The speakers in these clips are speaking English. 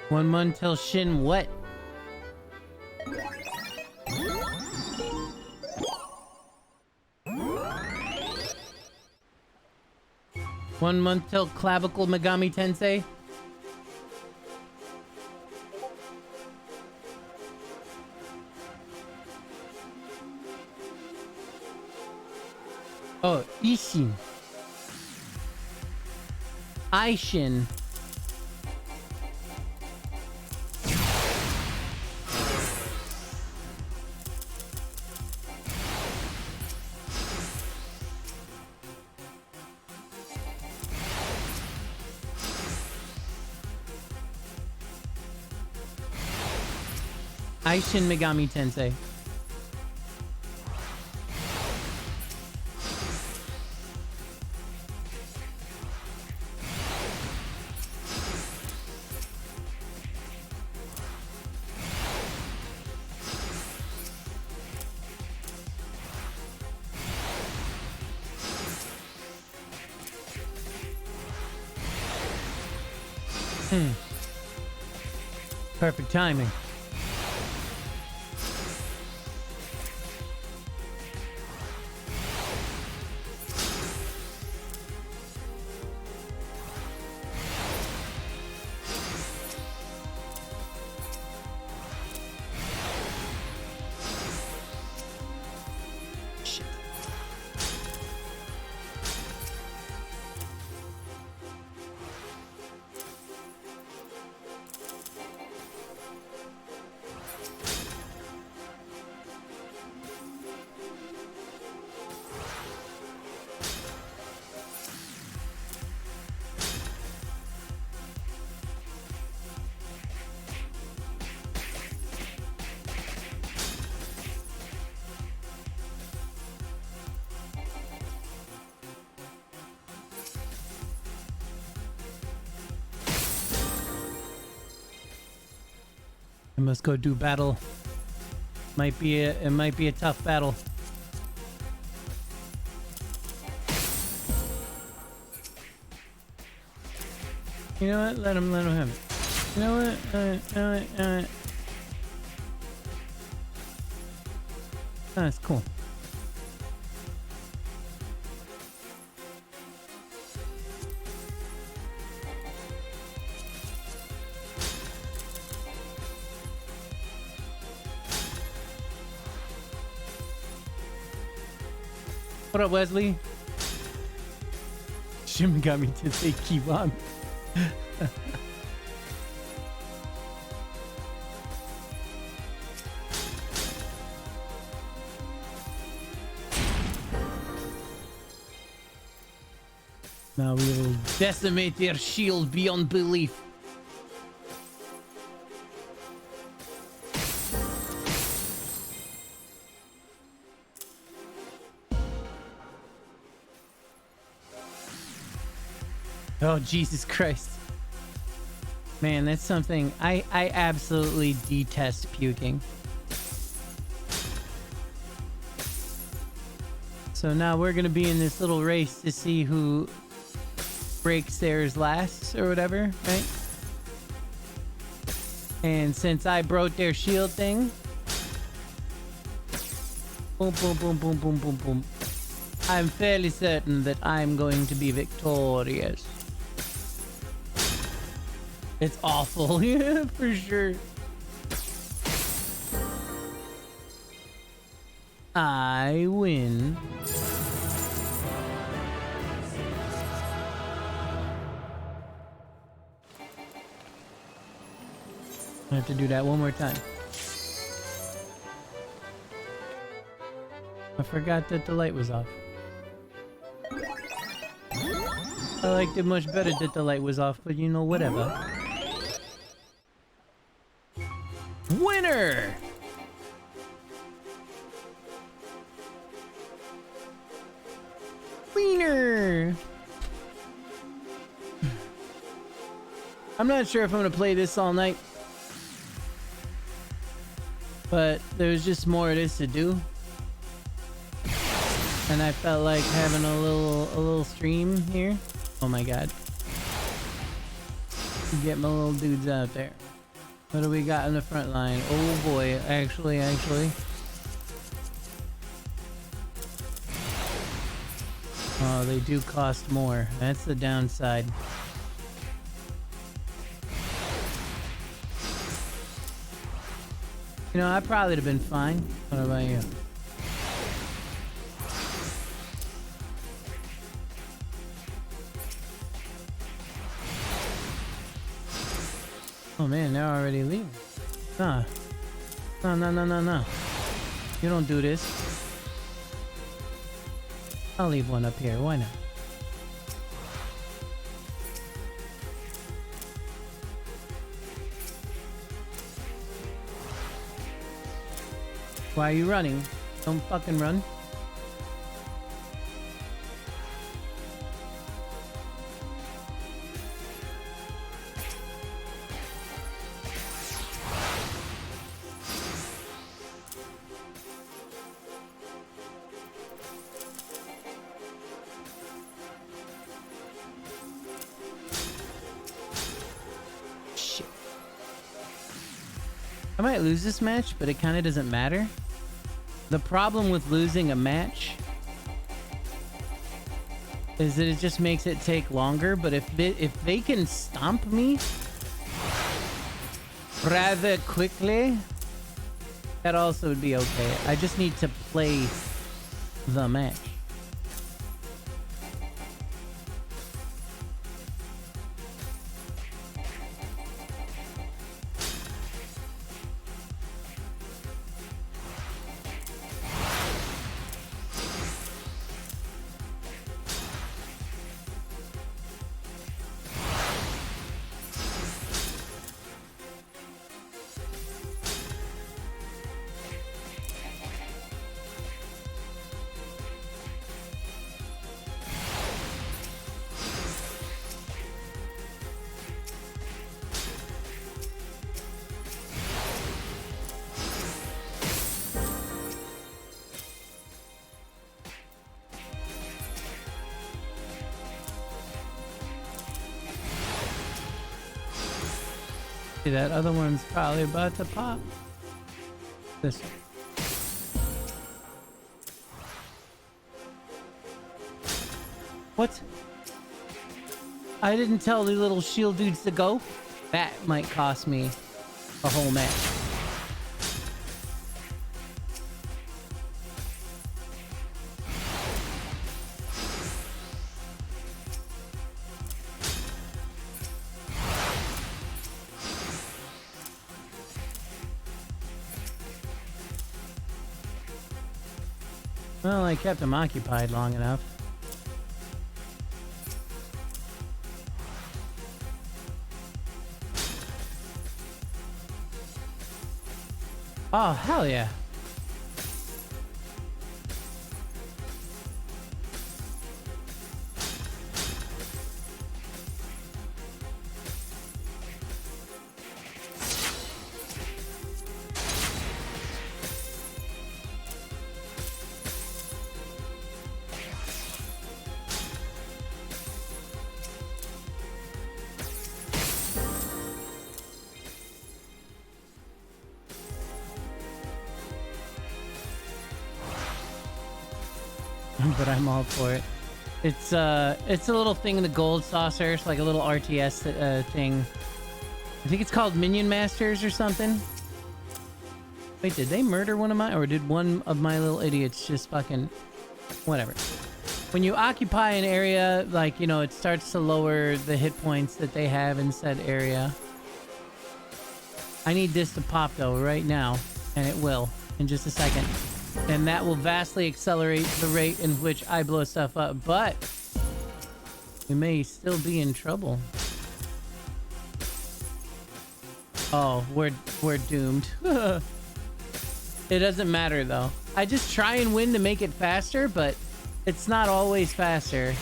1 month till Shin what? One month till Clavicle Megami Tensei? Oh, Ishin. Aishin. Aishin Megami Tensei. Perfect timing. Shit. I must go do battle. It might be a tough battle. You know what? Let him have it. You know what? That's cool. What up, Wesley? Shim got me to say keep on. Now we will decimate their shield beyond belief. Oh, Jesus Christ. Man, that's something I absolutely detest puking. So now we're gonna be in this little race to see who breaks theirs last or whatever, right? And since I broke their shield thing, boom, boom, boom, boom, boom, boom, boom, I'm fairly certain that I'm going to be victorious. It's awful, yeah, for sure. I win. I have to do that one more time. I forgot that the light was off. I liked it much better that the light was off, but you know, whatever. Winner! Winner! I'm not sure if I'm gonna play this all night, but there's just more of this to do, and I felt like having a little stream here. Oh my god! Get my little dudes out there. What do we got in the front line? Oh boy, actually. Oh, they do cost more. That's the downside. You know, I probably would have been fine. What about you? Oh man, they're already leaving. Nah. No. You don't do this. I'll leave one up here. Why not? Why are you running? Don't fucking run. Shit. I might lose this match, but it kind of doesn't matter. The problem with losing a match is that it just makes it take longer, but if they can stomp me rather quickly, that also would be okay. I just need to play the match. See, that other one's probably about to pop. This one. What? I didn't tell the little shield dudes to go. That might cost me a whole match. Well, I kept him occupied long enough. Oh, hell yeah. But I'm all for it. It's a little thing in the gold saucer. It's like a little RTS thing. I think it's called Minion Masters or something. Wait, did they murder one of mine, or did one of my little idiots just fucking whatever? When you occupy an area, like, you know, it starts to lower the hit points that they have in said area. I need this to pop though right now, and it will in just a second. And that will vastly accelerate the rate in which I blow stuff up, but we may still be in trouble. Oh, we're doomed. It doesn't matter though. I just try and win to make it faster, but it's not always faster.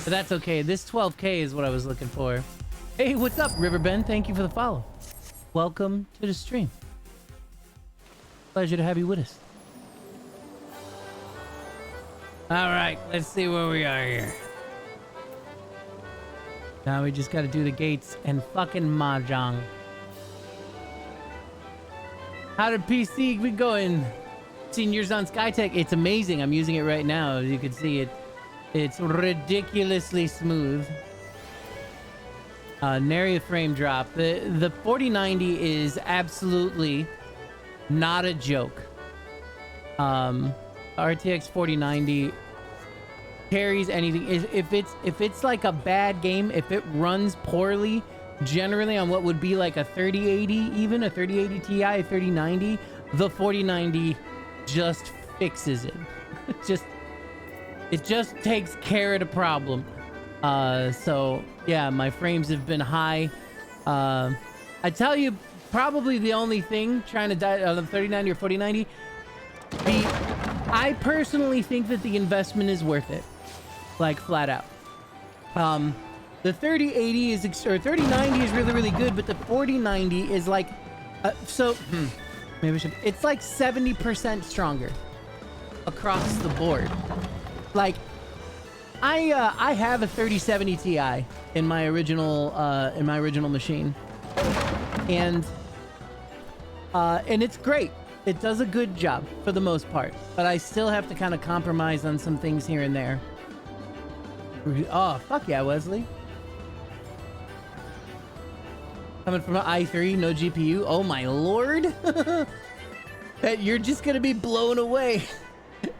But that's okay. This 12K is what I was looking for. Hey, what's up, Riverbend? Thank you for the follow. Welcome to the stream. Pleasure to have you with us. Alright, let's see where we are here. Now we just gotta do the gates and fucking mahjong. How did PC be going? Seniors on Skytech. It's amazing. I'm using it right now. As you can see, it's ridiculously smooth. Nary a frame drop. The 4090 is absolutely not a joke. RTX 4090 carries anything. If it's like a bad game, if it runs poorly, generally on what would be like a 3080, even a 3080 Ti, a 3090, the 4090 just fixes it. It just takes care of the problem. So yeah, my frames have been high. I tell you, probably the only thing trying to die on the 3090 or 4090, I personally think that the investment is worth it, like flat out. The 3080 is or 3090 is really good, but the 4090 is like maybe it's like 70% stronger across the board. Like I have a 3070 Ti in my original machine, and it's great. It does a good job for the most part, but I still have to kind of compromise on some things here and there. Oh, fuck yeah, Wesley. Coming from an i3, no GPU. Oh my lord. You're just gonna be blown away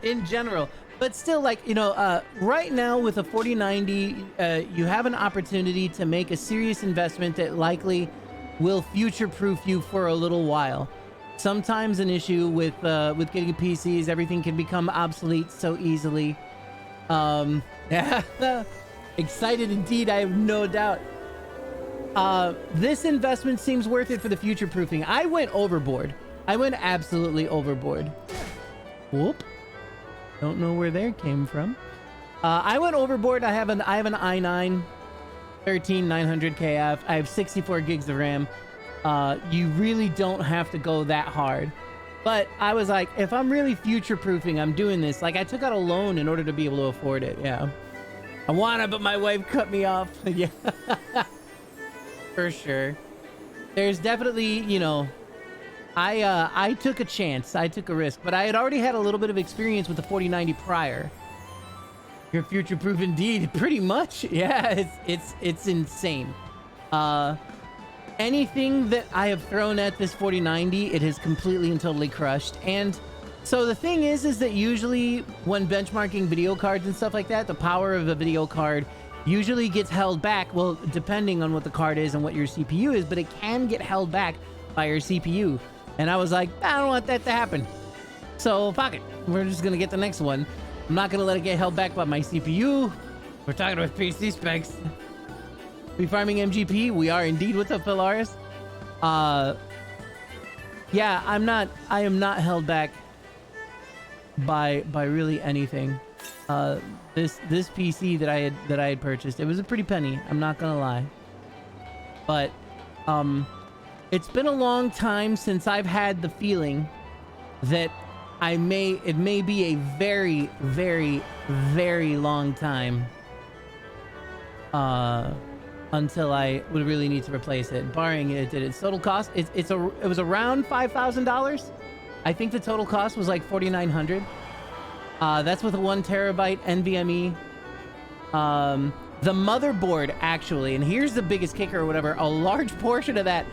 in general. But still, like, you know, right now with a 4090, you have an opportunity to make a serious investment that likely will future-proof you for a little while. Sometimes an issue with getting PCs, everything can become obsolete so easily. Yeah, excited indeed, I have no doubt. This investment seems worth it for the future-proofing. I went overboard. I went absolutely overboard. Whoop. Don't know where there came from. I went overboard. I have an i9 13900KF. I have 64 gigs of RAM. You really don't have to go that hard. But I was like, if I'm really future-proofing, I'm doing this. Like, I took out a loan in order to be able to afford it. Yeah. I wanna, but my wife cut me off. Yeah. For sure. There's definitely, you know, I took a chance. I took a risk, but I had already had a little bit of experience with the 4090 prior. You're future-proof indeed. Pretty much. Yeah, it's insane. Anything that I have thrown at this 4090, it has completely and totally crushed. And so the thing is that usually when benchmarking video cards and stuff like that, the power of a video card usually gets held back. Well, depending on what the card is and what your CPU is, but it can get held back by your CPU. And I was like, I don't want that to happen. So fuck it. We're just gonna get the next one. I'm not gonna let it get held back by my CPU. We're talking about PC specs. We farming MGP. We are indeed with the Phalaris. Yeah, I am not held back by really anything. This PC that I had purchased, it was a pretty penny. I'm not gonna lie. But it's been a long time since I've had the feeling that it may be a very, very, very long time until I would really need to replace it. Barring it did its total cost, it was around $5,000. I think the total cost was like $4,900. That's with a 1 terabyte NVMe. The motherboard, actually, and here's the biggest kicker or whatever, a large portion of that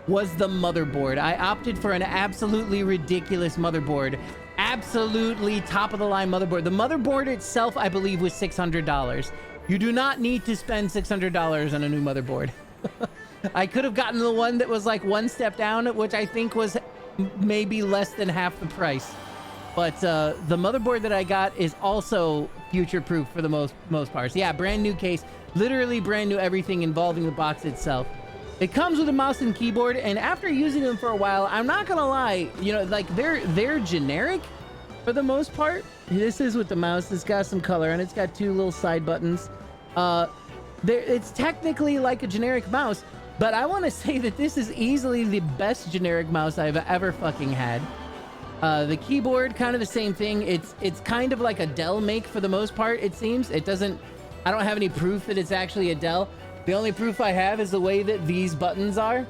was the motherboard. I opted for an absolutely ridiculous motherboard. Absolutely top-of-the-line motherboard. The motherboard itself, I believe, was $600. You do not need to spend $600 on a new motherboard. I could have gotten the one that was like one step down, which I think was maybe less than half the price. But the motherboard that I got is also future-proof for the most parts. Yeah, brand new case, literally brand new everything involving the box itself. It comes with a mouse and keyboard, and after using them for a while, I'm not gonna lie, you know, like they're generic for the most part. This is with the mouse. It's got some color, and it's got 2 little side buttons. It's technically like a generic mouse, but I want to say that this is easily the best generic mouse I've ever fucking had. The keyboard, kind of the same thing. It's kind of like a Dell make for the most part, it seems. I don't have any proof that it's actually a Dell. The only proof I have is the way that these buttons are.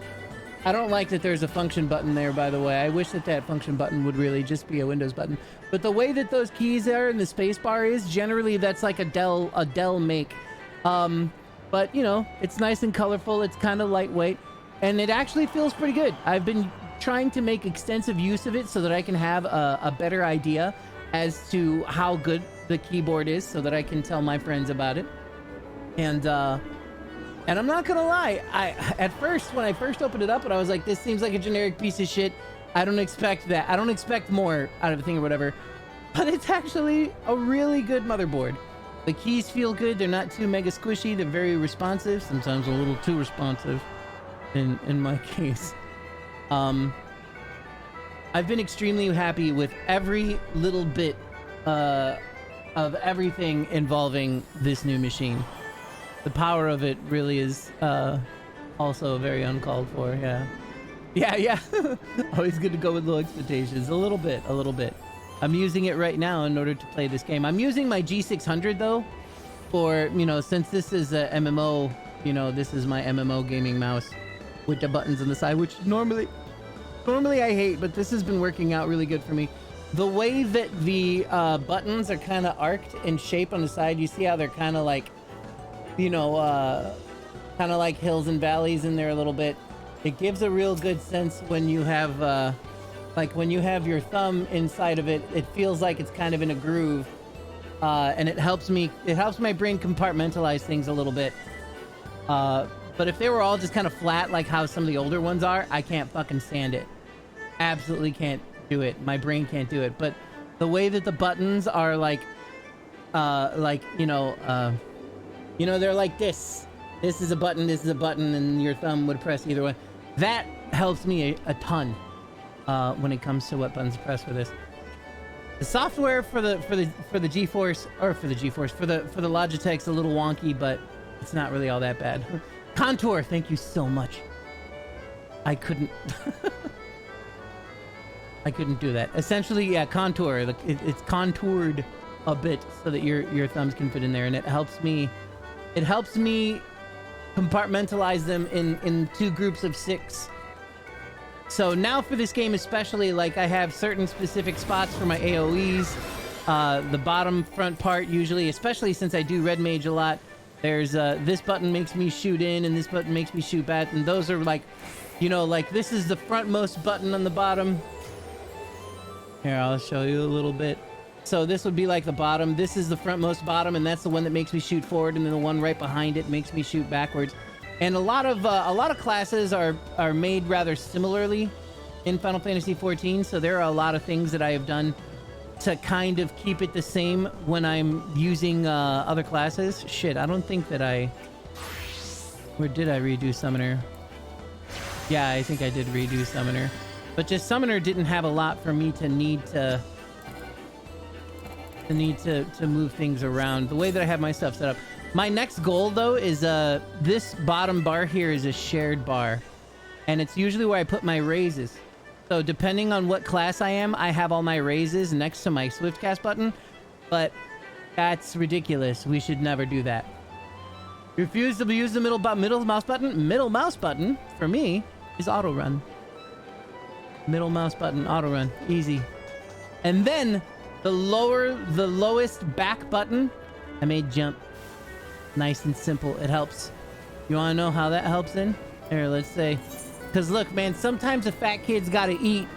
I don't like that there's a function button there, by the way. I wish that that function button would really just be a Windows button. But the way that those keys are and the space bar is, generally that's like a Dell make. But, you know, it's nice and colorful. It's kind of lightweight. And it actually feels pretty good. I've been trying to make extensive use of it so that I can have a better idea as to how good the keyboard is so that I can tell my friends about it. And I'm not gonna lie, at first, when I first opened it up and I was like, this seems like a generic piece of shit, I don't expect that. I don't expect more out of a thing or whatever. But it's actually a really good motherboard. The keys feel good. They're not too mega squishy. They're very responsive. Sometimes a little too responsive in my case. I've been extremely happy with every little bit of everything involving this new machine. The power of it really is also very uncalled for. Yeah. Always good to go with low expectations. A little bit. I'm using it right now in order to play this game. I'm using my G600 though, for, you know, since this is a MMO, you know, this is my MMO gaming mouse with the buttons on the side, which normally I hate, but this has been working out really good for me. The way that the buttons are kind of arced in shape on the side, you see how they're kind of like, you know, kind of like hills and valleys in there a little bit. It gives a real good sense when you have like when you have your thumb inside of it. It feels like it's kind of in a groove, and it helps my brain compartmentalize things a little bit. But if they were all just kind of flat like how some of the older ones are, I can't fucking stand it. Absolutely can't do it. My brain can't do it. But the way that the buttons are like you know, they're like this. This is a button, and your thumb would press either way. That helps me a ton when it comes to what buttons to press for this. The software for the GeForce, or for the Logitech's a little wonky, but it's not really all that bad. Contour, thank you so much. I couldn't do that. Essentially, yeah, contour. It's contoured a bit so that your thumbs can fit in there, and it helps me compartmentalize them in 2 groups of 6. So now for this game especially, like, I have certain specific spots for my AoEs. The bottom front part usually, especially since I do Red Mage a lot, there's this button makes me shoot in and this button makes me shoot back, and those are like, you know, like this is the frontmost button on the bottom. Here, I'll show you a little bit. So this would be like the bottom. This is the frontmost bottom, and that's the one that makes me shoot forward, and then the one right behind it makes me shoot backwards. And a lot of classes are made rather similarly in Final Fantasy XIV, so there are a lot of things that I have done to kind of keep it the same when I'm using other classes. Shit, I don't think that where did I redo Summoner? Yeah, I think I did redo Summoner. But just Summoner didn't have a lot for me to need to move things around the way that I have my stuff set up. My next goal though is this bottom bar here is a shared bar, and it's usually where I put my raises. So depending on what class I am, I have all my raises next to my Swiftcast button, but that's ridiculous. We should never do that. Refuse to use the middle mouse button. Middle mouse button for me is auto run. Middle mouse button, auto run, easy. And then the lowest back button, I made jump. Nice and simple. It helps. You want to know how that helps in? Here, let's say. Because look, man, sometimes a fat kid's got to eat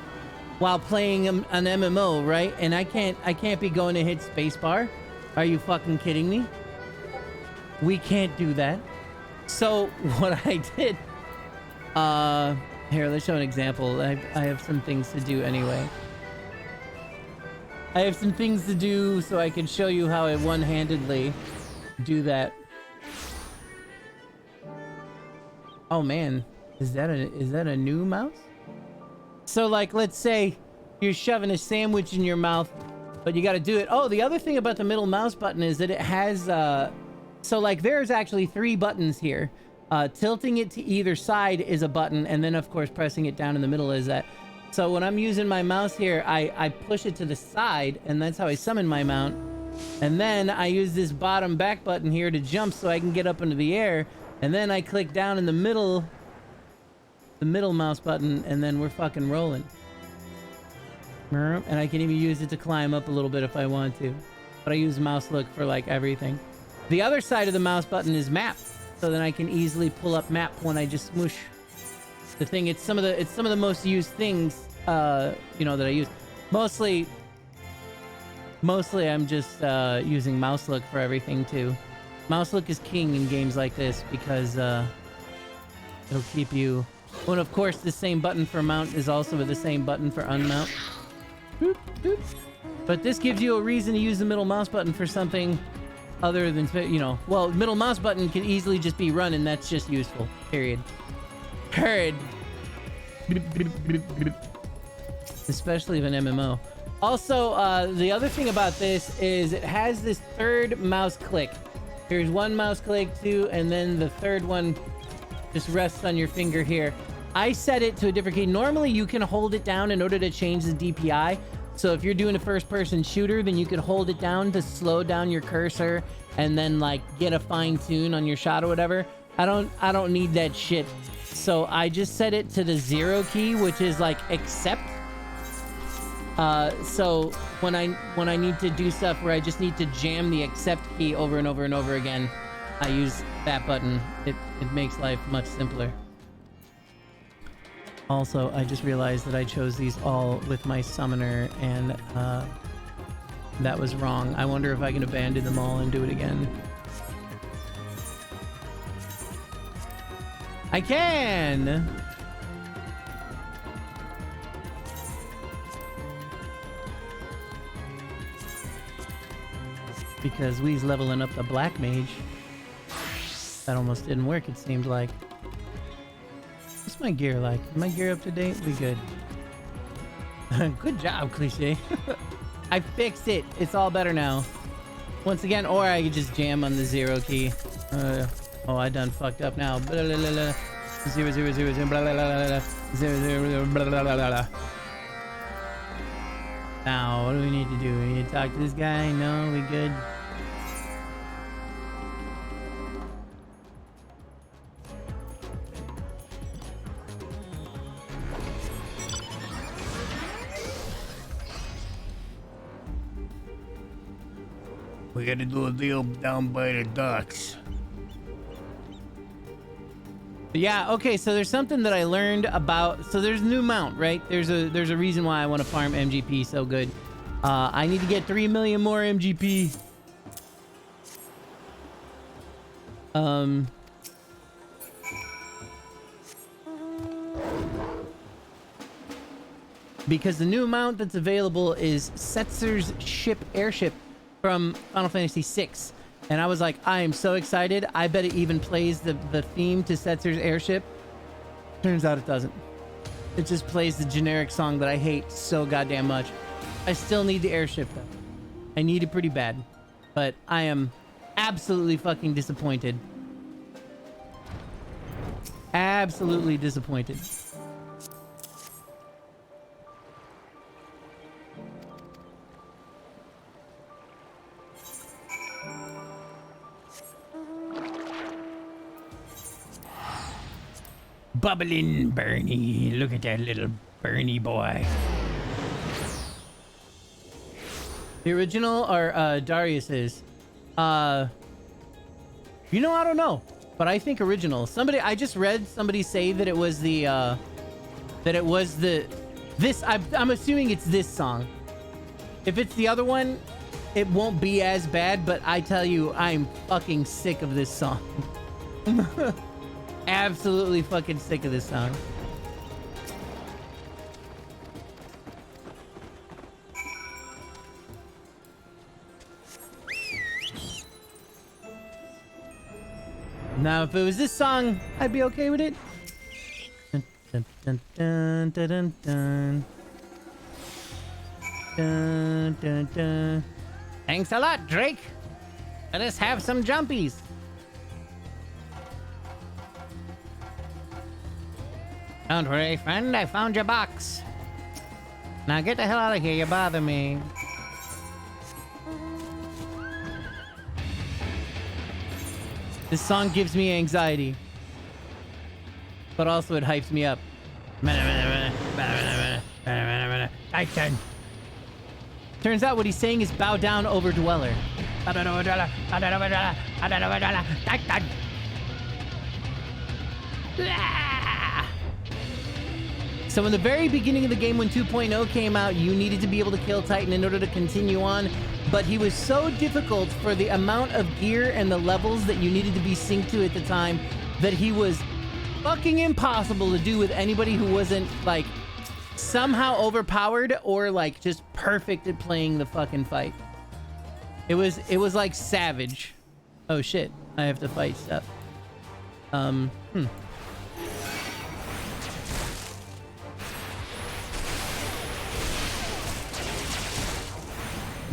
while playing an MMO, right? And I can't be going to hit spacebar. Are you fucking kidding me? We can't do that. So what I did, here, let's show an example. I have some things to do anyway. I have some things to do so I can show you how I one-handedly do that. Oh man, is that a new mouse? So like, let's say you're shoving a sandwich in your mouth, but you got to do it. Oh, the other thing about the middle mouse button is that it has so like there's actually 3 buttons here. Tilting it to either side is a button, and then of course pressing it down in the middle is that. So when I'm using my mouse here, I push it to the side, and that's how I summon my mount. And then I use this bottom back button here to jump so I can get up into the air. And then I click down in the middle the middle mouse button, and then we're fucking rolling. And I can even use it to climb up a little bit if I want to. But I use mouse look for like everything. The other side of the mouse button is map, so then I can easily pull up map when I just smoosh the thing. It's some of the most used things, you know, that I use. Mostly I'm just using mouse look for everything too. Mouse look is king in games like this because it'll keep you. Oh, and of course, the same button for mount is also the same button for unmount. Boop, boop. But this gives you a reason to use the middle mouse button for something other than, you know, well, middle mouse button can easily just be run, and that's just useful. Period. Period. Especially of an MMO. Also, the other thing about this is it has this third mouse click. Here's one mouse click, two, and then the third one just rests on your finger here. I set it to a different key. Normally, you can hold it down in order to change the DPI. So if you're doing a first-person shooter, then you can hold it down to slow down your cursor and then like get a fine tune on your shot or whatever. I don't need that shit. So I just set it to the 0 key, which is like accept. So when I need to do stuff where I just need to jam the accept key over and over and over again, I use that button. It makes life much simpler. Also, I just realized that I chose these all with my summoner, and that was wrong. I wonder if I can abandon them all and do it again. I can! Because we's leveling up the black mage. That almost didn't work, it seemed like. What's my gear like? Is my gear up to date? We good. Good job, Cliche. I fixed it. It's all better now. Once again, or I could just jam on the 0 key. Oh, I done fucked up now. Blah, blah, blah, blah. 0, 0, 0, 0, blah, blah, blah, blah, 0, 0, blah, blah, blah, blah. Now, what do we need to do? We need to talk to this guy? No, we good? We gotta do a deal down by the docks. Yeah, okay, so there's something that I learned about. So there's a new mount, right? There's a reason why I want to farm MGP so good. I need to get 3 million more MGP. Because the new mount that's available is Setzer's airship from Final Fantasy VI. And I was like, I am so excited. I bet it even plays the theme to Setzer's airship. Turns out it doesn't. It just plays the generic song that I hate so goddamn much. I still need the airship though. I need it pretty bad. But I am absolutely fucking disappointed. Absolutely disappointed. Bubbling Bernie. Look at that little Bernie boy. The original or Darius's? You know, I don't know, but I think original. I just read somebody say that it was I'm assuming it's this song. If it's the other one, it won't be as bad, but I tell you, I'm fucking sick of this song. Absolutely fucking sick of this song. Now, if it was this song, I'd be okay with it. Dun, dun, dun, dun, dun, dun, dun. Dun, dun, dun. Thanks a lot, Drake. Let us have some jumpies. Don't worry, friend. I found your box. Now get the hell out of here. You bother me. This song gives me anxiety. but also it hypes me up. Titan. Turns out what he's saying is bow down over Dweller. Titan. So in the very beginning of the game when 2.0 came out, you needed to be able to kill Titan in order to continue on, but he was so difficult for the amount of gear and the levels that you needed to be synced to at the time that he was fucking impossible to do with anybody who wasn't like somehow overpowered or like just perfect at playing the fucking fight. It was like savage. Oh shit, I have to fight stuff.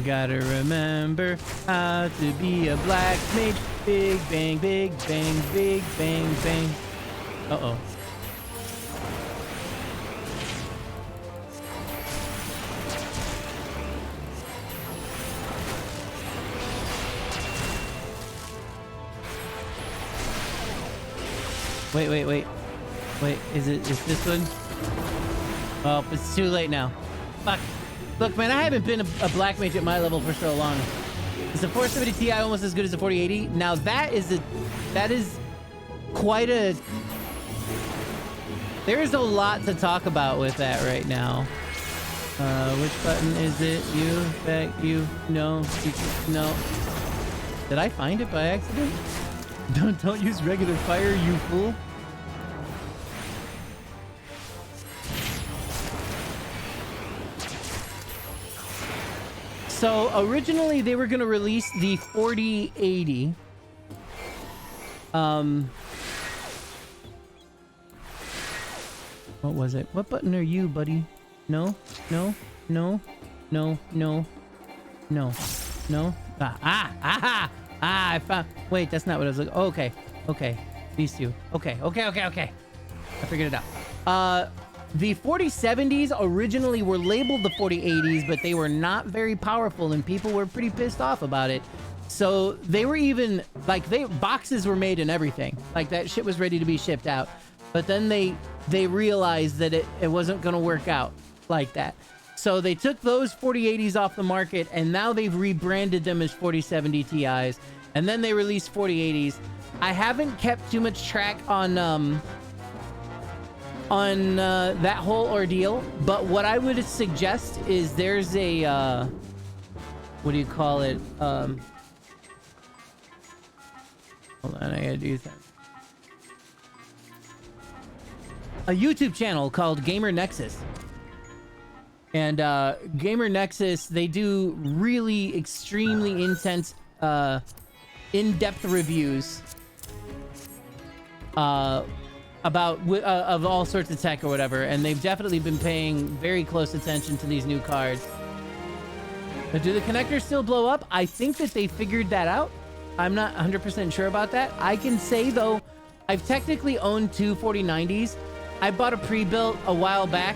Gotta remember how to be a black mage. Big bang, big bang, big bang, bang. Uh-oh. Wait. Wait, is this one? Oh, it's too late now. Fuck. Look, man, I haven't been a black mage at my level for so long. Is the 470 Ti almost as good as the 4080? Now that is quite a... There's a lot to talk about with that right now. Which button is it? You, back, you, no, no. Did I find it by accident? Don't use regular fire, you fool. So originally they were going to release the 4080. What was it? What button are you, buddy? No. I found... Wait, that's not what I was looking... Oh, okay. These two. Okay. I figured it out. The 4070s originally were labeled the 4080s, but they were not very powerful and people were pretty pissed off about it. So they were even... Like, boxes were made and everything. Like, that shit was ready to be shipped out. But then they realized that it wasn't going to work out like that. So they took those 4080s off the market and now they've rebranded them as 4070 Ti's. And then they released 4080s. I haven't kept too much track on that whole ordeal, but what I would suggest is there's a what do you call it? Hold on, I gotta do that. A YouTube channel called Gamer Nexus. And Gamer Nexus, they do really extremely intense, in-depth reviews about of all sorts of tech or whatever, and they've definitely been paying very close attention to these new cards. But do the connectors still blow up? I think that they figured that out. I'm not 100% sure about that. I can say though, I've technically owned two 4090s. I bought a pre-built a while back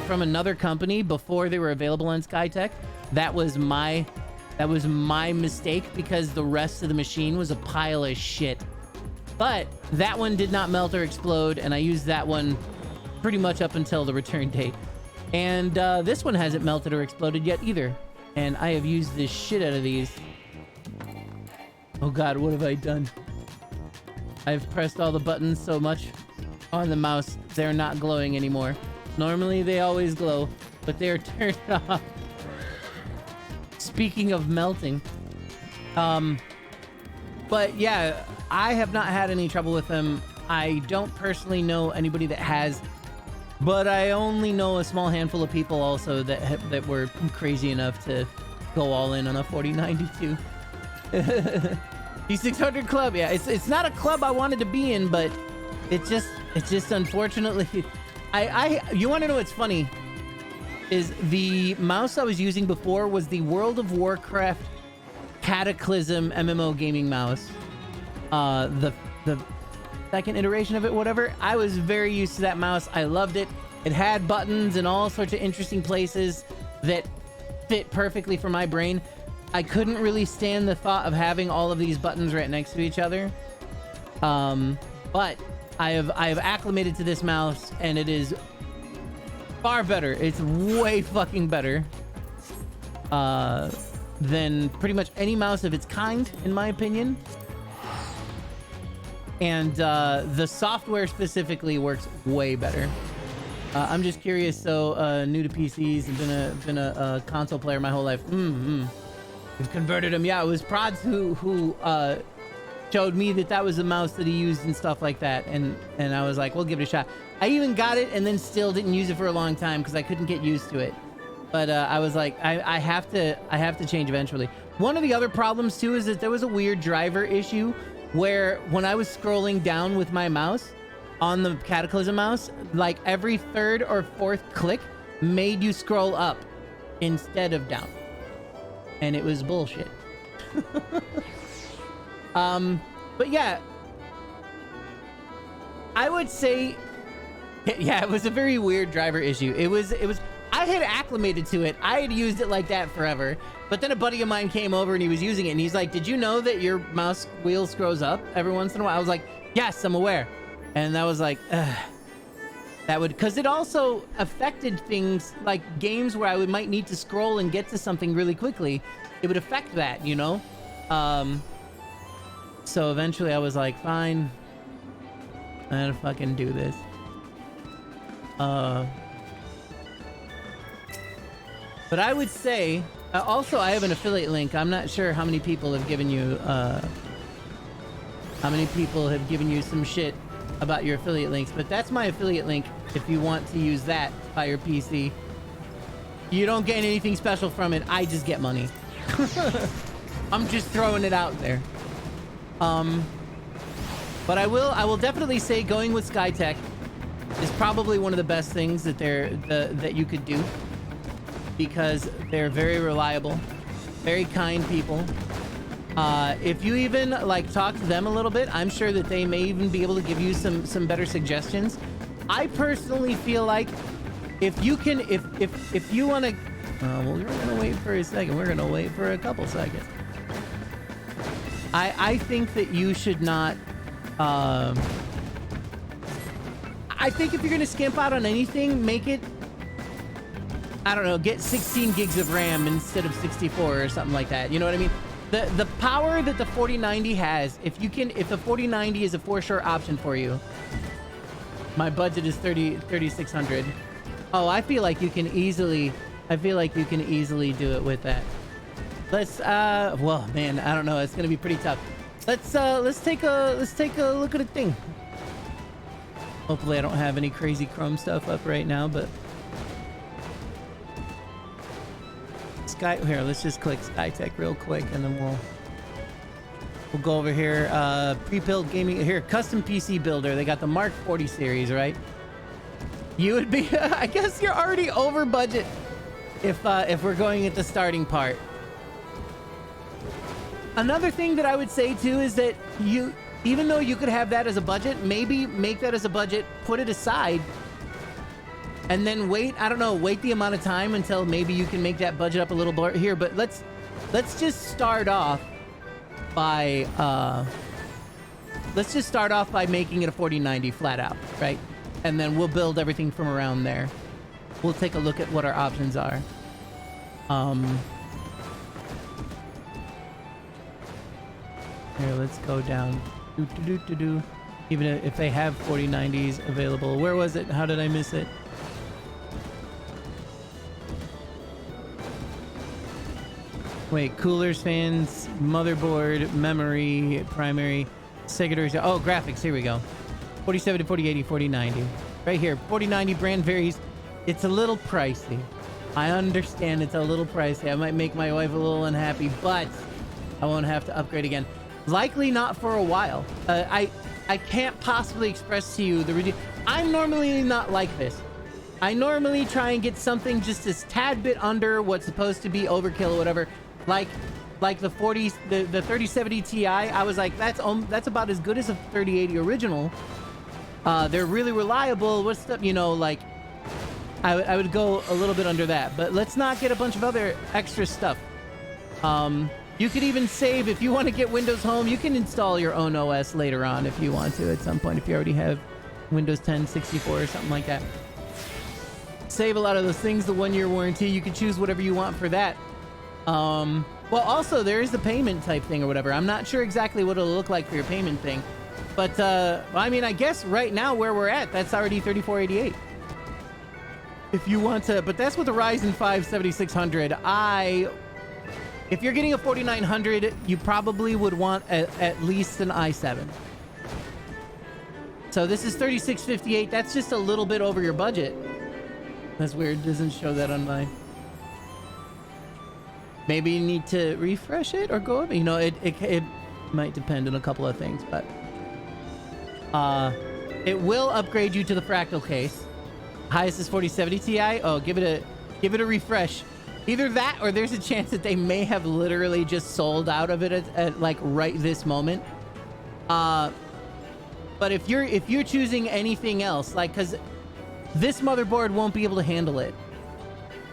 from another company before they were available on Skytech. That was my mistake because the rest of the machine was a pile of shit. But that one did not melt or explode, and I used that one pretty much up until the return date. And this one hasn't melted or exploded yet either. And I have used this shit out of these. Oh god, what have I done? I've pressed all the buttons so much on the mouse, they're not glowing anymore. Normally they always glow, but they're turned off. Speaking of melting. But yeah, I have not had any trouble with them. I don't personally know anybody that has, but I only know a small handful of people also that were crazy enough to go all in on a 4092. E600 club, yeah, it's not a club I wanted to be in, but it's just unfortunately, you want to know what's funny? Is the mouse I was using before was the World of Warcraft Cataclysm MMO gaming mouse. The second iteration of it, whatever. I was very used to that mouse. I loved it. It had buttons in all sorts of interesting places that fit perfectly for my brain. I couldn't really stand the thought of having all of these buttons right next to each other. But I have acclimated to this mouse, and it is far better. It's way fucking better than pretty much any mouse of its kind, in my opinion. And the software specifically works way better. I'm just curious. So new to PCs, and been a console player my whole life. We've converted him. Yeah, it was Prods who showed me that was the mouse that he used and stuff like that, and I was like, we'll give it a shot. I even got it and then still didn't use it for a long time because I couldn't get used to it. But I was like, I have to change eventually. One of the other problems too is that there was a weird driver issue where when I was scrolling down with my mouse on the Cataclysm mouse, like every third or fourth click made you scroll up instead of down, and it was bullshit. But yeah, I would say, yeah, it was a very weird driver issue. It was, I had acclimated to it. I had used it like that forever. But then a buddy of mine came over and he was using it, and he's like, did you know that your mouse wheel scrolls up every once in a while? I was like, yes, I'm aware. And I was like, that would, because it also affected things like games where I might need to scroll and get to something really quickly. It would affect that, you know? So eventually I was like, fine, I'm gonna fucking do this. But I would say, also I have an affiliate link. I'm not sure how many people have given you, some shit about your affiliate links, but that's my affiliate link if you want to use that by your PC. You don't get anything special from it. I just get money. I'm just throwing it out there. But I will definitely say going with Skytech is probably one of the best things that that you could do, because they're very reliable, very kind people. If you even like talk to them a little bit, I'm sure that they may even be able to give you some better suggestions. I personally feel like if you can, if you want to, well, we're gonna wait for a second. We're gonna wait for a couple seconds. I think that you should not. I think if you're gonna skimp out on anything, make it, I don't know, get 16 gigs of RAM instead of 64 or something like that. You know what I mean? The power that the 4090 has, if the 4090 is a for sure option for you. My budget is 3600. Oh, I feel like you can easily do it with that. Let's well, man, I don't know, it's gonna be pretty tough. Let's take a look at a thing. Hopefully I don't have any crazy Chrome stuff up right now, but here, let's just click Skytech real quick, and then we'll go over here. Pre-built gaming here, custom PC builder. They got the Mark 40 series, right? You would be I guess you're already over budget if we're going at the starting part. Another thing that I would say too is that even though you could have that as a budget, maybe make that as a budget, put it aside, and then wait, I don't know, wait the amount of time until maybe you can make that budget up a little more here. But let's just start off by making it a 4090 flat out, right? And then we'll build everything from around there. We'll take a look at what our options are. Here, let's go down. Even if they have 4090s available. Where was it? How did I miss it? Wait, coolers, fans, motherboard, memory, primary, secondary. Oh, graphics. Here we go. 4070, 4080, 4090. Right here. 4090 brand varies. It's a little pricey. I understand it's a little pricey. I might make my wife a little unhappy, but I won't have to upgrade again. Likely not for a while. I can't possibly express to you the I'm normally not like this. I normally try and get something just a tad bit under what's supposed to be overkill or whatever. Like the 3070 Ti, I was like, that's about as good as a 3080 original. They're really reliable. What's the, you know, like I would go a little bit under that, but let's not get a bunch of other extra stuff. You could even save if you want to get Windows Home. You can install your own OS later on if you want to at some point, if you already have Windows 10 64 or something like that. Save a lot of those things. The 1-year warranty, you can choose whatever you want for that. Well, also there is the payment type thing or whatever. I'm not sure exactly what it'll look like for your payment thing, but I mean, I guess right now where we're at, that's already $34.88. If you want to, but that's with the Ryzen 5 7600. If you're getting a 4900, you probably would want at least an i7. So this is $36.58. That's just a little bit over your budget. That's weird. Doesn't show that on my. Maybe you need to refresh it or go up. You know, it might depend on a couple of things, but it will upgrade you to the fractal case. Highest is 4070 Ti. Oh, give it a refresh. Either that or there's a chance that they may have literally just sold out of it at like right this moment. But if you're choosing anything else, like, because this motherboard won't be able to handle it.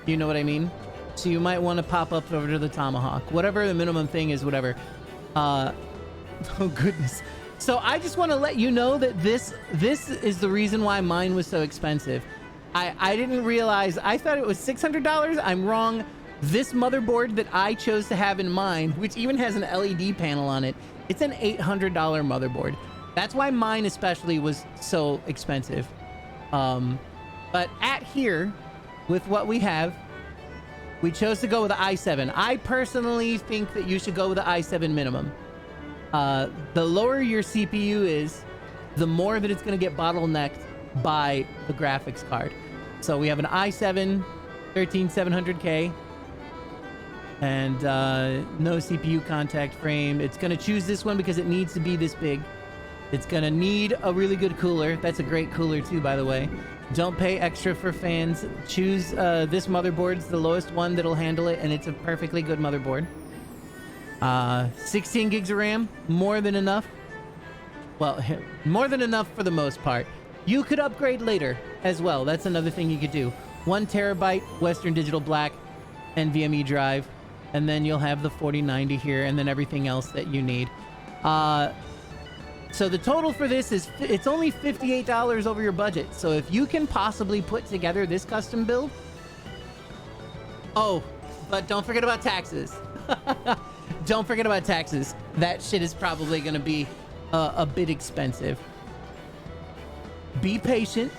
You know what I mean? So you might want to pop up over to the Tomahawk. Whatever the minimum thing is, whatever. Oh goodness. So I just want to let you know that this is the reason why mine was so expensive. I didn't realize, I thought it was $600. I'm wrong. This motherboard that I chose to have in mind, which even has an LED panel on it, it's an $800 motherboard. That's why mine especially was so expensive. But at here, with what we have, we chose to go with the i7. I personally think that you should go with the i7 minimum. The lower your CPU is, the more that it's going to get bottlenecked by the graphics card. So we have an i7 13700K and no CPU contact frame. It's going to choose this one because it needs to be this big. It's going to need a really good cooler. That's a great cooler too, by the way. Don't pay extra for fans. Choose this motherboard. It's the lowest one that'll handle it, and it's a perfectly good motherboard. 16 gigs of RAM, more than enough. Well, more than enough for the most part. You could upgrade later as well. That's another thing you could do. 1 terabyte Western Digital Black NVMe drive, and then you'll have the 4090 here, and then everything else that you need. So the total for this is, it's only $58 over your budget. So if you can possibly put together this custom build. Oh, but don't forget about taxes. Don't forget about taxes. That shit is probably going to be a bit expensive. Be patient.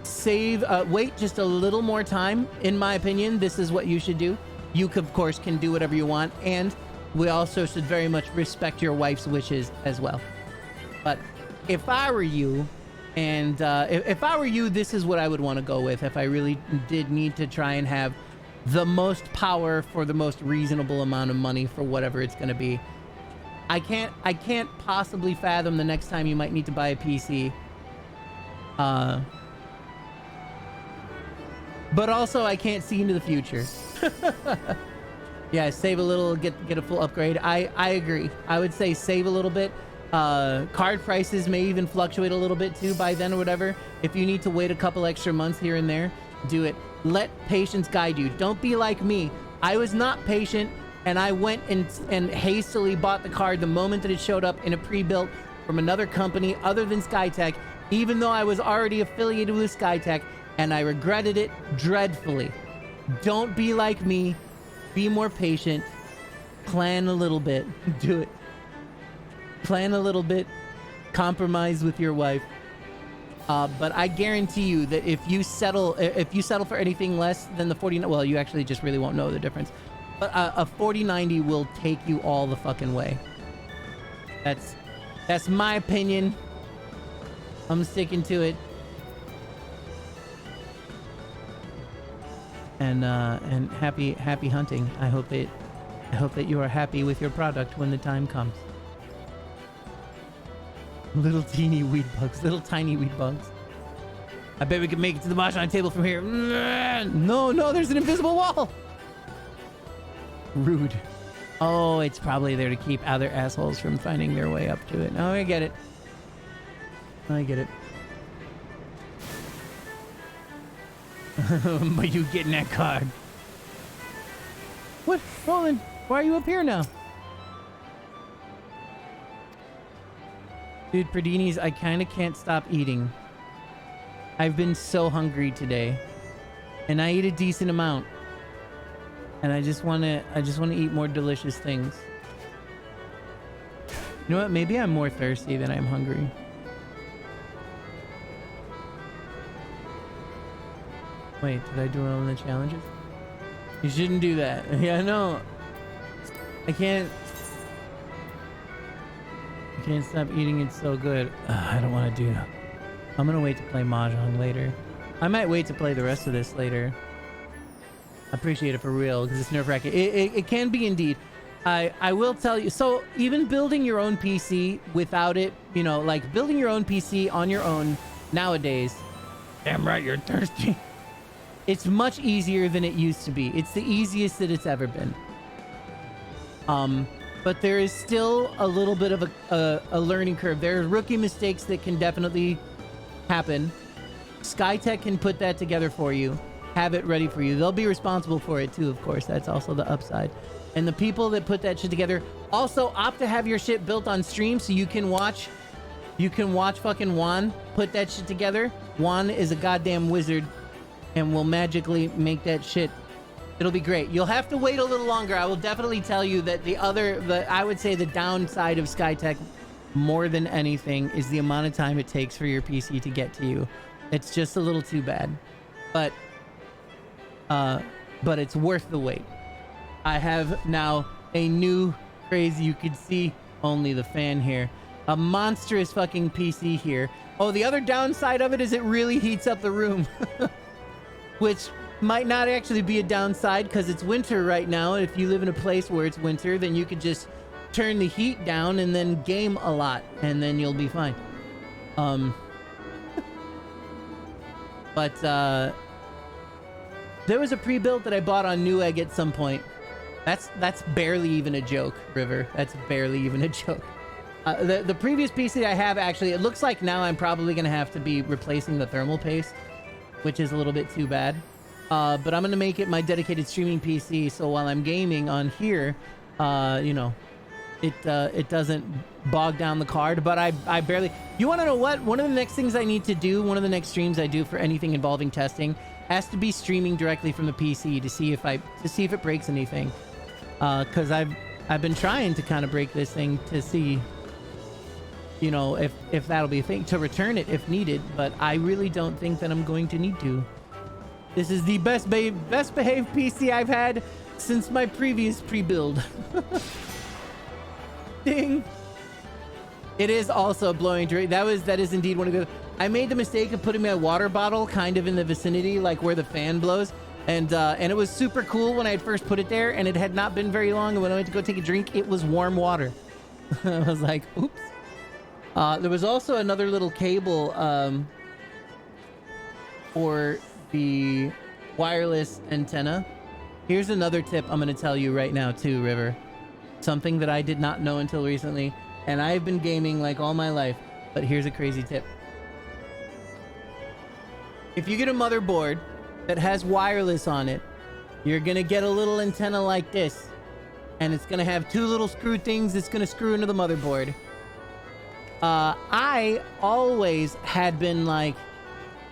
Save, wait just a little more time. In my opinion, this is what you should do. You, of course, can do whatever you want. And we also should very much respect your wife's wishes as well. But if I were you, and if I were you, this is what I would want to go with if I really did need to try and have the most power for the most reasonable amount of money for whatever it's going to be. I can't possibly fathom the next time you might need to buy a PC. But also I can't see into the future. Yeah, save a little, get a full upgrade. I agree. I would say save a little bit. Card prices may even fluctuate a little bit too by then or whatever. If you need to wait a couple extra months here and there, do it. Let patience guide you. Don't be like me. I was not patient, and I went and hastily bought the card the moment that it showed up in a pre-built from another company other than Skytech, even though I was already affiliated with Skytech, and I regretted it dreadfully. Don't be like me. Be more patient. Plan a little bit. Do it. Plan a little bit. Compromise with your wife. But I guarantee you that if you settle for anything less than the 40, well, you actually just really won't know the difference. But a 4090 will take you all the fucking way. That's my opinion. I'm sticking to it. And happy hunting. I hope that you are happy with your product when the time comes. Little teeny weed bugs. Little tiny weed bugs. I bet we can make it to the mahjong table from here. No, there's an invisible wall. Rude. Oh, it's probably there to keep other assholes from finding their way up to it. Oh, I get it. But you getting that card. What? Roland, Why are you up here now? Dude, Perdini's, I kind of can't stop eating. I've been so hungry today. And I eat a decent amount. And I just want to eat more delicious things. You know what? Maybe I'm more thirsty than I'm hungry. Wait, did I do all the challenges? You shouldn't do that. Yeah, no. I can't stop eating. It's so good. I don't want to do that. I'm going to wait to play Mahjong later. I might wait to play the rest of this later. I appreciate it for real because it's nerve-wracking. It can be indeed. I will tell you. So even building your own PC without it, you know, like building your own PC on your own nowadays. Damn right, you're thirsty. It's much easier than it used to be. It's the easiest that it's ever been. But there is still a little bit of a learning curve. There are rookie mistakes that can definitely happen. Skytech can put that together for you, have it ready for you. They'll be responsible for it too, of course. That's also the upside. And the people that put that shit together also opt to have your shit built on stream so you can watch fucking Juan put that shit together. Juan is a goddamn wizard and will magically make that shit. It'll be great. You'll have to wait a little longer. I will definitely tell you that I would say the downside of Skytech more than anything is the amount of time it takes for your PC to get to you. It's just a little too bad. But it's worth the wait. I have now a new crazy, you could see only the fan here, a monstrous fucking PC here. Oh, the other downside of it is it really heats up the room. Which might not actually be a downside because it's winter right now. If you live in a place where it's winter, then you could just turn the heat down and then game a lot and then you'll be fine. But there was a pre-built that I bought on Newegg at some point. That's barely even a joke, River. That's barely even a joke. The previous PC that I have, actually, it looks like now I'm probably going to have to be replacing the thermal paste, which is a little bit too bad. But I'm going to make it my dedicated streaming PC, so while I'm gaming on here, you know, it doesn't bog down the card. But I barely... You want to know what? One of the next things I need to do, one of the next streams I do for anything involving testing, has to be streaming directly from the PC to see if it breaks anything. Because I've been trying to kind of break this thing to see, you know, if that'll be a thing, to return it if needed, but I really don't think that I'm going to need to. This is the best behaved PC I've had since my previous pre-build. Ding. It is also blowing direct. That is indeed one of the... I made the mistake of putting my water bottle kind of in the vicinity, like where the fan blows. And it was super cool when I had first put it there, and it had not been very long. And when I went to go take a drink, it was warm water. I was like, oops. There was also another little cable for the wireless antenna. Here's another tip I'm going to tell you right now too, River. Something that I did not know until recently, and I've been gaming like all my life, but here's a crazy tip. If you get a motherboard that has wireless on it, you're going to get a little antenna like this, and it's going to have two little screw things that's going to screw into the motherboard. I always had been like,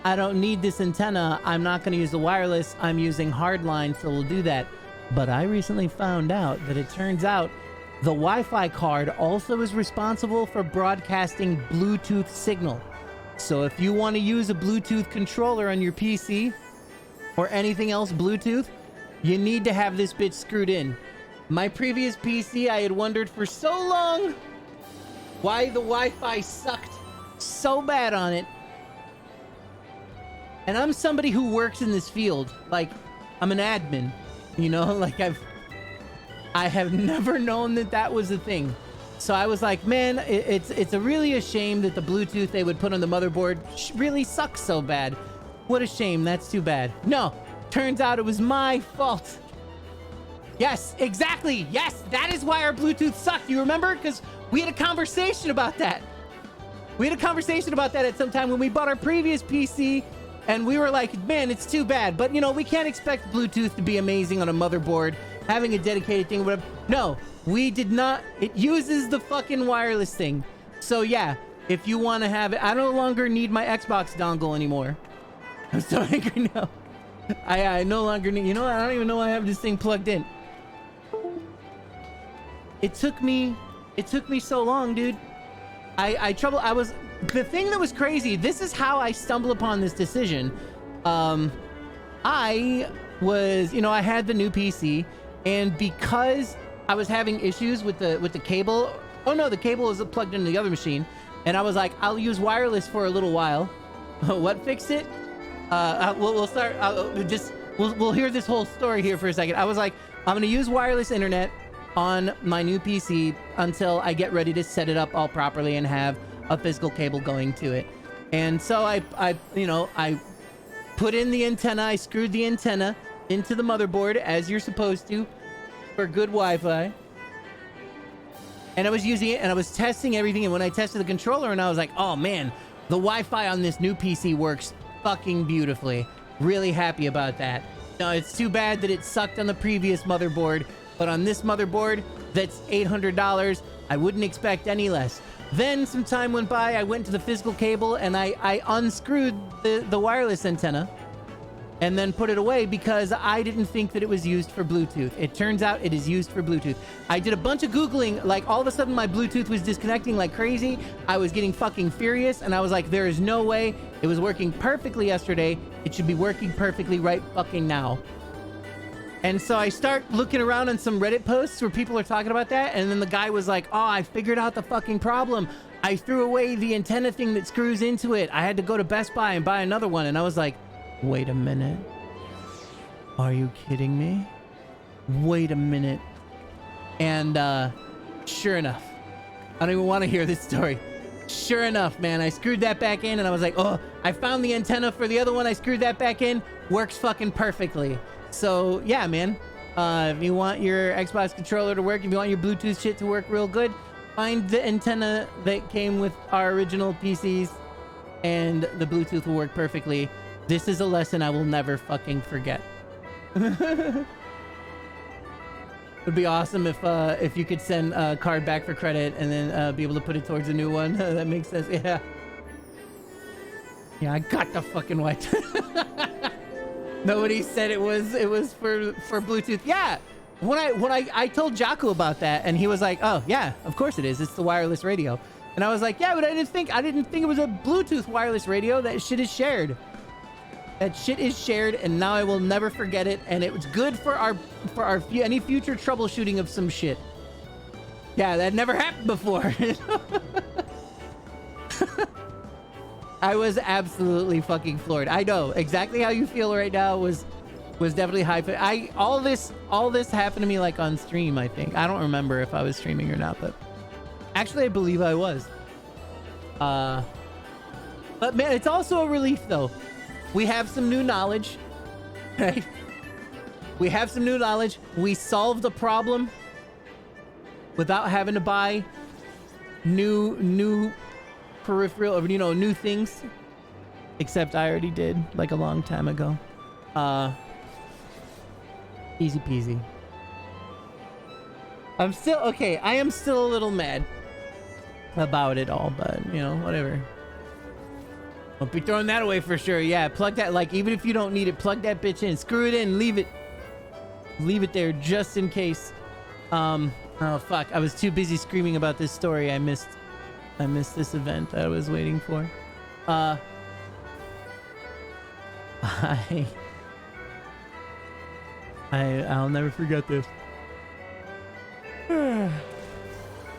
I don't need this antenna. I'm not going to use the wireless. I'm using hardline, so we'll do that. But I recently found out that it turns out the Wi-Fi card also is responsible for broadcasting Bluetooth signal. So if you want to use a Bluetooth controller on your PC or anything else Bluetooth, you need to have this bitch screwed in. My previous PC, I had wondered for so long why the Wi-Fi sucked so bad on it. And I'm somebody who works in this field. Like, I'm an admin, you know, like I have never known that was a thing. So I was like, man, it's really a shame that the Bluetooth they would put on the motherboard really sucks so bad. What a shame. That's too bad. No, turns out it was my fault. Yes, exactly. Yes, that is why our Bluetooth sucked. You remember? Because we had a conversation about that. We had a conversation about that at some time when we bought our previous PC, and we were like, man, it's too bad. But, you know, we can't expect Bluetooth to be amazing on a motherboard having a dedicated thing, whatever. No, we did not. It uses the fucking wireless thing. So yeah, if you want to have it, I no longer need my Xbox dongle anymore. I'm so angry now. I no longer need, you know, I don't even know I have this thing plugged in. It took me so long, dude. The thing that was crazy, this is how I stumbled upon this decision. I was, you know, I had the new PC, and because I was having issues with the cable. Oh no, the cable is plugged into the other machine, and I was like, I'll use wireless for a little while. What fixed it? We'll start. We'll hear this whole story here for a second. I was like, I'm gonna use wireless internet on my new PC until I get ready to set it up all properly and have a physical cable going to it. And so I put in the antenna. I screwed the antenna into the motherboard as you're supposed to for good Wi-Fi. And I was using it and I was testing everything. And when I tested the controller, and I was like, oh man, the Wi-Fi on this new PC works fucking beautifully. Really happy about that. Now, it's too bad that it sucked on the previous motherboard, but on this motherboard, that's $800. I wouldn't expect any less. Then some time went by, I went to the physical cable and I unscrewed the wireless antenna and then put it away because I didn't think that it was used for Bluetooth. It turns out it is used for Bluetooth. I did a bunch of Googling, like all of a sudden my Bluetooth was disconnecting like crazy. I was getting fucking furious and I was like, there is no way. It was working perfectly yesterday. It should be working perfectly right fucking now. And so I start looking around on some Reddit posts where people are talking about that. And then the guy was like, oh, I figured out the fucking problem. I threw away the antenna thing that screws into it. I had to go to Best Buy and buy another one. And I was like, wait a minute. Are you kidding me? Wait a minute. And sure enough, I don't even want to hear this story. Sure enough, man, I screwed that back in and I was like, oh, I found the antenna for the other one. I screwed that back in. Works fucking perfectly. So yeah, man, if you want your Xbox controller to work, if you want your Bluetooth shit to work real good, find the antenna that came with our original PCs and the Bluetooth will work perfectly. This is a lesson I will never fucking forget. It'd be awesome if you could send a card back for credit and then be able to put it towards a new one. That makes sense. Yeah. Yeah, I got the fucking white. Nobody said it was for Bluetooth. Yeah. When I told Jaco about that and he was like, "Oh, yeah, of course it is. It's the wireless radio." And I was like, "Yeah, but I didn't think it was a Bluetooth wireless radio. That shit is shared. That shit is shared, and now I will never forget it. And it was good for any future troubleshooting of some shit. Yeah, that never happened before." I was absolutely fucking floored. I know exactly how you feel right now. Was definitely high. All this happened to me like on stream. I think I don't remember if I was streaming or not, but actually I believe I was. But man, it's also a relief though. We have some new knowledge, right? We have some new knowledge. We solved a problem without having to buy new peripheral, or, you know, new things. Except I already did, like a long time ago. Easy peasy. I am still a little mad about it all, but, you know, whatever. Don't be throwing that away for sure. Yeah, plug that, like, even if you don't need it, plug that bitch in. Screw it in, leave it there just in case. Oh fuck, I was too busy screaming about this story. I missed this event that I was waiting for. I'll never forget this. I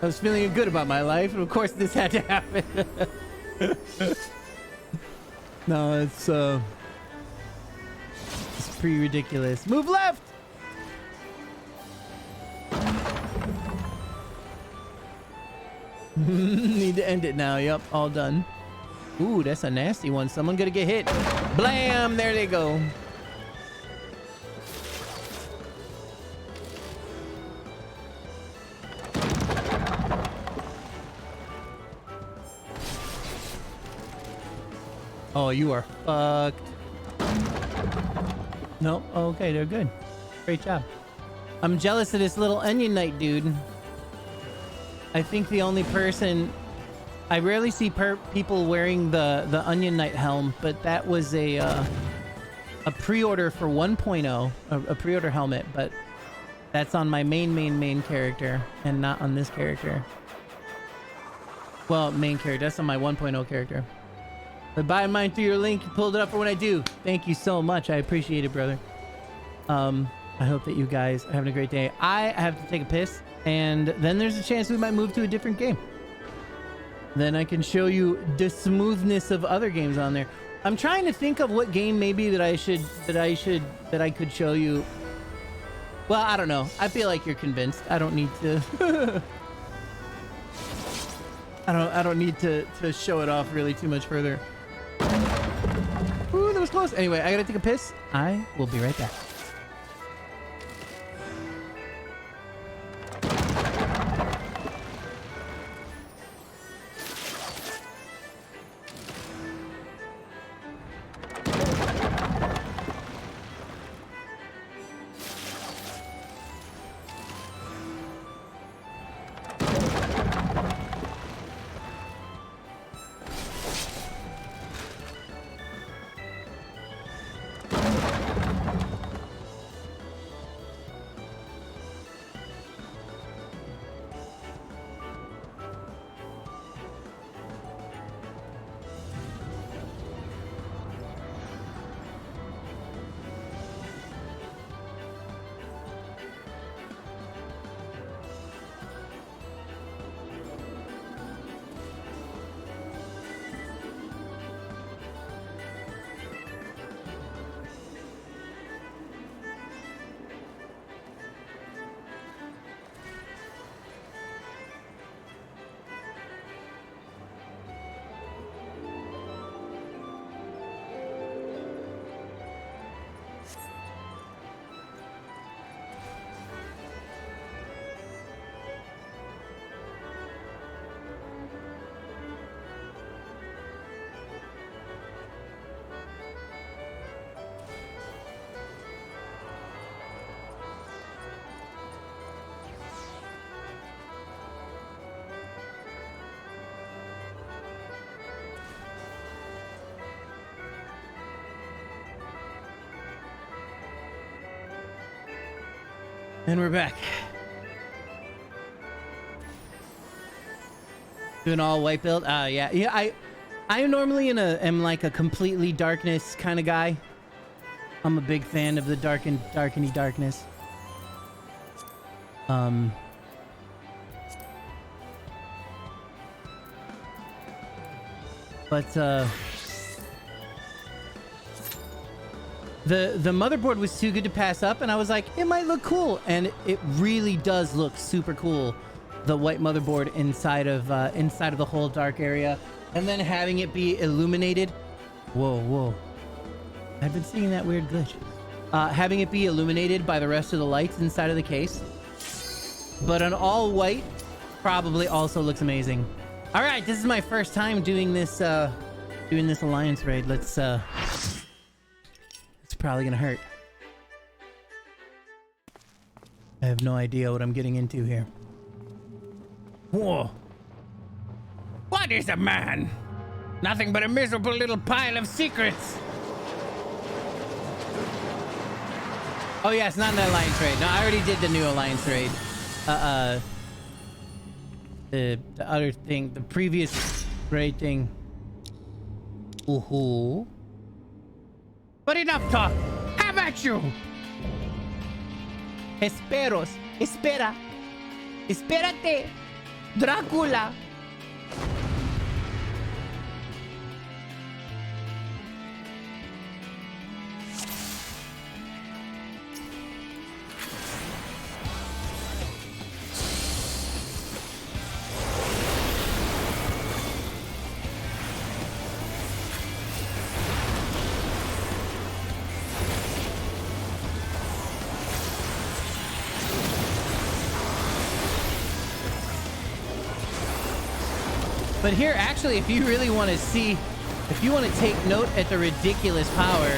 was feeling good about my life, and of course this had to happen. No, it's pretty ridiculous. Move left! Need to end it now. Yep, all done. Ooh, that's a nasty one. Someone gonna get hit. Blam! There they go. Oh, you are fucked. No, okay, they're good. Great job. I'm jealous of this little Onion Knight dude. I think the only person... I rarely see people wearing the Onion Knight helm, but that was a pre-order for 1.0, a pre-order helmet, but that's on my main character and not on this character. Well, main character. That's on my 1.0 character. But buy mine through your link. You pulled it up for when I do. Thank you so much. I appreciate it, brother. I hope that you guys are having a great day. I have to take a piss, and then there's a chance we might move to a different game. Then I can show you the smoothness of other games on there. I'm trying to think of what game maybe that I could show you. Well, I don't know. I feel like you're convinced. I don't need to. I don't need to show it off really too much further. Ooh, that was close. Anyway, I gotta take a piss. I will be right back. And we're back. Doing all white build. Yeah. I normally am like a completely darkness kind of guy. I'm a big fan of the darkeny darkness. But the motherboard was too good to pass up, and I was like, it might look cool, and it really does look super cool. The white motherboard inside of the whole dark area, and then having it be illuminated. Whoa! I've been seeing that weird glitch. Having it be illuminated by the rest of the lights inside of the case, but an all white probably also looks amazing. All right, this is my first time doing this alliance raid. Let's it's probably gonna hurt. I have no idea what I'm getting into here. Whoa. What is a man? Nothing but a miserable little pile of secrets. Oh yeah, it's not an alliance raid. No, I already did the new alliance raid. The other thing, the previous raid thing. Ooh. But enough talk. Have at you. Espera. Espérate. Drácula. But here, actually, if you really want to see, if you want to take note at the ridiculous power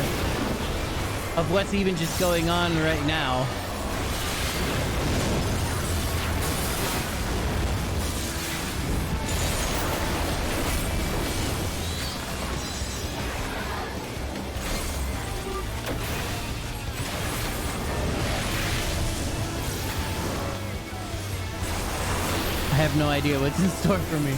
of what's even just going on right now, have no idea what's in store for me.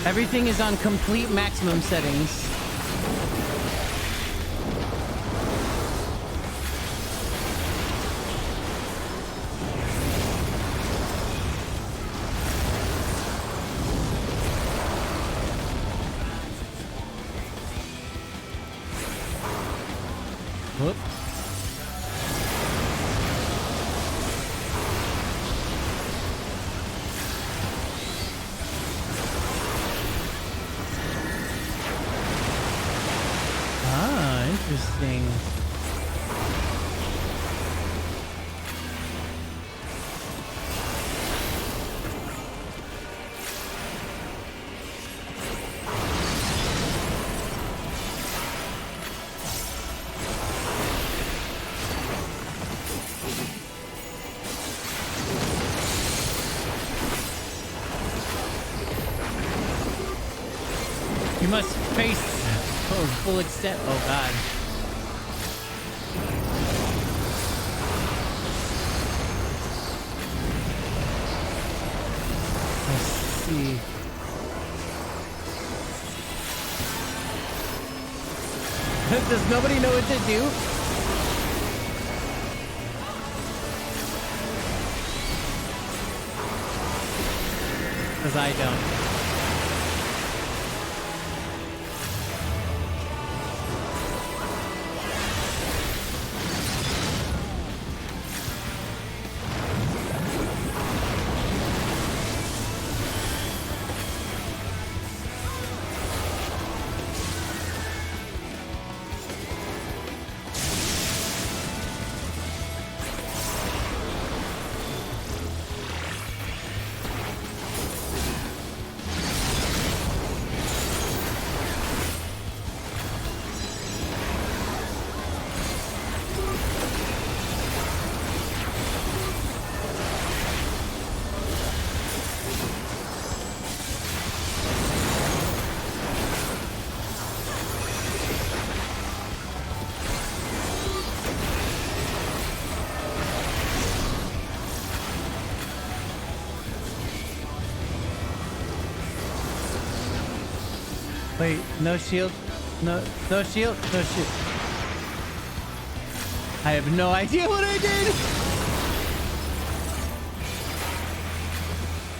Everything is on complete maximum settings. Whoop. Ah, interesting. You must face full extent. Oh god. Let's see. Does nobody know what to do? Because I don't. Wait, no shield? No shield? No shield. I have no idea what I did!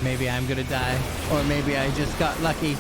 Maybe I'm gonna die. Or maybe I just got lucky.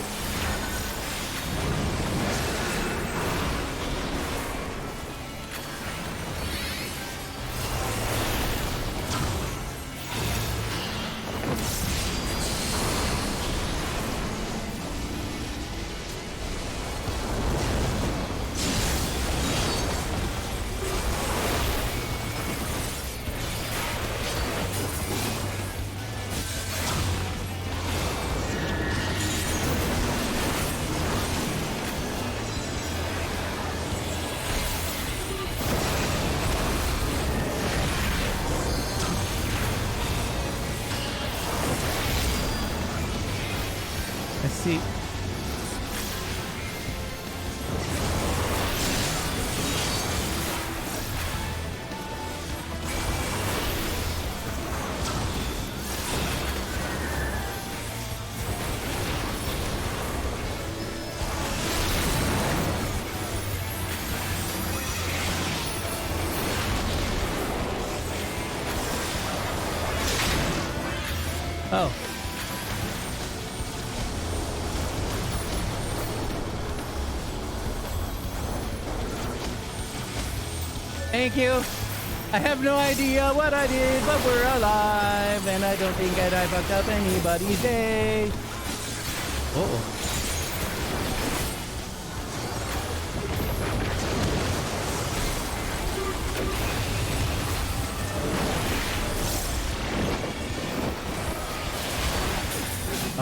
Let's see. Oh. Thank you. I have no idea what I did, but we're alive, and I don't think that I fucked up anybody's day. Uh-oh.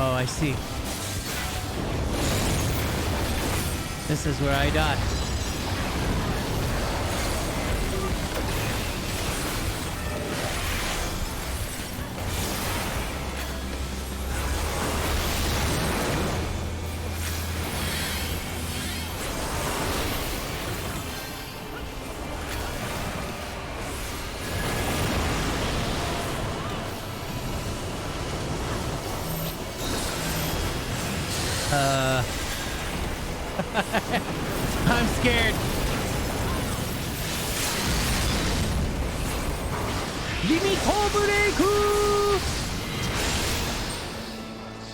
Oh, I see. This is where I die. I'm scared. Gimme Kobureku!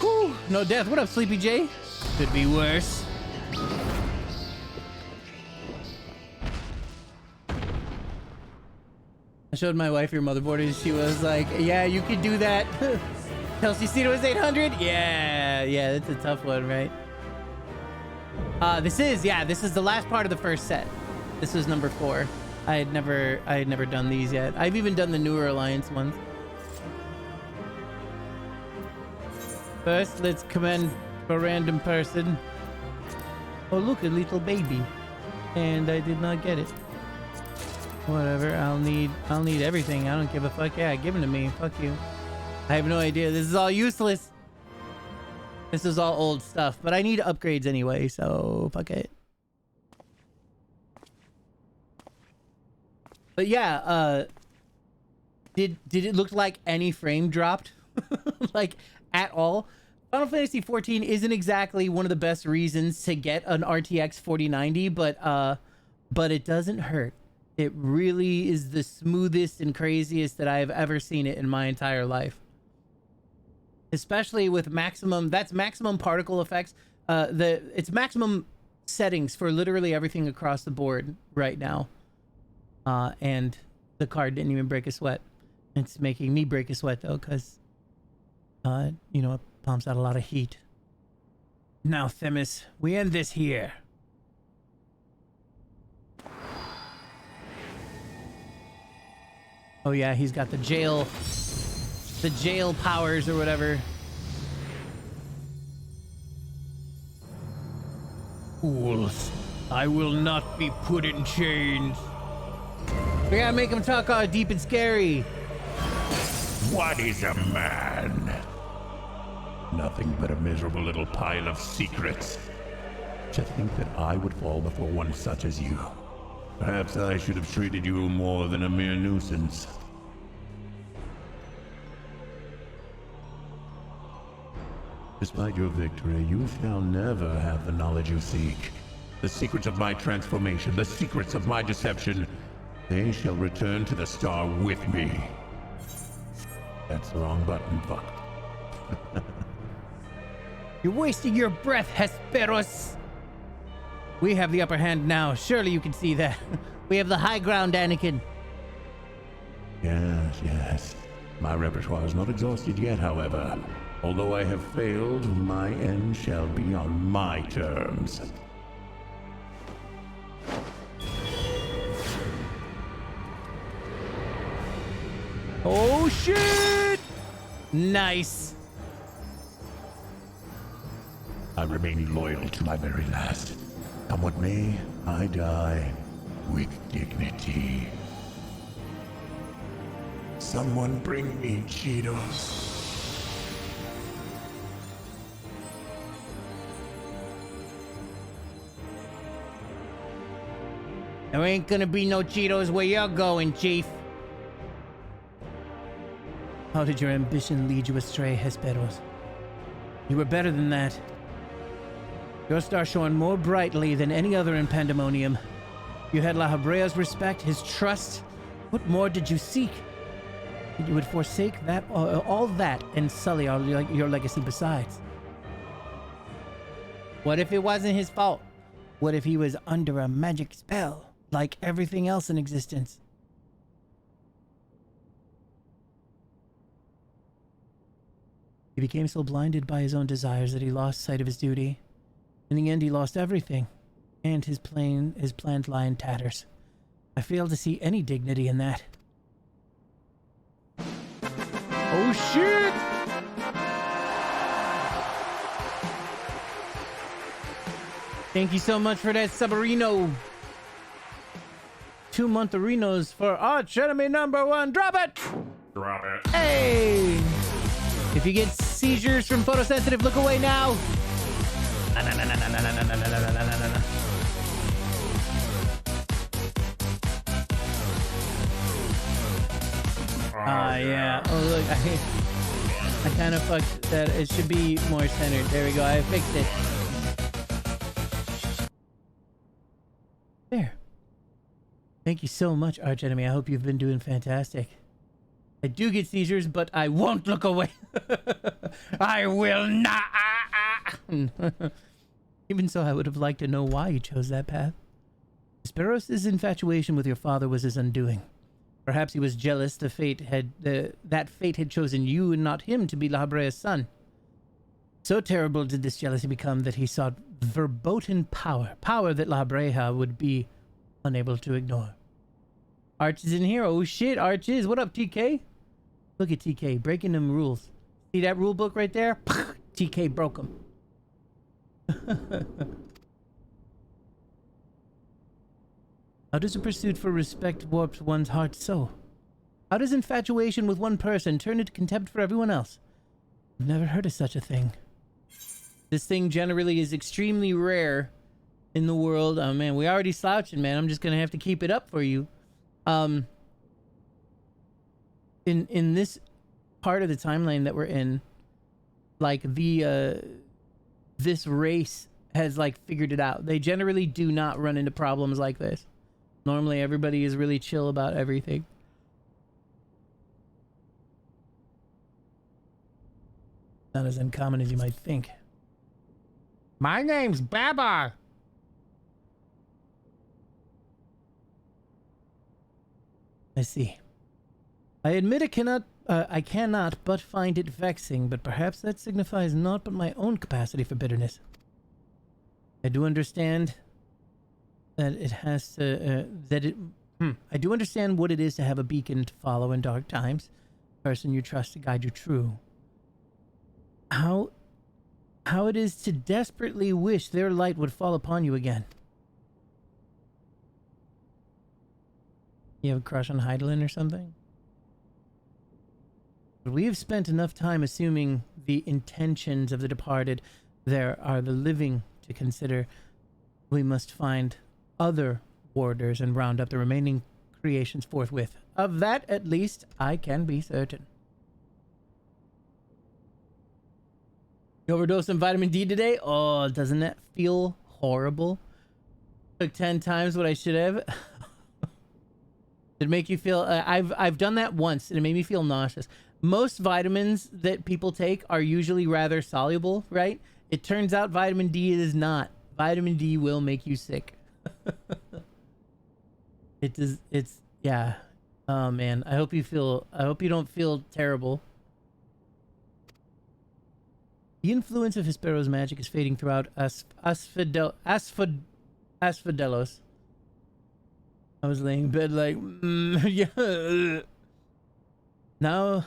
Whew, no death. What up, Sleepy J? Could be worse. I showed my wife your motherboard and she was like, yeah, you could do that. Kelsey Cedar was 800? Yeah, that's a tough one, right? This is the last part of the first set. This was number 4. I had never done these yet. I've even done the newer Alliance ones. First, let's commend a random person. Oh, look, a little baby. And I did not get it. Whatever, I'll need everything. I don't give a fuck. Yeah, give them to me. Fuck you. I have no idea. This is all useless. This is all old stuff, but I need upgrades anyway, so fuck it. But yeah, did it look like any frame dropped? Like at all? Final Fantasy XIV isn't exactly one of the best reasons to get an RTX 4090, but it doesn't hurt. It really is the smoothest and craziest that I've ever seen it in my entire life. Especially with maximum particle effects. It's maximum settings for literally everything across the board right now. And the card didn't even break a sweat. It's making me break a sweat though, because you know, it pumps out a lot of heat. Now, Themis, we end this here. Oh yeah, he's got the jail powers or whatever. Fools, I will not be put in chains. We gotta make him talk all deep and scary. What is a man? Nothing but a miserable little pile of secrets. To think that I would fall before one such as you. Perhaps I should have treated you more than a mere nuisance. Despite your victory, you shall never have the knowledge you seek. The secrets of my transformation, the secrets of my deception, they shall return to the star with me. That's the wrong button, fuck. You're wasting your breath, Hesperos. We have the upper hand now. Surely you can see that. We have the high ground, Anakin. Yes. My repertoire is not exhausted yet, however. Although I have failed, my end shall be on my terms. Oh shit! Nice. I remain loyal to my very last. Come what may, I die with dignity. Someone bring me Cheetos. There ain't gonna be no Cheetos where you're going, Chief. How did your ambition lead you astray, Hesperos? You were better than that. Your star shone more brightly than any other in Pandemonium. You had La Habrea's respect, his trust. What more did you seek? You would forsake that, all that, and sully your legacy besides. What if it wasn't his fault? What if he was under a magic spell, like everything else in existence? He became so blinded by his own desires that he lost sight of his duty. In the end, he lost everything, and his plans lie in tatters. I fail to see any dignity in that. Oh shit! Thank you so much for that, Subarino. 2-month arenas for arch enemy number 1. Drop it! Drop it. Hey! If you get seizures from photosensitive, look away now. Yeah. Oh, look. I kind of fucked that. It should be more centered. There we go. I fixed it. There. Thank you so much, Arch Enemy. I hope you've been doing fantastic. I do get seizures, but I won't look away. I will not. Even so, I would have liked to know why you chose that path. Hesperos' infatuation with your father was his undoing. Perhaps he was jealous that fate had chosen you and not him to be La Habrea's son. So terrible did this jealousy become that he sought verboten power that La Habrea would be unable to ignore. Arch is in here. Oh shit, Arch is. What up, TK? Look at TK breaking them rules. See that rule book right there? TK broke them. How does a pursuit for respect warp one's heart so? How does infatuation with one person turn into contempt for everyone else? I've never heard of such a thing. This thing generally is extremely rare in the world. Oh man, we already slouching, man. I'm just gonna have to keep it up for you. In this part of the timeline that we're in, like this race has like figured it out. They generally do not run into problems like this. Normally everybody is really chill about everything. Not as uncommon as you might think. My name's Babar. I see. I admit I cannot but find it vexing, but perhaps that signifies naught but my own capacity for bitterness. I do understand that it has to, I do understand what it is to have a beacon to follow in dark times, a person you trust to guide you true. How it is to desperately wish their light would fall upon you again. You have a crush on Heidelin or something? But we have spent enough time assuming the intentions of the departed. There are the living to consider. We must find other warders and round up the remaining creations forthwith. Of that, at least, I can be certain. You overdosed on vitamin D today? Oh, doesn't that feel horrible? Took 10 times what I should have. Did it make you feel... I've done that once, and it made me feel nauseous. Most vitamins that people take are usually rather soluble, right? It turns out vitamin D is not. Vitamin D will make you sick. It does... It's... Yeah. Oh, man. I hope you don't feel terrible. The influence of Hespero's magic is fading throughout Asphodelos. I was laying in bed like, yeah. Now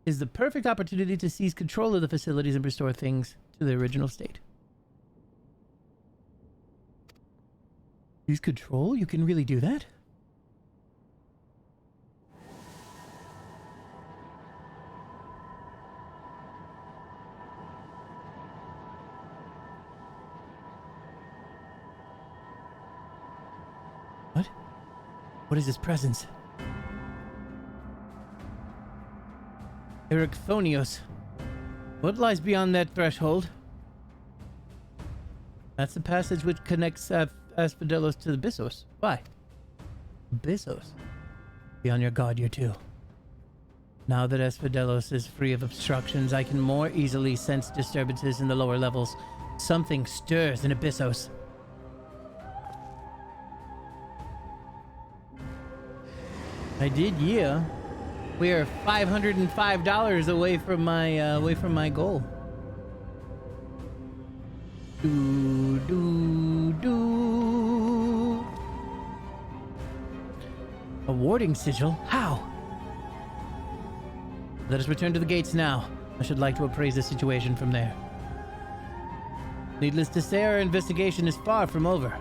is the perfect opportunity to seize control of the facilities and restore things to their original state. Seize control? You can really do that? What? What is his presence? Ericthonios. What lies beyond that threshold? That's the passage which connects Asphodelos to the Bissos. Why? Bissos? Be on your guard, you two. Now that Asphodelos is free of obstructions, I can more easily sense disturbances in the lower levels. Something stirs in Abyssos. I did, yeah. We are $505 away from my goal. A warding sigil? How? Let us return to the gates now. I should like to appraise the situation from there. Needless to say, our investigation is far from over.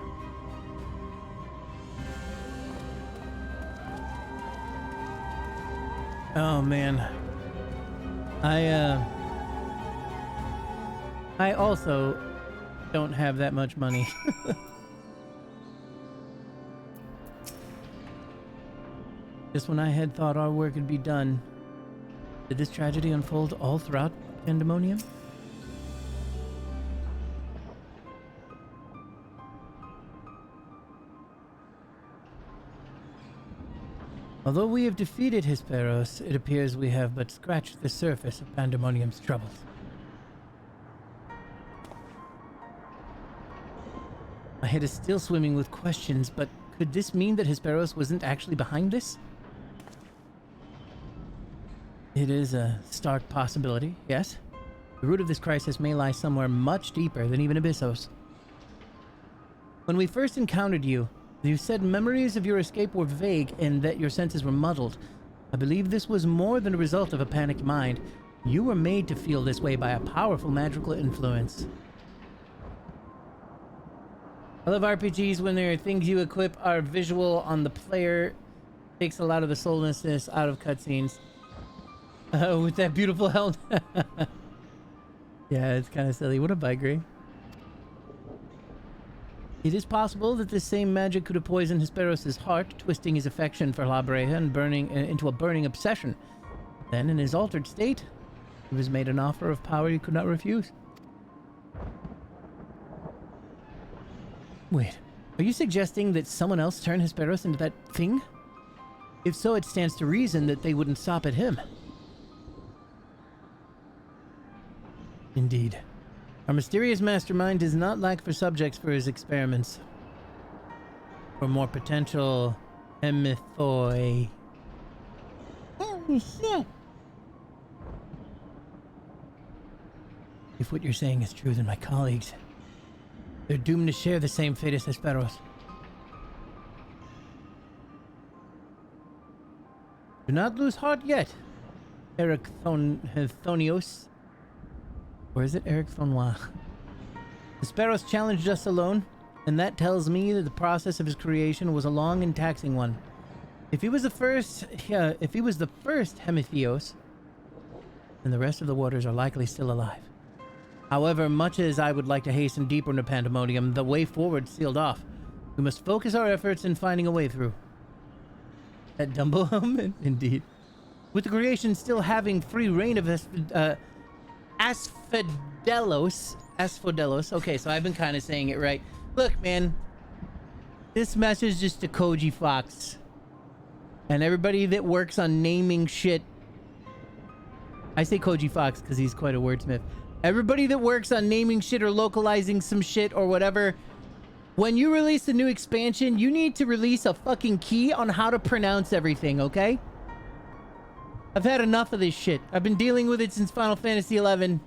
Oh man. I also don't have that much money. Just when I had thought our work would be done, Did this tragedy unfold all throughout Pandemonium? Although we have defeated Hesperos, it appears we have but scratched the surface of Pandemonium's troubles. My head is still swimming with questions, but could this mean that Hesperos wasn't actually behind this? It is a stark possibility, yes. The root of this crisis may lie somewhere much deeper than even Abyssos. When we first encountered you, you said memories of your escape were vague and that your senses were muddled. I believe this was more than a result of a panicked mind. You were made to feel this way by a powerful magical influence. I love RPGs when there are things you equip are visual on the player. Takes a lot of the soullessness out of cutscenes. With that beautiful helmet. Yeah, it's kind of silly. What up, I agree. It is possible that this same magic could have poisoned Hesperos' heart, twisting his affection for Labreja and burning into a burning obsession. Then, in his altered state, he was made an offer of power he could not refuse. Wait, are you suggesting that someone else turned Hesperos into that thing? If so, it stands to reason that they wouldn't stop at him. Indeed. Our mysterious mastermind does not lack for subjects for his experiments. For more potential hemithoi. Oh, shit. If what you're saying is true, then my colleagues, they're doomed to share the same fate as Hesperos. Do not lose heart yet, Eric Thonios. Or is it Eric Thonwa? Hesperos challenged us alone, and that tells me that the process of his creation was a long and taxing one. If he was the first Hemithios, then the rest of the waters are likely still alive. However, much as I would like to hasten deeper into Pandemonium, the way forward sealed off. We must focus our efforts in finding a way through. That Dumbo helmet? Indeed. With the creation still having free reign of Asphodelos. Okay, so I've been kind of saying it right. Look, man. This message is just to Koji Fox. And everybody that works on naming shit. I say Koji Fox because he's quite a wordsmith. Everybody that works on naming shit or localizing some shit or whatever. When you release a new expansion, you need to release a fucking key on how to pronounce everything, okay? I've had enough of this shit. I've been dealing with it since Final Fantasy XI.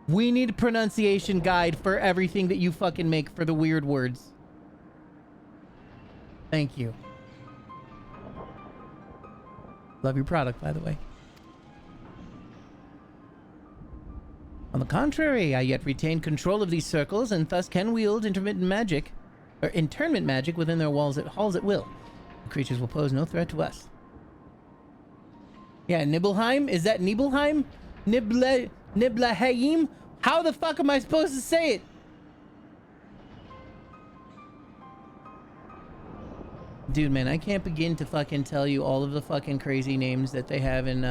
We need a pronunciation guide for everything that you fucking make for the weird words. Thank you. Love your product, by the way. On the contrary, I yet retain control of these circles and thus can wield internment magic within their halls at will. The creatures will pose no threat to us. Yeah, Nibelheim? Is that Nibelheim? Nibelheim? How the fuck am I supposed to say it? Dude, man, I can't begin to fucking tell you all of the fucking crazy names that they have in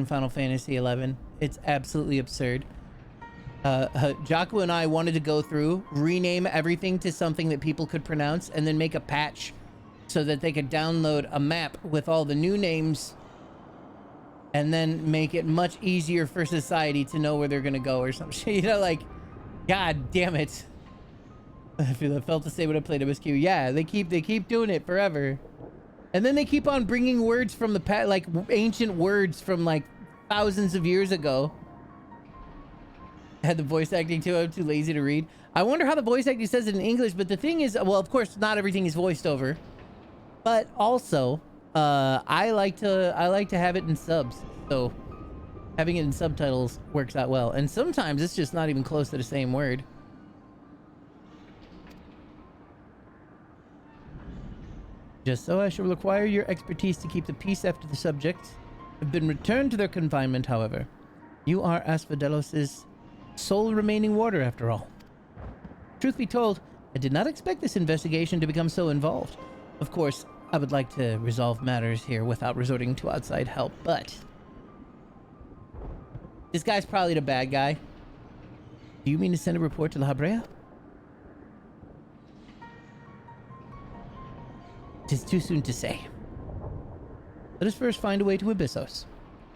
Final Fantasy XI. It's absolutely absurd. Jaco and I wanted to go through, rename everything to something that people could pronounce, and then make a patch so that they could download a map with all the new names and then make it much easier for society to know where they're gonna go or some shit. You know, like, god damn it. I felt the same when I played MSQ. Yeah, they keep doing it forever. And then they keep on bringing words from the past, like ancient words from like thousands of years ago. Had the voice acting too. I'm too lazy to read. I wonder how the voice acting says it in English, but the thing is, well, of course, not everything is voiced over. But also, I like to have it in subs, so having it in subtitles works out well. And sometimes it's just not even close to the same word. Just so, I shall require your expertise to keep the peace after the subjects have been returned to their confinement, however. You are Asphodelos' sole remaining warder, after all. Truth be told, I did not expect this investigation to become so involved. Of course, I would like to resolve matters here without resorting to outside help, but this guy's probably the bad guy. Do you mean to send a report to La Habrea? It is too soon to say. Let us first find a way to Abyssos.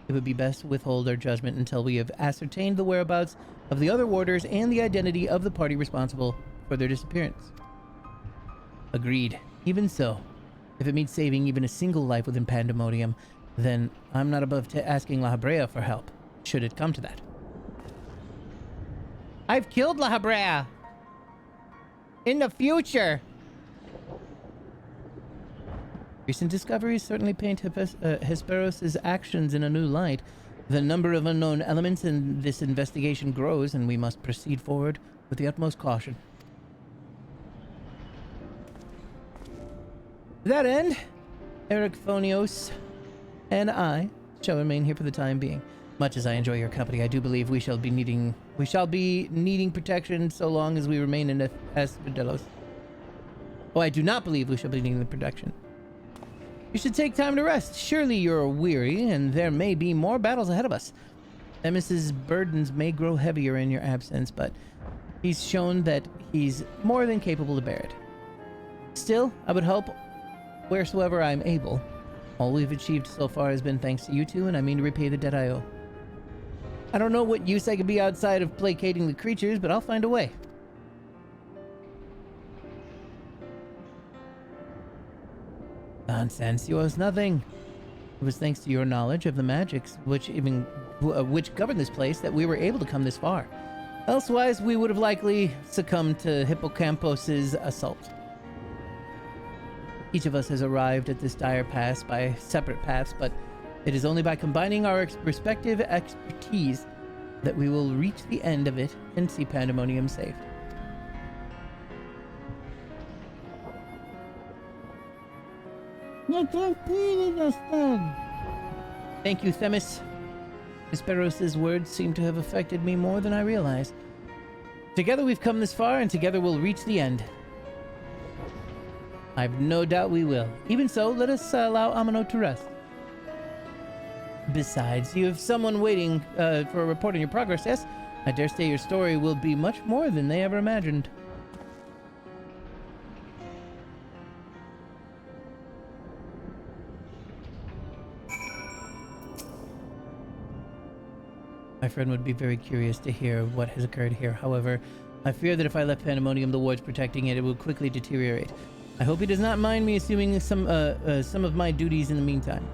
It would be best to withhold our judgment until we have ascertained the whereabouts of the other warders and the identity of the party responsible for their disappearance. Agreed. Even so, if it means saving even a single life within Pandemonium, then I'm not above asking La Habrea for help, should it come to that. I've killed La Habrea! In the future! Recent discoveries certainly paint Hesperos' actions in a new light. The number of unknown elements in this investigation grows, and we must proceed forward with the utmost caution. To that end, Eric Phonios and I shall remain here for the time being. Much as I enjoy your company, I do believe we shall be needing protection so long as we remain in Asperdelos. Oh, I do not believe we shall be needing the protection. You should take time to rest. Surely you're weary, and there may be more battles ahead of us. Themis's burdens may grow heavier in your absence, but he's shown that he's more than capable to bear it. Still, I would help wheresoever I'm able. All we've achieved so far has been thanks to you two, and I mean to repay the debt I owe. I don't know what use I could be outside of placating the creatures, but I'll find a way. Nonsense, you owe us nothing. It was thanks to your knowledge of the magics which govern this place that we were able to come this far. Elsewise, we would have likely succumbed to Hippocampos's assault. Each of us has arrived at this dire pass by separate paths, but it is only by combining our respective expertise that we will reach the end of it and see Pandemonium saved. Thank you, Themis. Hesperos' words seem to have affected me more than I realized. Together we've come this far, and together we'll reach the end. I've no doubt we will. Even so, let us allow Amano to rest. Besides, you have someone waiting for a report on your progress, yes? I dare say your story will be much more than they ever imagined. My friend would be very curious to hear what has occurred here. However, I fear that if I left Pandemonium the wards protecting it, it will quickly deteriorate. I hope he does not mind me assuming some of my duties in the meantime.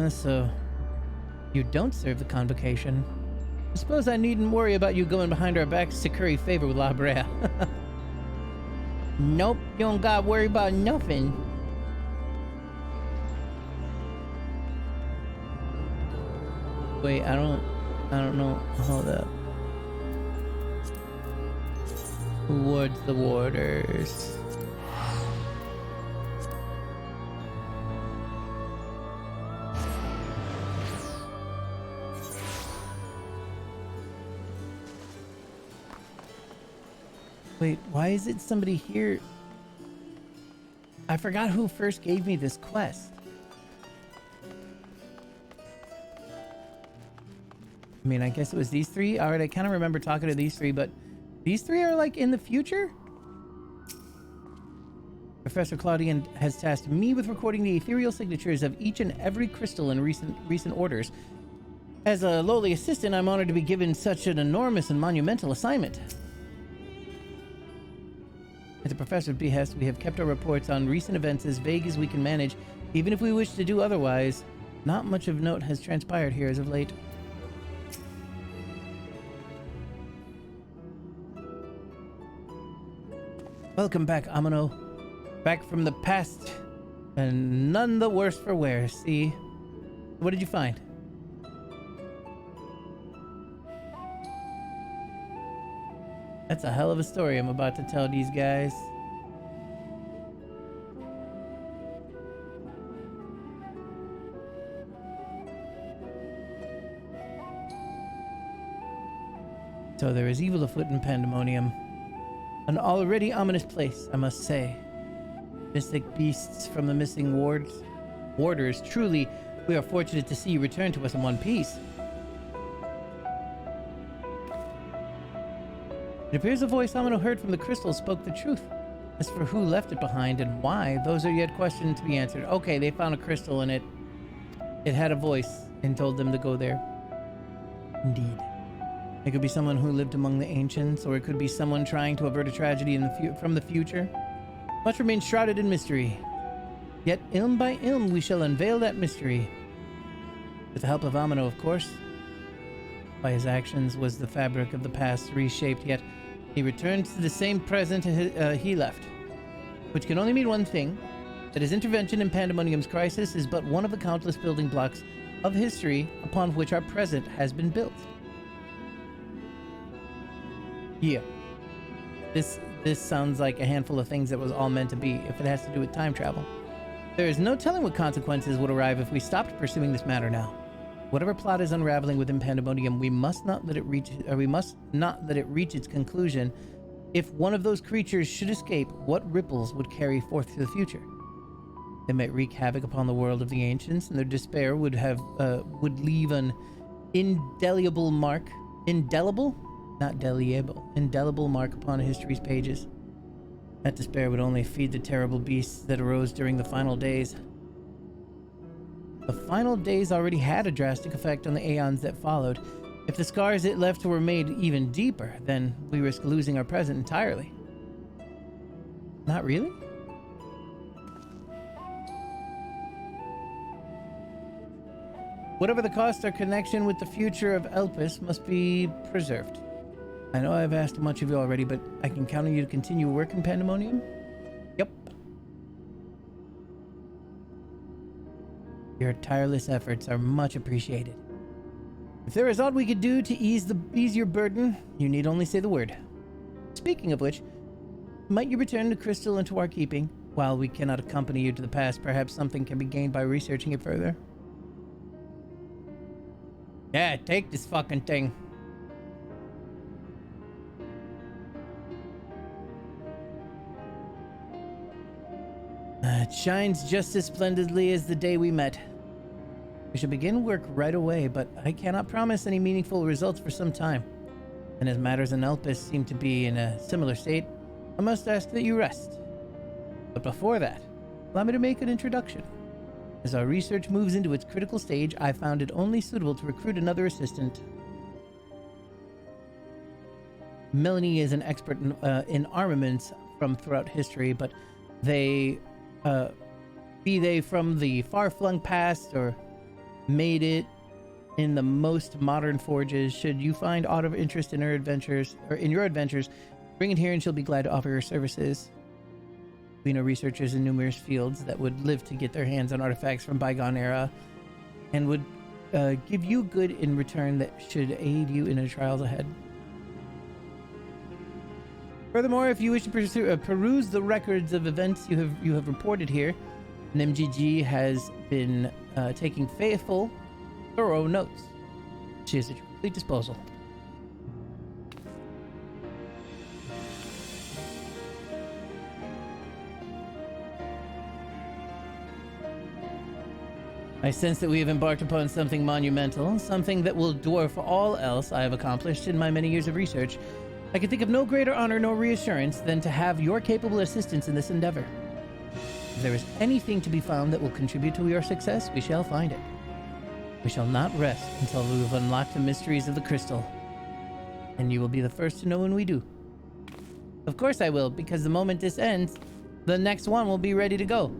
So you don't serve the convocation. I suppose I needn't worry about you going behind our backs to curry favor with La Brea. Nope, you don't gotta worry about nothing. Wait, I don't know. Hold up. Who wards the warders? Wait, why is it somebody here? I forgot who first gave me this quest. I mean, I guess it was these three. All right, I kind of remember talking to these three, but these three are like in the future? Professor Claudian has tasked me with recording the ethereal signatures of each and every crystal in recent orders. As a lowly assistant, I'm honored to be given such an enormous and monumental assignment. At the professor's behest, we have kept our reports on recent events as vague as we can manage. Even if we wish to do otherwise, not much of note has transpired here as of late. Welcome back, Amano. Back from the past, and none the worse for wear. See? What did you find? That's a hell of a story I'm about to tell these guys. So there is evil afoot in Pandemonium. An already ominous place, I must say. Mystic beasts from the missing warders. Truly, we are fortunate to see you return to us in one piece. It appears the voice Amino heard from the crystal spoke the truth. As for who left it behind and why, those are yet questions to be answered. Okay, they found a crystal and it had a voice and told them to go there. Indeed. It could be someone who lived among the ancients, or it could be someone trying to avert a tragedy from the future. Much remains shrouded in mystery. Yet, ilm by ilm, we shall unveil that mystery. With the help of Amino, of course. By his actions was the fabric of the past reshaped, yet he returns to the same present he left. Which can only mean one thing, that his intervention in Pandemonium's crisis is but one of the countless building blocks of history upon which our present has been built. Yeah. This sounds like a handful of things that was all meant to be, if it has to do with time travel. There is no telling what consequences would arrive if we stopped pursuing this matter now. Whatever plot is unraveling within Pandemonium, we must not let it reach its conclusion. If one of those creatures should escape, what ripples would carry forth to the future? They might wreak havoc upon the world of the ancients, and their despair would leave an indelible mark upon history's pages. That despair would only feed the terrible beasts that arose during the final days. The final days already had a drastic effect on the aeons that followed. If the scars it left were made even deeper, then we risk losing our present entirely. Not really? Whatever the cost, our connection with the future of Elpis must be preserved. I know I've asked much of you already, but I can count on you to continue work in Pandemonium? Yep. Your tireless efforts are much appreciated. If there is aught we could do to ease your burden, you need only say the word. Speaking of which, might you return the crystal into our keeping? While we cannot accompany you to the past, perhaps something can be gained by researching it further. Yeah, take this fucking thing. It shines just as splendidly as the day we met. We should begin work right away, but I cannot promise any meaningful results for some time. And as matters in Elpis seem to be in a similar state, I must ask that you rest. But before that, allow me to make an introduction. As our research moves into its critical stage, I found it only suitable to recruit another assistant. Melanie is an expert in armaments from throughout history, but be they from the far-flung past or made it in the most modern forges, should you find aught of interest in her adventures or in your adventures, bring it here and she'll be glad to offer her services. We know researchers in numerous fields that would live to get their hands on artifacts from bygone era and would give you good in return that should aid you in the trials ahead. Furthermore, if you wish to peruse the records of events you have reported here, an MGG has been taking faithful, thorough notes. She is at your complete disposal. I sense that we have embarked upon something monumental, something that will dwarf all else I have accomplished in my many years of research. I can think of no greater honor nor reassurance than to have your capable assistance in this endeavor. If there is anything to be found that will contribute to your success, we shall find it. We shall not rest until we have unlocked the mysteries of the crystal. And you will be the first to know when we do. Of course I will, because the moment this ends, the next one will be ready to go.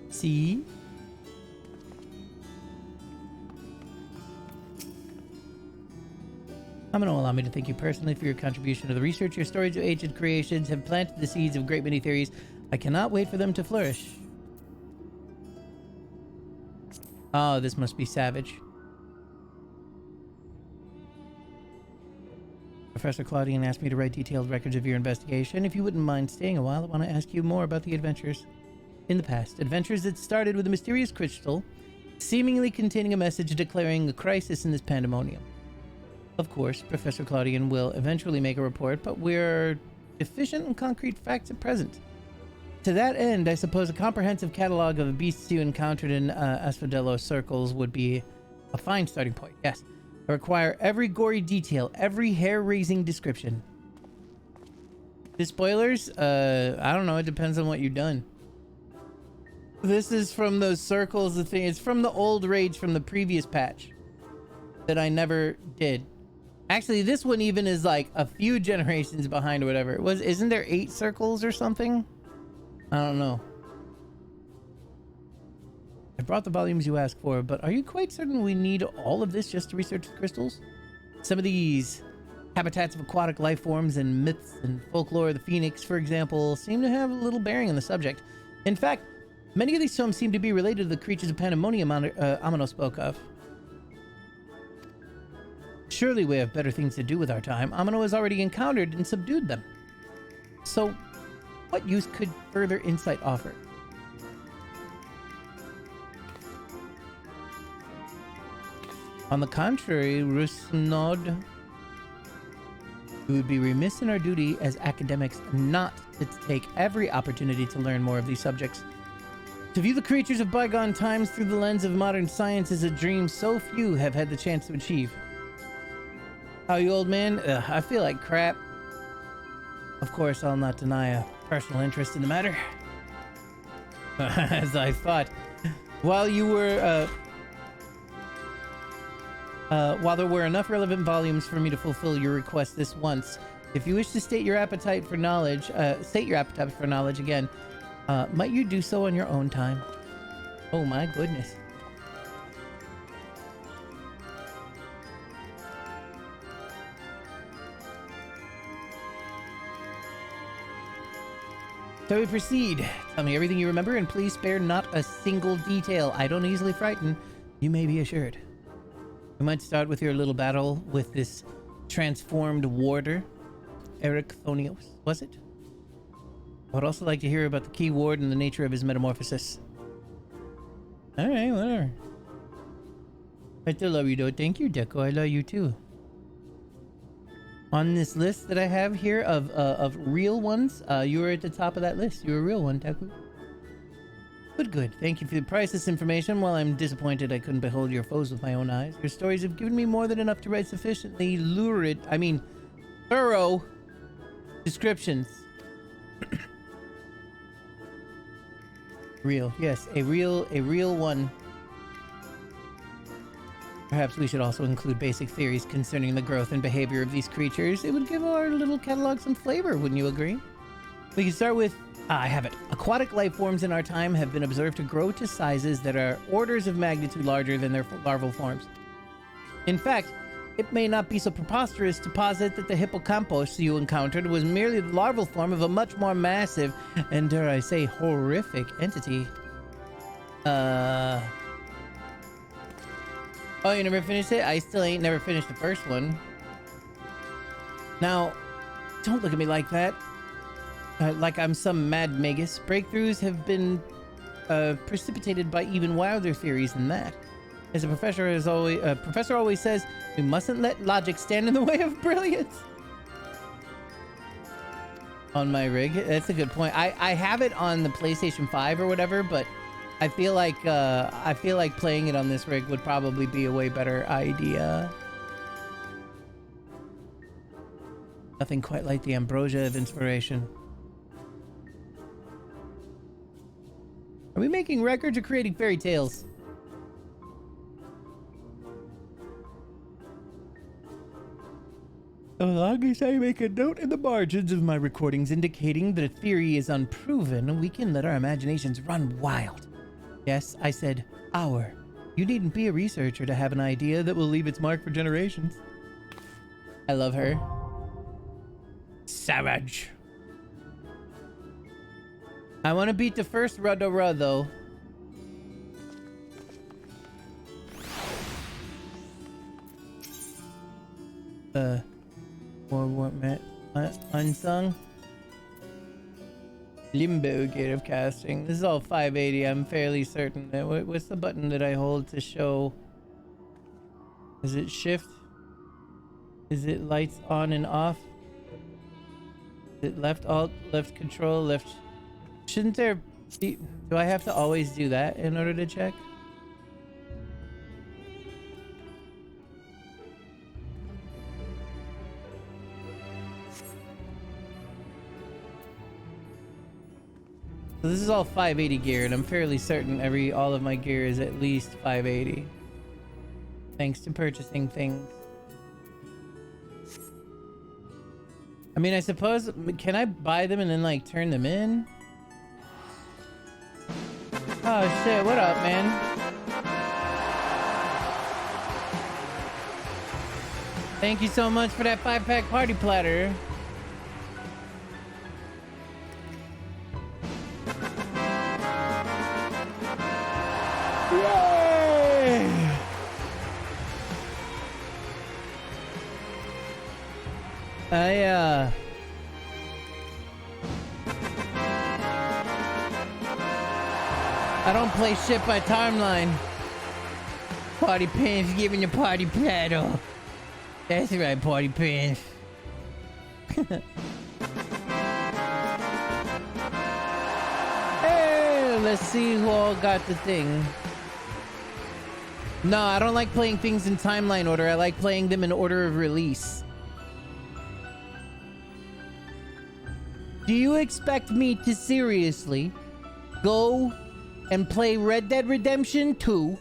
See? I'm going to allow me to thank you personally for your contribution to the research. Your stories of ancient creations have planted the seeds of a great many theories. I cannot wait for them to flourish. Oh, this must be Savage. Professor Claudian asked me to write detailed records of your investigation. If you wouldn't mind staying a while, I want to ask you more about the adventures in the past. Adventures that started with a mysterious crystal, seemingly containing a message declaring a crisis in this pandemonium. Of course, Professor Claudian will eventually make a report, but we're deficient in concrete facts at present. To that end, I suppose a comprehensive catalog of the beasts you encountered in Asphodello circles would be a fine starting point. Yes. I require every gory detail, every hair-raising description. The spoilers? I don't know. It depends on what you've done. This is from those circles. The thing it's from the old raids from the previous patch that I never did. Actually, this one even is like a few generations behind or whatever. Isn't there 8 circles or something? I don't know. I brought the volumes you asked for, but are you quite certain we need all of this just to research the crystals? Some of these habitats of aquatic life forms and myths and folklore of the phoenix, for example, seem to have a little bearing on the subject. In fact, many of these tomes seem to be related to the creatures of pandemonium Amano spoke of. Surely we have better things to do with our time. Amano has already encountered and subdued them. So, what use could further insight offer? On the contrary, Rusnod, we would be remiss in our duty as academics not to take every opportunity to learn more of these subjects. To view the creatures of bygone times through the lens of modern science is a dream so few have had the chance to achieve. How are you, old man? I feel like crap. Of course, I'll not deny a personal interest in the matter. As I thought, while there were enough relevant volumes for me to fulfill your request this once, if you wish to state your appetite for knowledge, again, might you do so on your own time? Oh my goodness. Shall we proceed? Tell me everything you remember, and please spare not a single detail. I don't easily frighten, you may be assured. We might start with your little battle with this transformed warder, Erichthonios, was it? I would also like to hear about the key ward and the nature of his metamorphosis. Alright, whatever. I still love you though. Thank you, Deco. I love you too. On this list that I have here of real ones, you were at the top of that list. You're a real one, Deku. Good. Thank you for the priceless information. While I'm disappointed I couldn't behold your foes with my own eyes, your stories have given me more than enough to write sufficiently thorough descriptions. Real, yes, a real one. Perhaps we should also include basic theories concerning the growth and behavior of these creatures. It would give our little catalog some flavor, wouldn't you agree? We can start with, I have it. Aquatic life forms in our time have been observed to grow to sizes that are orders of magnitude larger than their larval forms. In fact, it may not be so preposterous to posit that the hippocampus you encountered was merely the larval form of a much more massive and, dare I say, horrific entity. Oh, you never finished it? I still ain't never finished the first one. Now, don't look at me like that. Like I'm some mad magus. Breakthroughs have been precipitated by even wilder theories than that. As a professor always says, we mustn't let logic stand in the way of brilliance. On my rig, that's a good point. I have it on the PlayStation 5 or whatever, but I feel like playing it on this rig would probably be a way better idea. Nothing quite like the ambrosia of inspiration. Are we making records or creating fairy tales? As long as I make a note in the margins of my recordings indicating that a theory is unproven, we can let our imaginations run wild. Yes, I said our. You needn't be a researcher to have an idea that will leave its mark for generations. I love her. Savage. I want to beat the first Rudora though. More song. Limbo gate of casting. This is all 580. I'm fairly certain. What's the button that I hold to show? Is it shift? Is it lights on and off? Is it left alt, left control, left? Shouldn't there be? Do I have to always do that in order to check? So this is all 580 gear, and I'm fairly certain all of my gear is at least 580. Thanks to purchasing things. I mean, I suppose, can I buy them and then like turn them in? Oh shit, what up, man? Thank you so much for that 5-pack party platter. Yay! I don't play shit by timeline. Party Pants giving you party paddle. That's right, Party Pants. Hey, let's see who all got the thing. No, I don't like playing things in timeline order. I like playing them in order of release. Do you expect me to seriously go and play Red Dead Redemption 2,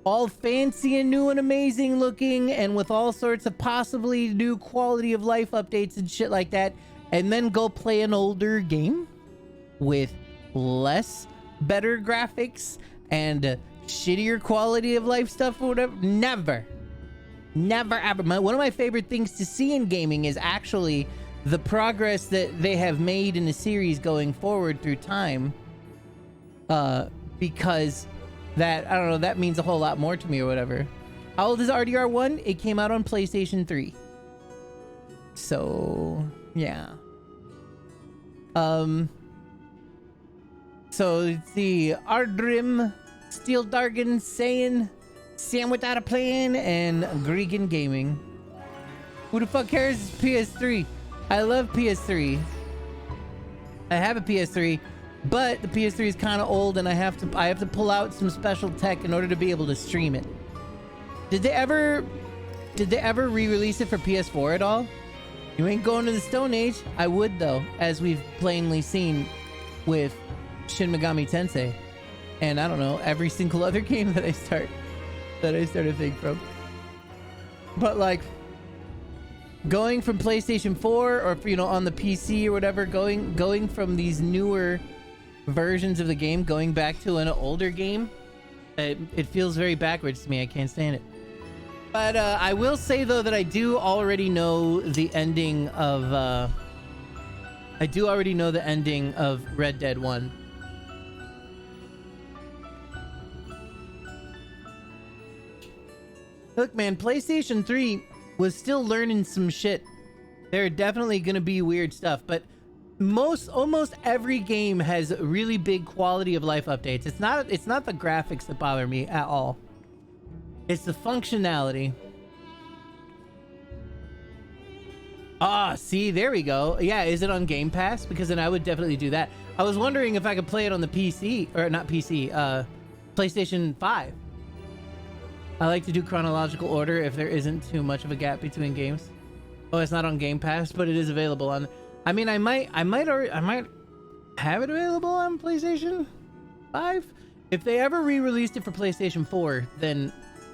all fancy and new and amazing looking and with all sorts of possibly new quality of life updates and shit like that, and then go play an older game with less better graphics and shittier quality of life stuff or whatever? Never. Never ever. One of my favorite things to see in gaming is actually the progress that they have made in the series going forward through time. Because that, I don't know, that means a whole lot more to me or whatever. How old is RDR1? It came out on PlayStation 3. So, yeah. So let's see. Ardrim, Steel Dargan, Saiyan, Sam Without a Plan, and Gregan Gaming. Who the fuck cares? It's PS3. I love PS3. I have a PS3, but the PS3 is kind of old, and I have to pull out some special tech in order to be able to stream it. Did they ever re-release it for PS4 at all? You ain't going to the Stone Age. I would though, as we've plainly seen with Shin Megami Tensei, and I don't know, every single other game that I start to think from. But like, going from PlayStation 4 or, you know, on the PC or whatever, going from these newer versions of the game, going back to an older game, it feels very backwards to me. I can't stand it. But I will say though that I do already know the ending of Red Dead 1. Look, man, PlayStation 3 was still learning some shit. There are definitely gonna be weird stuff, but almost every game has really big quality of life updates. It's not the graphics that bother me at all. It's the functionality. Ah, see, there we go. Yeah, is it on Game Pass? Because then I would definitely do that. I was wondering if I could play it on the PC, or not PC, PlayStation 5. I like to do chronological order if there isn't too much of a gap between games. Oh, it's not on Game Pass, but it is available on. I mean, I might have it available on PlayStation 5. If they ever re-released it for PlayStation 4, then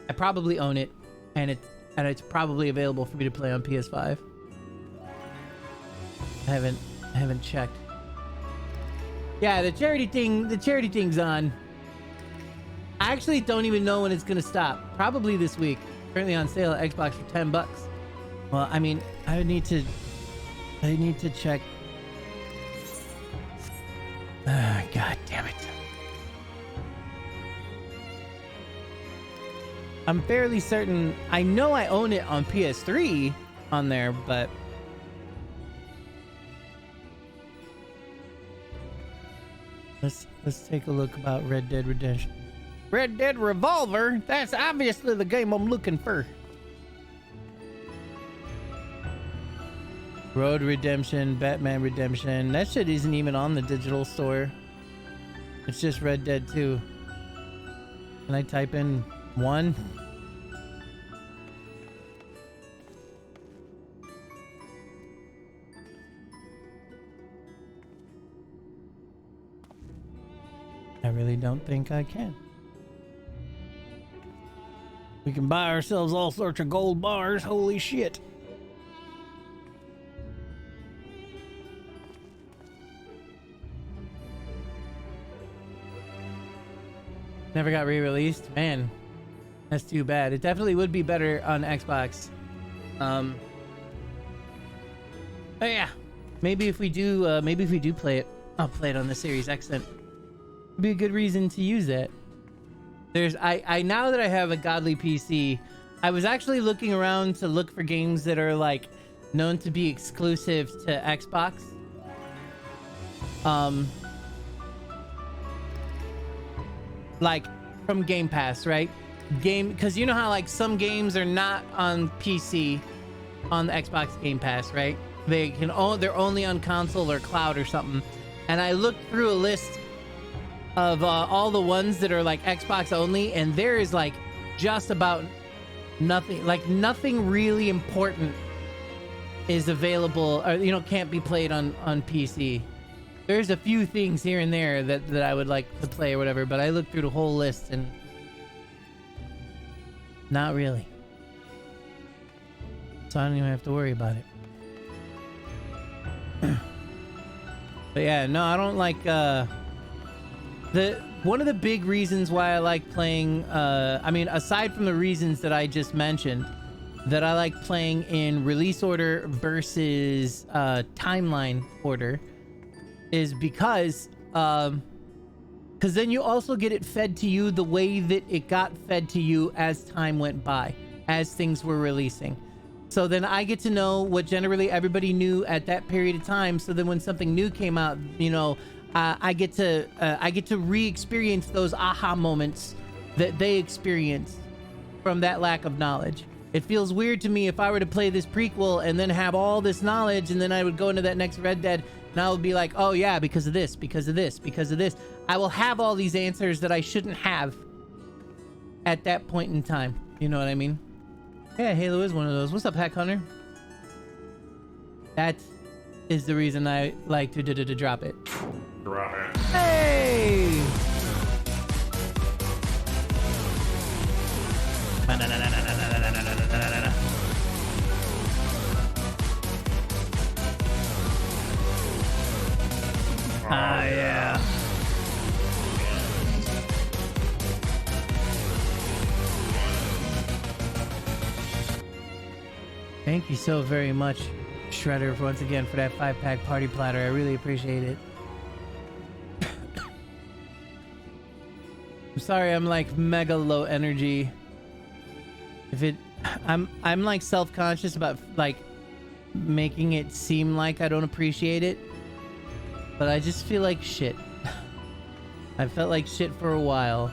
I probably own it, and it's probably available for me to play on PS5. I haven't checked. Yeah, the charity thing's on. I actually don't even know when it's gonna stop. Probably this week. Currently on sale at Xbox for $10. Well, I mean, I need to check. God damn it. I'm fairly certain. I know I own it on PS3 on there, but Let's take a look about Red Dead Redemption. Red Dead Revolver? That's obviously the game I'm looking for. Road Redemption, Batman Redemption. That shit isn't even on the digital store. It's just Red Dead 2. Can I type in 1? I really don't think I can. We can buy ourselves all sorts of gold bars. Holy shit. Never got re-released? Man, that's too bad. It definitely would be better on Xbox. Oh yeah. Maybe if we do play it, I'll play it on the Series X then. Be a good reason to use that. I now that I have a godly PC, I was actually looking around to look for games that are like known to be exclusive to Xbox. Like from Game Pass, right? Because you know how like some games are not on PC on the Xbox Game Pass, right? They're only on console or cloud or something. And I looked through a list of all the ones that are like Xbox only, and there is like just about nothing, like nothing really important is available, or can't be played on PC. There's a few things here and there that I would like to play or whatever, but I looked through the whole list and not really. So I don't even have to worry about it. But yeah, no, I don't like one of the big reasons why I like playing, aside from the reasons that I just mentioned, that I like playing in release order versus timeline order, is because then you also get it fed to you the way that it got fed to you as time went by, as things were releasing. So then I get to know what generally everybody knew at that period of time. So then when something new came out, I get to re-experience those aha moments that they experienced from that lack of knowledge. It feels weird to me if I were to play this prequel and then have all this knowledge, and then I would go into that next Red Dead and I would be like, oh yeah, because of this, because of this, because of this. I will have all these answers that I shouldn't have at that point in time. You know what I mean? Yeah, Halo is one of those. What's up, Hack Hunter? That is the reason I like to drop it. Drop it. Hey! Ah, yeah. Thank you so very much, Shredder, once again for that 5-pack party platter. I really appreciate it. I'm sorry I'm like mega low energy. I'm like self-conscious about like making it seem like I don't appreciate it, but I just feel like shit. I felt like shit for a while,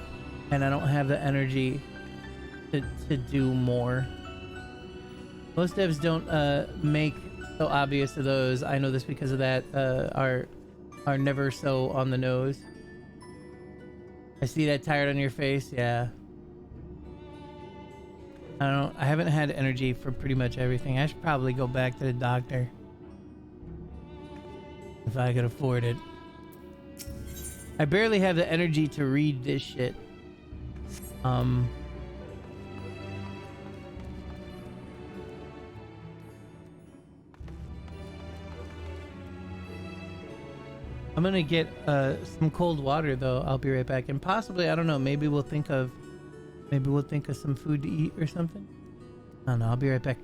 and I don't have the energy to do more. Most devs don't make so obvious of those. I know this because of that. Are never so on the nose. I see that tired on your face. Yeah. I haven't had energy for pretty much everything. I should probably go back to the doctor if I could afford it. I barely have the energy to read this shit. I'm gonna get some cold water though. I'll be right back, and possibly, I don't know, maybe we'll think of some food to eat or something. I don't know. I'll be right back.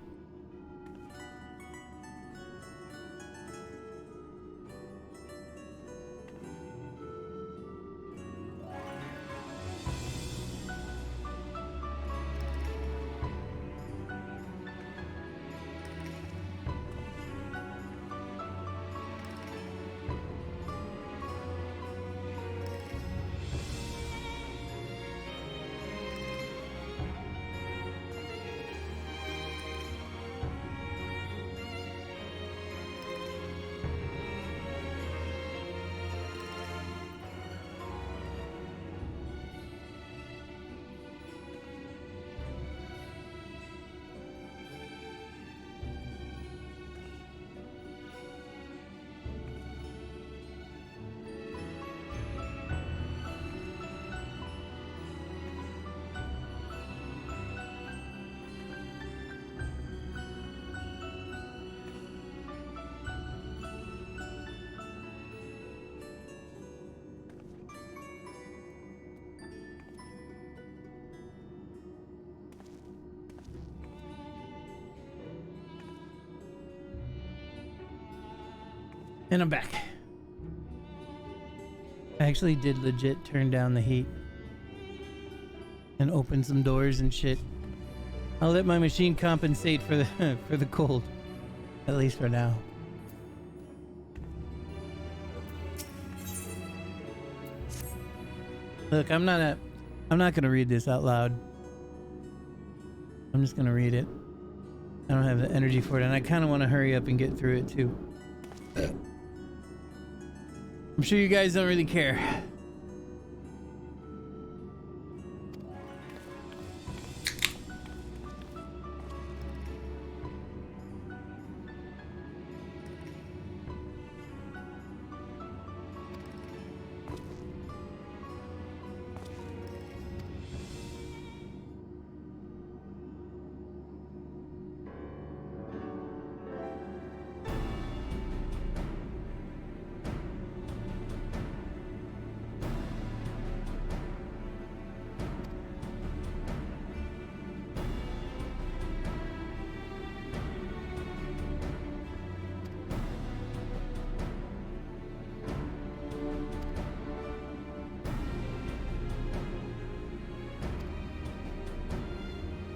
And I'm back. I actually did legit turn down the heat and open some doors and shit. I'll let my machine compensate for the for the cold, at least for now. Look, I'm not gonna read this out loud. I'm just gonna read it. I don't have the energy for it, and I kind of want to hurry up and get through it too. I'm sure you guys don't really care.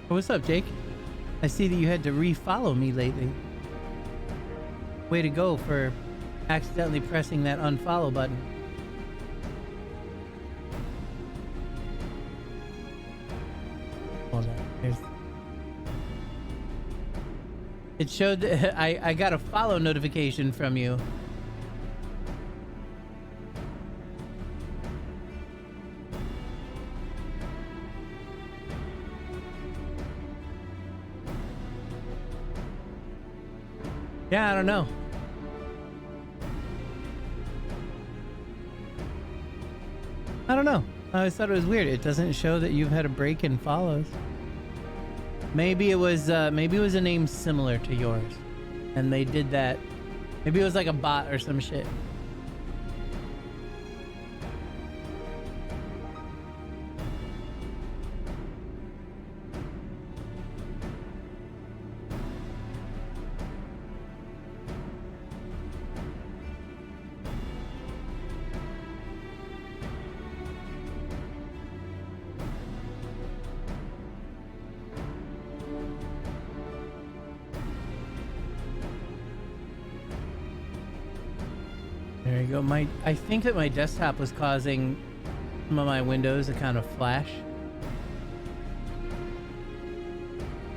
What's up, Jake? I see that you had to re-follow me lately. Way to go for accidentally pressing that unfollow button. Hold on. It showed that I got a follow notification from you. Yeah, I don't know. I don't know. I always thought it was weird. It doesn't show that you've had a break in follows. Maybe it was a name similar to yours, and they did that. Maybe it was like a bot or some shit. There you go. I think that my desktop was causing some of my windows to kind of flash.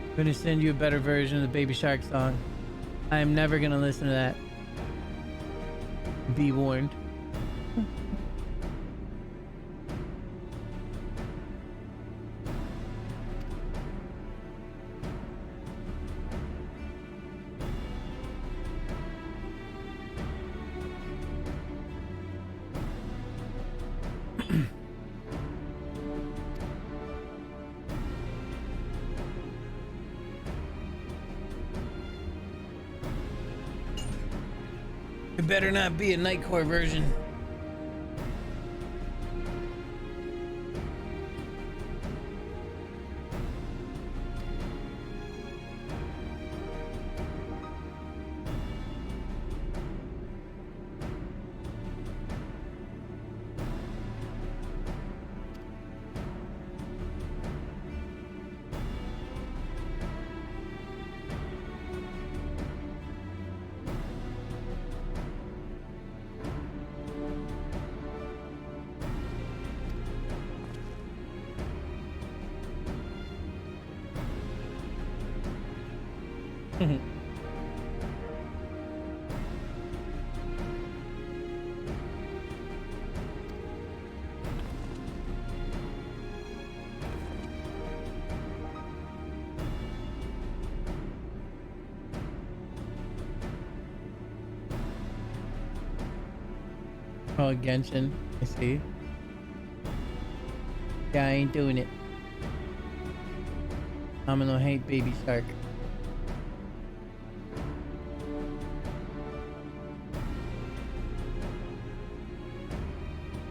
I'm gonna send you a better version of the Baby Shark song. I am never gonna listen to that. Be warned. It better not be a Nightcore version. Oh, Genshin. I see. Yeah, I ain't doing it. I'm gonna hate Baby Shark.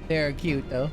They're cute though.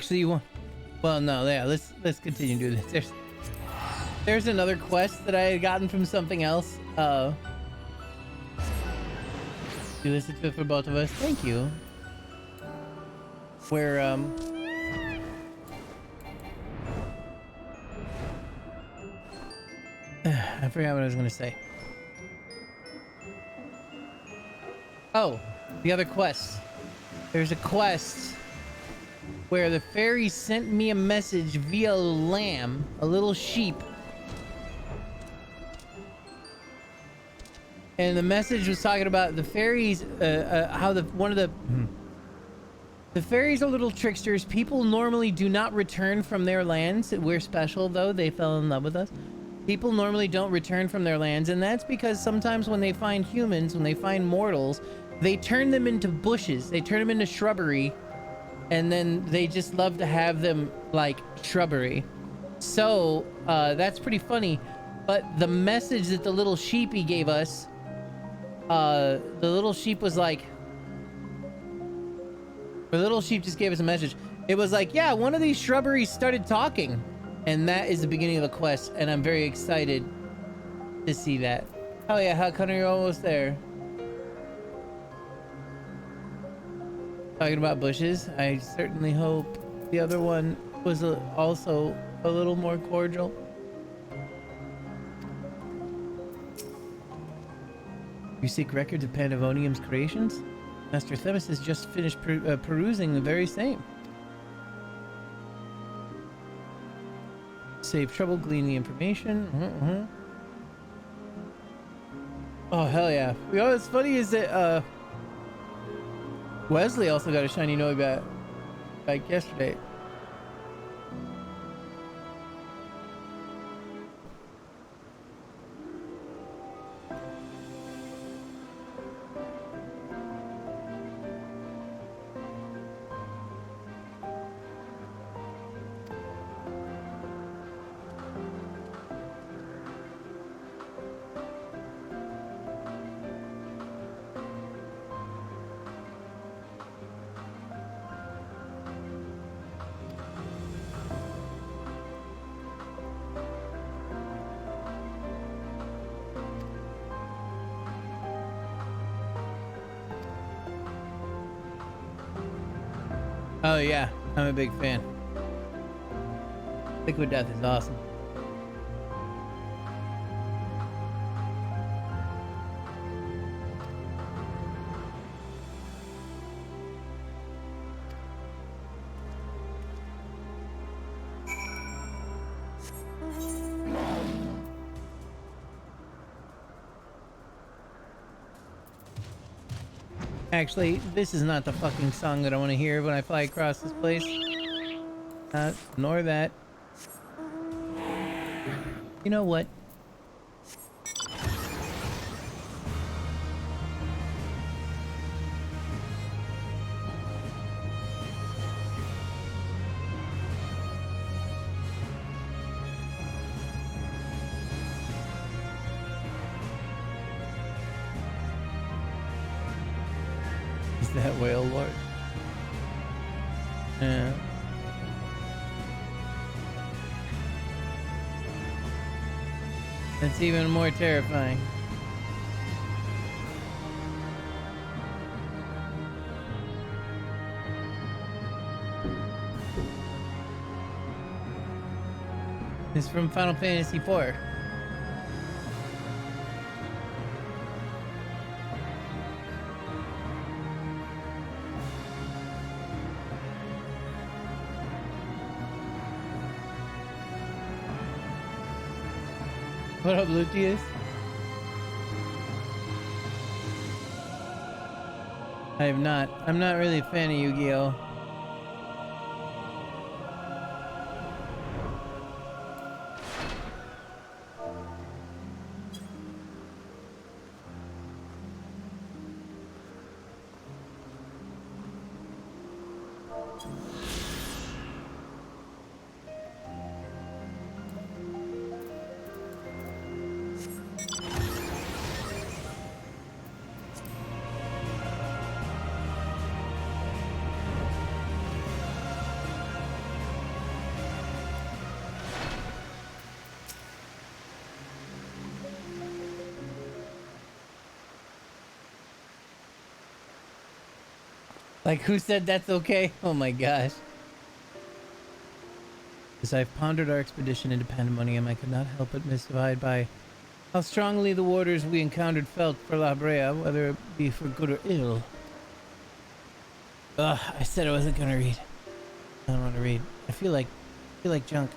Actually, you want? Well, no. Yeah, let's continue doing this. There's another quest that I had gotten from something else. You listen to it for both of us. Thank you. Where I forgot what I was gonna say. Oh, the other quest. There's a quest where the fairy sent me a message via lamb, a little sheep. And the message was talking about the fairies, how the fairies are little tricksters. People normally do not return from their lands. We're special though. They fell in love with us. People normally don't return from their lands, and that's because sometimes when they find humans, when they find mortals, they turn them into bushes. They turn them into shrubbery, and then they just love to have them like shrubbery. So that's pretty funny. But the message that the little sheepy gave us, the little sheep was like, the little sheep just gave us a message. It was like, yeah, one of these shrubberies started talking. And that is the beginning of a quest, and I'm very excited to see that. Oh yeah, how come you're almost there? Talking about bushes, I certainly hope the other one was also a little more cordial. You seek records of Pandemonium's creations? Master Themis has just finished perusing the very same. Save trouble, glean the information. Oh, hell yeah. You know what's funny is that Wesley also got a shiny Noe back yesterday. Oh yeah, I'm a big fan. Liquid Death is awesome. Actually, this is not the fucking song that I want to hear when I fly across this place. Ignore that. You know what? That whale lord. Yeah. That's even more terrifying. It's from Final Fantasy IV. What up, Lucius? I have not. I'm not really a fan of Yu-Gi-Oh! Like, who said that's okay? Oh my gosh. As I've pondered our expedition into Pandemonium, I could not help but mystified by how strongly the warders we encountered felt for La Brea, whether it be for good or ill. Ugh, I said I wasn't gonna read. I don't want to read. I feel like junk.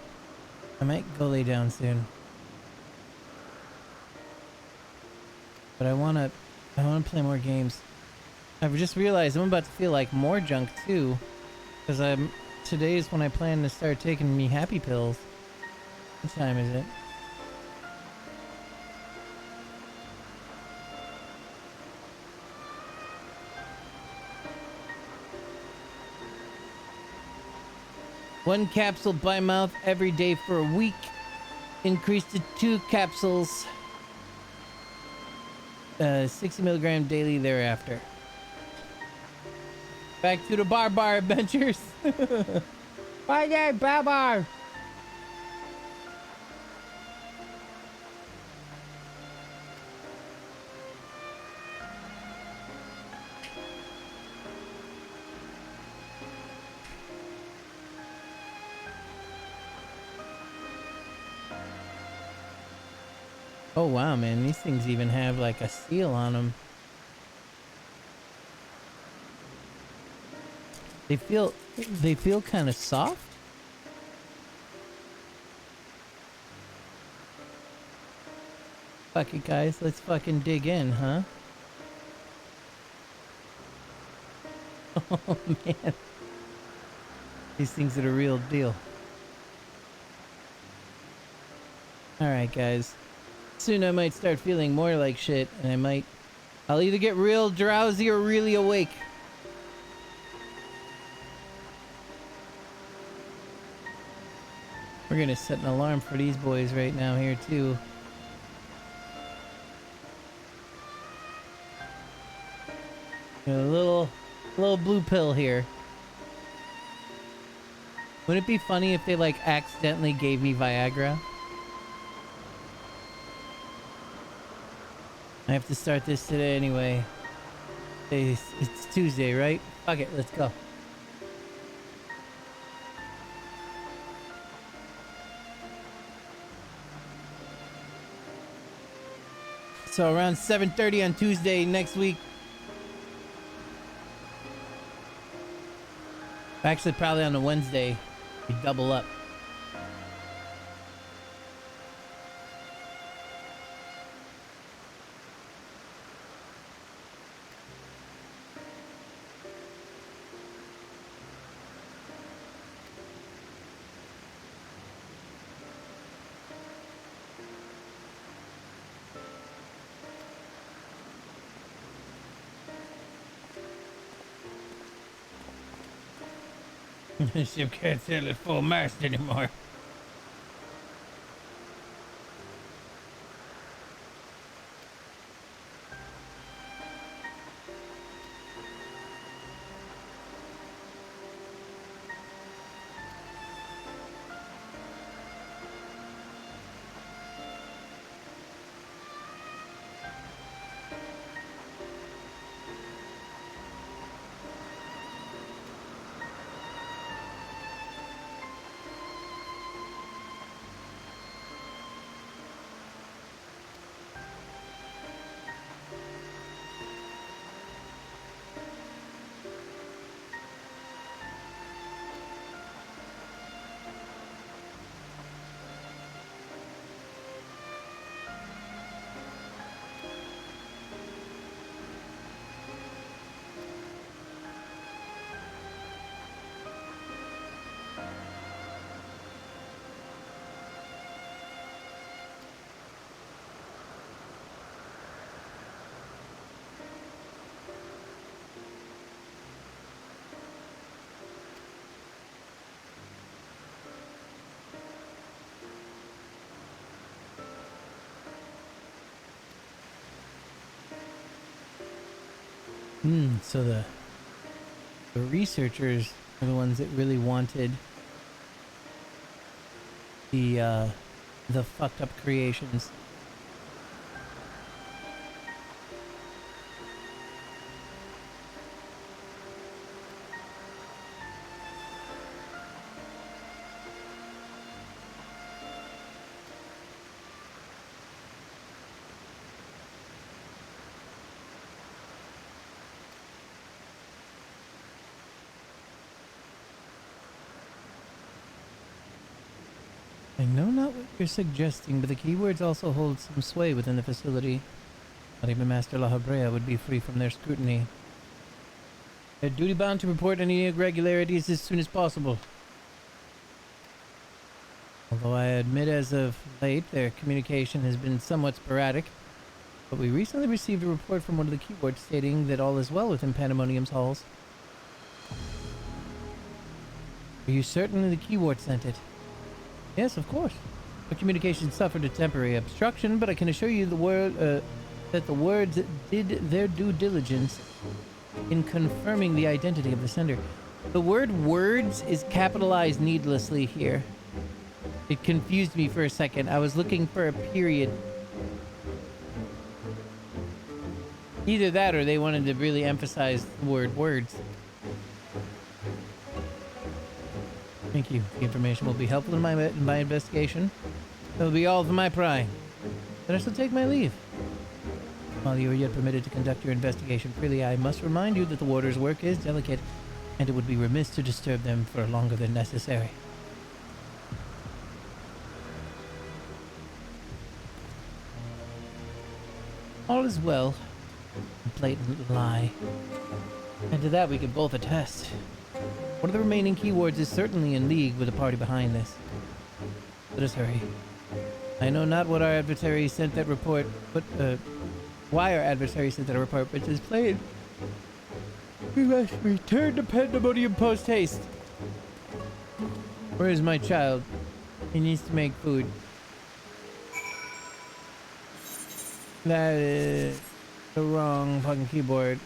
I might go lay down soon. But I wanna play more games. I've just realized I'm about to feel like more junk too, because today is when I plan to start taking me happy pills. What time is it? One capsule by mouth every day for a week. Increased to 2 capsules. 60 milligram daily thereafter. Back to the bar adventures. Bye there, bar. Oh wow, man, these things even have like a seal on them. They feel kind of soft. Fuck it, guys, let's fucking dig in, huh? Oh man, these things are the real deal. All right, guys. Soon I might start feeling more like shit, and I'll either get real drowsy or really awake. We're gonna set an alarm for these boys right now here too. A little blue pill here. Wouldn't it be funny if they like accidentally gave me Viagra? I have to start this today anyway. It's Tuesday, right? Fuck it, let's go. So around 7:30 on Tuesday next week. Actually, probably on a Wednesday. We double up. The ship can't sail at full mast anymore. So the researchers are the ones that really wanted the fucked up creations. know not what you're suggesting, but the keywords also hold some sway within the facility. Not even Master La Habrea would be free from their scrutiny. They're duty-bound to report any irregularities as soon as possible. Although I admit as of late their communication has been somewhat sporadic, but we recently received a report from one of the keywords stating that all is well within Pandemonium's halls. Are you certain the keyword sent it? Yes, of course. The communication suffered a temporary obstruction, but I can assure you that the words did their due diligence in confirming the identity of the sender. The word words is capitalized needlessly here. It confused me for a second. I was looking for a period. Either that or they wanted to really emphasize the word words. Thank you. The information will be helpful in my investigation. That will be all for my prying. Then I shall take my leave. While you are yet permitted to conduct your investigation freely, I must remind you that the warder's work is delicate, and it would be remiss to disturb them for longer than necessary. All is well. A blatant lie. And to that we can both attest. One of the remaining keywords is certainly in league with the party behind this. Let us hurry. I know not what our adversary sent that report, but why our adversary sent that report, but it is plain. We must return to Pandemonium post haste. Where is my child? He needs to make food. That is the wrong fucking keyboard.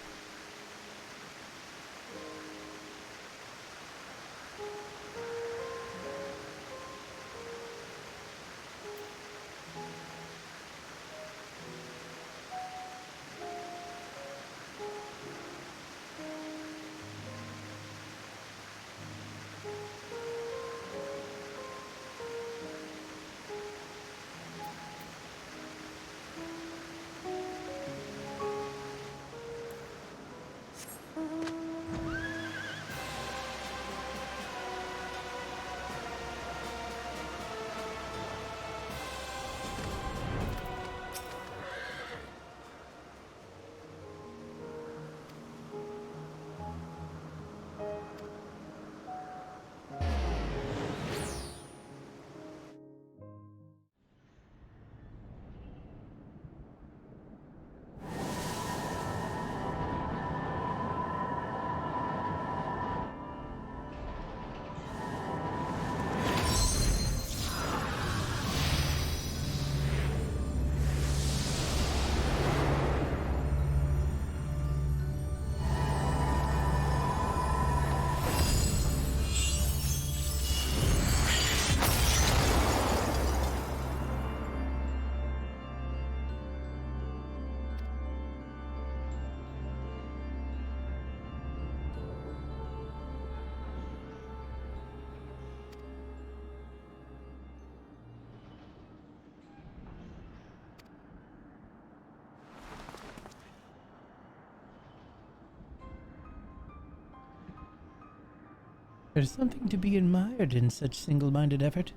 There's something to be admired in such single-minded effort,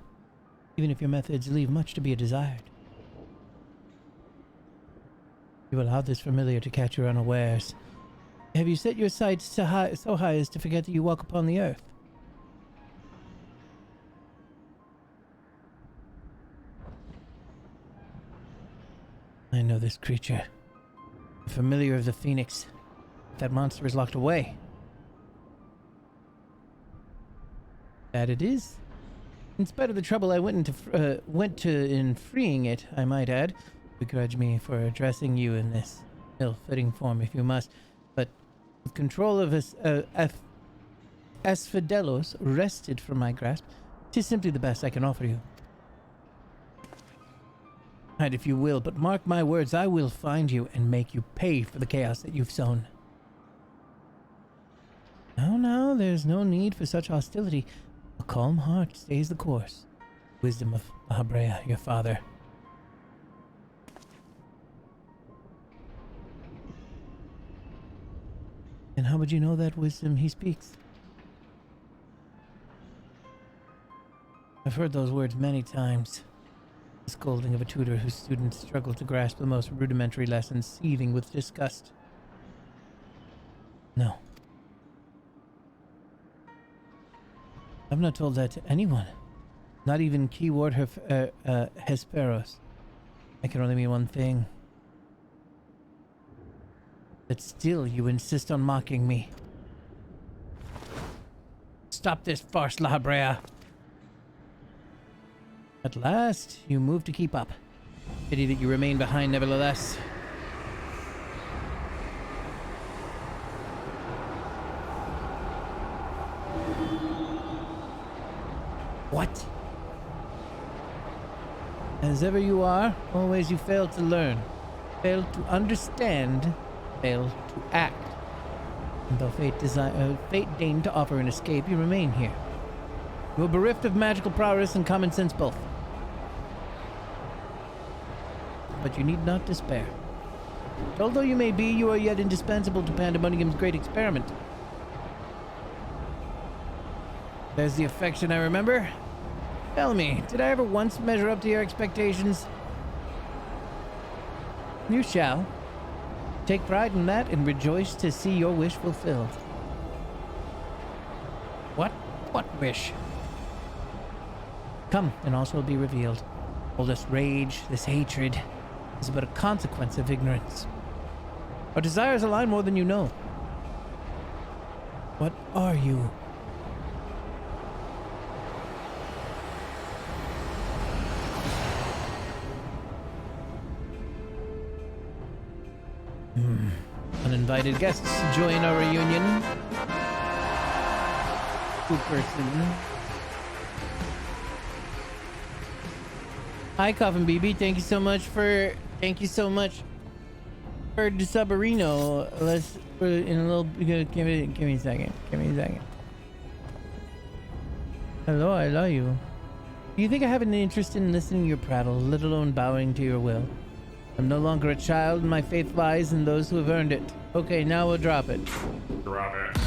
even if your methods leave much to be desired. You allowed this familiar to catch you unawares. Have you set your sights so high as to forget that you walk upon the earth? I know this creature. A familiar of the Phoenix. That monster is locked away. That it is. In spite of the trouble I went to in freeing it, I might add. Begrudge me for addressing you in this ill-fitting form if you must, but with control of Asphodelos wrested from my grasp, 'tis simply the best I can offer you. Hide if you will, but mark my words, I will find you and make you pay for the chaos that you've sown. No, there's no need for such hostility. A calm heart stays the course. Wisdom of Habrea, your father. And how would you know that wisdom he speaks? I've heard those words many times. The scolding of a tutor whose students struggle to grasp the most rudimentary lessons, seething with disgust. No. I've not told that to anyone. Not even keyword Hesperos. I can only mean one thing. But still you insist on mocking me. Stop this farce, La Habrea. At last, you move to keep up. Pity that you remain behind nevertheless. What? As ever you are, always you fail to learn, fail to understand, fail to act. And though fate deigned to offer an escape, you remain here. You are bereft of magical prowess and common sense both. But you need not despair. Although you may be, you are yet indispensable to Pandemonium's great experiment. There's the affection I remember. Tell me, did I ever once measure up to your expectations? You shall. Take pride in that and rejoice to see your wish fulfilled. What? What wish? Come, and all shall be revealed. All this rage, this hatred, is but a consequence of ignorance. Our desires align more than you know. What are you? Uninvited guests join our reunion. Good person. Hi, Coffin BB. Thank you so much for the subarino. Let's put it in a little. Give me a second. Give me a second. Hello, I love you. Do you think I have an interest in listening to your prattle, let alone bowing to your will? I'm no longer a child, and my faith lies in those who have earned it. Okay, now we'll drop it. Drop it.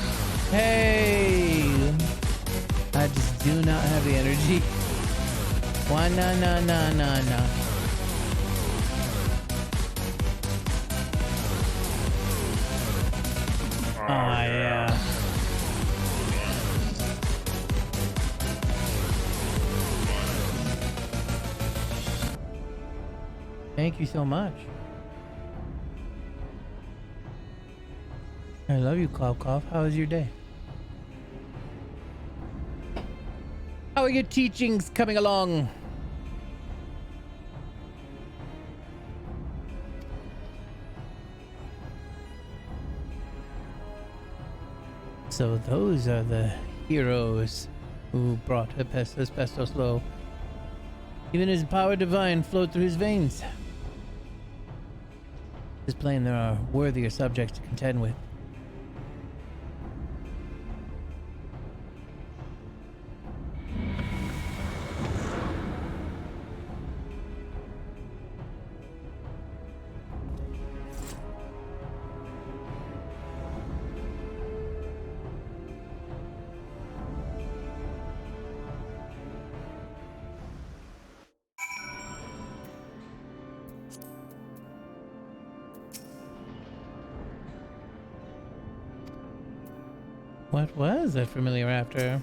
Hey! I just do not have the energy. Why no. Oh, yeah. Thank you so much. I love you, Cough Cough. How was your day? How are your teachings coming along? So those are the heroes who brought Hephaestus low. Even his power divine flowed through his veins. It is plain there are worthier subjects to contend with. What was that familiar after?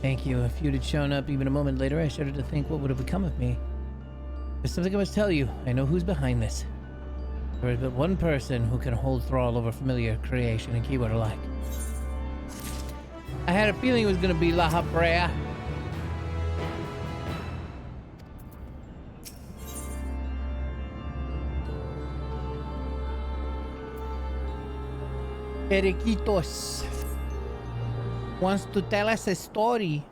Thank you. If you'd had shown up even a moment later, I started to think what would have become of me. There's something I must tell you. I know who's behind this. There is but one person who can hold thrall over familiar, creation, and keyword alike. I had a feeling it was going to be La Habrea. Periquitos wants to tell us a story.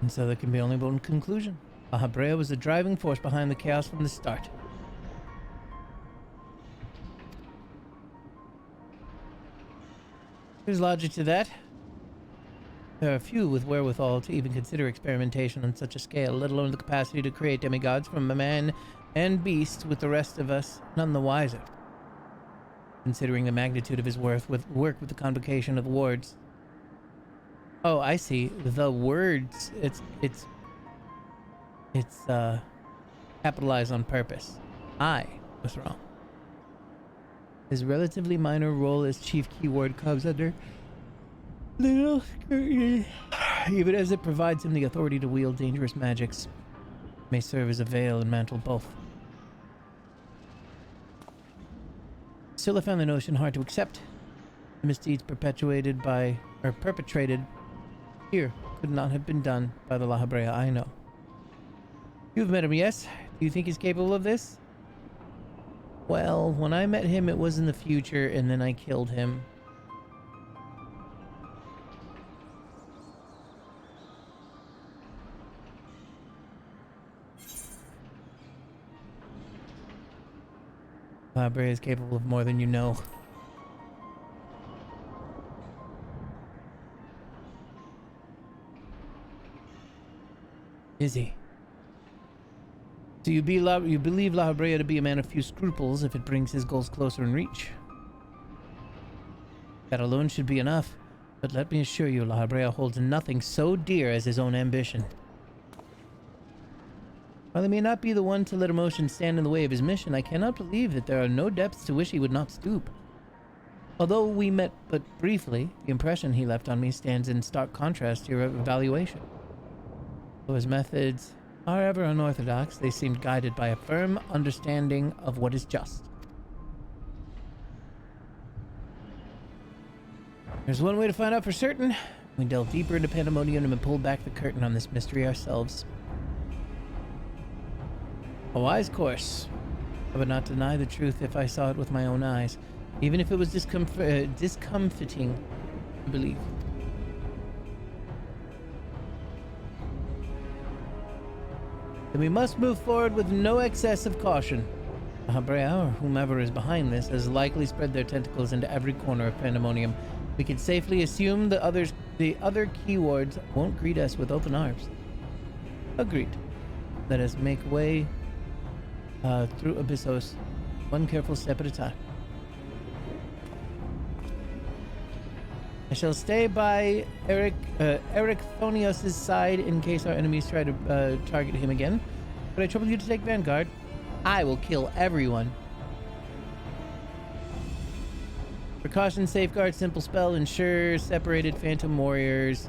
And so there can be only one conclusion. Habrea was the driving force behind the chaos from the start. There's logic to that. There are few with wherewithal to even consider experimentation on such a scale, let alone the capacity to create demigods from a man and beast, with the rest of us none the wiser. Considering the magnitude of his work with the convocation of the wards. Oh, I see. The words. It's capitalized on purpose. I was wrong. His relatively minor role as chief keyword comes under little scrutiny, even as it provides him the authority to wield dangerous magics. May serve as a veil and mantle both. Still, I found the notion hard to accept. The misdeeds perpetrated here could not have been done by the La Habrea I know. You've met him, yes? Do you think he's capable of this? Well, when I met him, it was in the future, and then I killed him. La Habrea is capable of more than you know. Is he? So you believe La Habrea to be a man of few scruples if it brings his goals closer in reach? That alone should be enough, but let me assure you, La Habrea holds nothing so dear as his own ambition. While he may not be the one to let emotion stand in the way of his mission, I cannot believe that there are no depths to which he would not stoop. Although we met but briefly, the impression he left on me stands in stark contrast to your evaluation. Though his methods are ever unorthodox, they seemed guided by a firm understanding of what is just. There's one way to find out for certain. We delve deeper into Pandemonium and pull back the curtain on this mystery ourselves. A wise course. I would not deny the truth if I saw it with my own eyes, even if it was discomforting to believe. Then we must move forward with no excess of caution. La Habrea, or whomever is behind this, has likely spread their tentacles into every corner of Pandemonium. We can safely assume the other keywords won't greet us with open arms. Agreed. Let us make way through Abyssos, one careful step at a time. I shall stay by Eric Thonios' side in case our enemies try to target him again. But I trouble you to take vanguard. I will kill everyone. Precaution, safeguard, simple spell, ensure separated phantom warriors.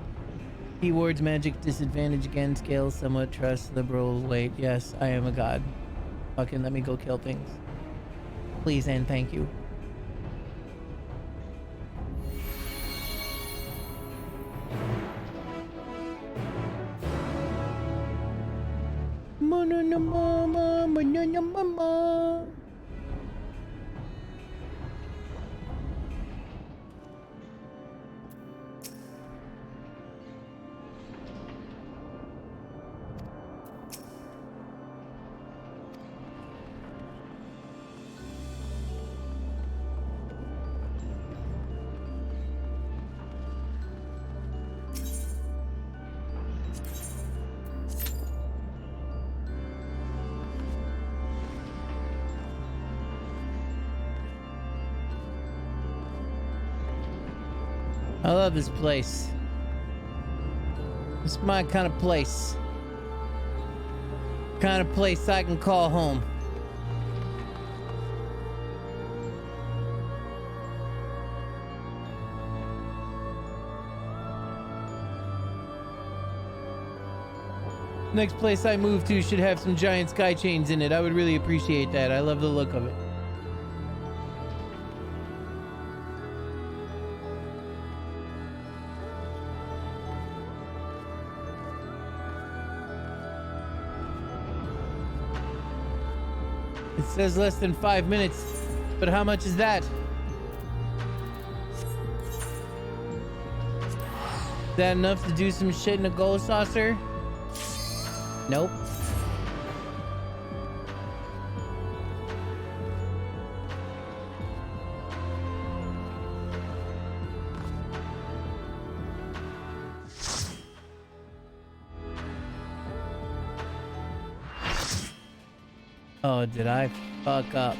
Keywords, magic, disadvantage again, scale, somewhat, trust, liberal, wait. Yes, I am a god. Fucking let me go kill things. Please and thank you. I love this place. It's my kind of place. Kind of place I can call home. Next place I move to should have some giant sky chains in it. I would really appreciate that. I love the look of it. It says less than 5 minutes, but how much is that? Is that enough to do some shit in a gold saucer? Nope. Oh, did I fuck up?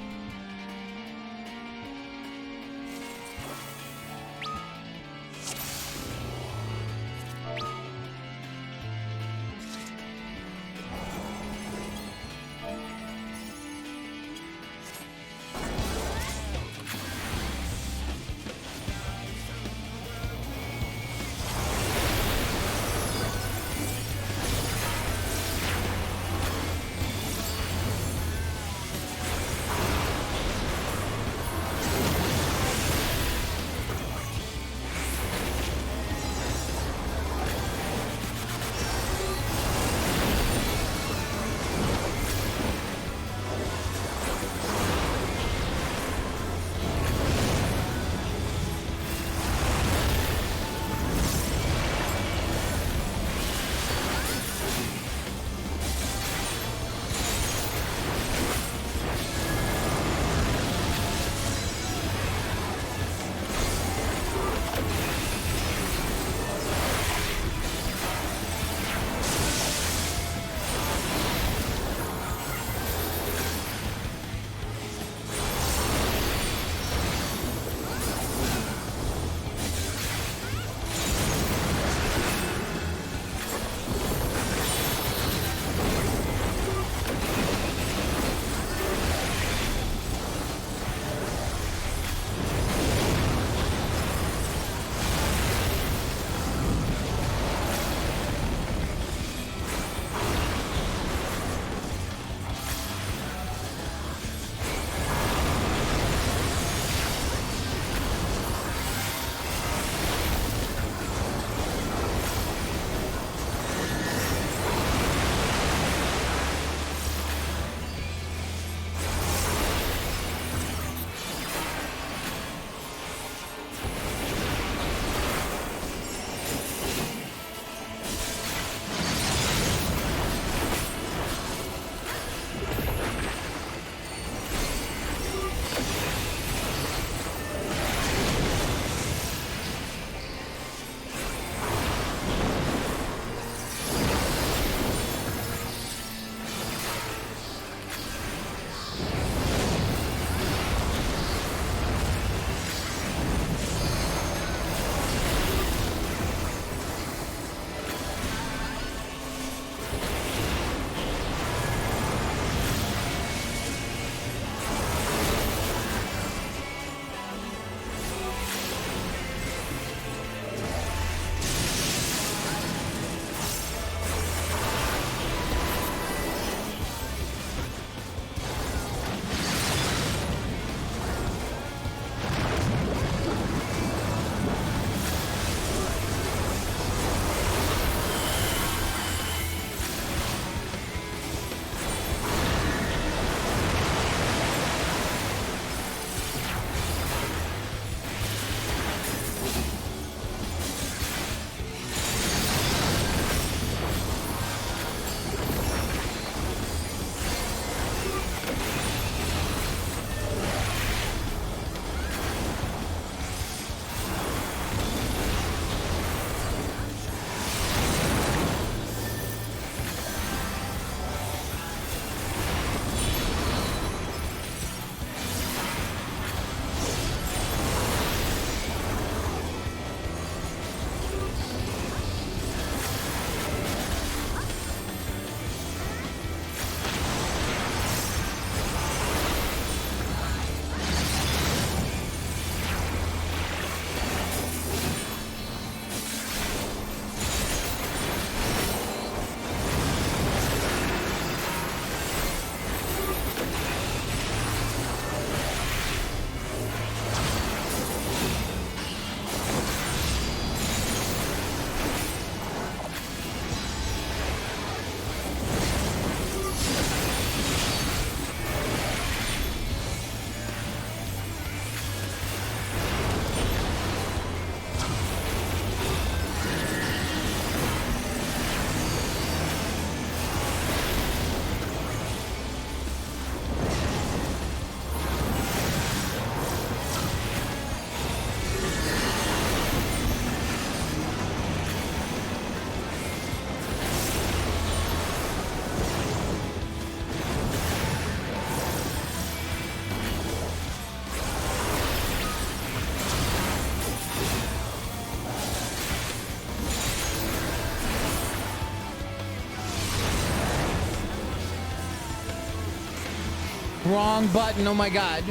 Wrong button. Oh my god.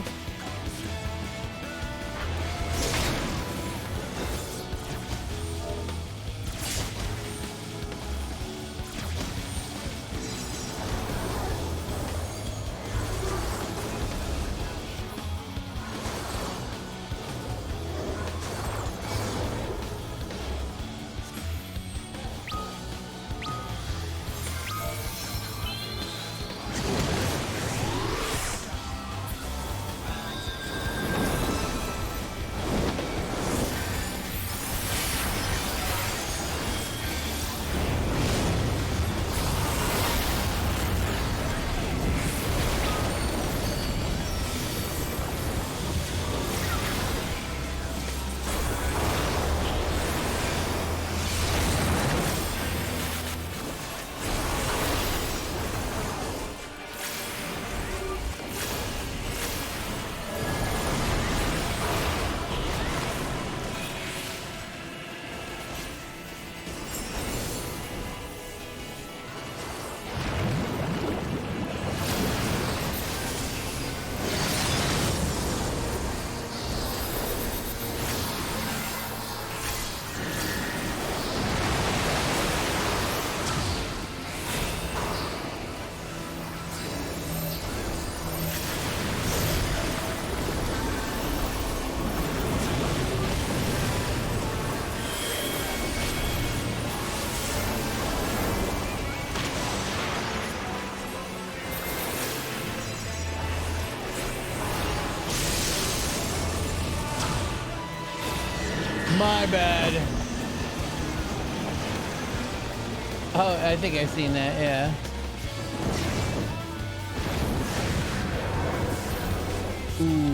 My bad. Oh, I think I've seen that, yeah. Ooh.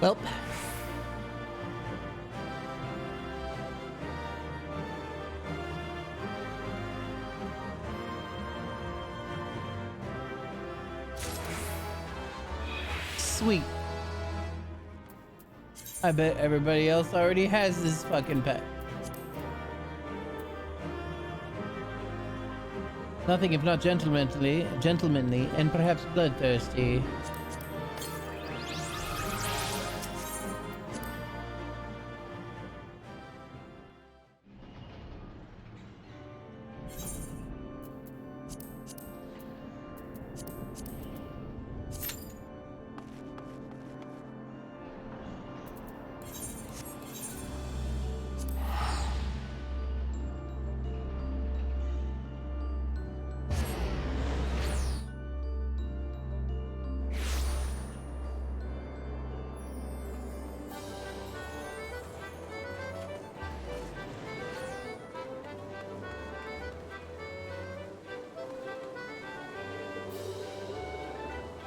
Well. Sweet. I bet everybody else already has this fucking pet. Nothing if not gentlemanly, and perhaps bloodthirsty.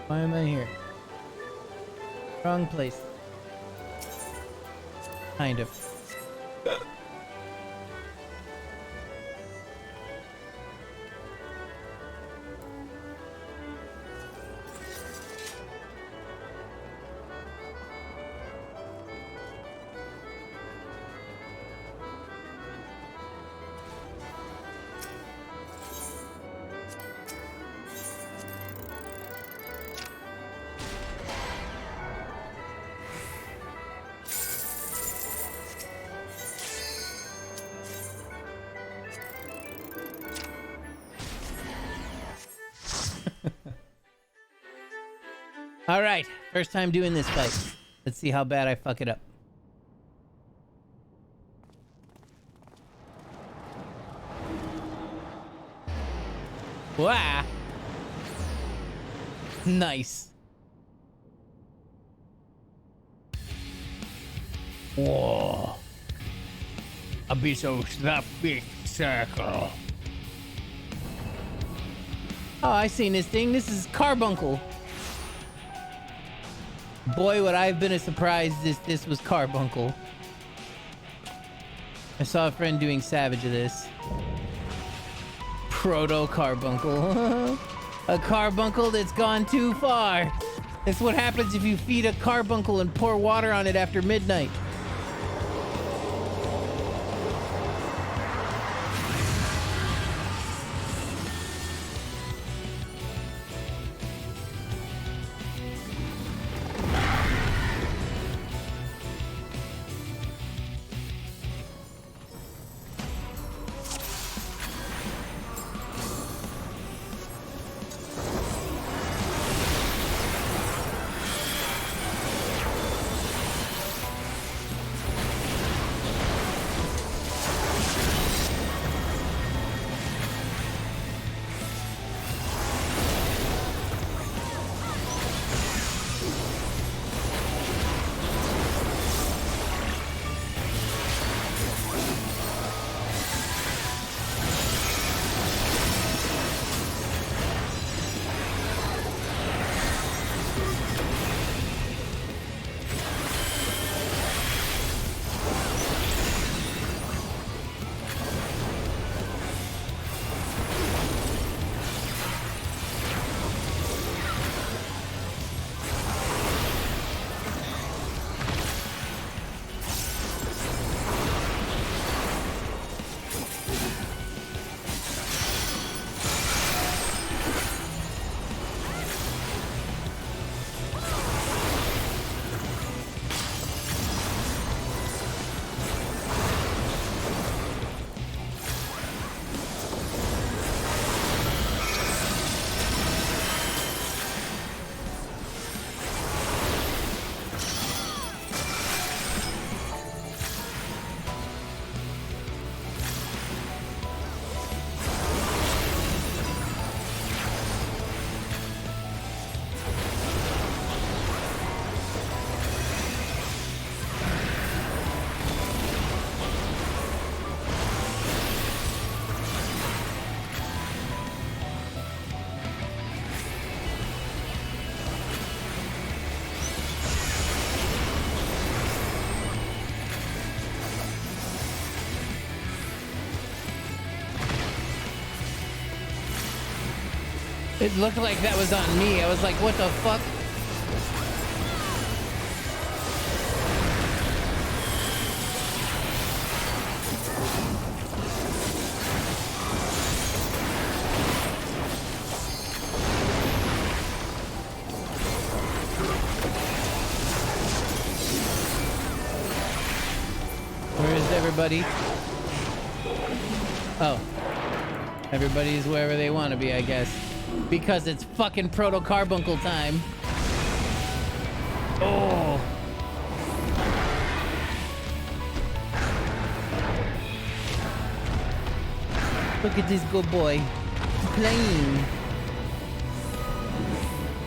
Why am I here? Wrong place. Kind of. All right, first time doing this fight. Let's see how bad I fuck it up. Wow. Nice. Whoa. A piece of the big circle. Oh, I seen this thing. This is Carbuncle. Boy, would I have been surprised if this was Carbuncle. I saw a friend doing Savage of this. Proto-Carbuncle. A Carbuncle that's gone too far. That's what happens if you feed a Carbuncle and pour water on it after midnight. It looked like that was on me. I was like, what the fuck? Where is everybody? Oh. Everybody's wherever they want to be, I guess. Because it's fucking Proto-Carbuncle time. Oh. Look at this good boy. He's playing.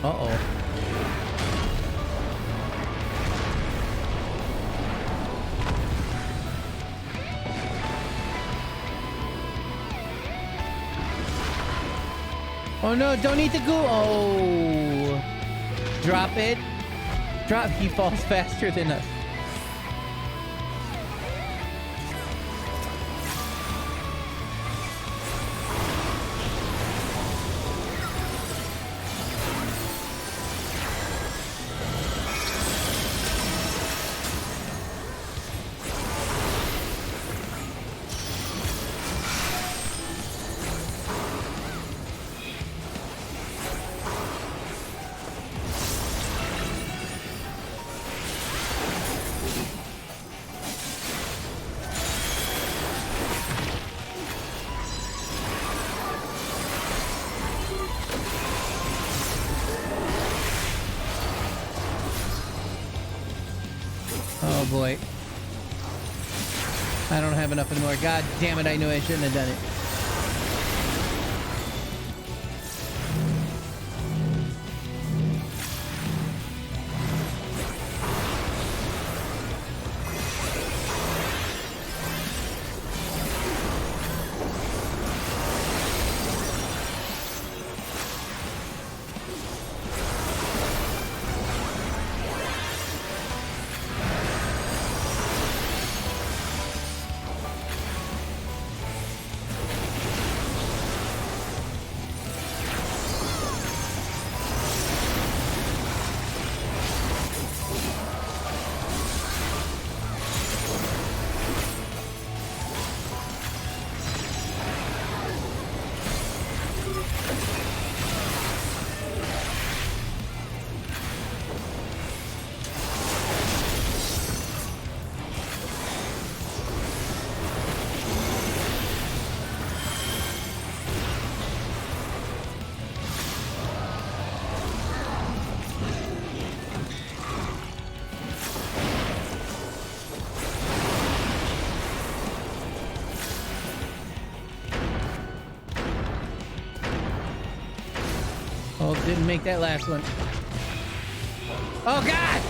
Uh-oh. Oh no, don't eat the goo. Oh. Drop it. Drop. He falls faster than us. Oh boy. I don't have enough anymore. God damn it, I knew I shouldn't have done it. Oh, didn't make that last one. Oh, God!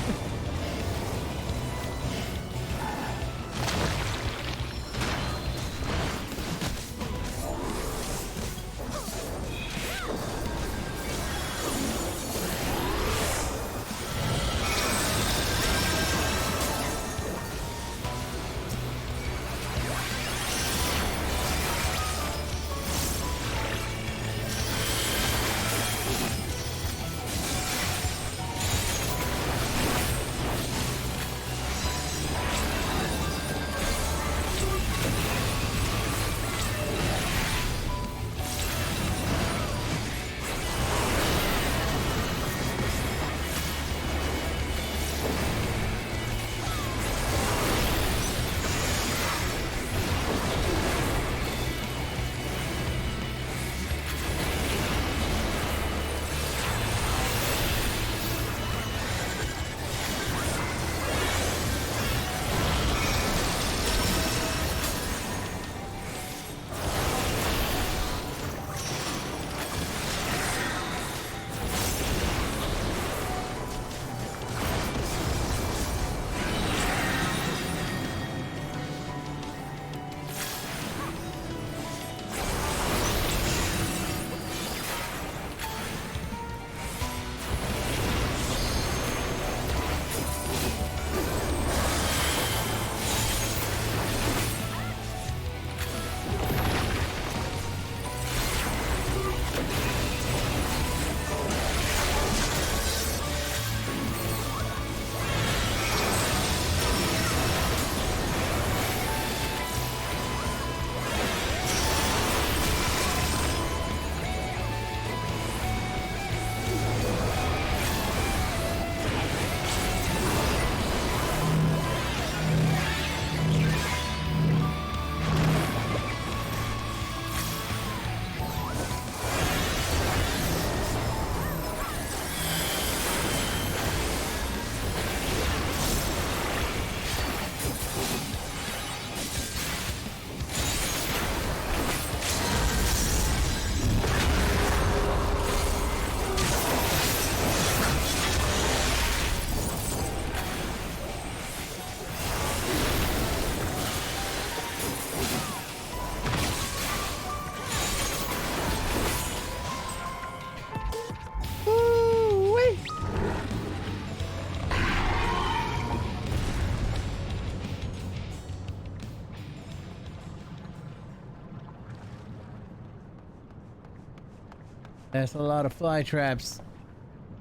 That's a lot of fly traps.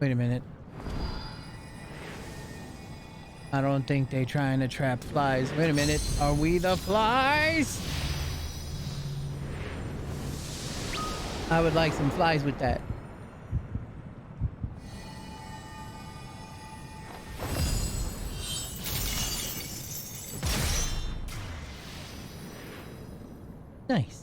Wait a minute. I don't think they trying to trap flies. Wait a minute. Are we the flies? I would like some flies with that. Nice.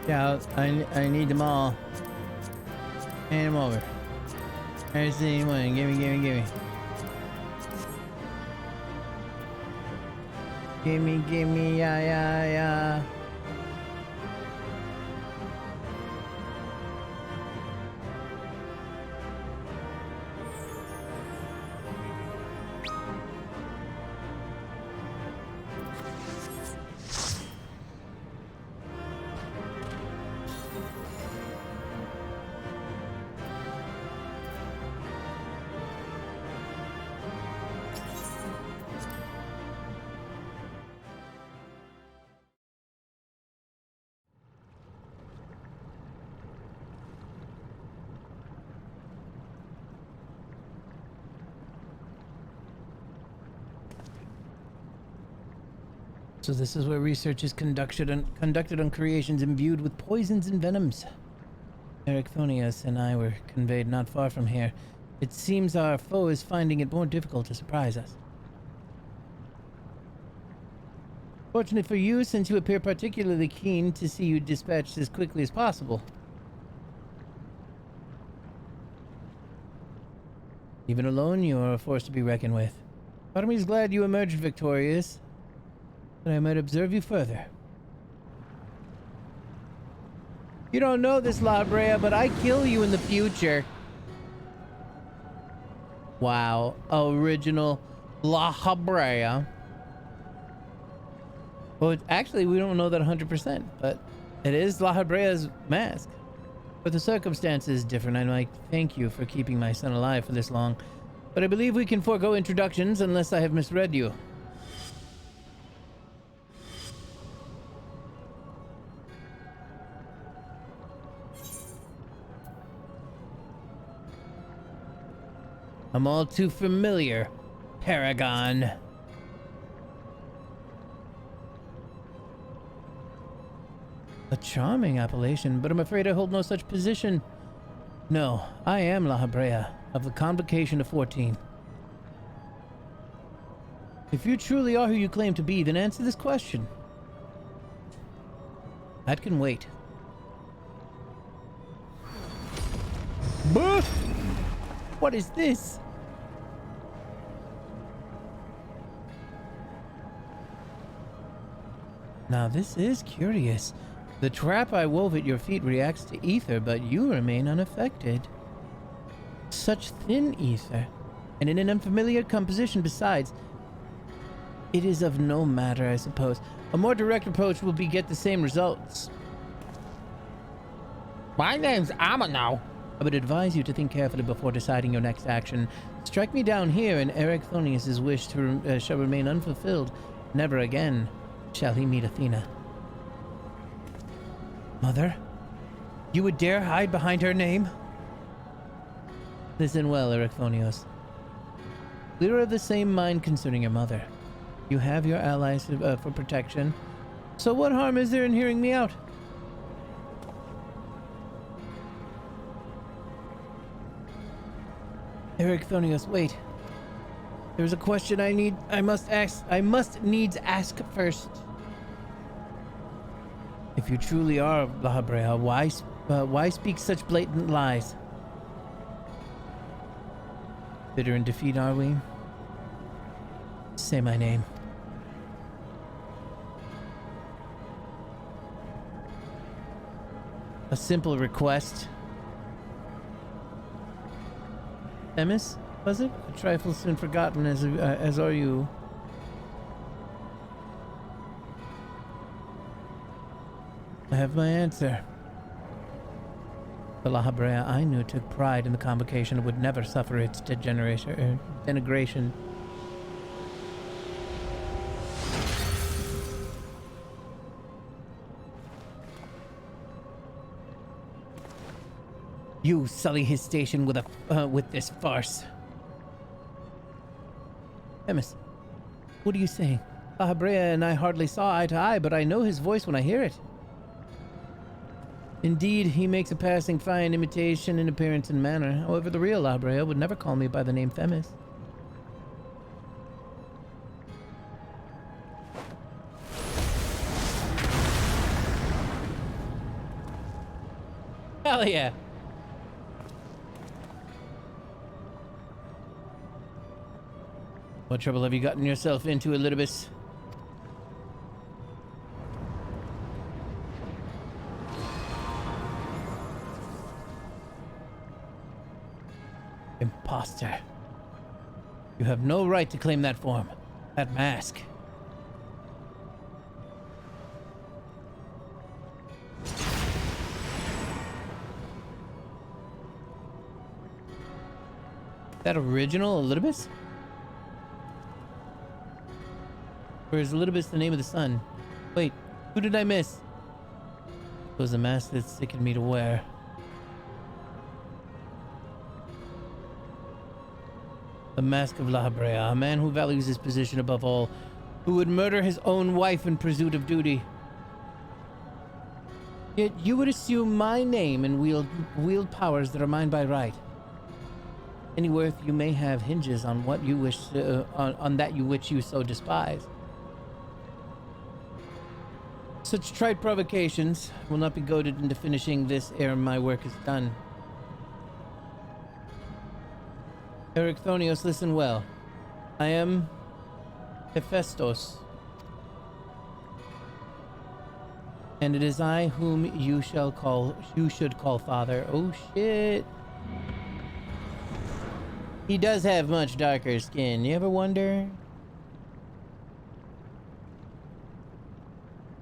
Yeah, I need them all. Hand them over. There's the one. Gimme. Gimme, yeah. So this is where research is conducted on creations imbued with poisons and venoms. Ericthonius and I were conveyed not far from here. It seems our foe is finding it more difficult to surprise us. Fortunate for you, since you appear particularly keen to see you dispatched as quickly as possible. Even alone, you are a force to be reckoned with. Part of me is glad you emerged victorious, that I might observe you further. You don't know this, La Brea, but I kill you in the future. Wow. Original La Brea. Well, actually, we don't know that 100%, but it is La Brea's mask. But the circumstances different. I'd like to thank you for keeping my son alive for this long, but I believe we can forego introductions unless I have misread you. I'm all too familiar, Paragon. A charming appellation, but I'm afraid I hold no such position. No, I am La Brea, of the Convocation of 14. If you truly are who you claim to be, then answer this question. That can wait. Bah! What is this? Now this is curious. The trap I wove at your feet reacts to ether, but you remain unaffected. Such thin ether, and in an unfamiliar composition besides. It is of no matter, I suppose. A more direct approach will get the same results. My name's Amano. I would advise you to think carefully before deciding your next action. Strike me down here, and Ericthonius' wish shall remain unfulfilled. Never again shall he meet Athena. Mother? You would dare hide behind her name? Listen well, Ericthonius. We are of the same mind concerning your mother. You have your allies for protection. So what harm is there in hearing me out? Ericthonius, wait. There's a question I must needs ask first. If you truly are La Brea, why speak such blatant lies? Bitter in defeat, are we? Say my name. A simple request. Themis, was it? A trifle soon forgotten, as are you. I have my answer. The La Habrea I knew took pride in the convocation and would never suffer its denigration. You sully his station with this farce. Themis, what are you saying? La Habrea and I hardly saw eye to eye, but I know his voice when I hear it. Indeed, he makes a passing fine imitation in appearance and manner. However, the real La Habrea would never call me by the name Themis. Hell yeah. What trouble have you gotten yourself into, Elidibus? Imposter. You have no right to claim that form, that mask. That original Elidibus? Or is Elidibus the name of the sun? Wait, who did I miss? It was a mask that sickened me to wear. The Mask of La Habrea, a man who values his position above all, who would murder his own wife in pursuit of duty. Yet you would assume my name and wield powers that are mine by right. Any worth you may have hinges on what you wish, on that which you so despise. Such trite provocations will not be goaded into finishing this ere my work is done. Ericthonios, listen well. I am Hephaestus, and it is I whom you should call father. Oh shit. He does have much darker skin. You ever wonder?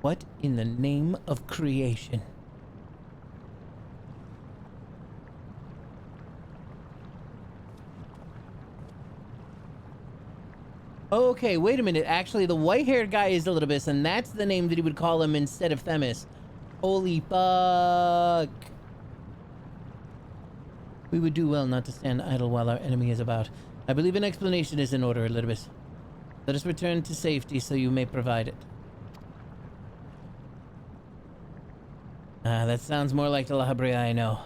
What in the name of creation? Okay, wait a minute. Actually, the white-haired guy is Elidibus, and that's the name that he would call him instead of Themis. Holy fuck. We would do well not to stand idle while our enemy is about. I believe an explanation is in order, Elidibus. Let us return to safety so you may provide it. That sounds more like the La Habrea I know.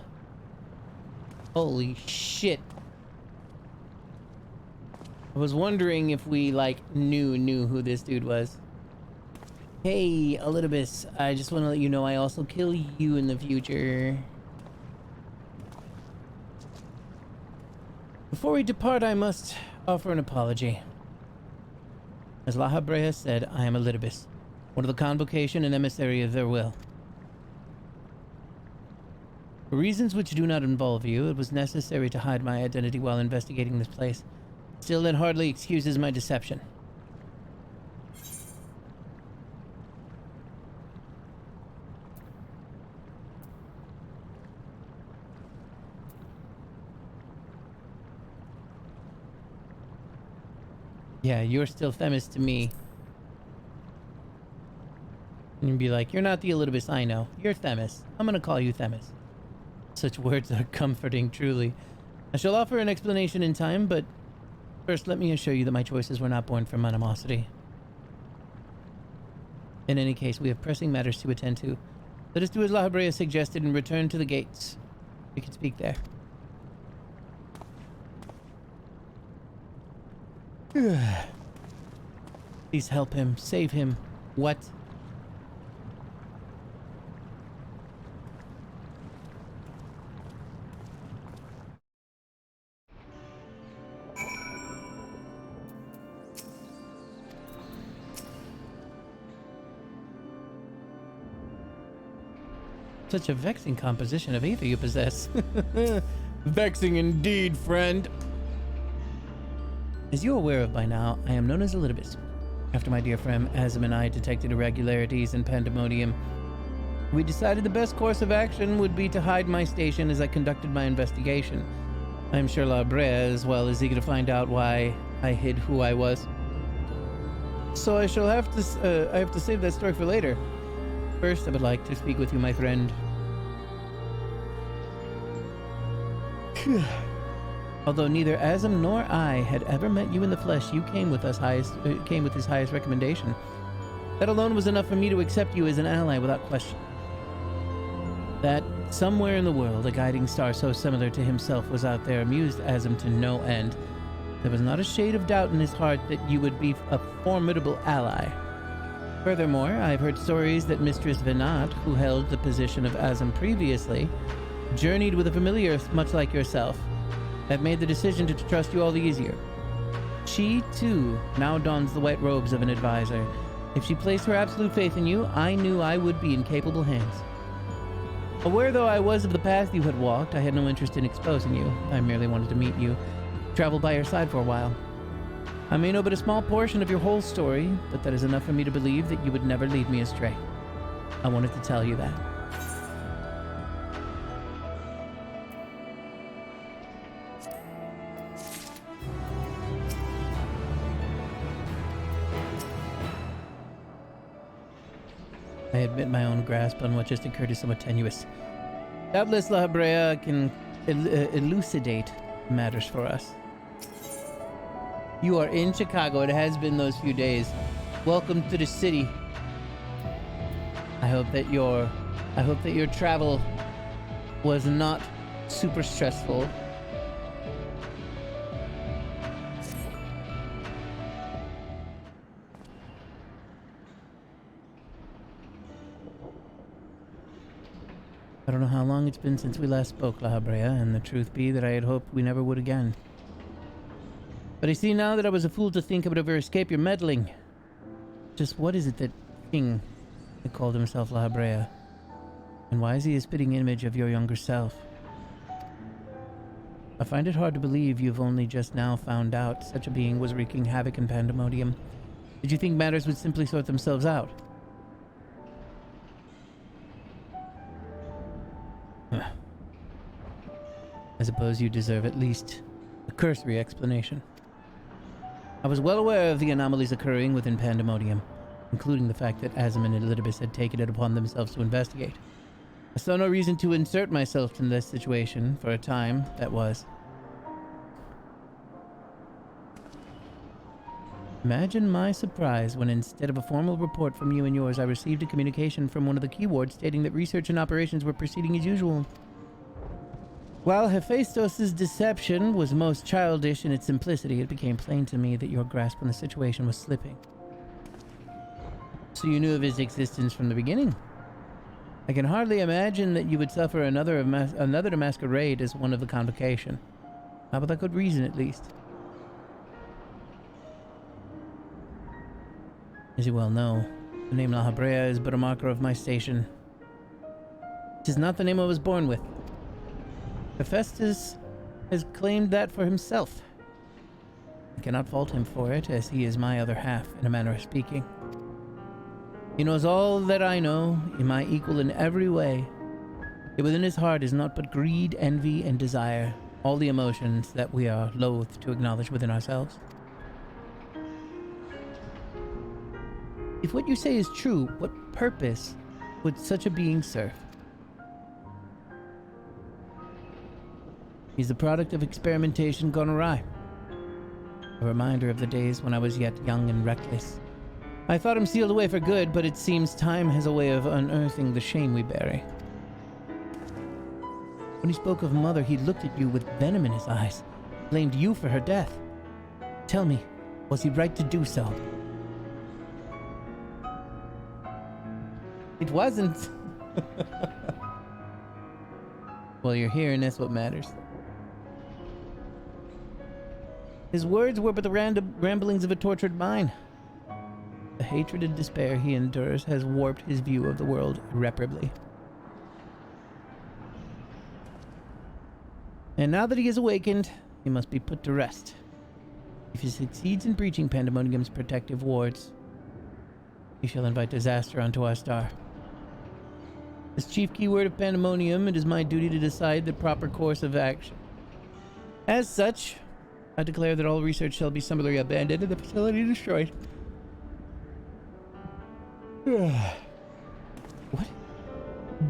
Holy shit. I was wondering if we, like, knew who this dude was. Hey, Elidibus, I just want to let you know I also kill you in the future. Before we depart, I must offer an apology. As La Habrea said, I am Elidibus, one of the convocation and emissary of their will. For reasons which do not involve you, it was necessary to hide my identity while investigating this place. Still, that hardly excuses my deception. Yeah, you're still Themis to me. And you'd be like, you're not the Elidibus I know. You're Themis. I'm gonna call you Themis. Such words are comforting, truly. I shall offer an explanation in time, but first let me assure you that my choices were not born from animosity. In any case, we have pressing matters to attend to. Let us do as La Habrea suggested and return to the gates. We can speak there. Please help him. Save him. What? Such a vexing composition of ether you possess. Vexing indeed, friend. As you're aware of by now, I am known as Elidibus. After my dear friend Azim and I detected irregularities and pandemonium We decided the best course of action would be to hide my station as I conducted my investigation. I'm sure La Brea as well is eager to find out why I hid who I was. So I shall have to save that story for later. First, I would like to speak with you, my friend. Although neither Azam nor I had ever met you in the flesh, you came with his highest recommendation. That alone was enough for me to accept you as an ally without question. That somewhere in the world a guiding star so similar to himself was out there amused Azam to no end. There was not a shade of doubt in his heart that you would be a formidable ally. Furthermore, I've heard stories that Mistress Venat, who held the position of Azam previously, journeyed with a familiar much like yourself. I've made the decision to trust you all the easier. She, too, now dons the white robes of an advisor. If she placed her absolute faith in you, I knew I would be in capable hands. Aware though I was of the path you had walked, I had no interest in exposing you. I merely wanted to meet you, travel by your side for a while. I may know but a small portion of your whole story, but that is enough for me to believe that you would never lead me astray. I wanted to tell you that. I admit my own grasp on what just occurred is somewhat tenuous. Doubtless La Brea can elucidate matters for us. You are in Chicago. It has been those few days. Welcome to the city. I hope that your travel was not super stressful. I don't know how long it's been since we last spoke, La Brea, and the truth be that I had hoped we never would again. But I see now that I was a fool to think I would ever escape your meddling. Just what is it that King that called himself La Brea? And why is he a spitting image of your younger self? I find it hard to believe you've only just now found out such a being was wreaking havoc in Pandemonium. Did you think matters would simply sort themselves out? I suppose you deserve at least a cursory explanation. I was well aware of the anomalies occurring within Pandemonium, including the fact that Azam and Elidibus had taken it upon themselves to investigate. I saw no reason to insert myself in this situation for a time, that was. Imagine my surprise when instead of a formal report from you and yours, I received a communication from one of the key wards stating that research and operations were proceeding as usual. While Hephaestus' deception was most childish in its simplicity, it became plain to me that your grasp on the situation was slipping. So you knew of his existence from the beginning? I can hardly imagine that you would suffer another to masquerade as one of the convocation. Not with a good reason, at least. As you well know, the name La Brea is but a marker of my station. It is not the name I was born with. Hephaestus has claimed that for himself. I cannot fault him for it, as he is my other half, in a manner of speaking. He knows all that I know, my equal in every way. Yet within his heart is naught but greed, envy, and desire, all the emotions that we are loath to acknowledge within ourselves. If what you say is true, what purpose would such a being serve? He's the product of experimentation gone awry. A reminder of the days when I was yet young and reckless. I thought him sealed away for good, but it seems time has a way of unearthing the shame we bury. When he spoke of Mother, he looked at you with venom in his eyes, blamed you for her death. Tell me, was he right to do so? It wasn't. Well, you're here, and that's what matters. His words were but the random ramblings of a tortured mind. The hatred and despair he endures has warped his view of the world irreparably. And now that he is awakened, he must be put to rest. If he succeeds in breaching Pandemonium's protective wards, he shall invite disaster onto our star. As chief keyword of Pandemonium, it is my duty to decide the proper course of action. As such, I declare that all research shall be summarily abandoned and the facility destroyed. What?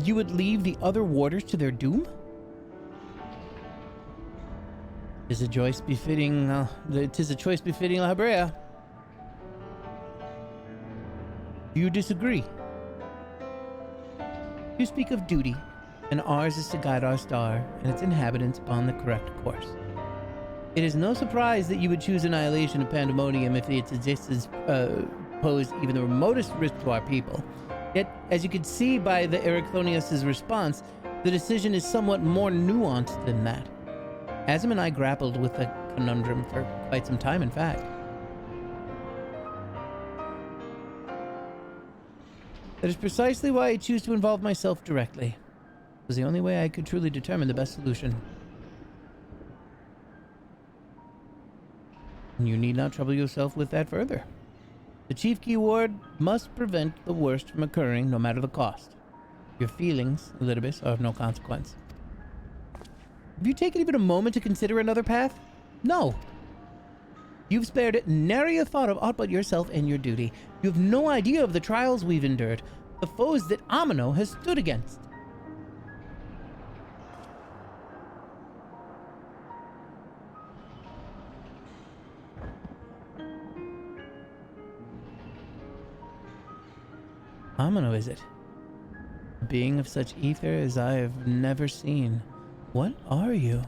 You would leave the other warders to their doom? Tis a choice befitting La Habrea. Do you disagree? You speak of duty, and ours is to guide our star and its inhabitants upon the correct course. It is no surprise that you would choose annihilation of Pandemonium if its existence posed even the remotest risk to our people. Yet, as you could see by the Ericthonius' response, the decision is somewhat more nuanced than that. Azim and I grappled with the conundrum for quite some time, in fact. That is precisely why I choose to involve myself directly. It was the only way I could truly determine the best solution. And you need not trouble yourself with that further. The chief keyword must prevent the worst from occurring, no matter the cost. Your feelings, Elidibus, are of no consequence. Have you taken even a moment to consider another path? No. You've spared nary a thought of aught but yourself and your duty. You have no idea of the trials we've endured, the foes that Amino has stood against. Amino, is it? A being of such ether as I have never seen. What are you?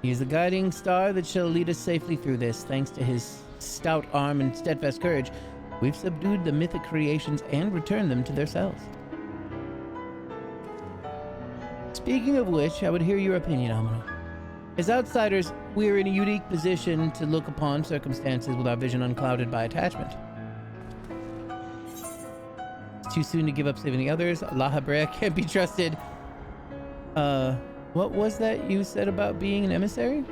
He is the guiding star that shall lead us safely through this. Thanks to his stout arm and steadfast courage, we've subdued the mythic creations and returned them to their selves. Speaking of which, I would hear your opinion, Amino. As outsiders, we are in a unique position to look upon circumstances with our vision unclouded by attachment. It's too soon to give up saving the others. La Habrea can't be trusted. What was that you said about being an emissary?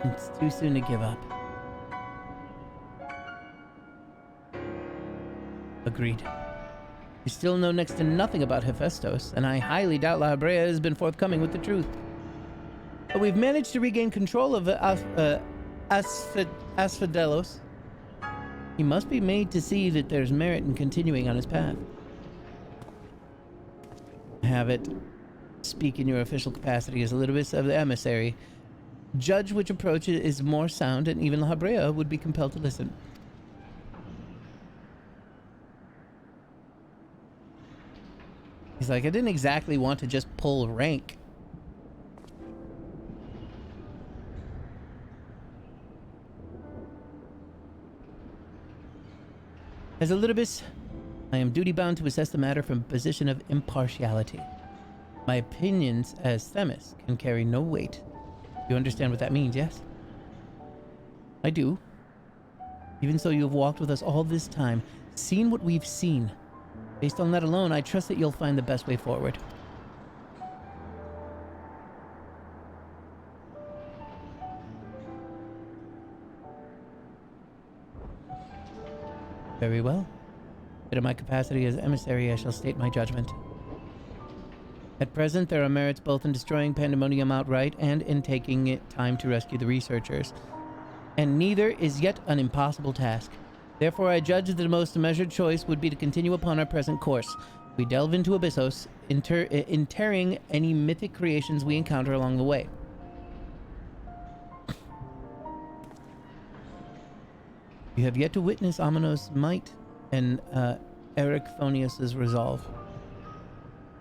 It's too soon to give up. Agreed. We still know next to nothing about Hephaestus, and I highly doubt La Habrea has been forthcoming with the truth. But we've managed to regain control of Asphodelos. He must be made to see that there's merit in continuing on his path. Have it. Speak in your official capacity as Elidibus of the emissary. Judge which approach is more sound, and even La Habrea would be compelled to listen. He's like, I didn't exactly want to just pull rank. As Elidibus, I am duty-bound to assess the matter from a position of impartiality. My opinions as Themis can carry no weight. You understand what that means, yes? I do. Even so, you have walked with us all this time, seen what we've seen. Based on that alone, I trust that you'll find the best way forward. Very well. But in my capacity as emissary, I shall state my judgment. At present, there are merits both in destroying Pandemonium outright and in taking it time to rescue the researchers. And neither is yet an impossible task. Therefore, I judge that the most measured choice would be to continue upon our present course. We delve into Abyssos, interring any mythic creations we encounter along the way. You have yet to witness Amino's might and Ericthonius' resolve.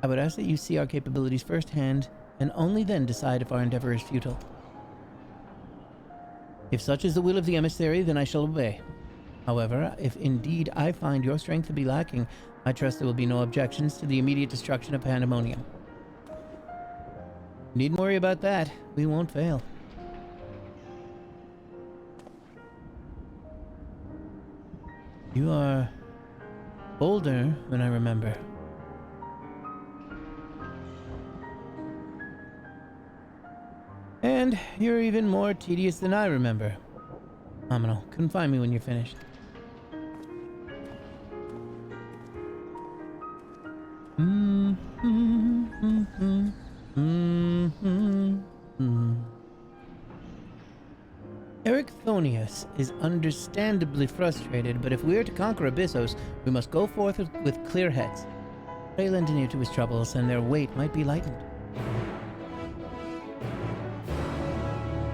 I would ask that you see our capabilities firsthand, and only then decide if our endeavor is futile. If such is the will of the emissary, then I shall obey. However, if indeed I find your strength to be lacking, I trust there will be no objections to the immediate destruction of Pandemonium. Needn't worry about that. We won't fail. You are older than I remember. And And you're even more tedious than I remember. Phenomenal. Couldn't find me when you're finished. Ericthonius is understandably frustrated, but if we are to conquer Abyssos, we must go forth with clear heads. Pray lend an ear to his troubles, and their weight might be lightened.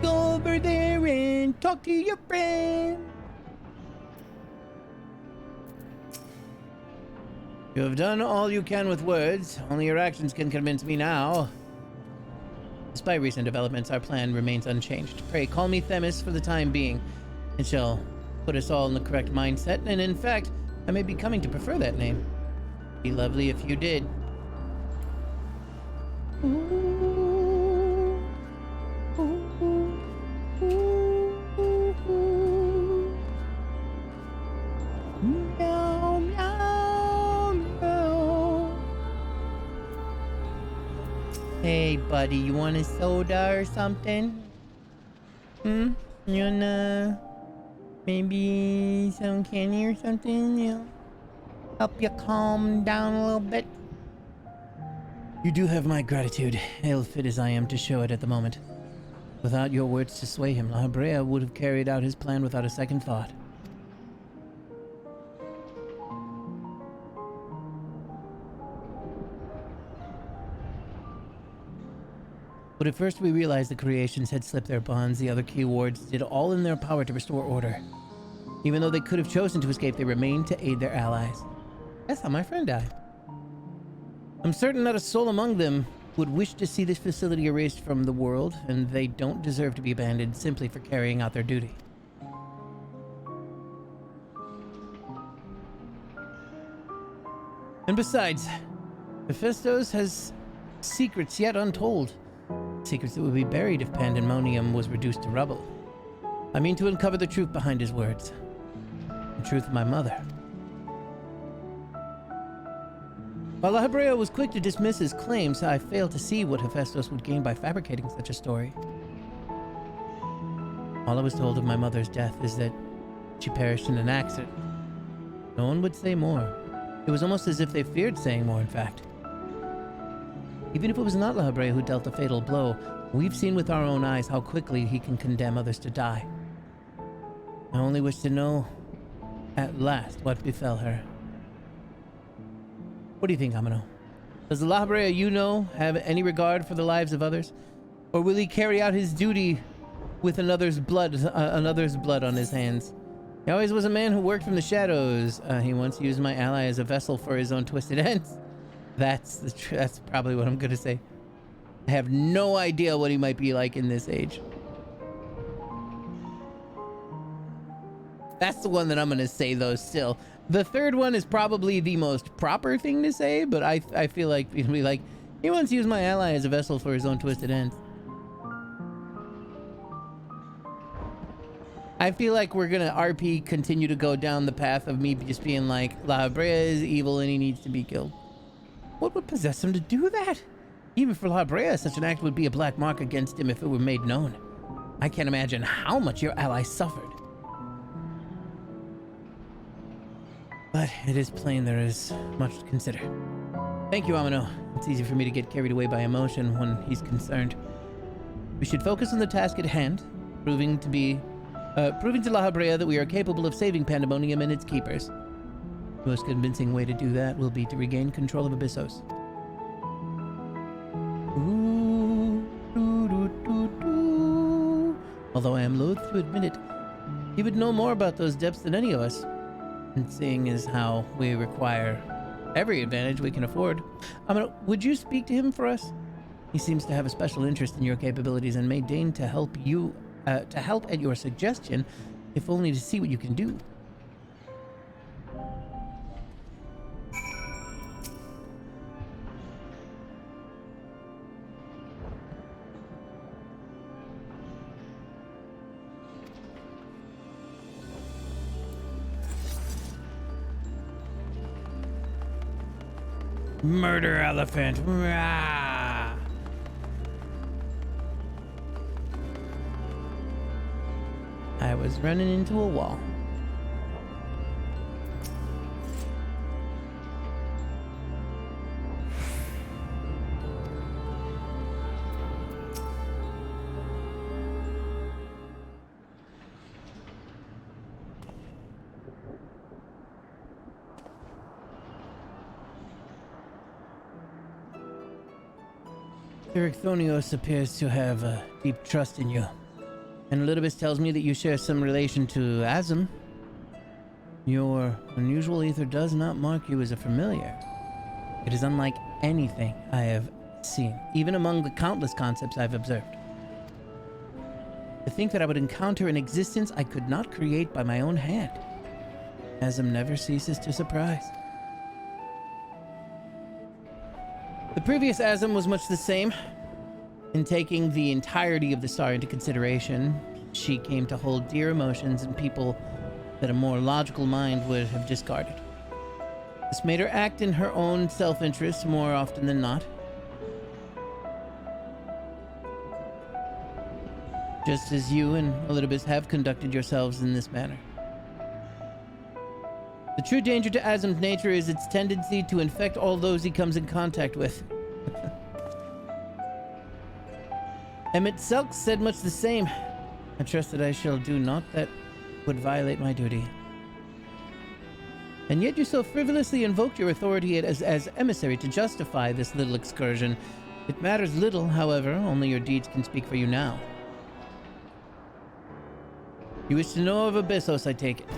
Go over there and talk to your friend. You have done all you can with words. Only your actions can convince me now. Despite recent developments, our plan remains unchanged. Pray call me Themis for the time being. It shall put us all in the correct mindset, and in fact, I may be coming to prefer that name. Be lovely if you did. Meow, meow, meow. Hey, buddy, you want a soda or something? You wanna maybe some candy or something? You know, help you calm down a little bit? You do have my gratitude, ill-fit as I am to show it at the moment. Without your words to sway him, La Habrea would have carried out his plan without a second thought. But at first we realized the creations had slipped their bonds, the other key wards did all in their power to restore order. Even though they could have chosen to escape, they remained to aid their allies. That's how my friend died. I'm certain not a soul among them would wish to see this facility erased from the world, and they don't deserve to be abandoned simply for carrying out their duty. And besides, Hephaestus has secrets yet untold. Secrets that would be buried if Pandemonium was reduced to rubble. I mean to uncover the truth behind his words. The truth of my mother. While La Habrea was quick to dismiss his claims, I failed to see what Hephaestus would gain by fabricating such a story. All I was told of my mother's death is that she perished in an accident. No one would say more. It was almost as if they feared saying more, in fact. Even if it was not La Habrea who dealt the fatal blow, we've seen with our own eyes how quickly he can condemn others to die. I only wish to know, at last, what befell her. What do you think, Amino? Does the La Habrea you know have any regard for the lives of others? Or will he carry out his duty with another's blood on his hands? He always was a man who worked from the shadows. He once used my ally as a vessel for his own twisted ends. That's probably what I'm gonna say. I have no idea what he might be like in this age. That's the one that I'm gonna say though still. The third one is probably the most proper thing to say, but I feel like it'll be like, he once used my ally as a vessel for his own twisted ends. I feel like we're gonna RP continue to go down the path of me just being like, La Habrea is evil and he needs to be killed. What would possess him to do that? Even for La Habrea, such an act would be a black mark against him if it were made known. I can't imagine how much your ally suffered. But it is plain there is much to consider. Thank you, Amino. It's easy for me to get carried away by emotion when he's concerned. We should focus on the task at hand, proving to La Habrea that we are capable of saving Pandemonium and its keepers. The most convincing way to do that will be to regain control of Abyssos. Although I am loath to admit it, he would know more about those depths than any of us. And seeing as how we require every advantage we can afford, would you speak to him for us? He seems to have a special interest in your capabilities and may deign to help you, to help at your suggestion, if only to see what you can do. Murder elephant. Rah! I was running into a wall. Ericthonios appears to have a deep trust in you. And Elidibus tells me that you share some relation to Azim. Your unusual ether does not mark you as a familiar. It is unlike anything I have seen, even among the countless concepts I've observed. To think that I would encounter an existence I could not create by my own hand. Azim never ceases to surprise. The previous Azim was much the same. In taking the entirety of the star into consideration, she came to hold dear emotions and people that a more logical mind would have discarded. This made her act in her own self-interest more often than not. Just as you and Elidibus have conducted yourselves in this manner. The true danger to Azim's nature is its tendency to infect all those he comes in contact with. Emmett Selk said much the same. I trust that I shall do naught that would violate my duty. And yet you so frivolously invoked your authority as emissary to justify this little excursion. It matters little, however, only your deeds can speak for you now. You wish to know of Abyssos, I take it.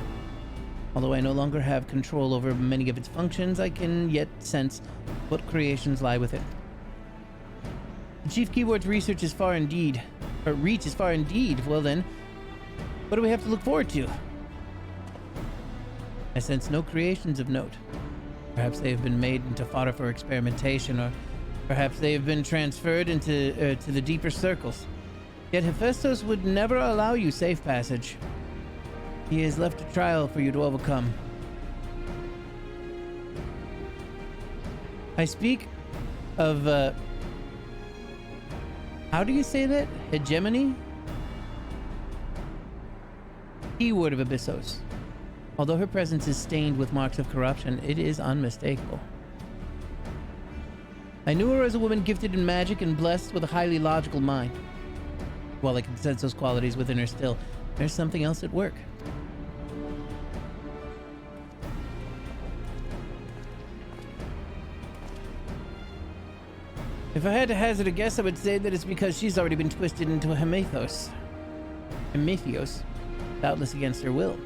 Although I no longer have control over many of its functions, I can yet sense what creations lie within. The Chief Keyword's reach is far indeed. Well then, what do we have to look forward to? I sense no creations of note. Perhaps they have been made into fodder for experimentation, or perhaps they have been transferred into to the deeper circles. Yet Hephaestus would never allow you safe passage. He has left a trial for you to overcome. I speak of, how do you say that? Hegemony? Keyword of Abyssos. Although her presence is stained with marks of corruption, it is unmistakable. I knew her as a woman gifted in magic and blessed with a highly logical mind. While I can sense those qualities within her still, there's something else at work. If I had to hazard a guess, I would say that it's because she's already been twisted into a Hemathos. Doubtless against her will.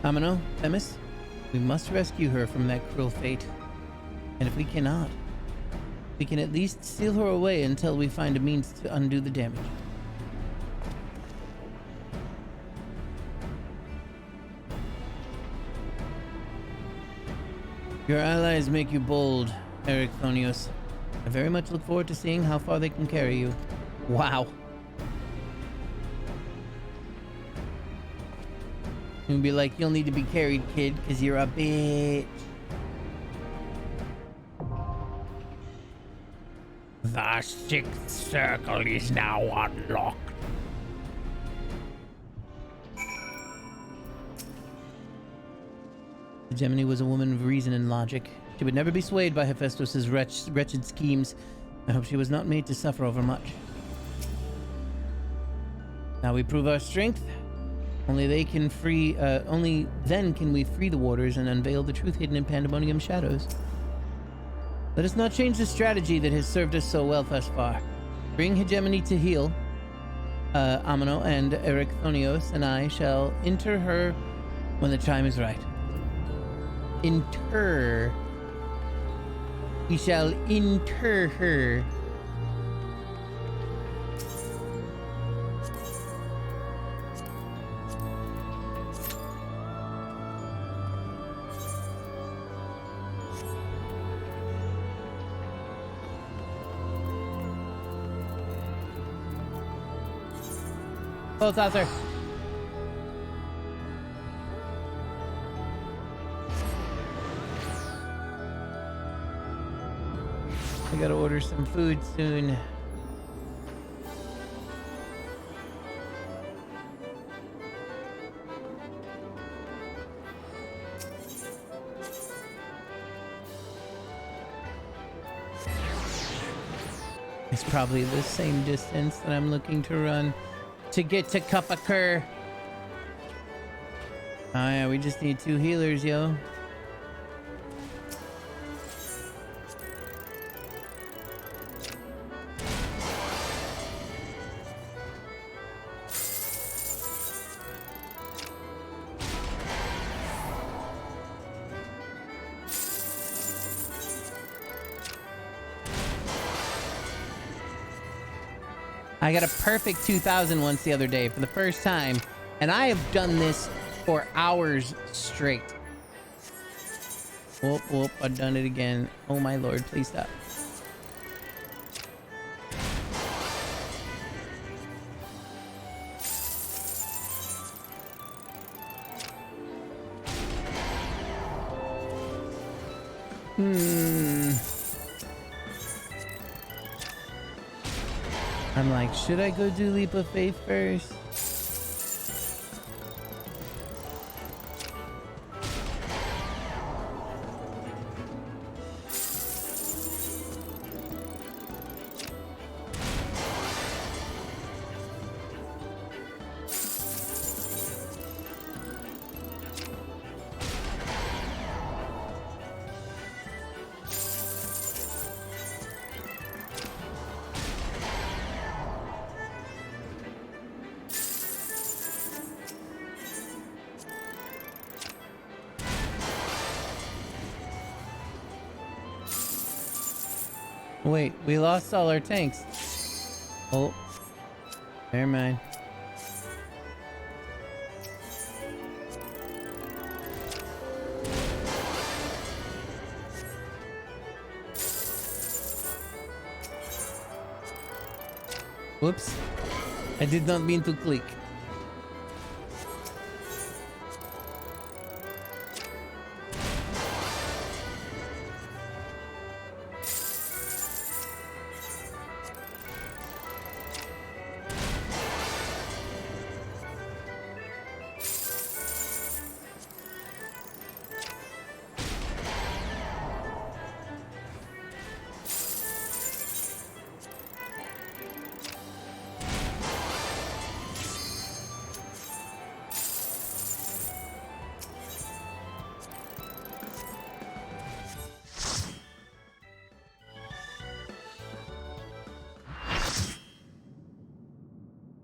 Amino, Themis, we must rescue her from that cruel fate. And if we cannot, we can at least steal her away until we find a means to undo the damage. Your allies make you bold, Ericthonios. I very much look forward to seeing how far they can carry you. Wow. You'll be like, you'll need to be carried, kid, because you're a bitch. The sixth circle is now unlocked. Gemini was a woman of reason and logic. She would never be swayed by Hephaestus' wretched schemes. I hope she was not made to suffer over much. Now we prove our strength. Only then can we free the warders and unveil the truth hidden in Pandemonium shadows. Let us not change the strategy that has served us so well thus far. Bring Hegemony to heel. Amino and Ericthonios and I shall enter her when the time is right. Inter. We shall inter her. Close out, sir. I gotta order some food soon. It's probably the same distance that I'm looking to run to get to Kuppaker. Oh yeah, we just need 2 healers, yo. I got a perfect 2000 once the other day for the first time, and I have done this for hours straight. Whoop, whoop, I've done it again. Oh my lord, please stop. I'm like, should I go do Leap of Faith first? Wait, we lost all our tanks. Oh, never mind. Whoops. I did not mean to click.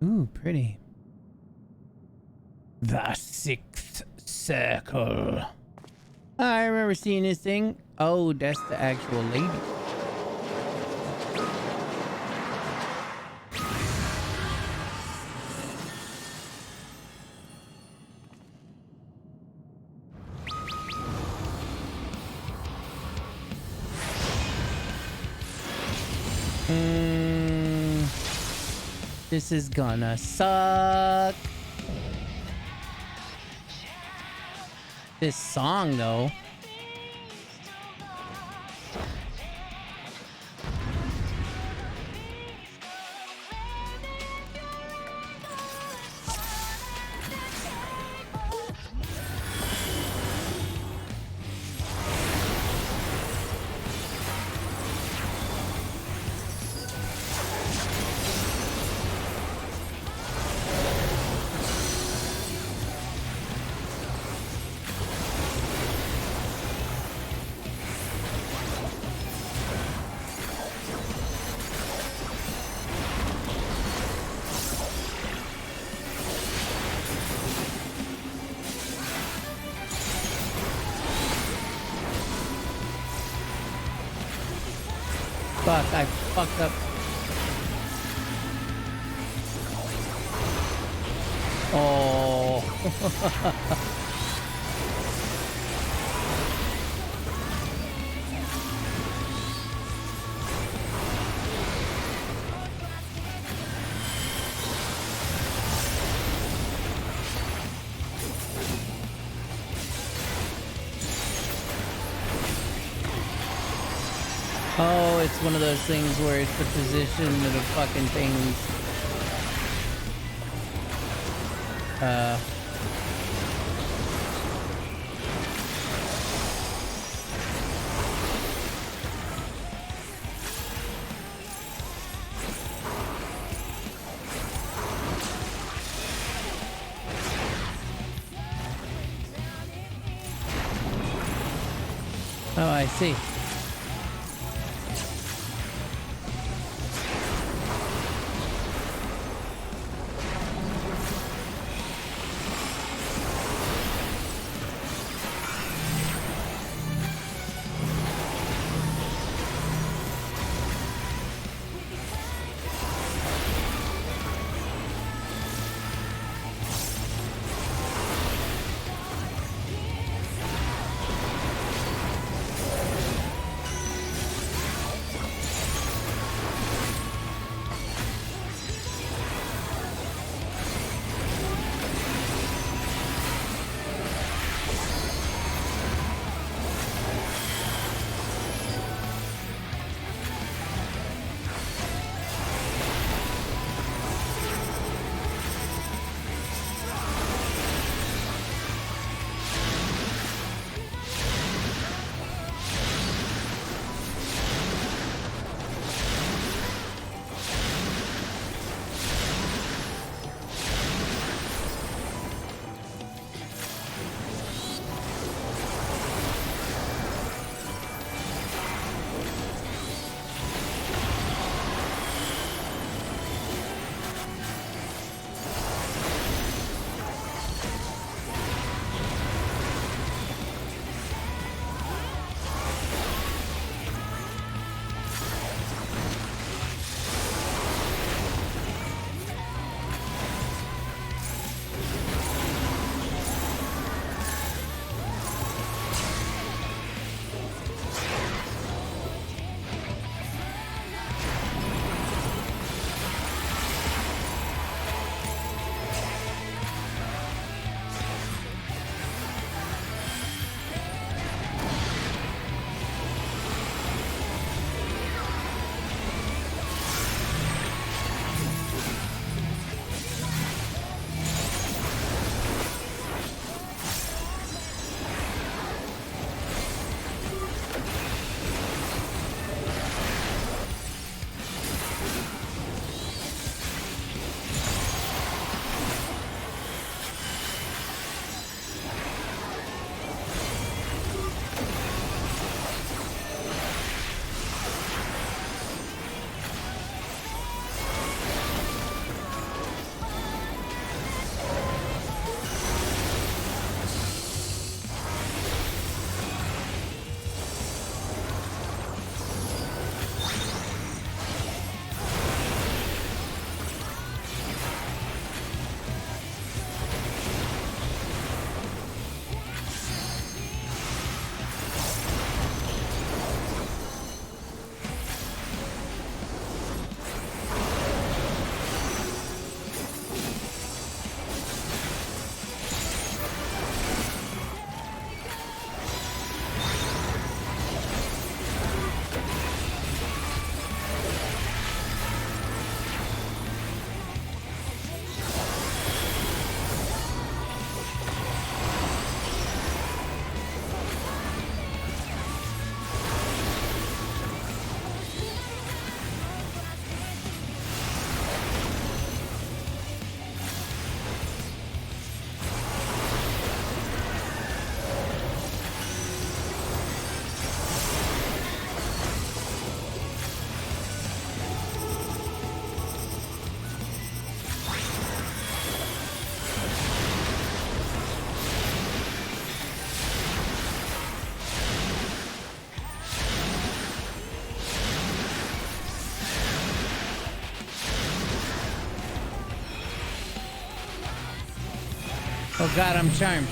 Ooh, pretty. The Sixth Circle. I remember seeing this thing. Oh, that's the actual lady. This is gonna suck. This song, though. Fuck, I fucked up. Oh. Oh, it's one of those things where it's the position of the fucking things. Oh, I see. Oh god, I'm charmed.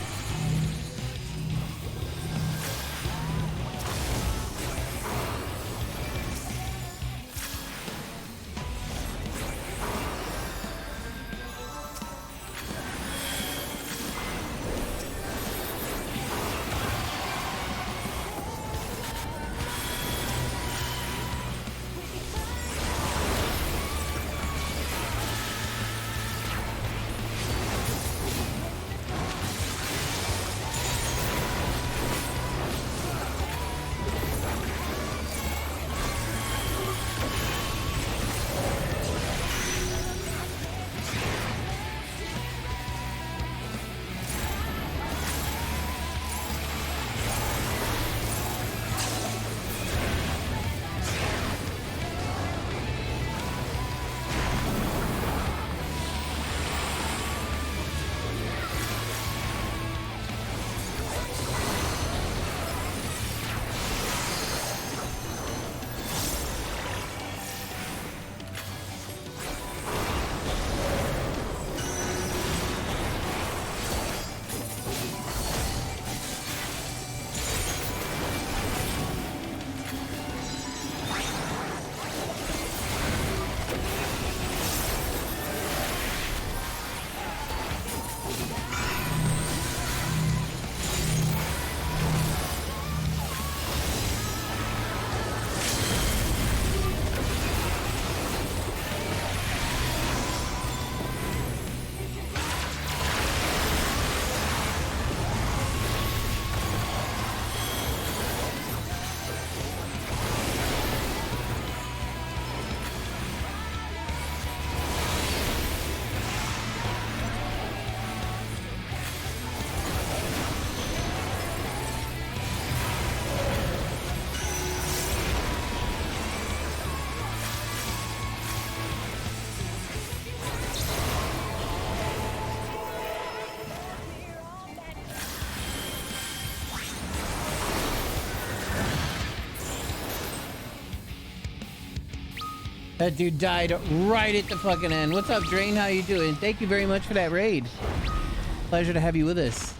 That dude died right at the fucking end. What's up, Drain? How you doing? Thank you very much for that raid. Pleasure to have you with us.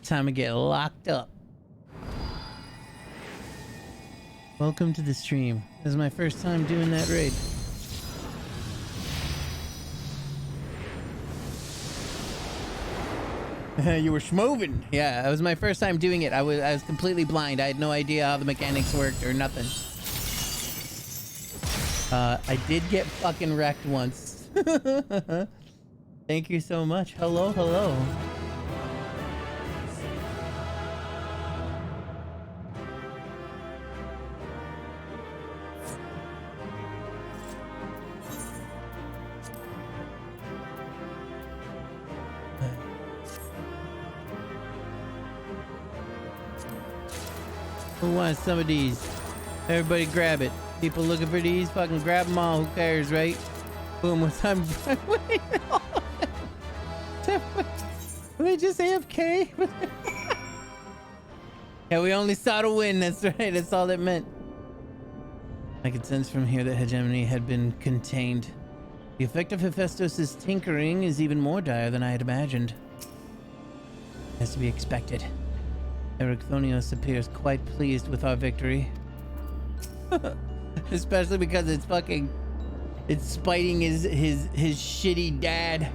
Time to get locked up. Welcome to the stream. This is my first time doing that raid. You were schmoving. Yeah, it was my first time doing it. I was completely blind. I had no idea how the mechanics worked or nothing. I did get fucking wrecked once. Thank you so much. Hello, hello. Who wants some of these? Everybody grab it. People looking for these, fucking grab them all. Who cares, right? Boom, what's time? Wait, we just AFK? Yeah, we only saw the win. That's right. That's all that meant. I could sense from here that hegemony had been contained. The effect of Hephaestus' tinkering is even more dire than I had imagined. As to be expected. Erechthonios appears quite pleased with our victory. Especially because it's spiting his shitty dad.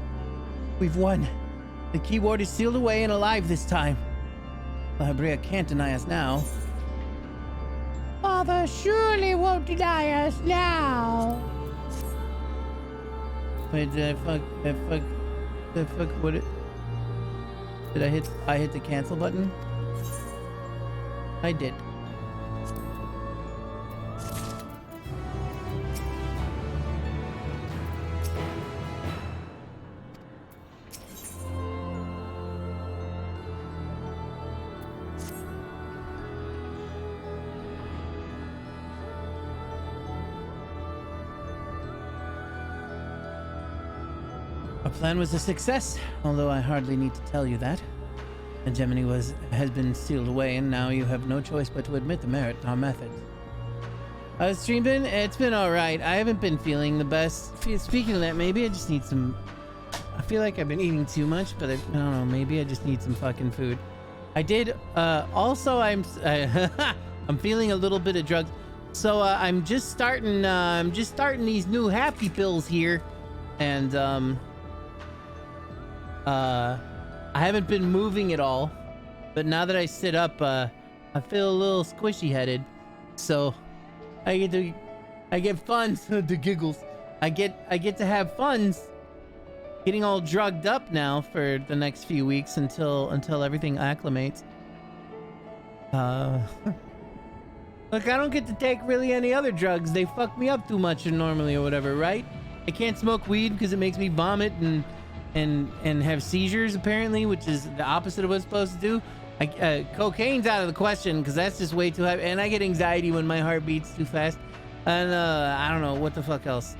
We've won. The keyword is sealed away and alive this time. Labria can't deny us now. Father surely won't deny us now. Wait, did I fuck, what it? Did I hit the cancel button? I did. Our plan was a success, although I hardly need to tell you that. Hegemony has been sealed away, and now you have no choice but to admit the merit in our methods. Streaming, it's been alright. I haven't been feeling the best. Speaking of that, maybe I just need some... I feel like I've been eating too much, but I don't know, maybe I just need some fucking food. I did, also I'm feeling a little bit of drugs. So, I'm just starting these new happy pills here. And, I haven't been moving at all, but now that I sit up, I feel a little squishy headed. So I get fun. The giggles. I get to have fun getting all drugged up now for the next few weeks until everything acclimates. Look, I don't get to take really any other drugs. They fuck me up too much normally or whatever, right? I can't smoke weed because it makes me vomit and have seizures apparently, which is the opposite of what it's supposed to do. Cocaine's out of the question because that's just way too high, and I get anxiety when my heart beats too fast. And I don't know what the fuck else.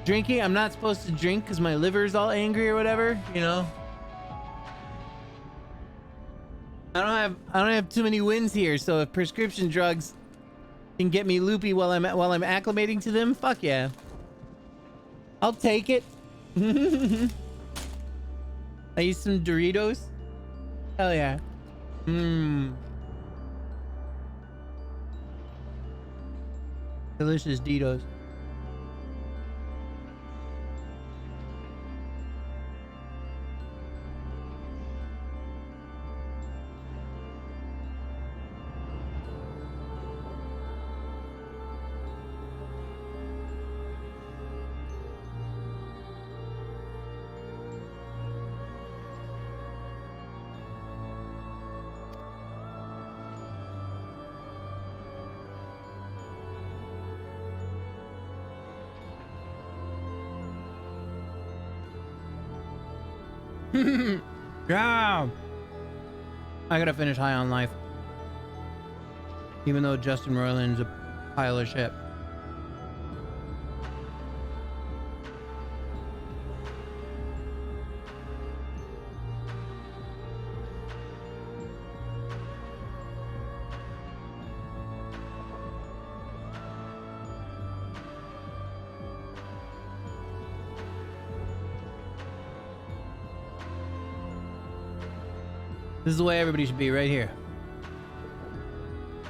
Drinking, I'm not supposed to drink because my liver's all angry or whatever, you know. I don't have too many wins here, so if prescription drugs can get me loopy while I'm acclimating to them, fuck yeah, I'll take it. I eat some Doritos. Hell yeah. Delicious Doritos. Yeah. I gotta finish High on Life. Even though Justin Roiland's a pile of shit. This is the way everybody should be, right here.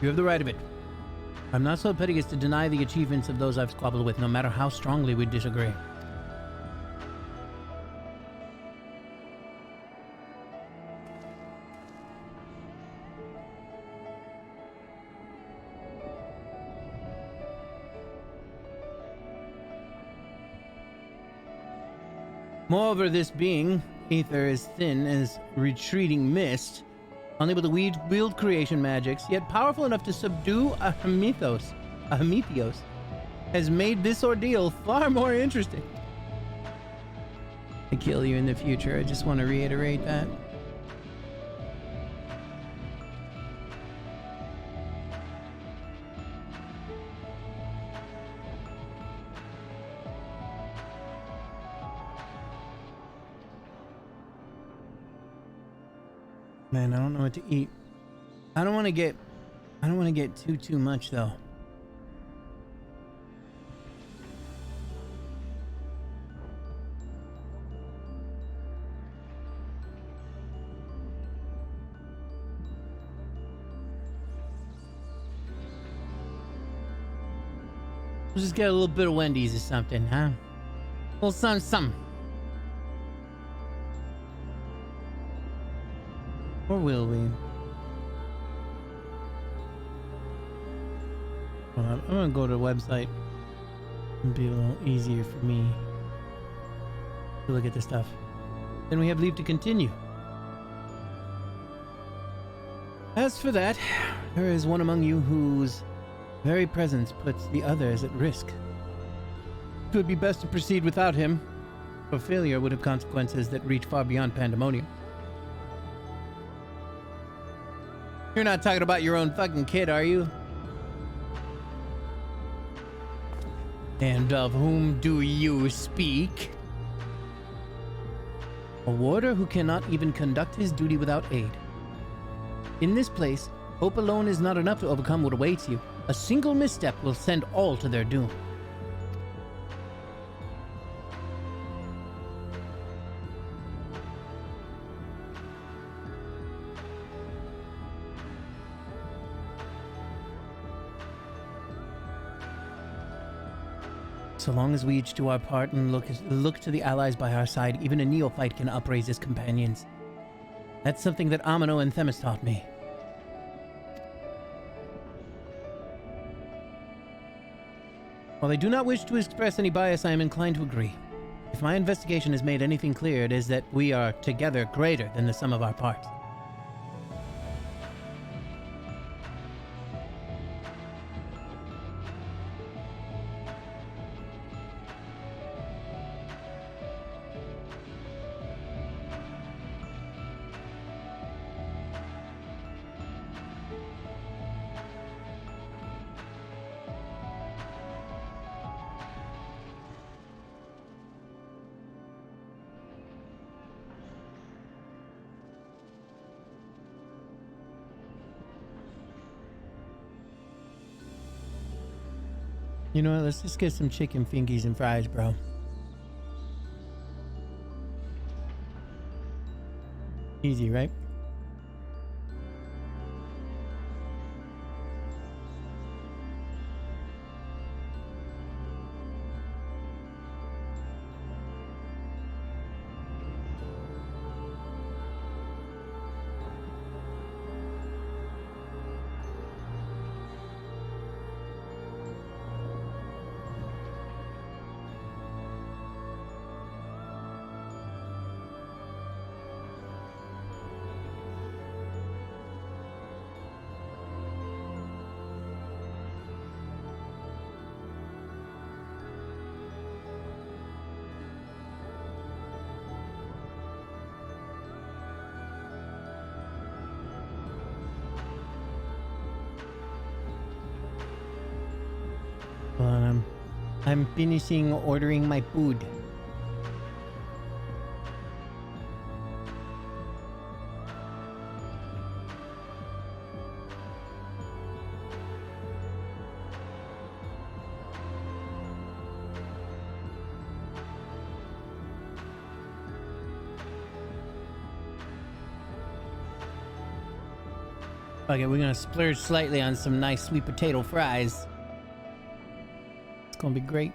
You have the right of it. I'm not so petty as to deny the achievements of those I've squabbled with, no matter how strongly we disagree. Moreover, this being, ether is thin as retreating mist, unable to wield creation magics, yet powerful enough to subdue a Prometheus, has made this ordeal far more interesting. I kill you in the future, I just want to reiterate that. Man, I don't know what to eat. I don't want to get too much though. We'll just get a little bit of Wendy's or something, huh? Well, some. Or will we? Well, I'm gonna go to the website. It'll be a little easier for me to look at this stuff. Then we have leave to continue. As for that, there is one among you whose very presence puts the others at risk. It would be best to proceed without him, for failure would have consequences that reach far beyond pandemonium. You're not talking about your own fucking kid, are you? And of whom do you speak? A warder who cannot even conduct his duty without aid. In this place, hope alone is not enough to overcome what awaits you. A single misstep will send all to their doom. So long as we each do our part and look to the allies by our side, even a neophyte can upraise his companions. That's something that Amino and Themis taught me. While I do not wish to express any bias, I am inclined to agree. If my investigation has made anything clear, it is that we are together greater than the sum of our parts. You know what, let's just get some chicken fingies and fries, bro. Easy, right? I'm finishing ordering my food. Okay, we're gonna splurge slightly on some nice sweet potato fries. It's gonna be great.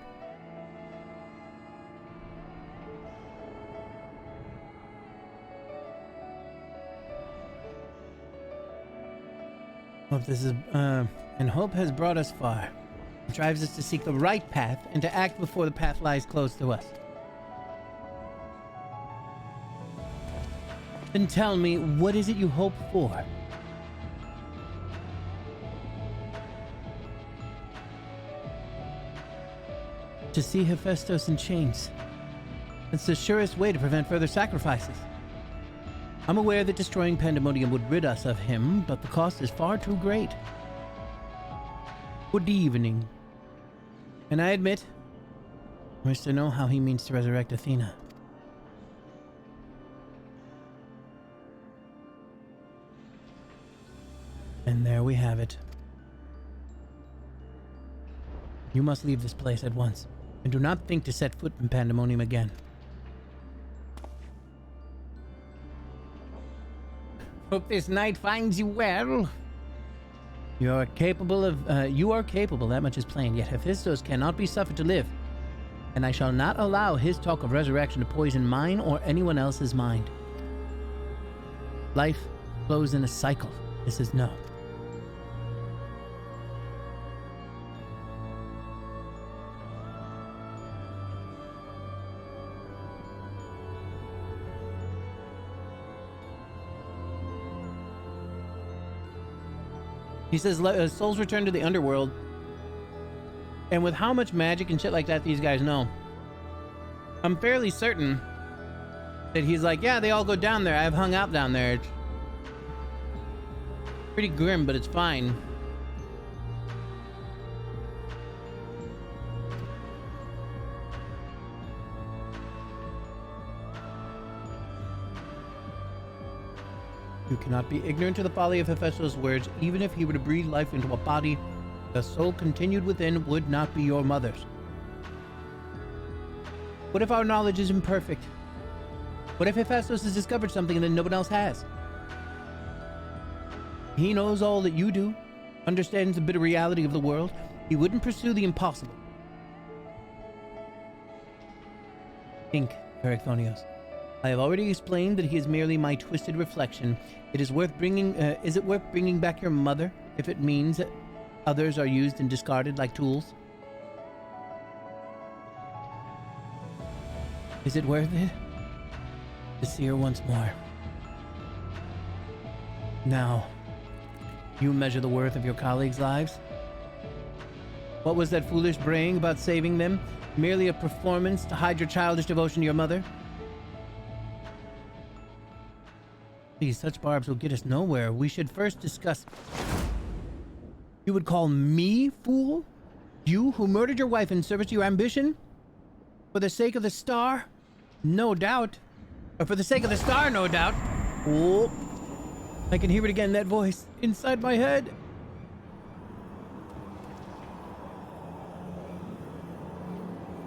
Hope this is, and hope has brought us far. It drives us to seek the right path and to act before the path lies close to us. Then tell me, what is it you hope for? To see Hephaestus in chains. It's the surest way to prevent further sacrifices. I'm aware that destroying Pandemonium would rid us of him, but the cost is far too great. Good evening. And I admit, I wish to know how he means to resurrect Athena. And there we have it. You must leave this place at once, and do not think to set foot in Pandemonium again. Hope this night finds you well. You are capable, that much is plain, yet Hephaestus cannot be suffered to live, and I shall not allow his talk of resurrection to poison mine or anyone else's mind. Life flows in a cycle. This is known. He says souls return to the underworld. And with how much magic and shit like that these guys know, I'm fairly certain that he's like, yeah, they all go down there. I've hung out down there. It's pretty grim, but it's fine. You cannot be ignorant to the folly of Hephaestus' words. Even if he were to breathe life into a body, the soul continued within would not be your mother's. What if our knowledge is imperfect? What if Hephaestus has discovered something that no one else has? He knows all that you do, understands the bitter reality of the world. He wouldn't pursue the impossible. Think, Erechthonios. I have already explained that he is merely my twisted reflection. Is it worth bringing back your mother if it means that others are used and discarded like tools? Is it worth it to see her once more? Now, you measure the worth of your colleagues' lives? What was that foolish braying about saving them? Merely a performance to hide your childish devotion to your mother? Please, such barbs will get us nowhere. We should first discuss... You would call me fool? You who murdered your wife in service to your ambition? For the sake of the star? No doubt. Or for the sake of the star, no doubt. Oh, I can hear it again, that voice, inside my head.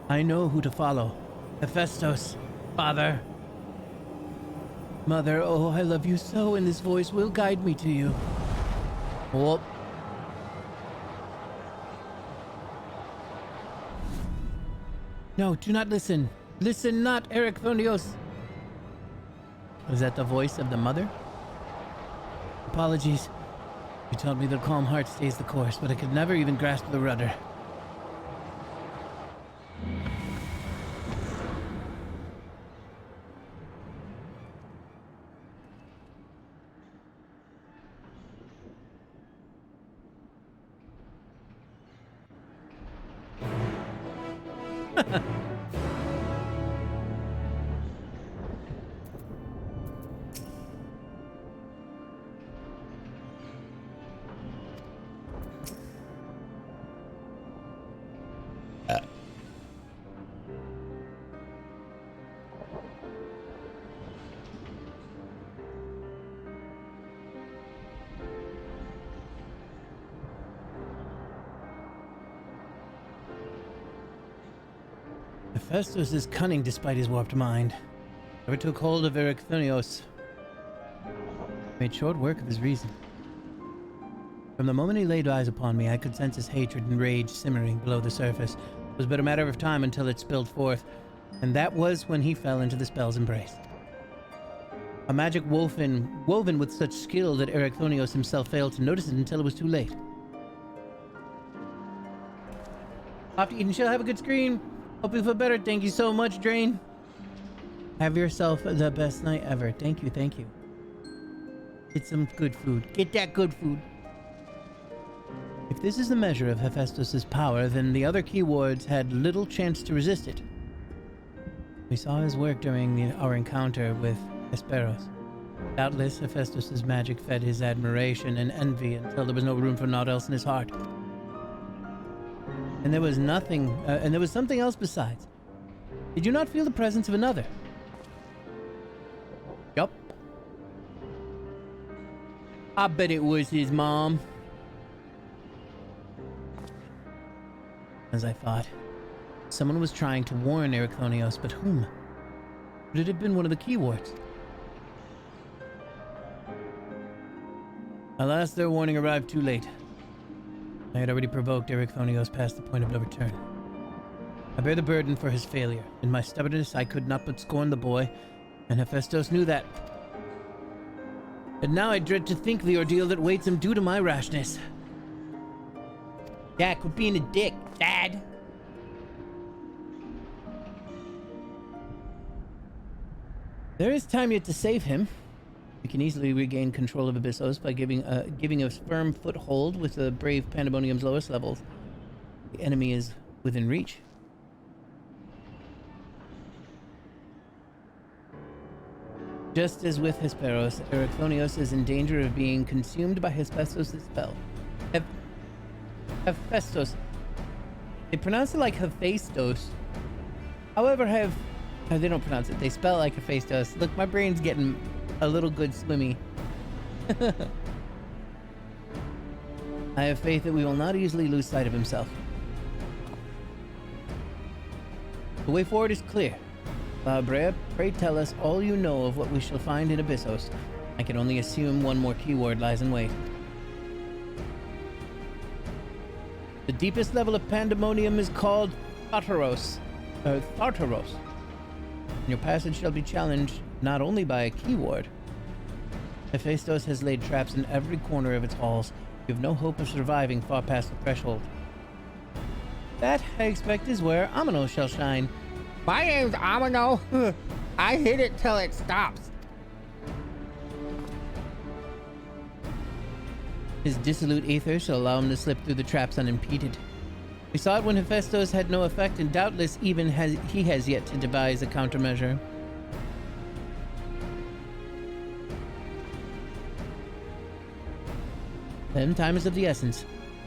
I know who to follow. Hephaestus, father. Mother, oh, I love you so, and this voice will guide me to you. Oh. No, do not listen. Listen not, Erechthonios. Was that the voice of the mother? Apologies. You told me that a calm heart stays the course, but I could never even grasp the rudder. Hephaestus is cunning despite his warped mind. Never took hold of Erechthonios. Made short work of his reason. From the moment he laid eyes upon me, I could sense his hatred and rage simmering below the surface. It was but a matter of time until it spilled forth, and that was when he fell into the spell's embrace. A magic woven with such skill that Erechthonios himself failed to notice it until it was too late. Off to eat and chill, have a good screen. Hope you feel better. Thank you so much, Drain. Have yourself the best night ever. Thank you, thank you. Get some good food. Get that good food. If this is the measure of Hephaestus' power, then the other key wards had little chance to resist it. We saw his work during our encounter with Hesperos. Doubtless, Hephaestus' magic fed his admiration and envy until there was no room for naught else in his heart. And there was something else besides. Did you not feel the presence of another? Yup. I bet it was his mom. As I thought, someone was trying to warn Erechthonios, but whom? Would it have been one of the key wards? Alas, their warning arrived too late. I had already provoked Erechthonios past the point of no return. I bear the burden for his failure. In my stubbornness, I could not but scorn the boy, and Hephaestus knew that. And now I dread to think the ordeal that waits him due to my rashness. Dad, quit being a dick, Dad! There is time yet to save him. We can easily regain control of Abyssos by giving a firm foothold with the brave Pandemonium's lowest levels. The enemy is within reach. Just as with Hesperos, Erechthonios is in danger of being consumed by Hephaestus' spell. Hephaestus. They pronounce it like Hephaestus. However, they don't pronounce it. They spell it like Hephaestus. Look, my brain's getting a little good swimmy. I have faith that we will not easily lose sight of himself. The way forward is clear. Brea, pray tell us all you know of what we shall find in Abyssos. I can only assume one more keyword lies in wait. The deepest level of Pandemonium is called Tartaros. Your passage shall be challenged not only by a keyword. Hephaestus has laid traps in every corner of its halls. You have no hope of surviving far past the threshold. That, I expect, is where Amino shall shine. My name's Amino. I hit it till it stops. His dissolute ether shall allow him to slip through the traps unimpeded. We saw it when Hephaestus had no effect, and doubtless he has yet to devise a countermeasure. Then time is of the essence.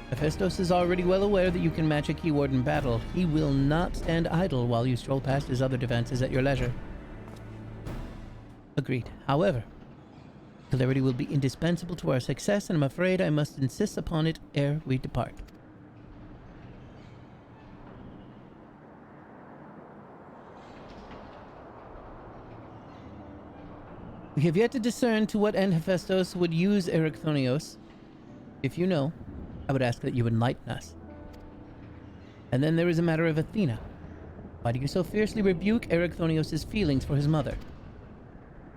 Hephaestus is already well aware that you can match a keyword in battle. He will not stand idle while you stroll past his other defenses at your leisure. Agreed. However, clarity will be indispensable to our success, and I'm afraid I must insist upon it ere we depart. We have yet to discern to what end Hephaestus would use Erechthonios. If you know, I would ask that you enlighten us. And then there is a matter of Athena. Why do you so fiercely rebuke Erechthonios' feelings for his mother?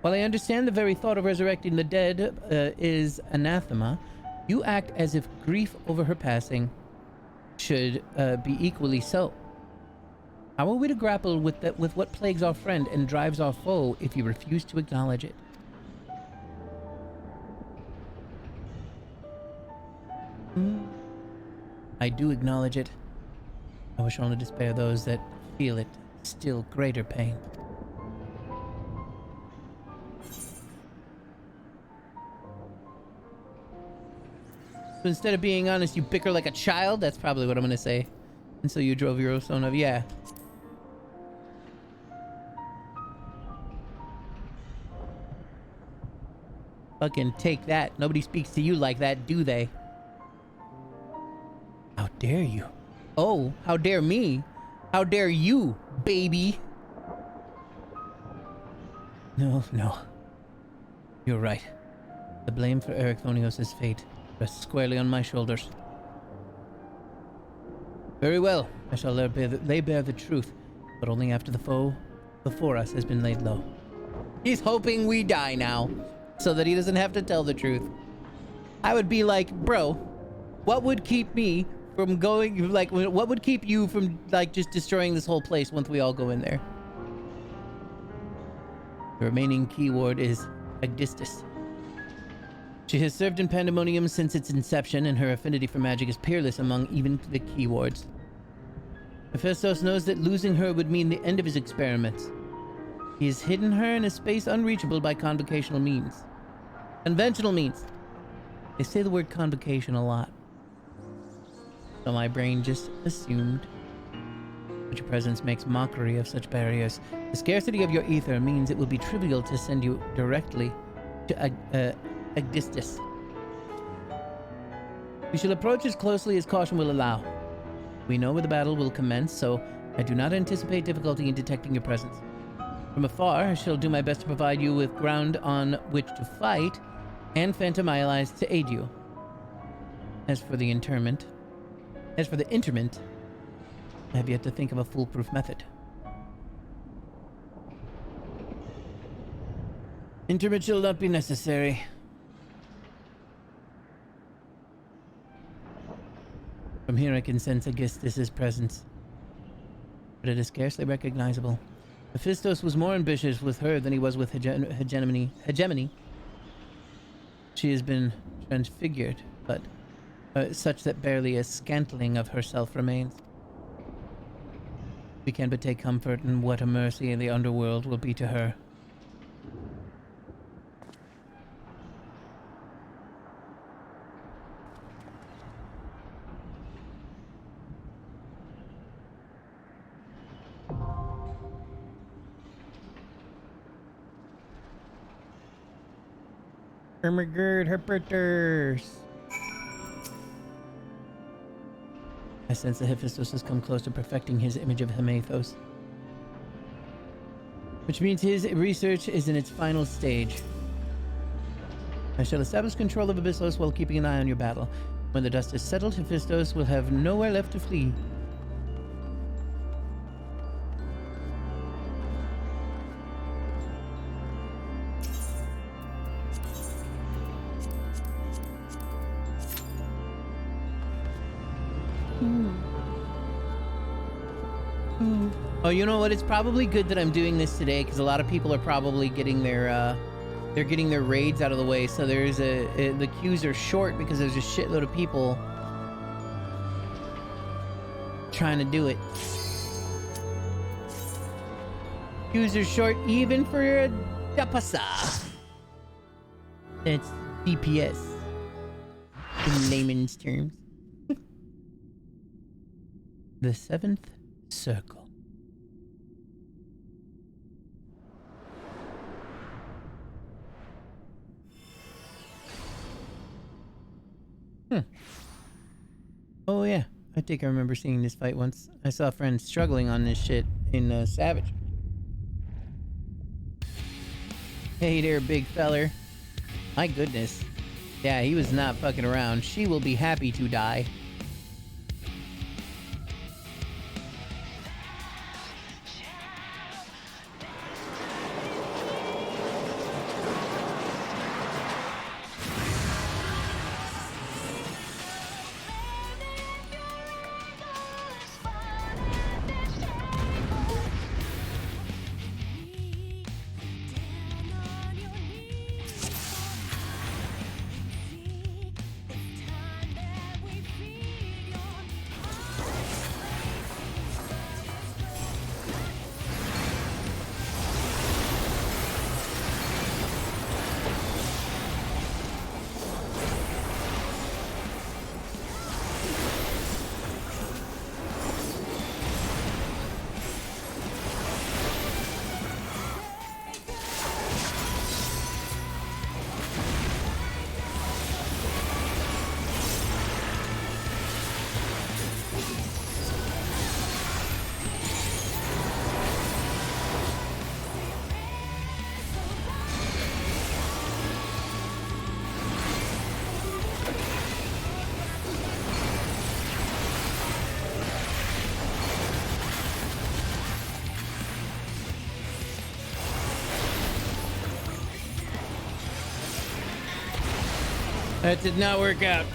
While I understand the very thought of resurrecting the dead is anathema, you act as if grief over her passing should be equally so. How are we to grapple with what plagues our friend and drives our foe if you refuse to acknowledge it? I do acknowledge it. I wish only to spare those that feel it still greater pain. So instead of being honest, you bicker like a child? That's probably what I'm gonna say. And so you drove your own of, yeah. Fucking take that. Nobody speaks to you like that, do they? How dare you? Oh, how dare me? How dare you, baby? No. You're right. The blame for Erechthonios' fate rests squarely on my shoulders. Very well, I shall lay bare the truth, but only after the foe before us has been laid low. He's hoping we die now, so that he doesn't have to tell the truth. I would be like, bro, what would keep me from going, like, what would keep you from, like, just destroying this whole place once we all go in there? The remaining keyword is Agdistis. She has served in Pandemonium since its inception, and her affinity for magic is peerless among even the keywords. Hephaestus knows that losing her would mean the end of his experiments. He has hidden her in a space unreachable by convocational means. Conventional means. They say the word convocation a lot. So my brain just assumed. But your presence makes mockery of such barriers. The scarcity of your ether means it will be trivial to send you directly to Agdistis. We shall approach as closely as caution will allow. We know where the battle will commence, so I do not anticipate difficulty in detecting your presence. From afar, I shall do my best to provide you with ground on which to fight, and phantom allies to aid you. As for the interment, I have yet to think of a foolproof method. Interment shall not be necessary. From here I can sense Agdistis' presence, but it is scarcely recognizable. Hephaestus was more ambitious with her than he was with Hegemony. She has been transfigured, but such that barely a scantling of herself remains. We can but take comfort in what a mercy in the underworld will be to her. Ermagerd Herperters. I sense that Hephaestus has come close to perfecting his image of Hemathos, which means his research is in its final stage. I shall establish control of Abyssos while keeping an eye on your battle. When the dust is settled, Hephaestus will have nowhere left to flee. Oh, you know what? It's probably good that I'm doing this today because a lot of people are probably getting their they're getting their raids out of the way. So there's the queues are short because there's a shitload of people trying to do it. Queues are short even for a Dapasa. That's DPS in layman's terms. The seventh circle. Oh yeah, I think I remember seeing this fight once. I saw friends struggling on this shit in Savage. Hey there, big feller. My goodness. Yeah, he was not fucking around. She will be happy to die. That did not work out.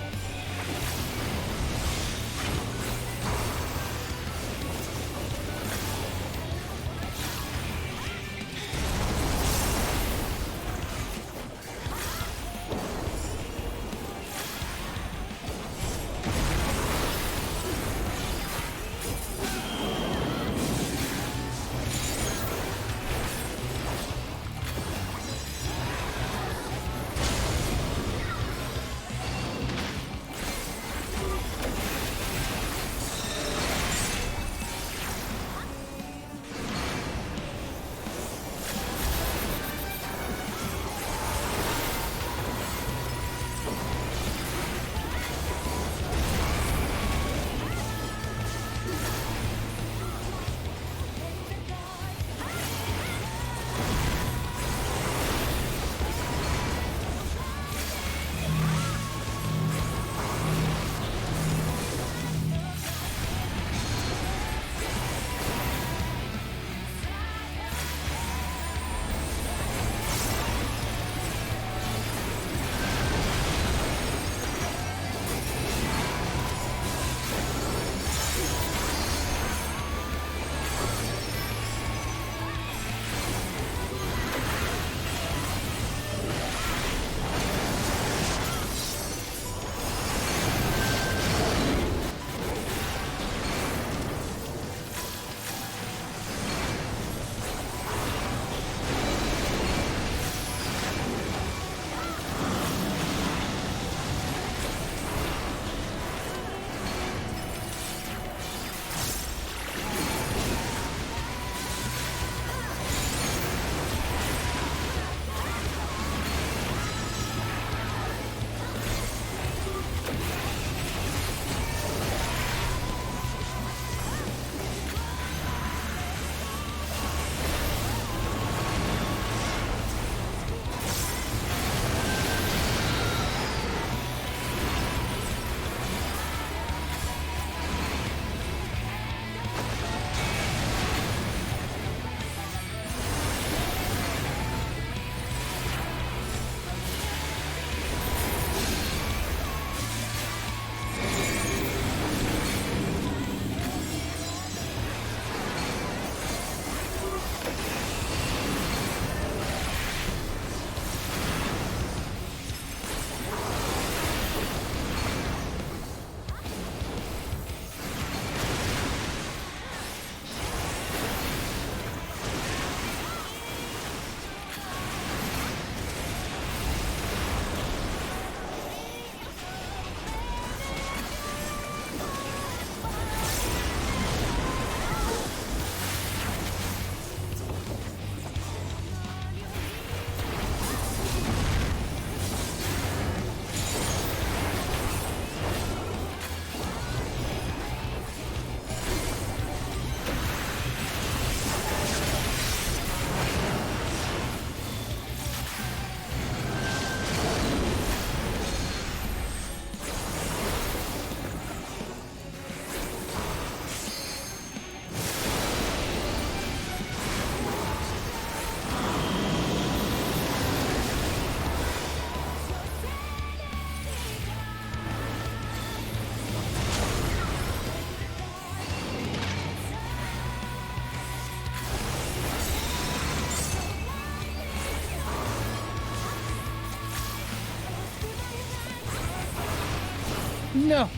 No.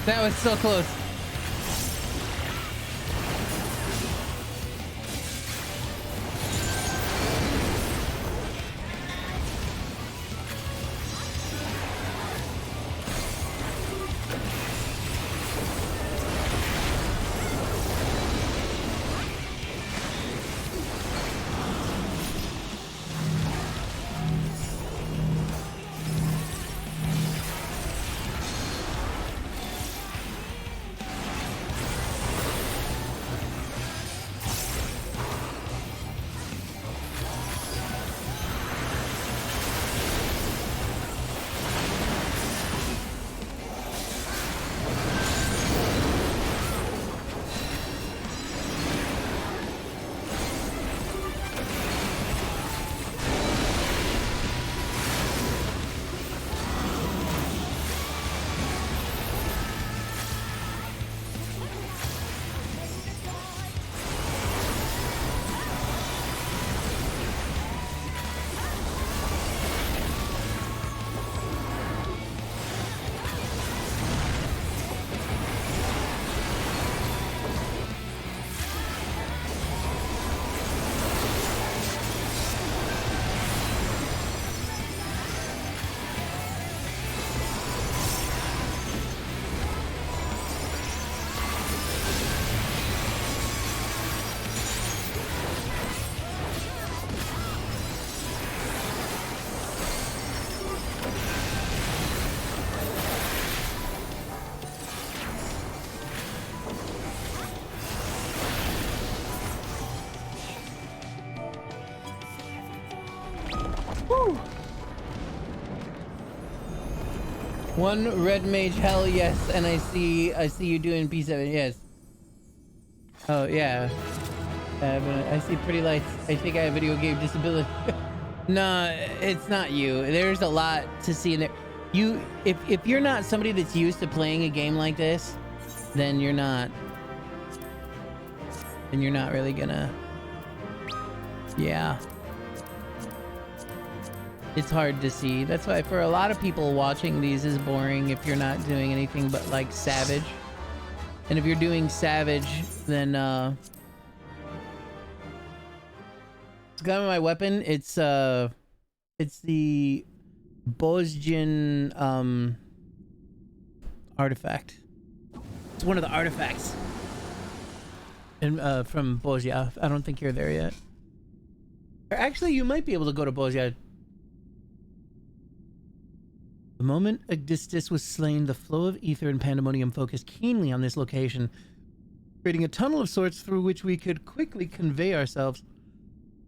That was so close. One red mage, hell yes, and I see you doing P7, yes. Oh yeah. I see pretty lights. I think I have video game disability. No, it's not you. There's a lot to see in there. If you're not somebody that's used to playing a game like this, then you're not really gonna. Yeah. It's hard to see. That's why for a lot of people watching these is boring if you're not doing anything but like Savage. And if you're doing Savage, then it's got my weapon. It's the Bosjian artifact. It's one of the artifacts. And from Bosja. I don't think you're there yet. Or actually, you might be able to go to Bosja. The moment Agistus was slain, the flow of ether and pandemonium focused keenly on this location, creating a tunnel of sorts through which we could quickly convey ourselves.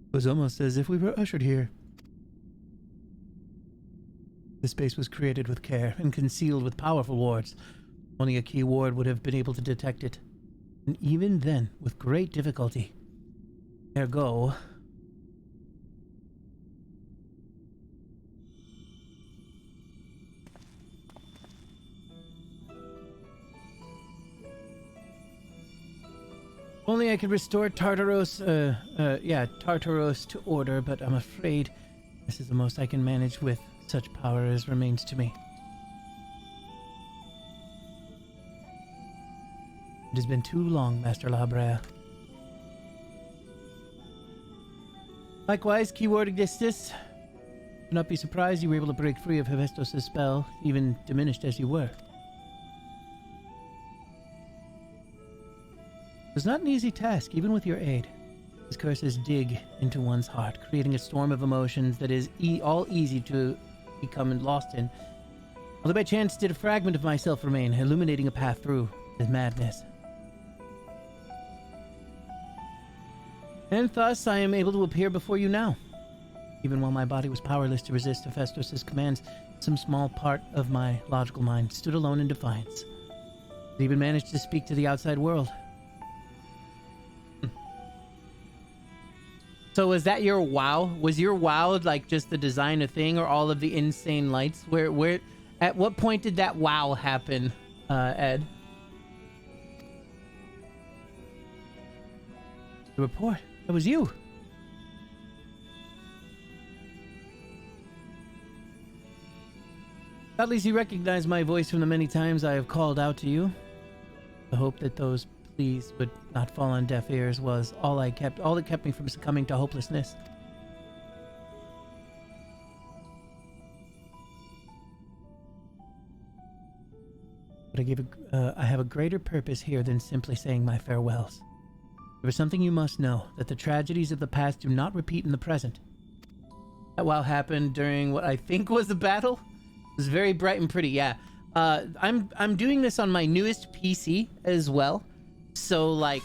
It was almost as if we were ushered here. The space was created with care and concealed with powerful wards. Only a key ward would have been able to detect it. And even then, with great difficulty. Ergo... Only I could restore Tartaros to order, but I'm afraid this is the most I can manage with such power as remains to me. It has been too long, Master La Brea. Likewise, Keyword Agistus. Do not be surprised you were able to break free of Hephaestus' spell, even diminished as you were. It was not an easy task, even with your aid. These curses dig into one's heart, creating a storm of emotions that is all easy to become lost in. Although by chance did a fragment of myself remain, illuminating a path through this madness. And thus I am able to appear before you now. Even while my body was powerless to resist Hephaestus' commands, some small part of my logical mind stood alone in defiance. It even managed to speak to the outside world. So was that your WoW? Was your WoW like just the design of thing, or all of the insane lights? Where, at what point did that WoW happen, Ed? The report. That was you. At least you recognize my voice from the many times I have called out to you. The hope that those pleas would not fall on deaf ears was all that kept me from succumbing to hopelessness. But I have a greater purpose here than simply saying my farewells. There is something you must know, that the tragedies of the past do not repeat in the present. That while happened during what I think was a battle, it was very bright and pretty, yeah. I'm doing this on my newest PC as well. So like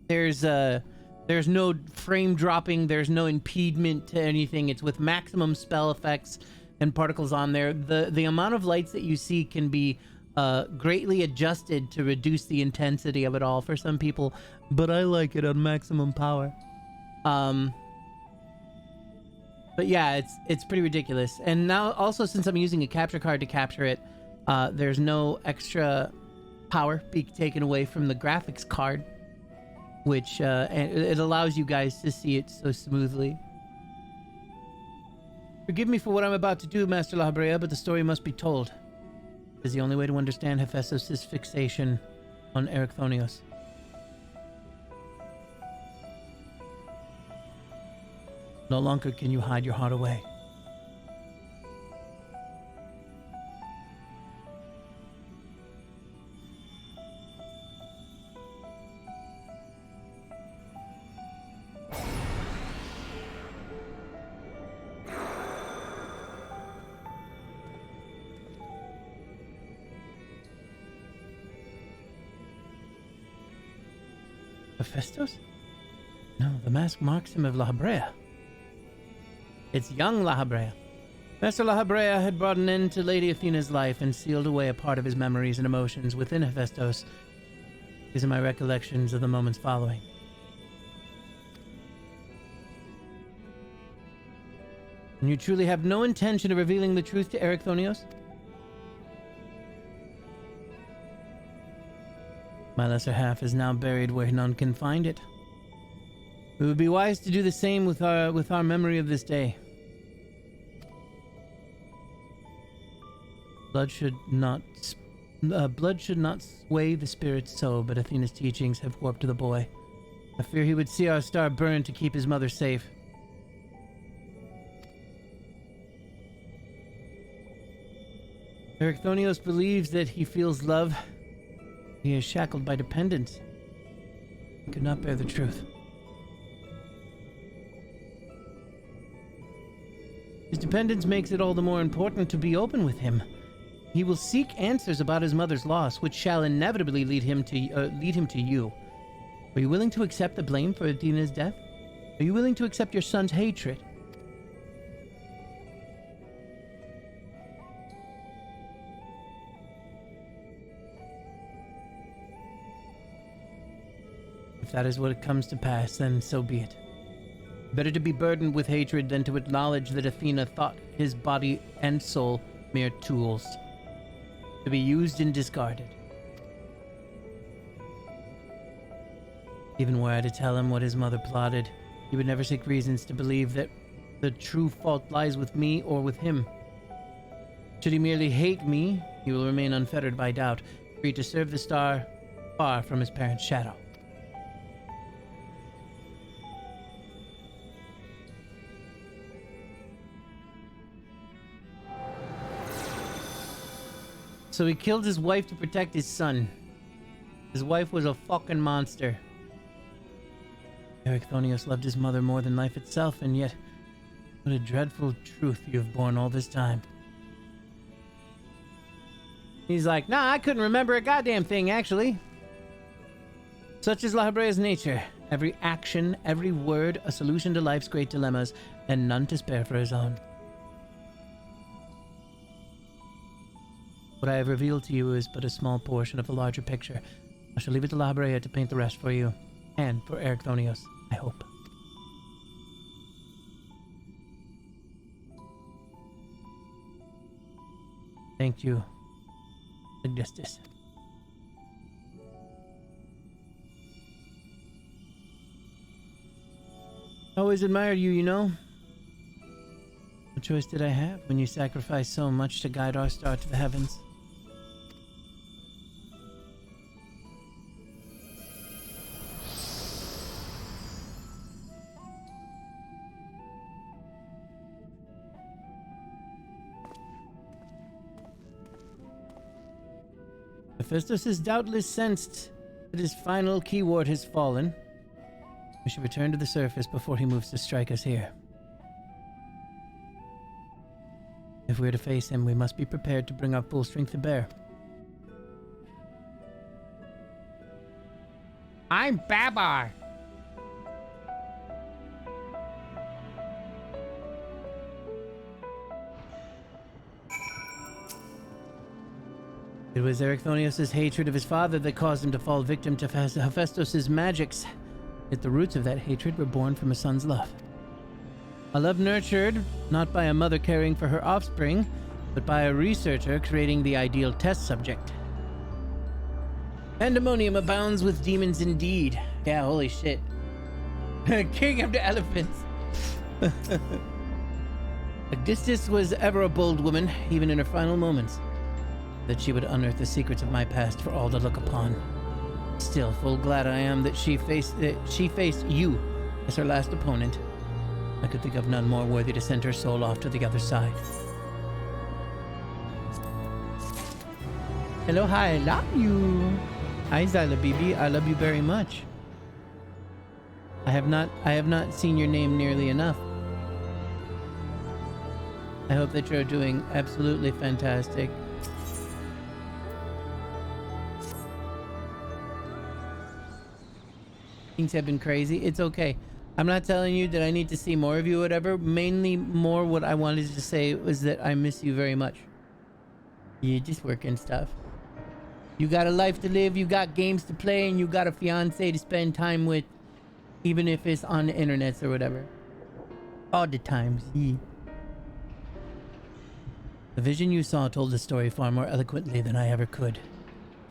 there's no frame dropping, there's no impediment to anything. It's with maximum spell effects and particles on there. The amount of lights that you see can be greatly adjusted to reduce the intensity of it all for some people, but I like it on maximum power. But yeah, it's pretty ridiculous. And now also, since I'm using a capture card to capture it, there's no extra power being taken away from the graphics card, which it allows you guys to see it so smoothly. Forgive me for what I'm about to do, Master La Brea, but the story must be told. It is the only way to understand Hephaestus' fixation on Erichthonios. No longer can you hide your heart away. Hephaestus? No, the mask marks him of La Brea. It's young La Brea. Master La Habrea had brought an end to Lady Athena's life and sealed away a part of his memories and emotions within Hephaestus. These are my recollections of the moments following. And you truly have no intention of revealing the truth to Erichthonios? My lesser half is now buried where none can find it. It would be wise to do the same with our memory of this day. Blood should not sway the spirit's soul, but Athena's teachings have warped the boy. I fear he would see our star burn to keep his mother safe. Erichthonios believes that he feels love. He is shackled by dependence. He could not bear the truth. His dependence makes it all the more important to be open with him. He will seek answers about his mother's loss, which shall inevitably lead him to you. Are you willing to accept the blame for Athena's death? Are you willing to accept your son's hatred? If that is what it comes to pass, then so be it. Better to be burdened with hatred than to acknowledge that Athena thought his body and soul mere tools, to be used and discarded. Even were I to tell him what his mother plotted, he would never seek reasons to believe that the true fault lies with me or with him. Should he merely hate me, he will remain unfettered by doubt, free to serve the star far from his parents' shadow. So he killed his wife to protect his son. His wife was a fucking monster. Erichthonios loved his mother more than life itself, and yet, what a dreadful truth you have borne all this time. He's like, nah, I couldn't remember a goddamn thing, actually. Such is La Habrea's nature. Every action, every word, a solution to life's great dilemmas, and none to spare for his own. What I have revealed to you is but a small portion of the larger picture. I shall leave it to La Habrea to paint the rest for you. And for Erichthonios, I hope. Thank you, Augustus. I always admired you, you know. What choice did I have when you sacrificed so much to guide our star to the heavens? Hephaestus has doubtless sensed that his final keyword has fallen. We should return to the surface before he moves to strike us here. If we're to face him, we must be prepared to bring our full strength to bear. I'm Babar. It was Erichthonios' hatred of his father that caused him to fall victim to Hephaestus' magics. Yet the roots of that hatred were born from a son's love. A love nurtured, not by a mother caring for her offspring, but by a researcher creating the ideal test subject. Pandemonium abounds with demons indeed. Yeah, holy shit. King of the elephants. Augustus was ever a bold woman, even in her final moments. That she would unearth the secrets of my past for all to look upon. Still, full glad I am that she faced you as her last opponent. I could think of none more worthy to send her soul off to the other side. Hello, hi, I love you. Hi, Zyla Bibi, I love you very much. I have not seen your name nearly enough. I hope that you're doing absolutely fantastic. Things have been crazy. It's okay. I'm not telling you that I need to see more of you or whatever. Mainly more what I wanted to say was that I miss you very much. You just working stuff. You got a life to live, you got games to play, and you got a fiance to spend time with, even if it's on the internets or whatever. All the times, yeah. The vision you saw told the story far more eloquently than I ever could.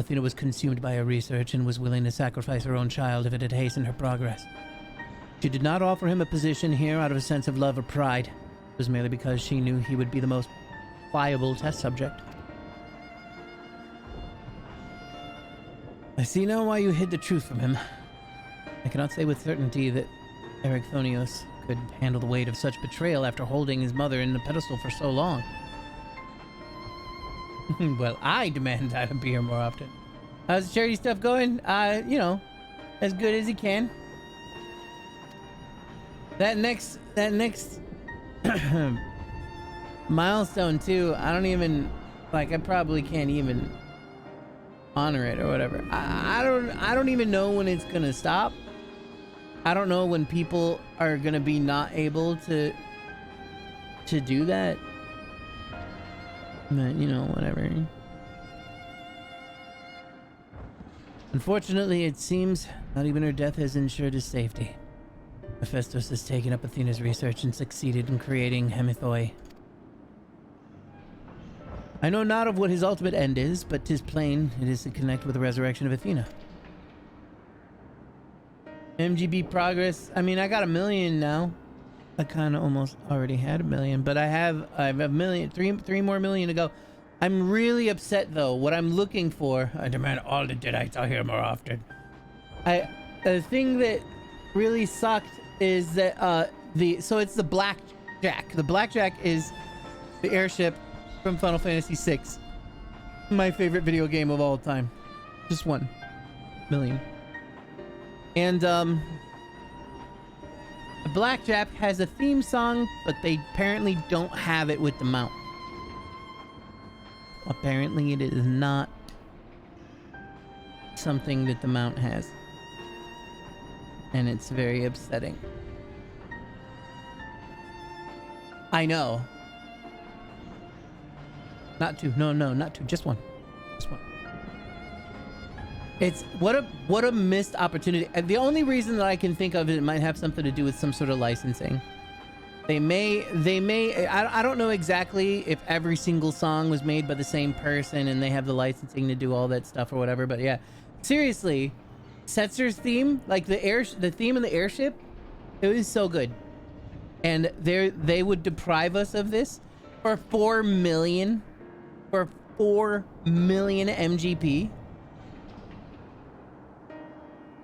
Athena was consumed by her research and was willing to sacrifice her own child if it had hastened her progress. She did not offer him a position here out of a sense of love or pride. It was merely because she knew he would be the most viable test subject. I see now why you hid the truth from him. I cannot say with certainty that Erechthonios could handle the weight of such betrayal after holding his mother in the pedestal for so long. Well, I demand I appear more often. How's the charity stuff going? You know, as good as he can. That next milestone too, I don't even, like, I probably can't even honor it or whatever. I don't even know when it's gonna stop. I don't know when people are gonna be not able to do that. But, you know, whatever. Unfortunately, it seems not even her death has ensured his safety. Hephaestus has taken up Athena's research and succeeded in creating Hemithoi. I know not of what his ultimate end is, but 'tis plain it is to connect with the resurrection of Athena. MGP progress. I mean, I got 1 million now. I kind of almost already had 1 million, but I have a million, three more million to go. I'm really upset though. What I'm looking for, I demand all the Deadites are here more often. The thing that really sucked is that so it's the Blackjack. The Blackjack is the airship from Final Fantasy VI. My favorite video game of all time. Just 1 million. And Blackjack has a theme song, but they apparently don't have it with the mount. Apparently it is not something that the mount has. And it's very upsetting. I know. Not 2. No, not 2. Just 1. Just 1. It's what a missed opportunity. And the only reason that I can think of it might have something to do with some sort of licensing. They may I don't know exactly if every single song was made by the same person and they have the licensing to do all that stuff or whatever, but yeah. Seriously, Setzer's theme, like the theme of the airship, it was so good. And they would deprive us of this for 4 million MGP.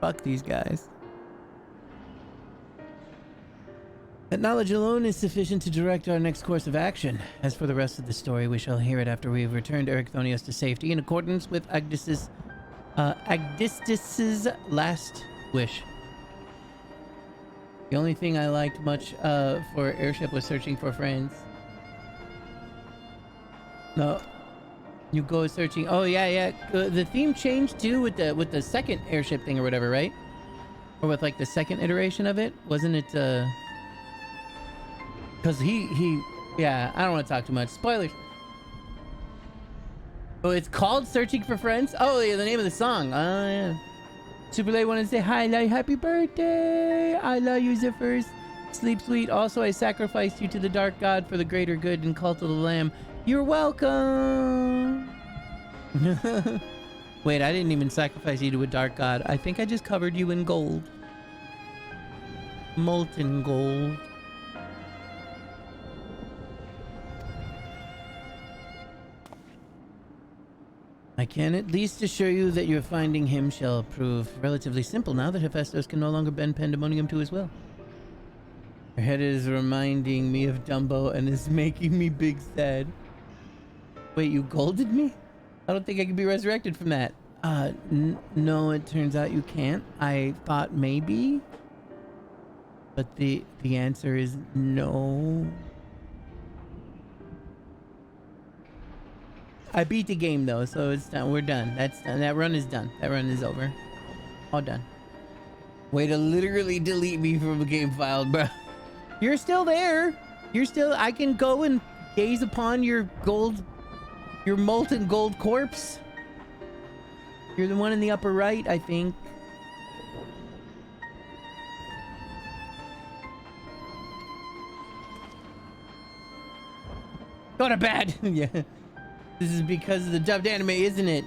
Fuck these guys. That knowledge alone is sufficient to direct our next course of action. As for the rest of the story, we shall hear it after we have returned Erechthonios to safety in accordance with Agdis's last wish. The only thing I liked much for airship was searching for friends. No, you go searching. Oh yeah. The theme changed too with the second airship thing or whatever, right? Or with like the second iteration of it, wasn't it? Because yeah. I don't want to talk too much. Spoilers. Oh, it's called Searching for Friends. Oh yeah, the name of the song. Oh yeah. Super late wanted to say hi, like, happy birthday. I love you, Zippers. Sleep sweet. Also, I sacrificed you to the dark god for the greater good and cult of the lamb. You're welcome. Wait, I didn't even sacrifice you to a dark god. I think I just covered you in gold. Molten gold. I can at least assure you that your finding him shall prove relatively simple now that Hephaestus can no longer bend pandemonium to his will. Your head is reminding me of Dumbo and is making me big sad. Wait, you golded me? I don't think I can be resurrected from that. No, it turns out you can't. I thought maybe. But the answer is no. I beat the game though, so it's done. We're done. That's done. That run is done. That run is over. All done. Way to literally delete me from a game file, bro. You're still there. I can go and gaze upon your molten gold corpse. You're the one in the upper right, I think. Go to bed. Yeah. This is because of the dubbed anime, isn't it?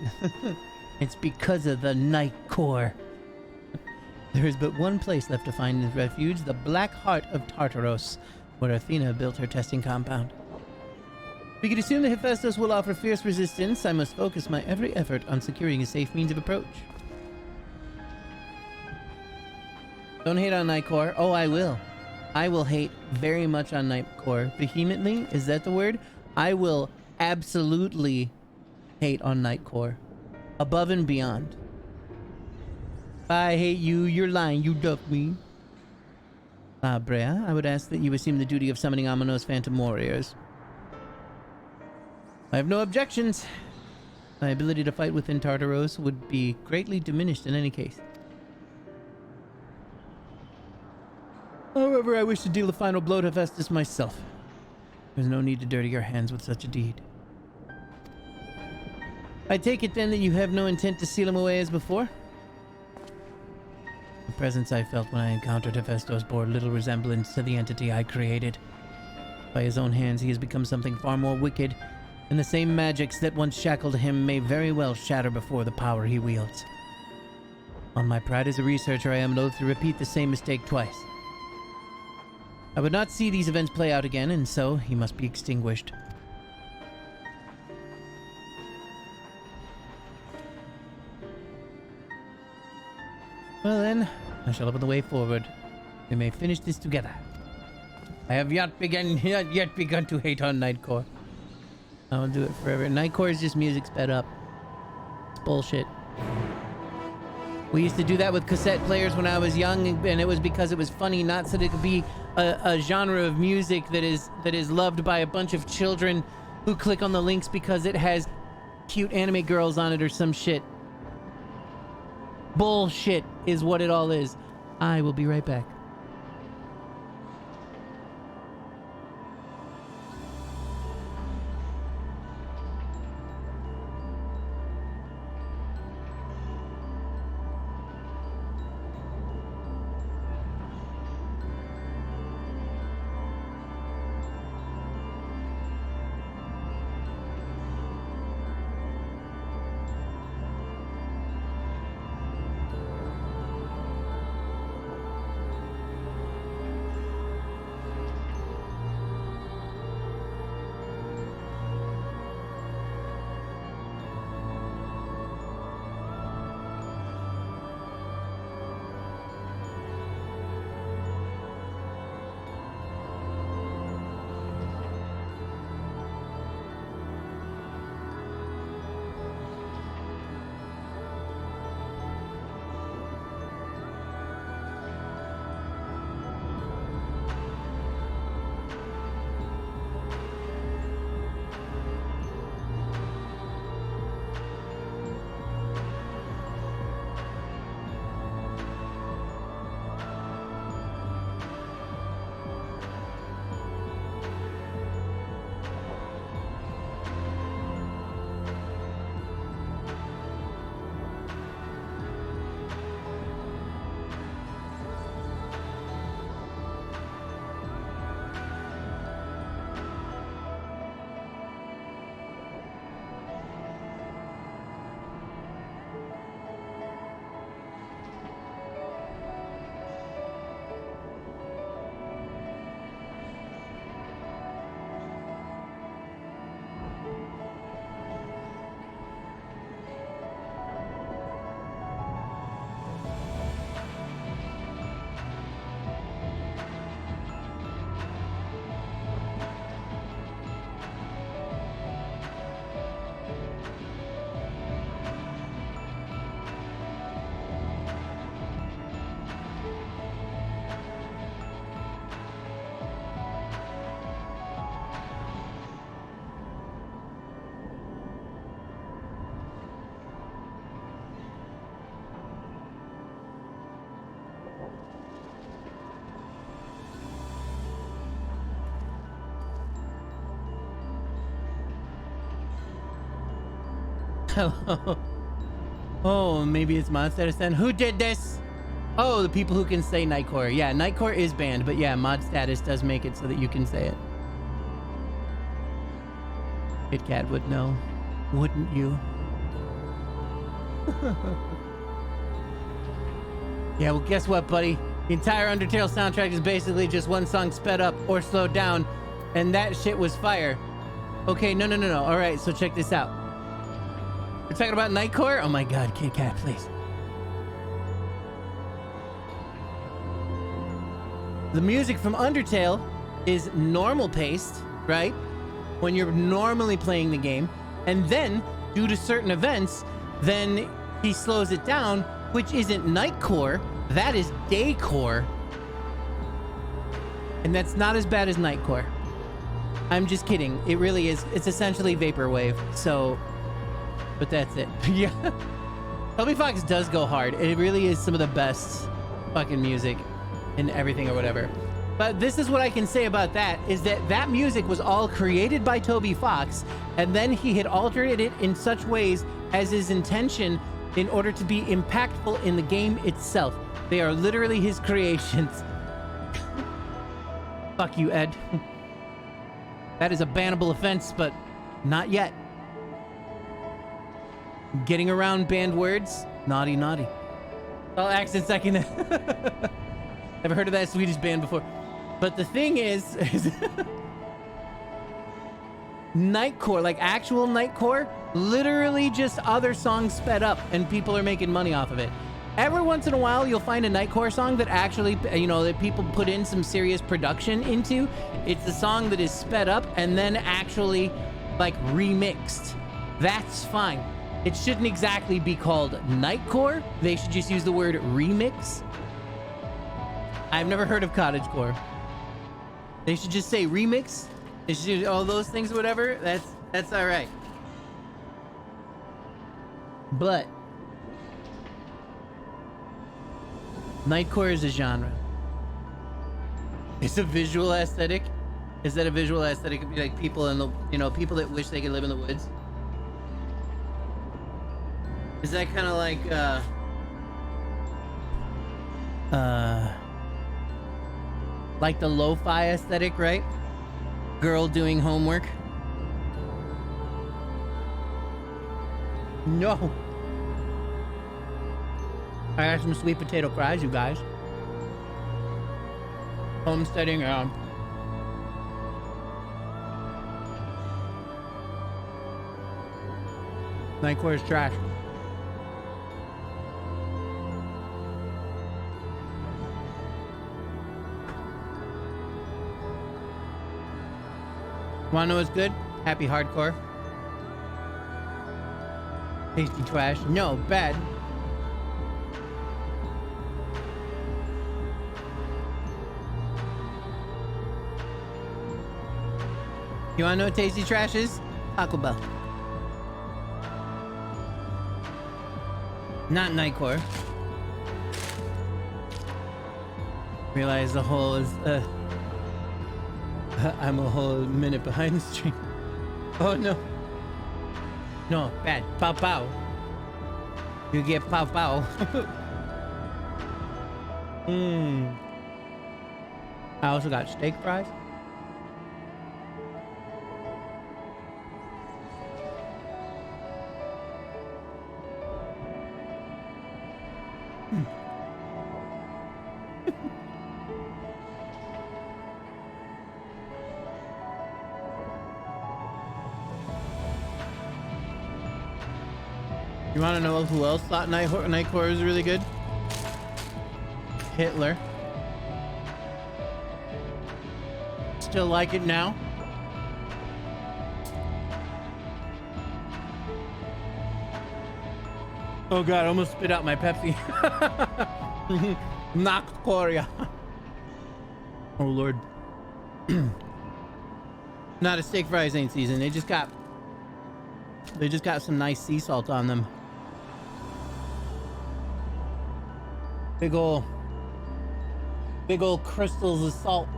It's because of the Night Core. There is but one place left to find the refuge, the Black Heart of Tartaros, where Athena built her testing compound. We can assume that Hephaestus will offer fierce resistance. I must focus my every effort on securing a safe means of approach. Don't hate on Night Core. Oh, I will. I will hate very much on Night Core. Vehemently? Is that the word? I will absolutely hate on Night Core. Above and beyond. I hate you. You're lying. You ducked me. Brea, I would ask that you assume the duty of summoning Amano's Phantom Warriors. I have no objections. My ability to fight within Tartaros would be greatly diminished in any case. However, I wish to deal the final blow to Hephaestus myself. There's no need to dirty your hands with such a deed. I take it then that you have no intent to seal him away as before? The presence I felt when I encountered Hephaestus bore little resemblance to the entity I created. By his own hands, he has become something far more wicked, and the same magics that once shackled him may very well shatter before the power he wields. On my pride as a researcher, I am loath to repeat the same mistake twice. I would not see these events play out again, and so he must be extinguished. Well then, I shall open the way forward. We may finish this together. I have yet begun to hate on Night Core. I will do it forever. Night Core is just music sped up. It's bullshit. We used to do that with cassette players when I was young, and it was because it was funny, not so that it could be a genre of music that is loved by a bunch of children who click on the links because it has cute anime girls on it or some shit. Bullshit is what it all is. I will be right back. Hello. Oh, maybe it's mod status then. Who did this? Oh, the people who can say Nightcore. Yeah, Nightcore is banned, but yeah, mod status does make it so that you can say it. Kit Kat would know, wouldn't you? Yeah, well, guess what, buddy? The entire Undertale soundtrack is basically just one song sped up or slowed down, and that shit was fire. Okay, no. All right, so check this out. We're talking about Nightcore? Oh my god, Kit Kat, please. The music from Undertale is normal paced, right? When you're normally playing the game. And then, due to certain events, then he slows it down, which isn't Nightcore, that is Daycore. And that's not as bad as Nightcore. I'm just kidding. It really is. It's essentially Vaporwave, so... But that's it. Yeah. Toby Fox does go hard. It really is some of the best fucking music and everything or whatever. But this is what I can say about that, is that that music was all created by Toby Fox, and then he had altered it in such ways as his intention in order to be impactful in the game itself. They are literally his creations. Fuck you, Ed. That is a bannable offense, but not yet. Getting around banned words? Naughty. All accents I can... Never heard of that Swedish band before. But the thing is Nightcore, like actual Nightcore, literally just other songs sped up and people are making money off of it. Every once in a while, you'll find a Nightcore song that actually, you know, that people put in some serious production into. It's a song that is sped up and then actually, like, remixed. That's fine. It shouldn't exactly be called Nightcore. They should just use the word remix. I've never heard of cottagecore. They should just say remix. They should do all those things or whatever. That's all right. But Nightcore is a genre. It's a visual aesthetic. Is that a visual aesthetic? It'd be like people in the, you know, people that wish they could live in the woods. Is that kind of like the lo-fi aesthetic, right? Girl doing homework. No. I got some sweet potato fries, you guys. Homesteading, Nightcore is trash. Wanna know what's good? Happy hardcore. Tasty trash. No, bad. You wanna know what tasty trash is? Taco Bell. Not Nightcore. Realize the whole is I'm a whole minute behind the stream. Oh no. No, bad. Pow pow. You get pow pow. I also got steak fries. You want to know who else thought Nightcore was really good? Hitler. Still like it now. Oh god, I almost spit out my Pepsi. Knocked Korea. Oh lord. Not a steak fries ain't seasoned. They just got some nice sea salt on them. Big ol' crystals of salt.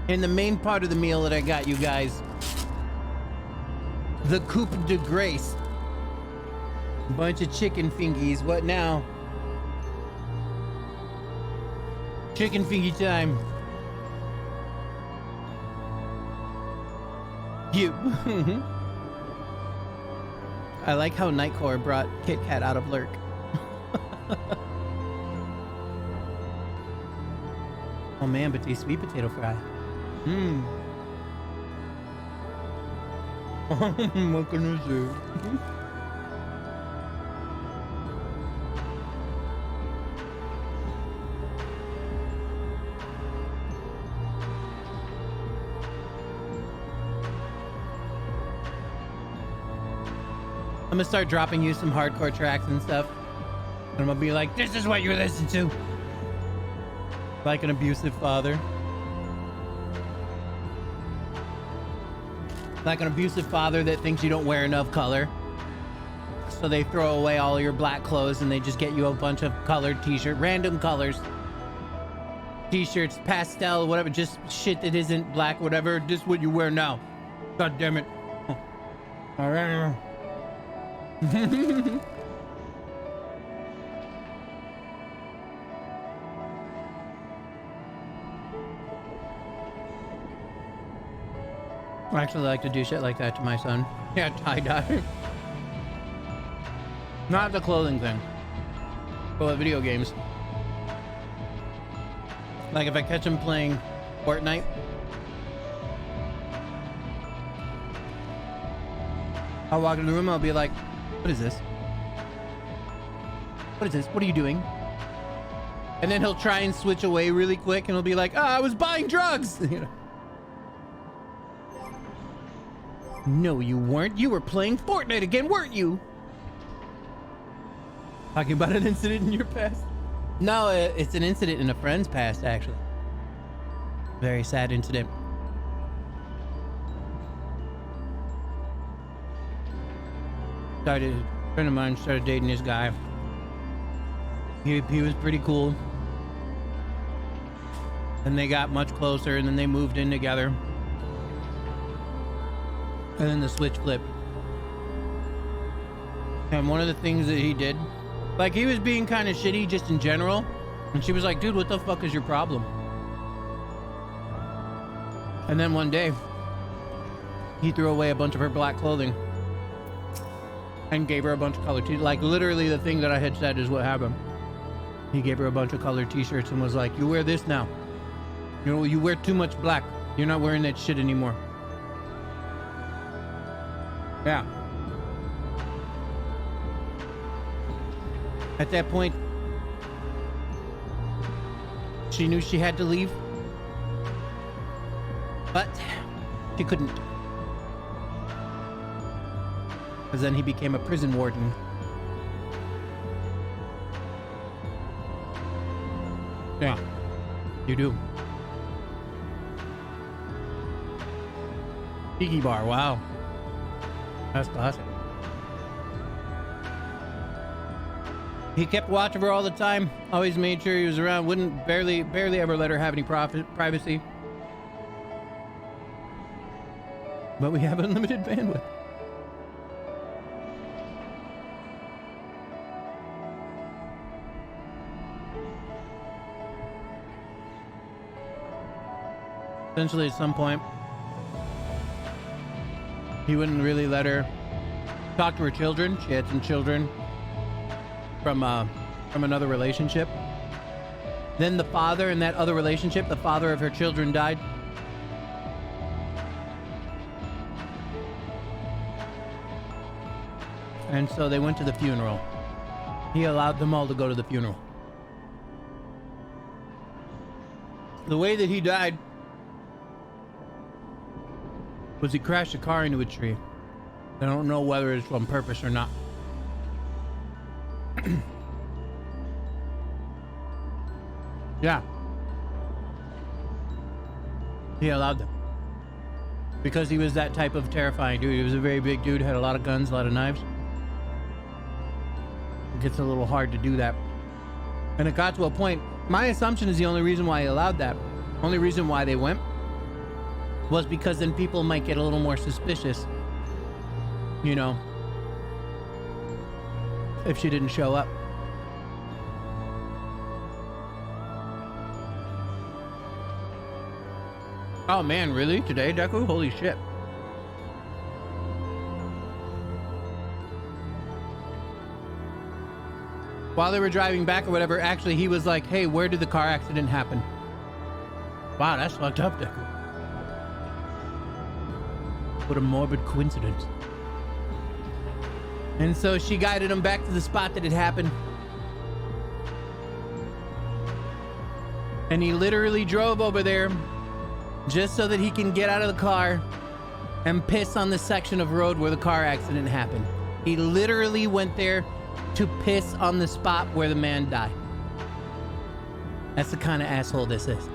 And the main part of the meal that I got you guys, the coupe de grace. Bunch of chicken fingies. What now? Chicken fingy time. You. I like how Nightcore brought Kit Kat out of Lurk. Oh man, but these sweet potato fry. Mmm. What can I do? I'm gonna start dropping you some hardcore tracks and stuff. And I'm gonna be like, this is what you listen to. Like an abusive father. Like an abusive father that thinks you don't wear enough color. So they throw away all your black clothes and they just get you a bunch of colored t-shirt, random colors. T-shirts, pastel, whatever, just shit that isn't black, whatever. Just what you wear now. God damn it. All right. I actually like to do shit like that to my son. Yeah, tie-dye. Not the clothing thing, but with video games. Like if I catch him playing Fortnite, I'll walk in the room, I'll be like, what is this? What is this? What are you doing? And then he'll try and switch away really quick and he'll be like, I was buying drugs. You know? No, you weren't. You were playing Fortnite again, weren't you? Talking about an incident in your past? No, it's an incident in a friend's past, actually. Very sad incident. A friend of mine started dating this guy. He was pretty cool. And they got much closer, and then they moved in together. And then the switch flipped. And one of the things that he did, like he was being kind of shitty just in general. And she was like, dude, what the fuck is your problem? And then one day, he threw away a bunch of her black clothing. And gave her a bunch of colored t-shirts. Like literally the thing that I had said is what happened. He gave her a bunch of colored t-shirts and was like, you wear this now. You know, you wear too much black. You're not wearing that shit anymore. Yeah. At that point, she knew she had to leave. But she couldn't. Because then he became a prison warden. Yeah, you do. Tiki bar, wow. That's classic. He kept watch of her all the time. Always made sure he was around. Wouldn't barely ever let her have any privacy. But we have unlimited bandwidth. Essentially, at some point, he wouldn't really let her talk to her children. She had some children from another relationship. Then the father in that other relationship, the father of her children, died. And so they went to the funeral. He allowed them all to go to the funeral. The way that he died was he crashed a car into a tree. I don't know whether it's on purpose or not. Yeah. He allowed them. Because he was that type of terrifying dude. He was a very big dude, had a lot of guns, a lot of knives. It gets a little hard to do that. And it got to a point, my assumption is the only reason why he allowed that, only reason why they went, was because then people might get a little more suspicious, you know, if she didn't show up. Oh man, really? Today, Deku? Holy shit. While they were driving back or whatever, actually he was like, hey, where did the car accident happen? Wow, that's fucked up, Deku. What a morbid coincidence. And so she guided him back to the spot that it happened. And he literally drove over there just so that he can get out of the car and piss on the section of road where the car accident happened. He literally went there to piss on the spot where the man died. That's the kind of asshole this is.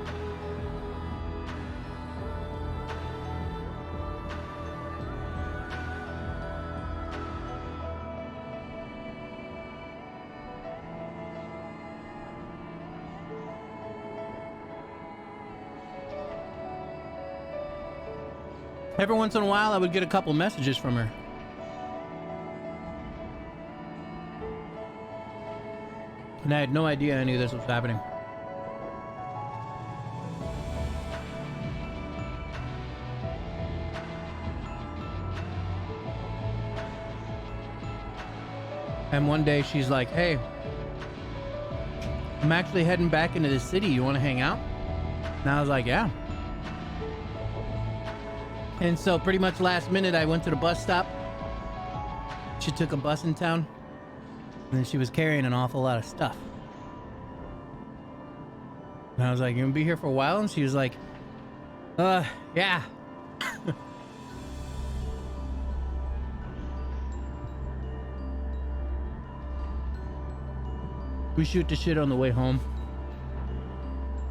Every once in a while, I would get a couple messages from her. And I had no idea any of this was happening. And one day she's like, hey, I'm actually heading back into the city. You want to hang out? And I was like, yeah. And so pretty much last minute, I went to the bus stop. She took a bus in town. And then she was carrying an awful lot of stuff. And I was like, you gonna be here for a while? And she was like, yeah. We shoot the shit on the way home.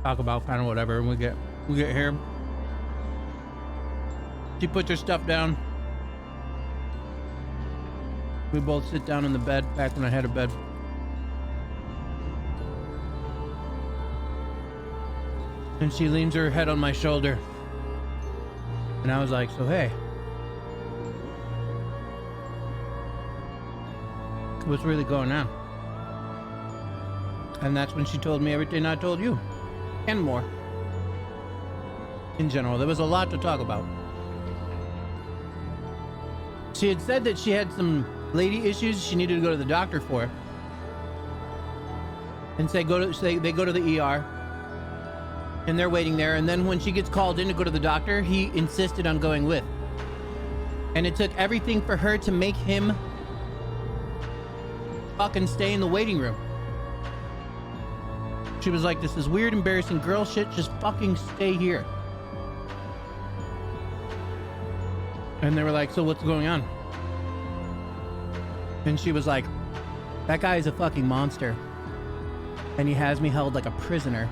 Talk about kind of whatever. We get here. She puts her stuff down. We both sit down in the bed, back when I had a bed. And she leans her head on my shoulder. And I was like, so hey, what's really going on? And that's when she told me everything I told you. And more. In general, there was a lot to talk about. She had said that she had some lady issues she needed to go to the doctor for. And they go to the ER. And they're waiting there. And then when she gets called in to go to the doctor, he insisted on going with. And it took everything for her to make him fucking stay in the waiting room. She was like, this is weird, embarrassing girl shit. Just fucking stay here. And they were like, so what's going on? And she was like, that guy is a fucking monster. And he has me held like a prisoner.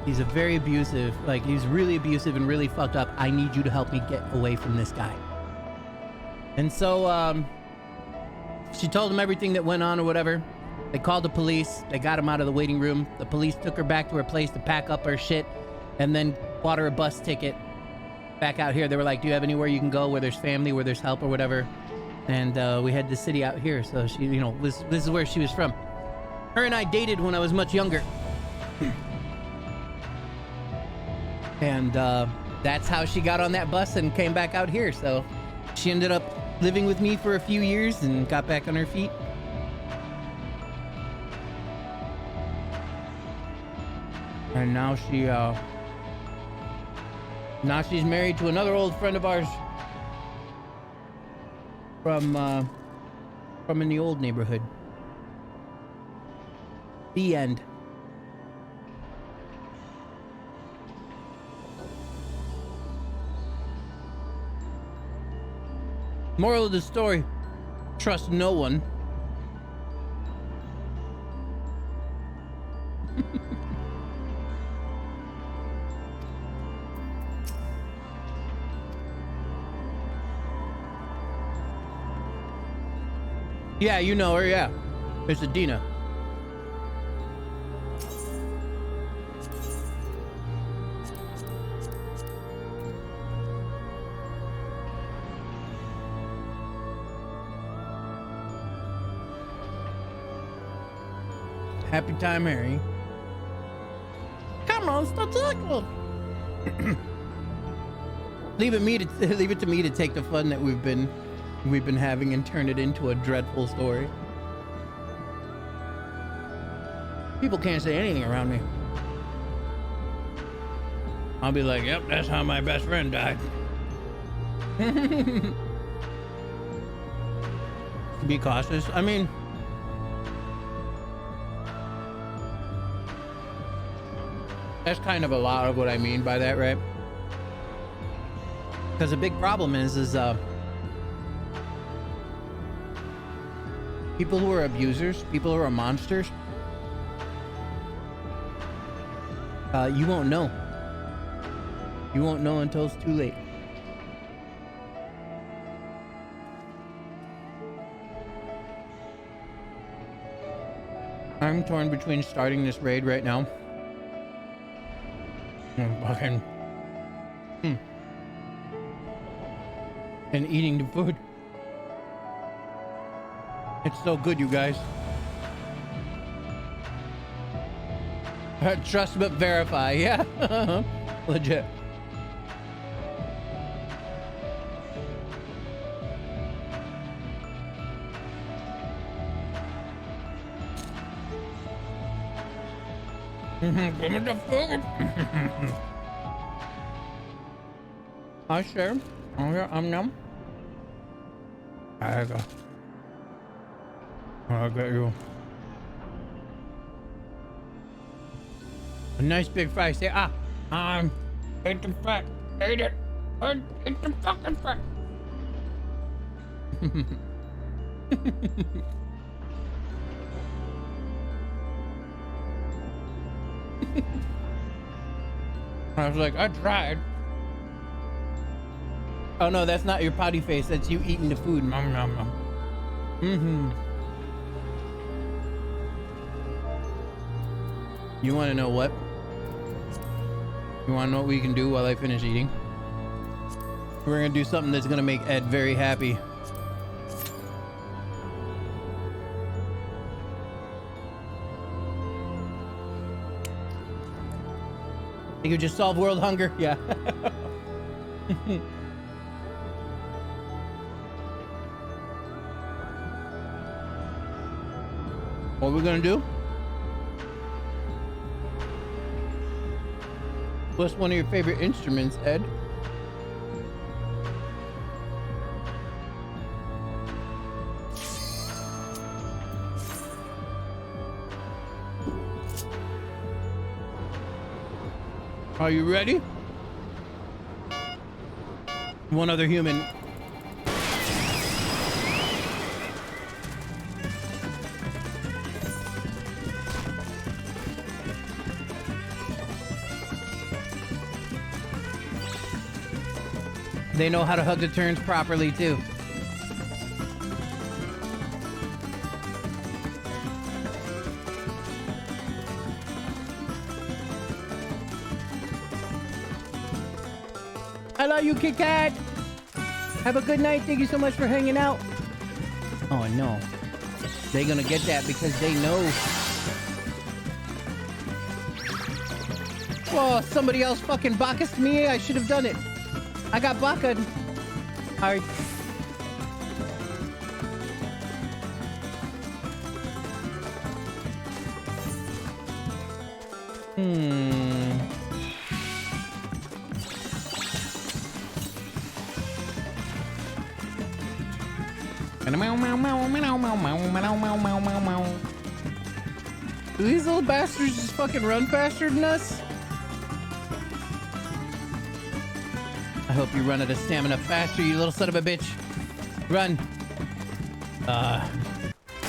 He's a very abusive, like he's really abusive and really fucked up. I need you to help me get away from this guy. And so she told him everything that went on or whatever. They called the police. They got him out of the waiting room. The police took her back to her place to pack up her shit and then bought her a bus ticket back out here. They were like, do you have anywhere you can go where there's family, where there's help or whatever? And we had the city out here. So she, you know, this is where she was from. Her and I dated when I was much younger. And that's how she got on that bus and came back out here. So she ended up living with me for a few years and got back on her feet. And now she's married to another old friend of ours from in the old neighborhood. The end. Moral of the story, trust no one. Yeah, you know her, yeah. It's Adina. Happy time, Harry. Come on, stop talking. leave it to me to take the fun that we've been having and turn it into a dreadful story. People can't say anything around me. I'll be like, yep, that's how my best friend died. Be cautious. I mean, that's kind of a lot of what I mean by that, right? Because the big problem is people who are abusers, people who are monsters, you won't know. You won't know until it's too late. I'm torn between starting this raid right now and fucking and eating the food. It's so good, you guys. Trust but verify, yeah. Legit. Give me the food. I share. Num. I go. I'll get you a nice big fry. Say, ate the fat. Ate it. Ate the fucking fat. I was like, I tried. Oh no, that's not your potty face. That's you eating the food. Nom nom nom. You want to know what? You want to know what we can do while I finish eating? We're gonna do something that's gonna make Ed very happy. You could just solve world hunger? Yeah. What are we gonna do? What's one of your favorite instruments, Ed? Are you ready? One other human. They know how to hug the turns properly too. I love you, Kit Kat. Have a good night. Thank you so much for hanging out. Oh no, they're gonna get that because they know. Whoa, somebody else fucking Bacchus me. I should have done it. I got Bacchus. Alright. Do these little bastards just fucking run faster than us? I hope you run out of stamina faster, you little son of a bitch. Run.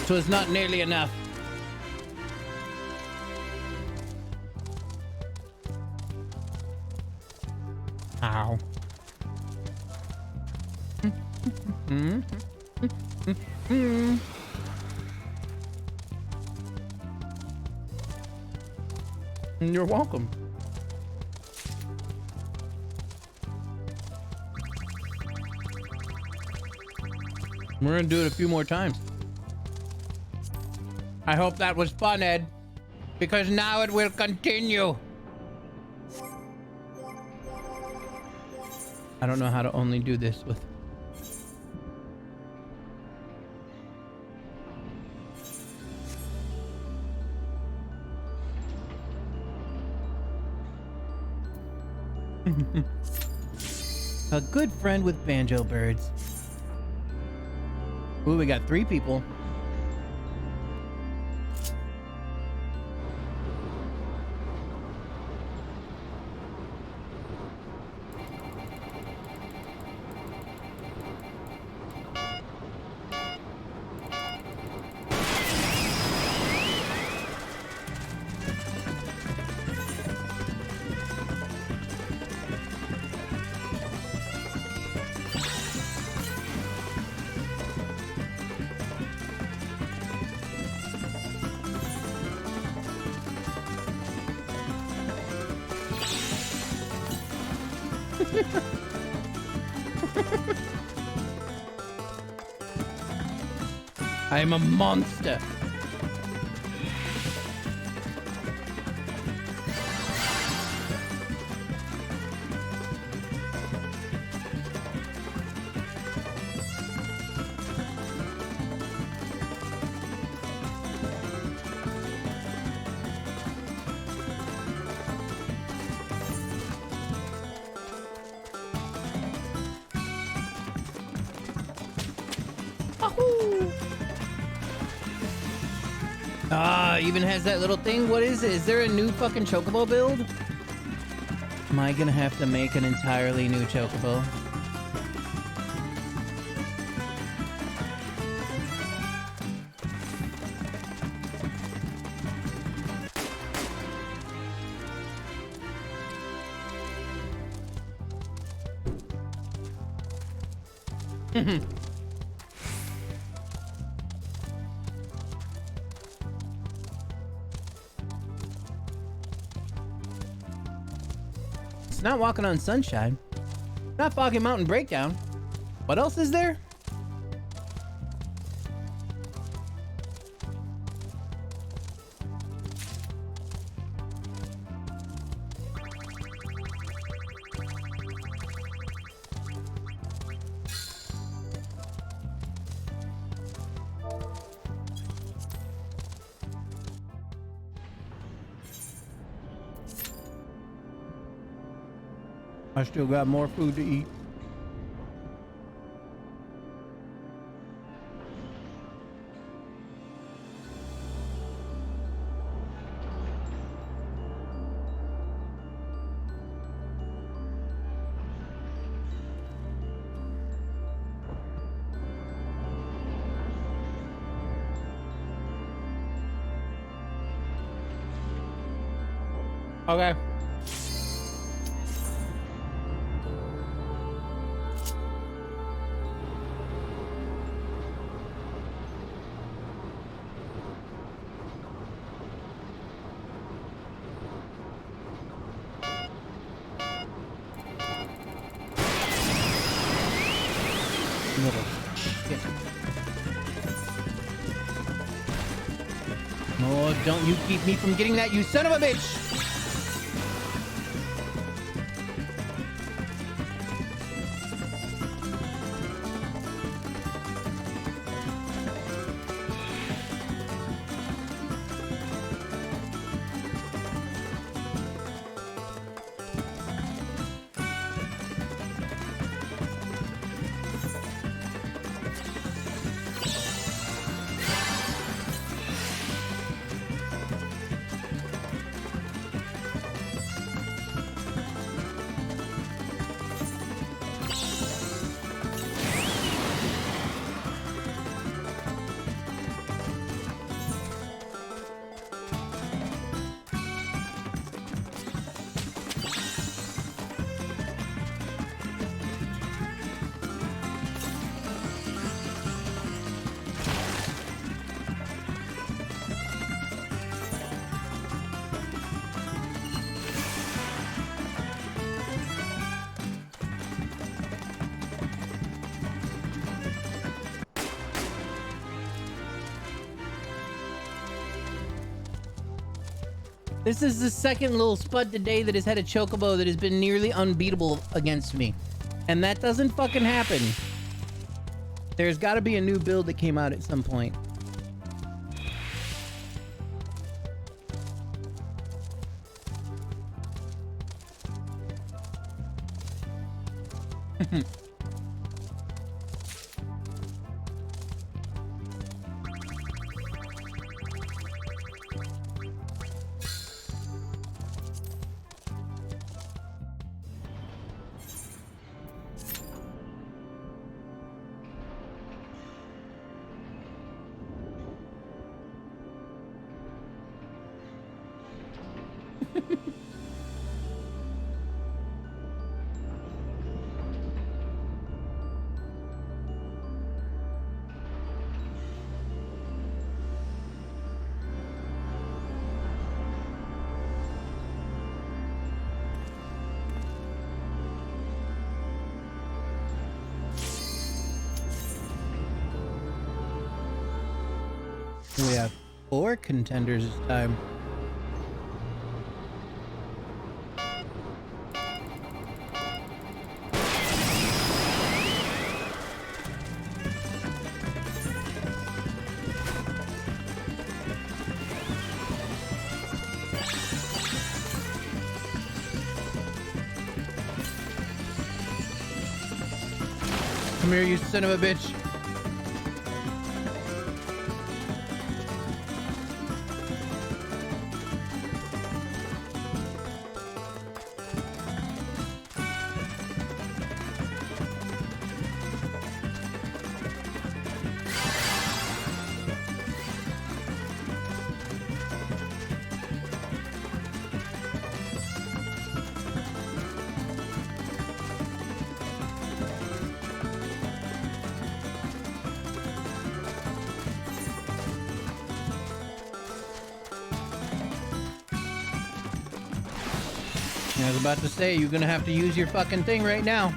So it's not nearly enough. Ow. You're welcome. We're gonna do it a few more times. I hope that was fun, Ed. because now it will continue. I don't know how to only do this with... A good friend with banjo birds. Ooh, we got 3 people. I am a monster. Even has that little thing. What is it? Is there a new fucking chocobo build? Am I gonna have to make an entirely new chocobo? Not walking on sunshine. Not Foggy Mountain Breakdown. What else is there? I still got more food to eat. Okay. Little shit. Oh, don't you keep me from getting that, you son of a bitch! This is the second little spud today that has had a chocobo that has been nearly unbeatable against me. And that doesn't fucking happen. There's got to be a new build that came out at some point. We have 4 contenders this time. Come here, you son of a bitch. I was about to say, you're gonna have to use your fucking thing right now.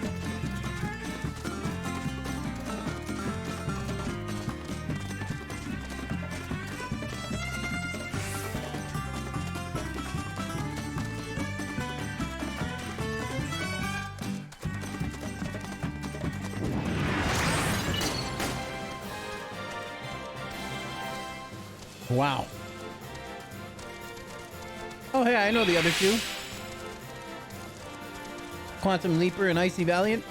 Wow. Oh, hey, I know the other two. Quantum Leaper and Icy Valiant.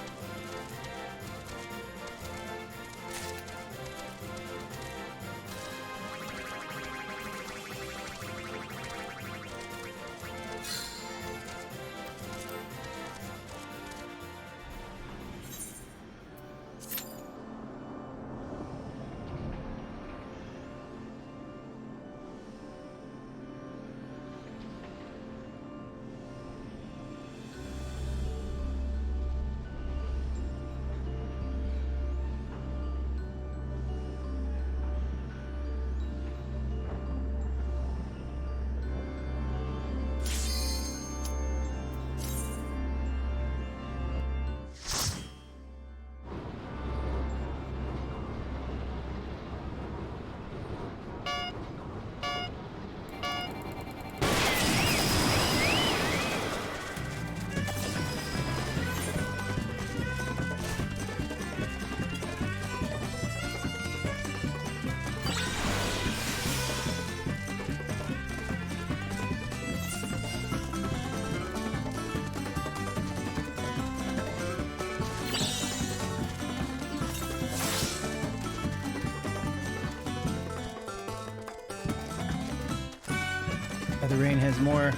The rain has more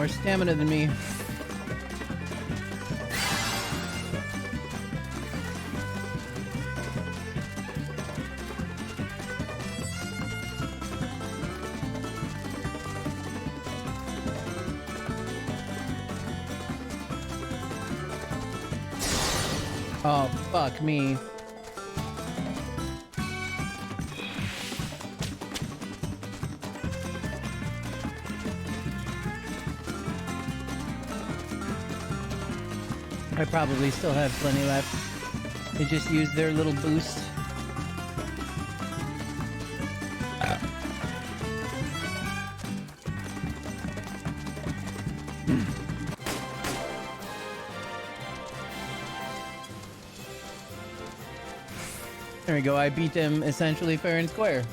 stamina than me. Oh, fuck me. I probably still have plenty left. They just used their little boost. There we go. I beat them essentially fair and square.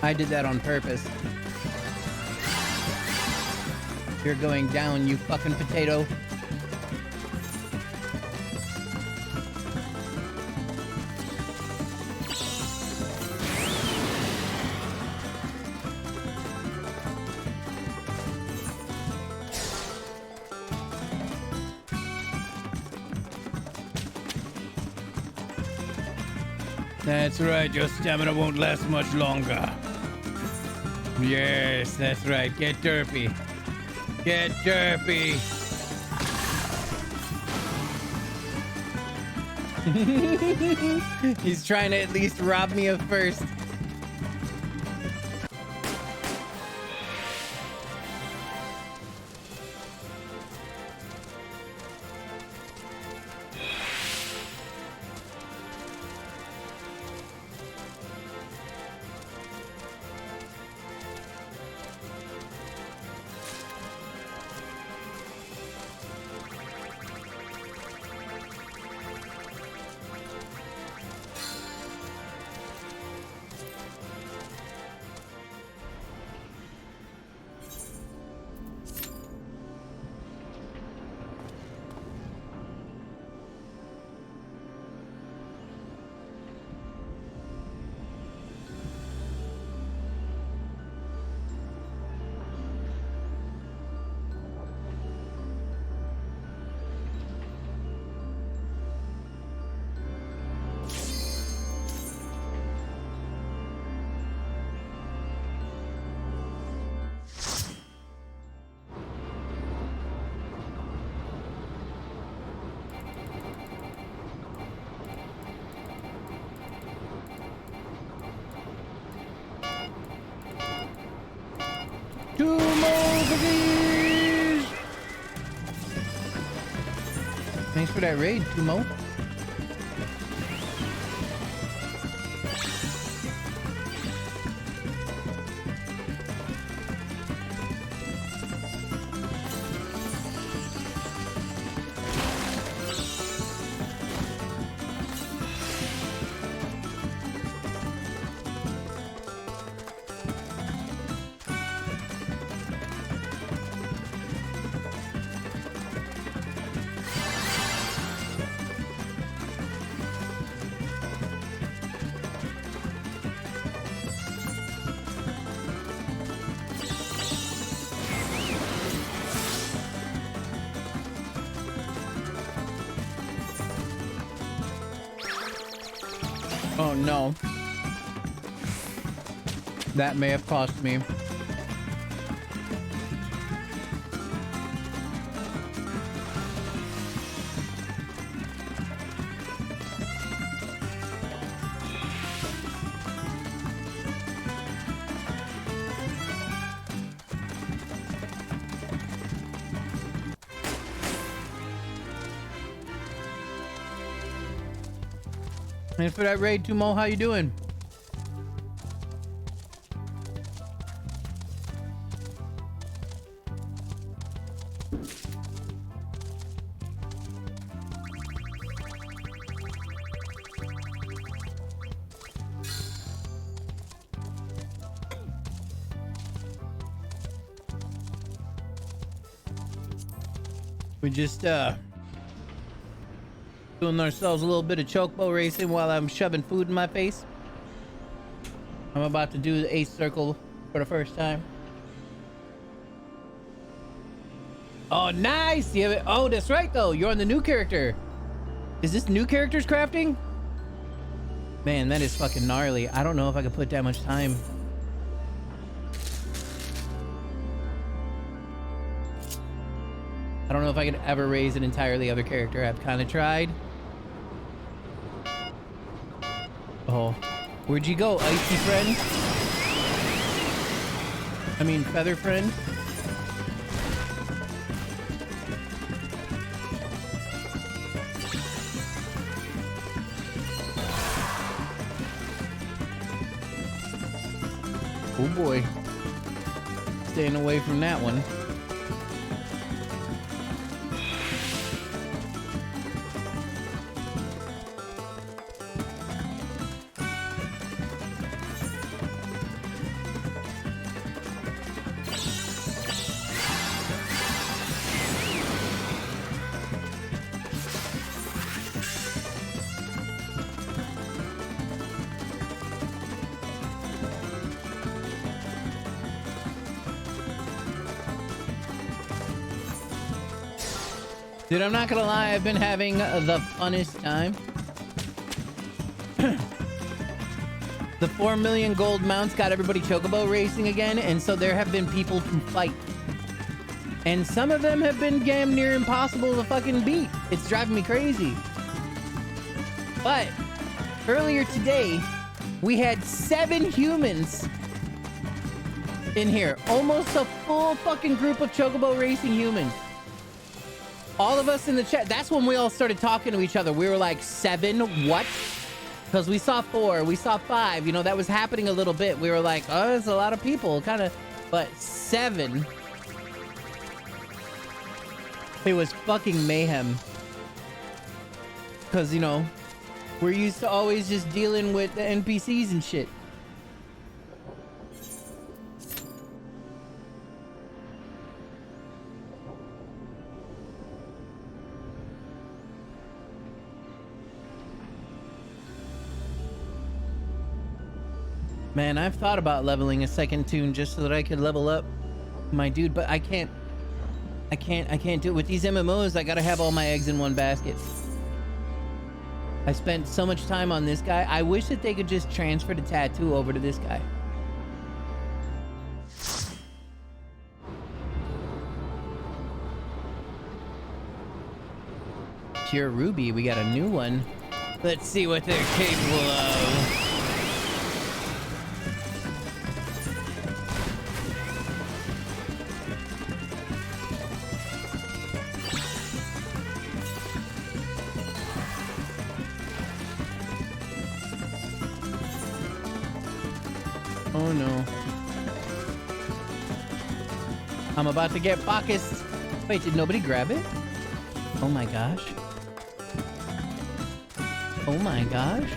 I did that on purpose. You're going down, you fucking potato. That's right, your stamina won't last much longer. Yes, that's right. Get derpy. Get derpy. He's trying to at least rob me of first. Two more cookies! Thanks for that raid, Tumo. Oh no. That may have cost me. Thanks for that raid, Tumo. How you doing? We just doing ourselves a little bit of chokebow racing while I'm shoving food in my face. I'm about to do the ace circle for the first time. Oh, nice! You have it. Oh, that's right though. You're on the new character. Is this new characters crafting? Man, that is fucking gnarly. I don't know if I could put that much time. I don't know if I could ever raise an entirely other character. I've kind of tried. Oh, where'd you go, icy friend? I mean, feather friend. Oh boy. Staying away from that one. Dude, I'm not gonna lie, I've been having the funnest time. The 4 million gold mounts got everybody chocobo racing again, and so there have been people to fight. And some of them have been damn near impossible to fucking beat. It's driving me crazy. But earlier today, we had 7 humans in here. Almost a full fucking group of chocobo racing humans. All of us in the chat, that's when we all started talking to each other. We were like, 7? What? Because we saw 4, we saw 5. You know, that was happening a little bit. We were like, oh, there's a lot of people, kind of. But 7. It was fucking mayhem. Because, you know, we're used to always just dealing with the NPCs and shit. Man, I've thought about leveling a second tune just so that I could level up my dude, but I can't do it. With these MMOs, I gotta have all my eggs in one basket. I spent so much time on this guy. I wish that they could just transfer the tattoo over to this guy. Pure Ruby, we got a new one. Let's see what they're capable of. Oh no. I'm about to get Bacchus. Wait, did nobody grab it? Oh my gosh. Oh my gosh.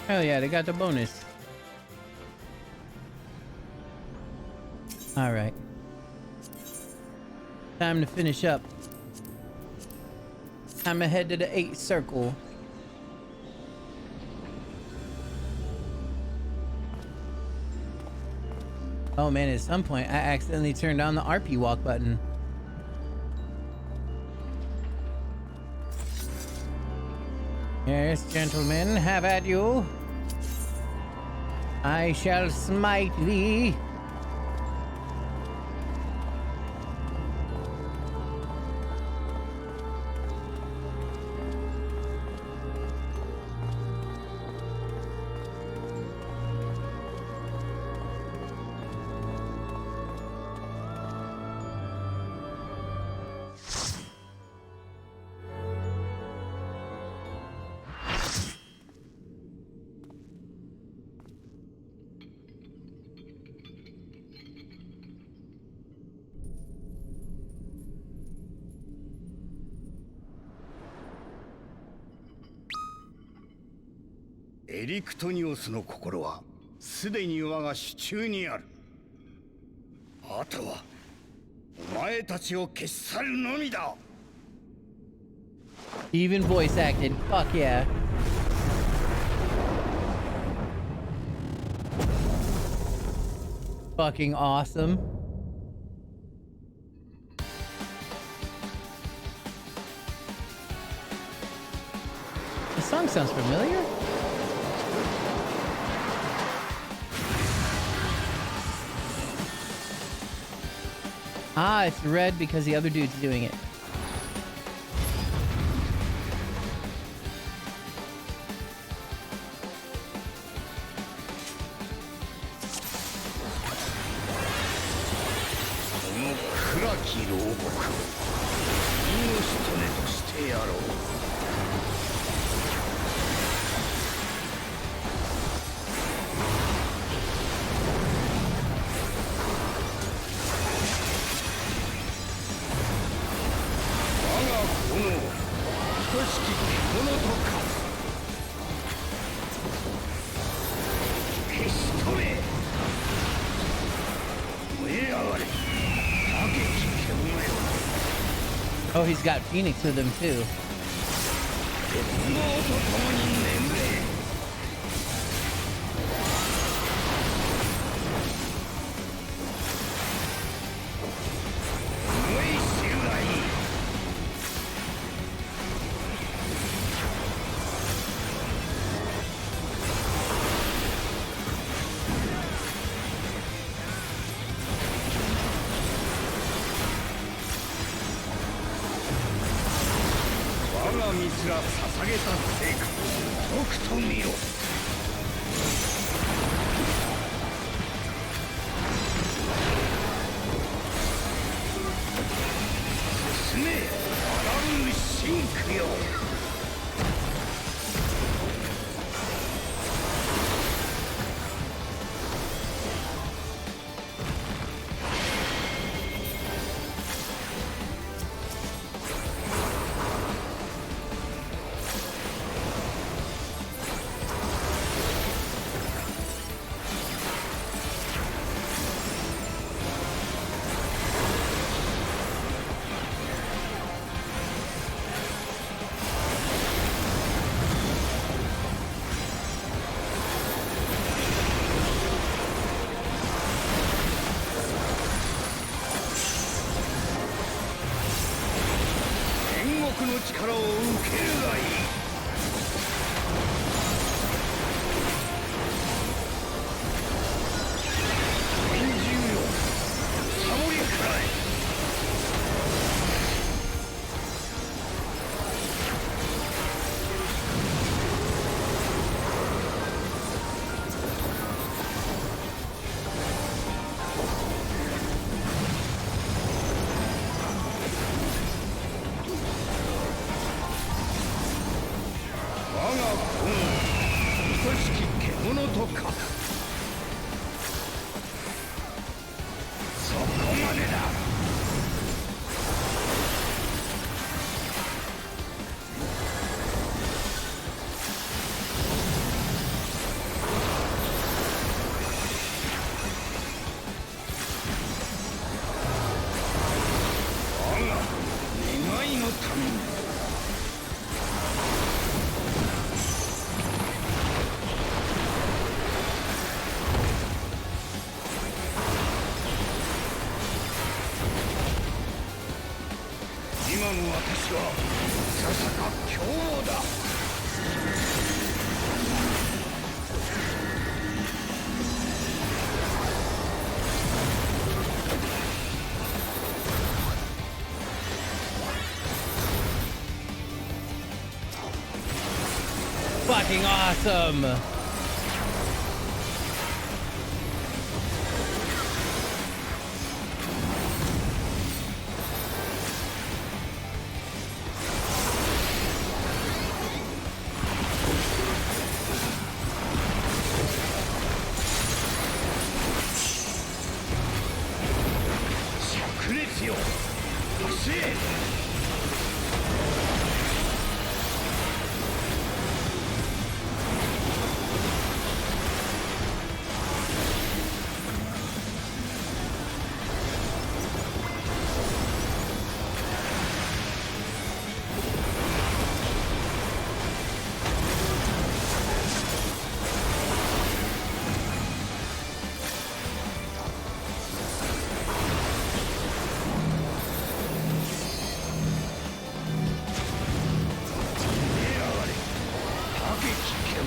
Hell yeah, they got the bonus. All right. Time to finish up. Time to head to the 8th circle. Oh man, at some point I accidentally turned on the RP walk button. Yes, gentlemen, have at you. I shall smite thee.エリクトニオスの心はすでに我が手中にある。あとはお前たちを消し去るのみだ。 Even voice acted. Fuck yeah. Fucking awesome. The song sounds familiar. Ah, it's red because the other dude's doing it. Oh, he's got Phoenix with him too. 私はいささか凶暴だ。Fucking awesome!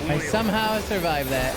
I somehow survived that.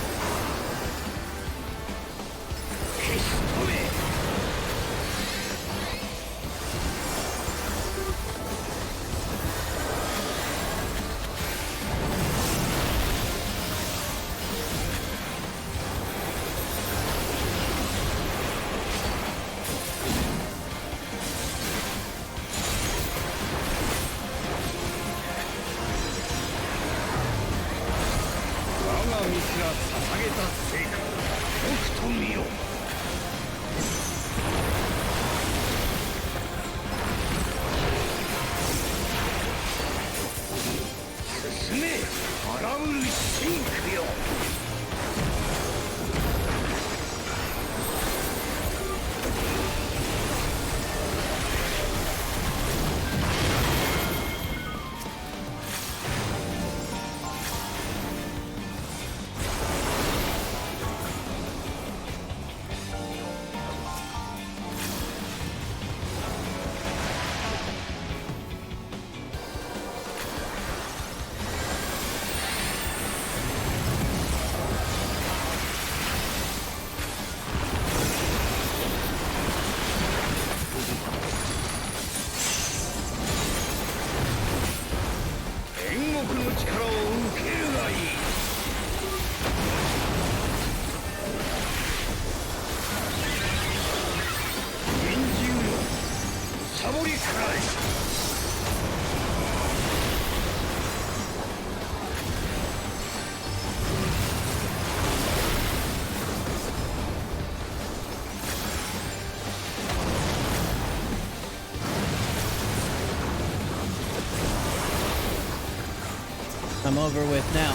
I'm over with now.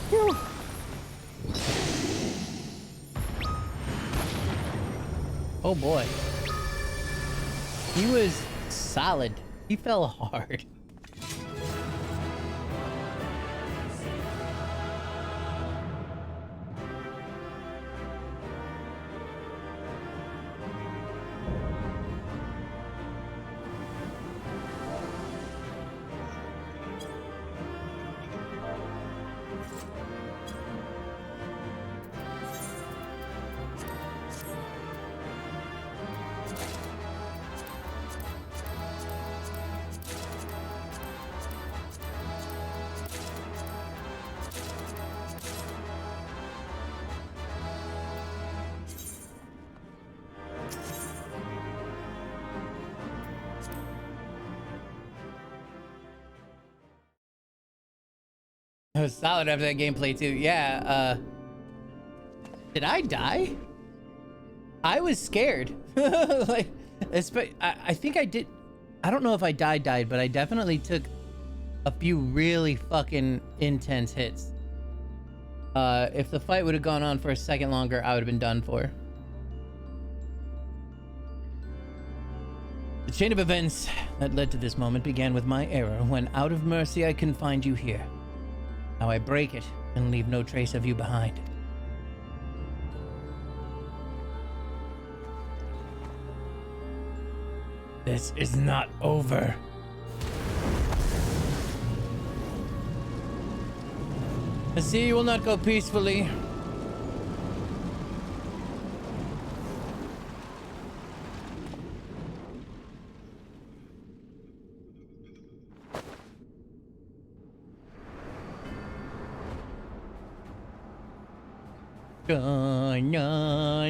Whew. Oh boy. He was solid. He fell hard. It was solid after that gameplay too. Yeah, did I die? I was scared. Like, I think I did. I don't know if I died, but I definitely took a few really fucking intense hits. If the fight would have gone on for a second longer, I would have been done for. The chain of events that led to this moment began with my error when out of mercy I confined you here. Now I break it and leave no trace of you behind. This is not over. I see you will not go peacefully.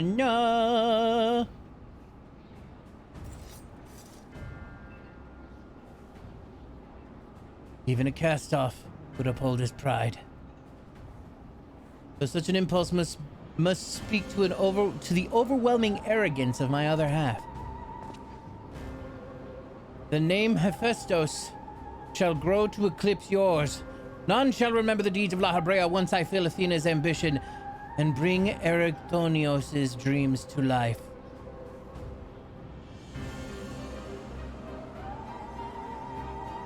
Na. Even a cast-off would uphold his pride. So such an impulse must speak to the overwhelming arrogance of my other half. The name Hephaestus shall grow to eclipse yours. None shall remember the deeds of La Habrea once I fill Athena's ambition and bring Erectonios' dreams to life.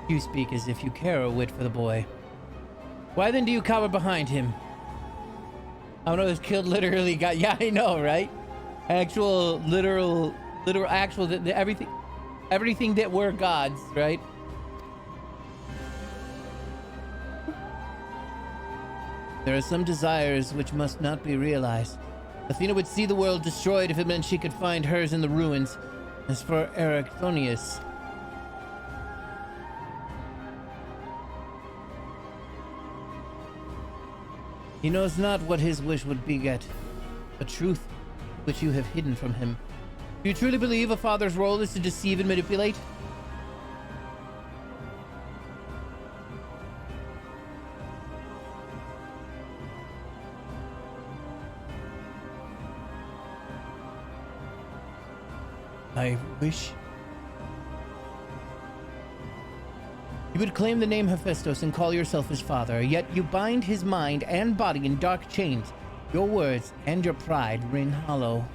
You speak as if you care a whit for the boy. Why then do you cower behind him? I don't know, this killed literally got, yeah, I know, right? Actual, literal, actual, everything that were gods, right? There are some desires which must not be realized. Athena would see the world destroyed if it meant she could find hers in the ruins. As for Erectonius, he knows not what his wish would beget, a truth which you have hidden from him. Do you truly believe a father's role is to deceive and manipulate? I wish you would claim the name Hephaestus and call yourself his father, yet you bind his mind and body in dark chains. Your words and your pride ring hollow.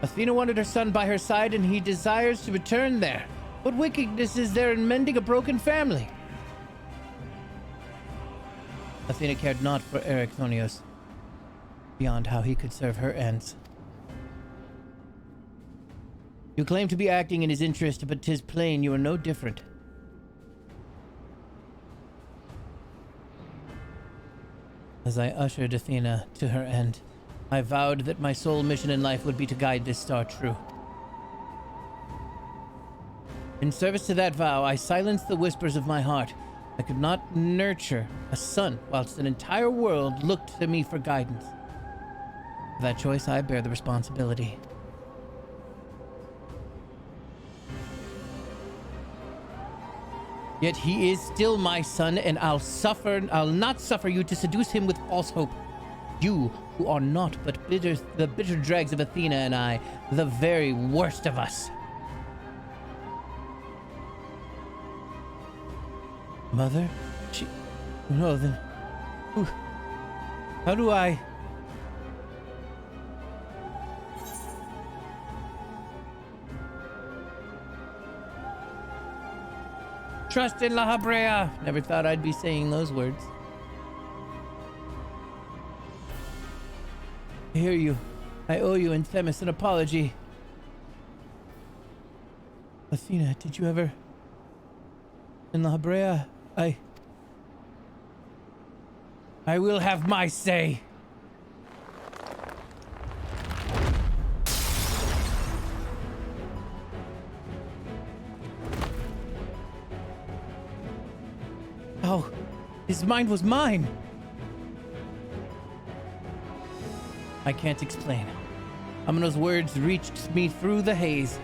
Athena wanted her son by her side, and he desires to return there. What wickedness is there in mending a broken family? Athena cared not for Erectonios, beyond how he could serve her ends. You claim to be acting in his interest, but 'tis plain you are no different. As I ushered Athena to her end, I vowed that my sole mission in life would be to guide this star true. In service to that vow, I silenced the whispers of my heart. I could not nurture a son whilst an entire world looked to me for guidance. For that choice, I bear the responsibility. Yet he is still my son, and I'll not suffer you to seduce him with false hope. You, who are naught but the bitter dregs of Athena and I, the very worst of us. Mother? No, then... How do I... Trust in La Habrea. Never thought I'd be saying those words. I hear you. I owe you and Themis an apology. Athena, did you ever... In La Habrea, I will have my say. Oh, his mind was mine. I can't explain. Amino's words reached me through the haze.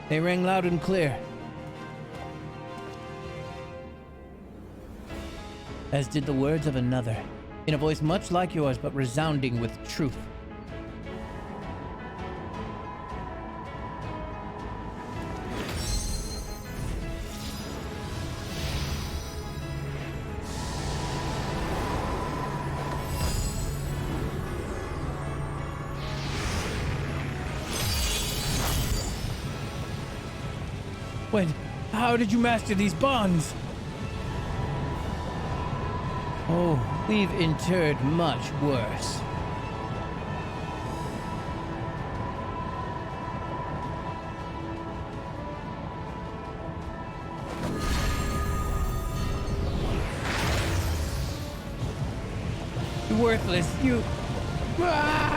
They rang loud and clear. As did the words of another, in a voice much like yours, but resounding with truth. How did you master these bonds? Oh, we've endured much worse. You're worthless, you... Ah!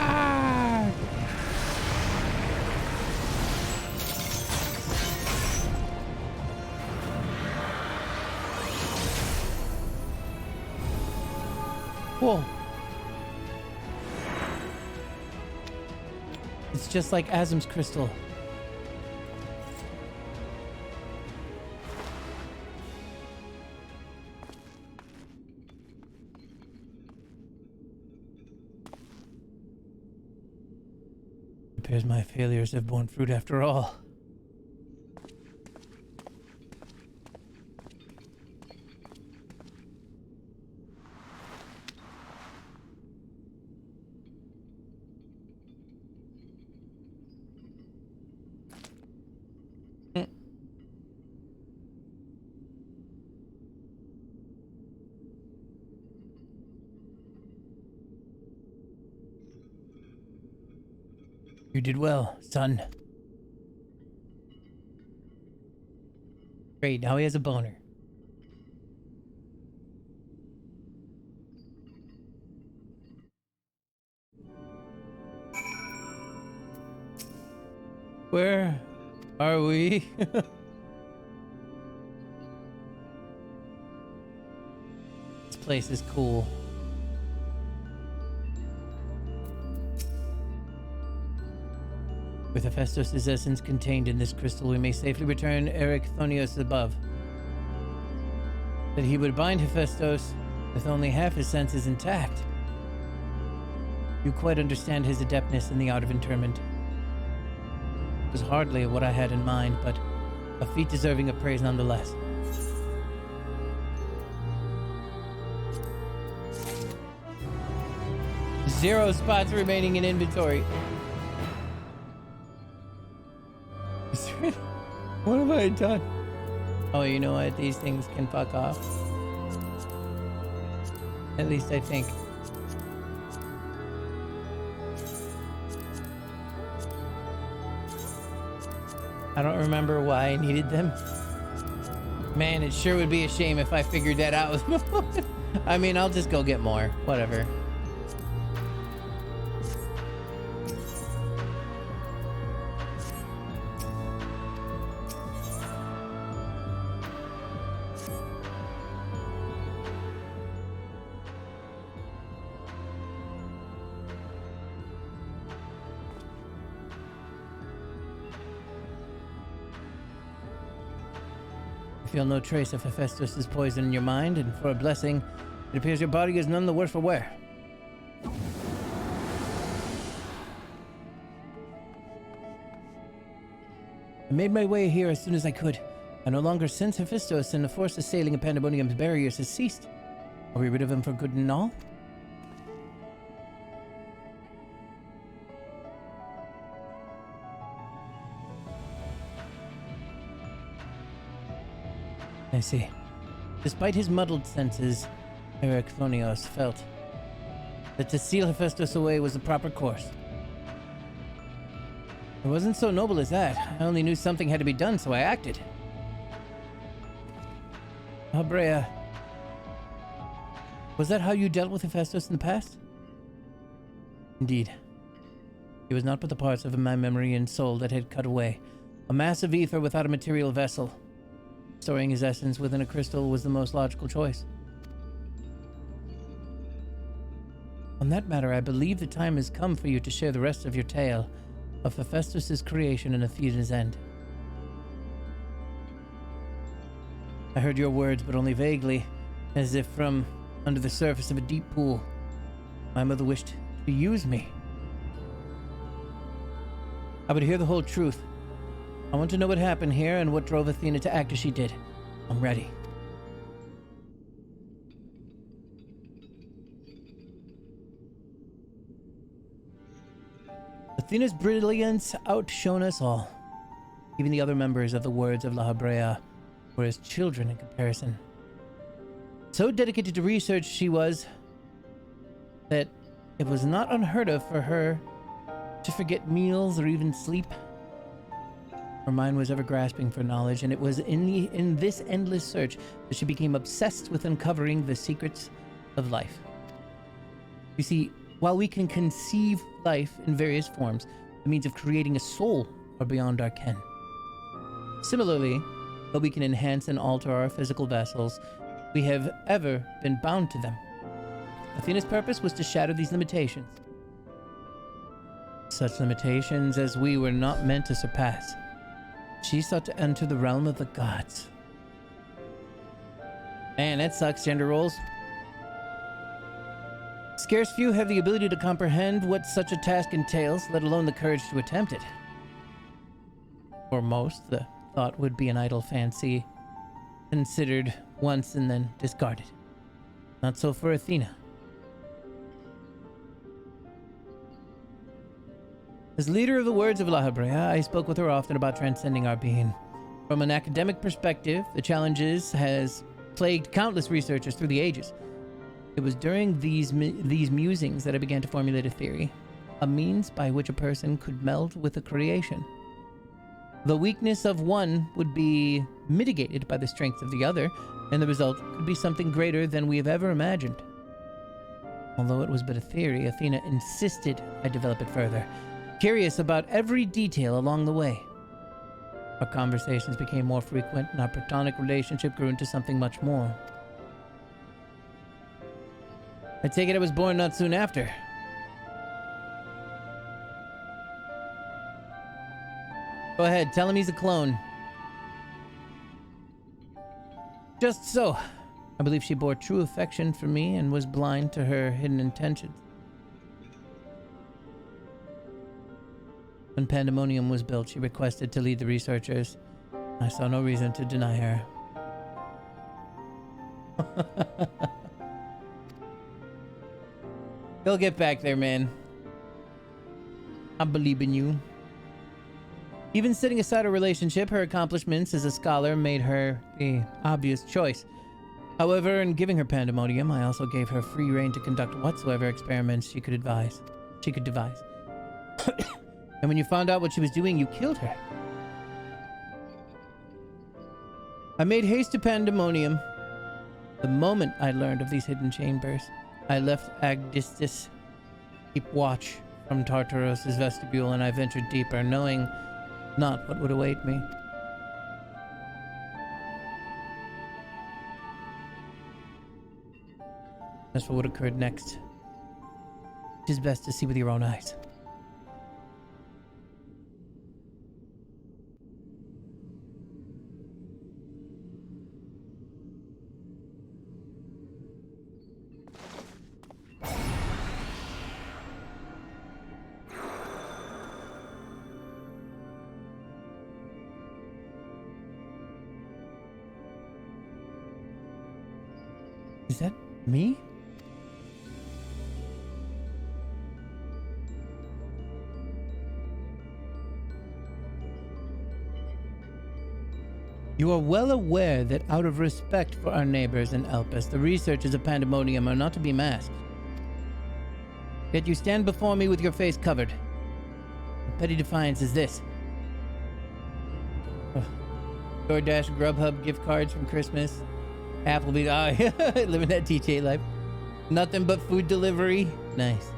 Whoa. It's just like Azim's crystal. Appears my failures have borne fruit after all. You did well, son. Great, now he has a boner. Where are we? This place is cool. With Hephaestus' essence contained in this crystal, we may safely return Eric Thonios above. That he would bind Hephaestus with only half his senses intact. You quite understand his adeptness in the art of interment. It was hardly what I had in mind, but a feat deserving of praise nonetheless. Zero spots remaining in inventory. What have I done? Oh, you know what? These things can fuck off. At least I think. I don't remember why I needed them. Man, it sure would be a shame if I figured that out. I mean, I'll just go get more. Whatever. Feel no trace of Hephaestus' poison in your mind, and for a blessing, it appears your body is none the worse for wear. I made my way here as soon as I could. I no longer sense Hephaestus, and the force assailing a Pandemonium's barriers has ceased. Are we rid of him for good and all? I see. Despite his muddled senses, Eric Thonios felt that to seal Hephaestus away was the proper course. It wasn't so noble as that. I only knew something had to be done, so I acted. Brea, was that how you dealt with Hephaestus in the past? Indeed. He was not but the parts of my memory and soul that had cut away. A mass of ether without a material vessel. Storing his essence within a crystal was the most logical choice. On that matter, I believe the time has come for you to share the rest of your tale of Hephaestus' creation and Athena's end. I heard your words, but only vaguely, as if from under the surface of a deep pool. My mother wished to use me. I would hear the whole truth. I want to know what happened here and what drove Athena to act as she did. I'm ready. Athena's brilliance outshone us all. Even the other members of the Words of La Brea were as children in comparison. So dedicated to research she was that it was not unheard of for her to forget meals or even sleep. Her mind was ever grasping for knowledge, and it was in this endless search that she became obsessed with uncovering the secrets of life. You see, while we can conceive life in various forms, the means of creating a soul are beyond our ken. Similarly, though we can enhance and alter our physical vessels, we have ever been bound to them. Athena's purpose was to shatter these limitations. Such limitations as we were not meant to surpass. She sought to enter the realm of the gods. Man, that sucks, gender roles. Scarce few have the ability to comprehend what such a task entails, let alone the courage to attempt it. For most, the thought would be an idle fancy, considered once and then discarded. Not so for Athena. As leader of the Words of La Habrea, I spoke with her often about transcending our being. From an academic perspective, the challenges has plagued countless researchers through the ages. It was during these musings that I began to formulate a theory, a means by which a person could meld with the creation. The weakness of one would be mitigated by the strength of the other, and the result could be something greater than we have ever imagined. Although it was but a theory, Athena insisted I develop it further, curious about every detail along the way. Our conversations became more frequent, and our platonic relationship grew into something much more. I take it I was born not soon after. Go ahead, tell him he's a clone. Just so. I believe she bore true affection for me and was blind to her hidden intentions. When Pandemonium was built, she requested to lead the researchers. I saw no reason to deny her. He'll get back there, man. I believe in you. Even setting aside her relationship, her accomplishments as a scholar made her the obvious choice. However, in giving her Pandemonium, I also gave her free rein to conduct whatsoever experiments she could devise. And when you found out what she was doing, you killed her. I made haste to Pandemonium. The moment I learned of these hidden chambers, I left Agdistis keep watch from Tartaros' vestibule, and I ventured deeper, knowing not what would await me. As for what occurred next, it is best to see with your own eyes. Is that me? You are well aware that out of respect for our neighbors in Elpis, the researchers of Pandemonium are not to be masked. Yet you stand before me with your face covered. What petty defiance is this? DoorDash, Grubhub gift cards from Christmas. Applebee's, living that TJ life. Nothing but food delivery. Nice.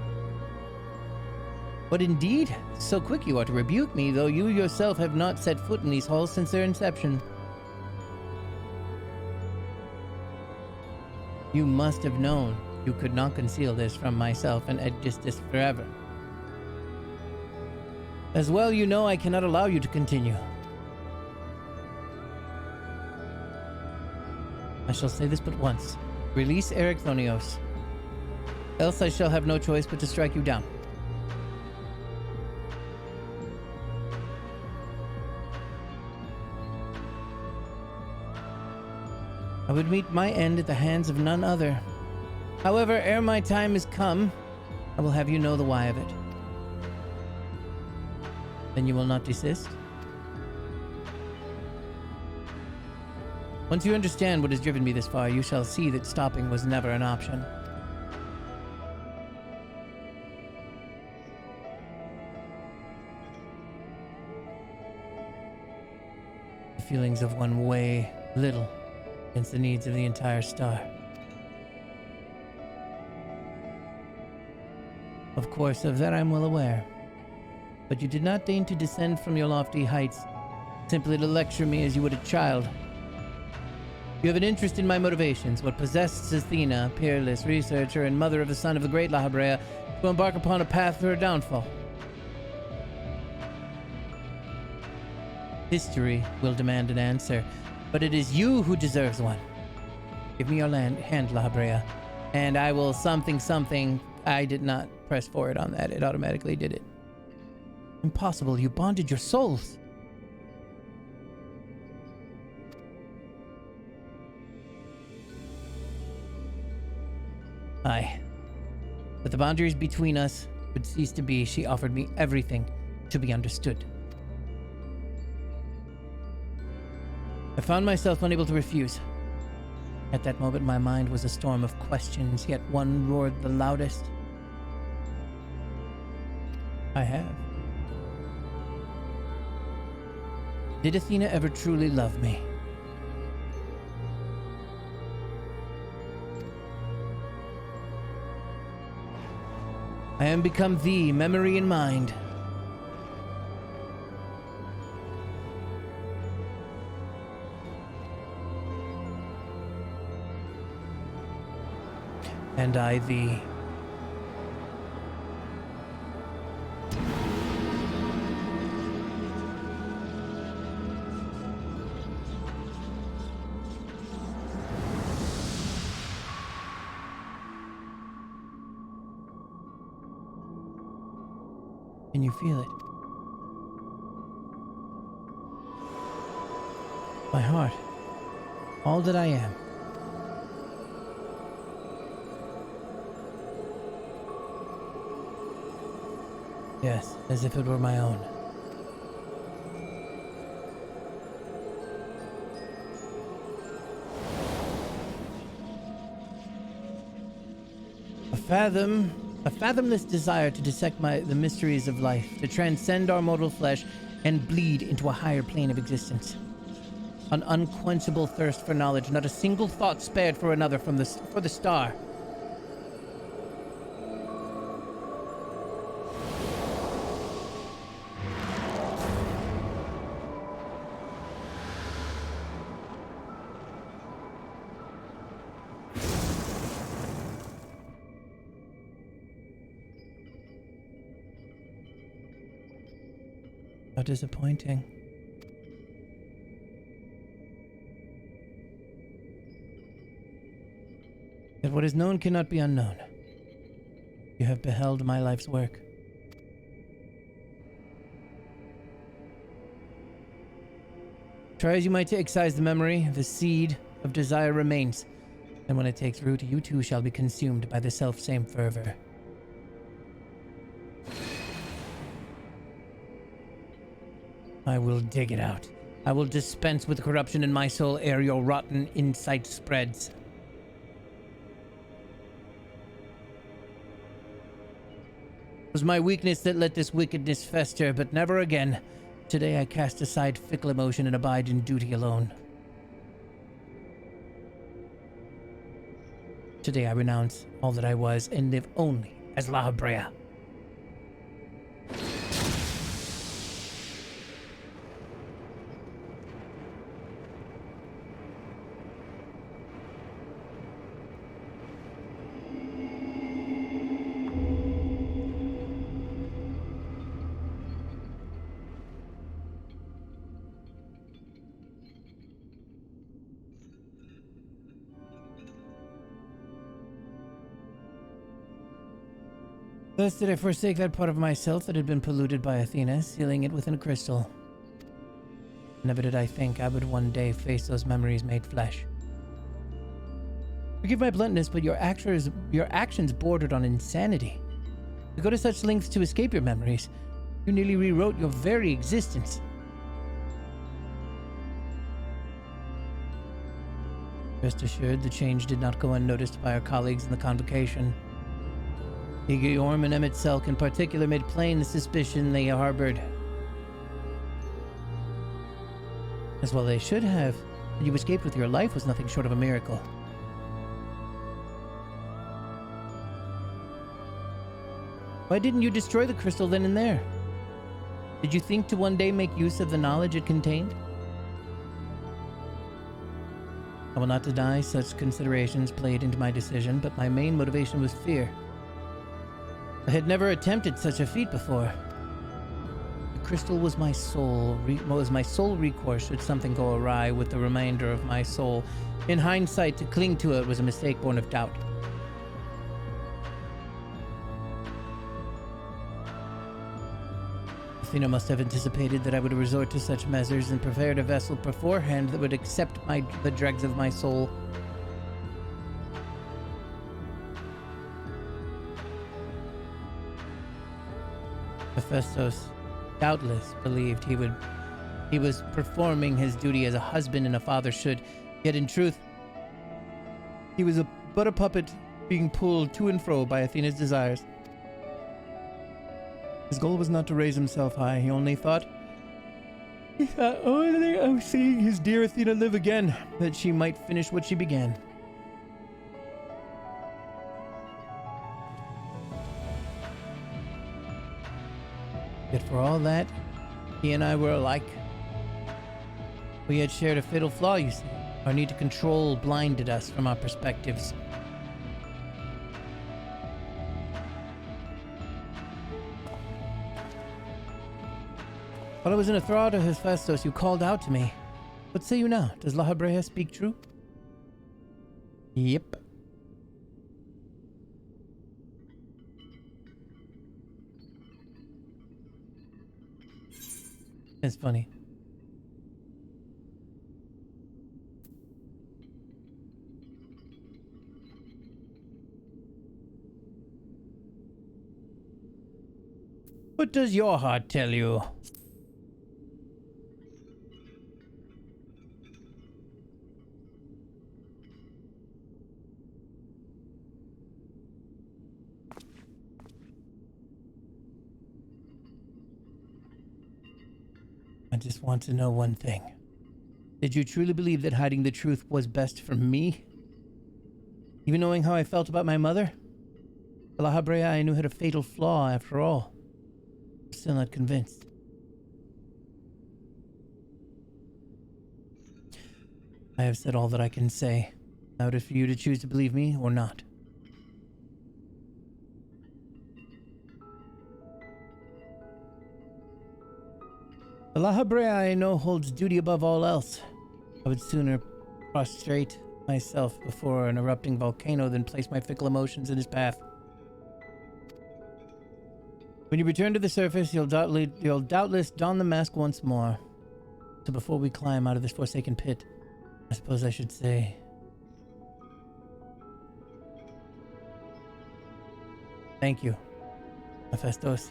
But indeed, so quick you are to rebuke me, though you yourself have not set foot in these halls since their inception. You must have known you could not conceal this from myself and Agdistis forever. As well, you know I cannot allow you to continue. I shall say this but once. Release Erechthonios. Else I shall have no choice but to strike you down. I would meet my end at the hands of none other. However, ere my time is come, I will have you know the why of it. Then you will not desist? Once you understand what has driven me this far, you shall see that stopping was never an option. The feelings of one weigh little against the needs of the entire star. Of course, of that I'm well aware. But you did not deign to descend from your lofty heights simply to lecture me as you would a child. You have an interest in my motivations, what possessed Athena, peerless researcher and mother of the son of the great La Habrea, to embark upon a path to her downfall. History will demand an answer, but it is you who deserves one. Give me your hand, La Habrea, and I will something. I did not press forward on that. It automatically did it. Impossible. You bonded your souls. Aye. But the boundaries between us would cease to be. She offered me everything to be understood. I found myself unable to refuse. At that moment, my mind was a storm of questions, yet one roared the loudest. I have. Did Athena ever truly love me? I am become thee, memory and mind. And I thee. Can you feel it? My heart, all that I am. Yes, as if it were my own. A fathomless desire to dissect the mysteries of life, to transcend our mortal flesh and bleed into a higher plane of existence. An unquenchable thirst for knowledge, not a single thought spared for another for the star. How disappointing. Yet what is known cannot be unknown. You have beheld my life's work. Try as you might to excise the memory, the seed of desire remains, and when it takes root, you too shall be consumed by the self-same fervor. I will dig it out. I will dispense with corruption in my soul ere your rotten insight spreads. It was my weakness that let this wickedness fester, but never again. Today I cast aside fickle emotion and abide in duty alone. Today I renounce all that I was and live only as La Habrea. Thus did I forsake that part of myself that had been polluted by Athena, sealing it within a crystal. Never did I think I would one day face those memories made flesh. Forgive my bluntness, but your actions bordered on insanity. To go to such lengths to escape your memories, you nearly rewrote your very existence. Rest assured, the change did not go unnoticed by our colleagues in the convocation. Guillaume and Emmett Selk in particular made plain the suspicion they harbored. As well they should have. That you escaped with your life was nothing short of a miracle. Why didn't you destroy the crystal then and there? Did you think to one day make use of the knowledge it contained? I will not deny such considerations played into my decision, but my main motivation was fear. I had never attempted such a feat before. The crystal was my sole recourse should something go awry with the remainder of my soul. In hindsight, to cling to it was a mistake born of doubt. Athena must have anticipated that I would resort to such measures and prepared a vessel beforehand that would accept the dregs of my soul. Hephaestus doubtless believed he was performing his duty as a husband and a father should, yet in truth, he was but a puppet being pulled to and fro by Athena's desires. His goal was not to raise himself high. He thought only of seeing his dear Athena live again, that she might finish what she began. Yet for all that, he and I were alike. We had shared a fatal flaw, you see. Our need to control blinded us from our perspectives. While I was in a thrall to Hephaestus, you called out to me. What say you now? Does La Habrea speak true? Yep. It's funny. What does your heart tell you? I just want to know one thing. Did you truly believe that hiding the truth was best for me? Even knowing how I felt about my mother? La Habrea I knew had a fatal flaw after all. I'm still not convinced. I have said all that I can say. Now it is for you to choose to believe me or not. The La Habrea I know holds duty above all else. I would sooner prostrate myself before an erupting volcano than place my fickle emotions in his path. When you return to the surface, you'll doubtless don the mask once more. So before we climb out of this forsaken pit, I suppose I should say... Thank you, Hephaestus.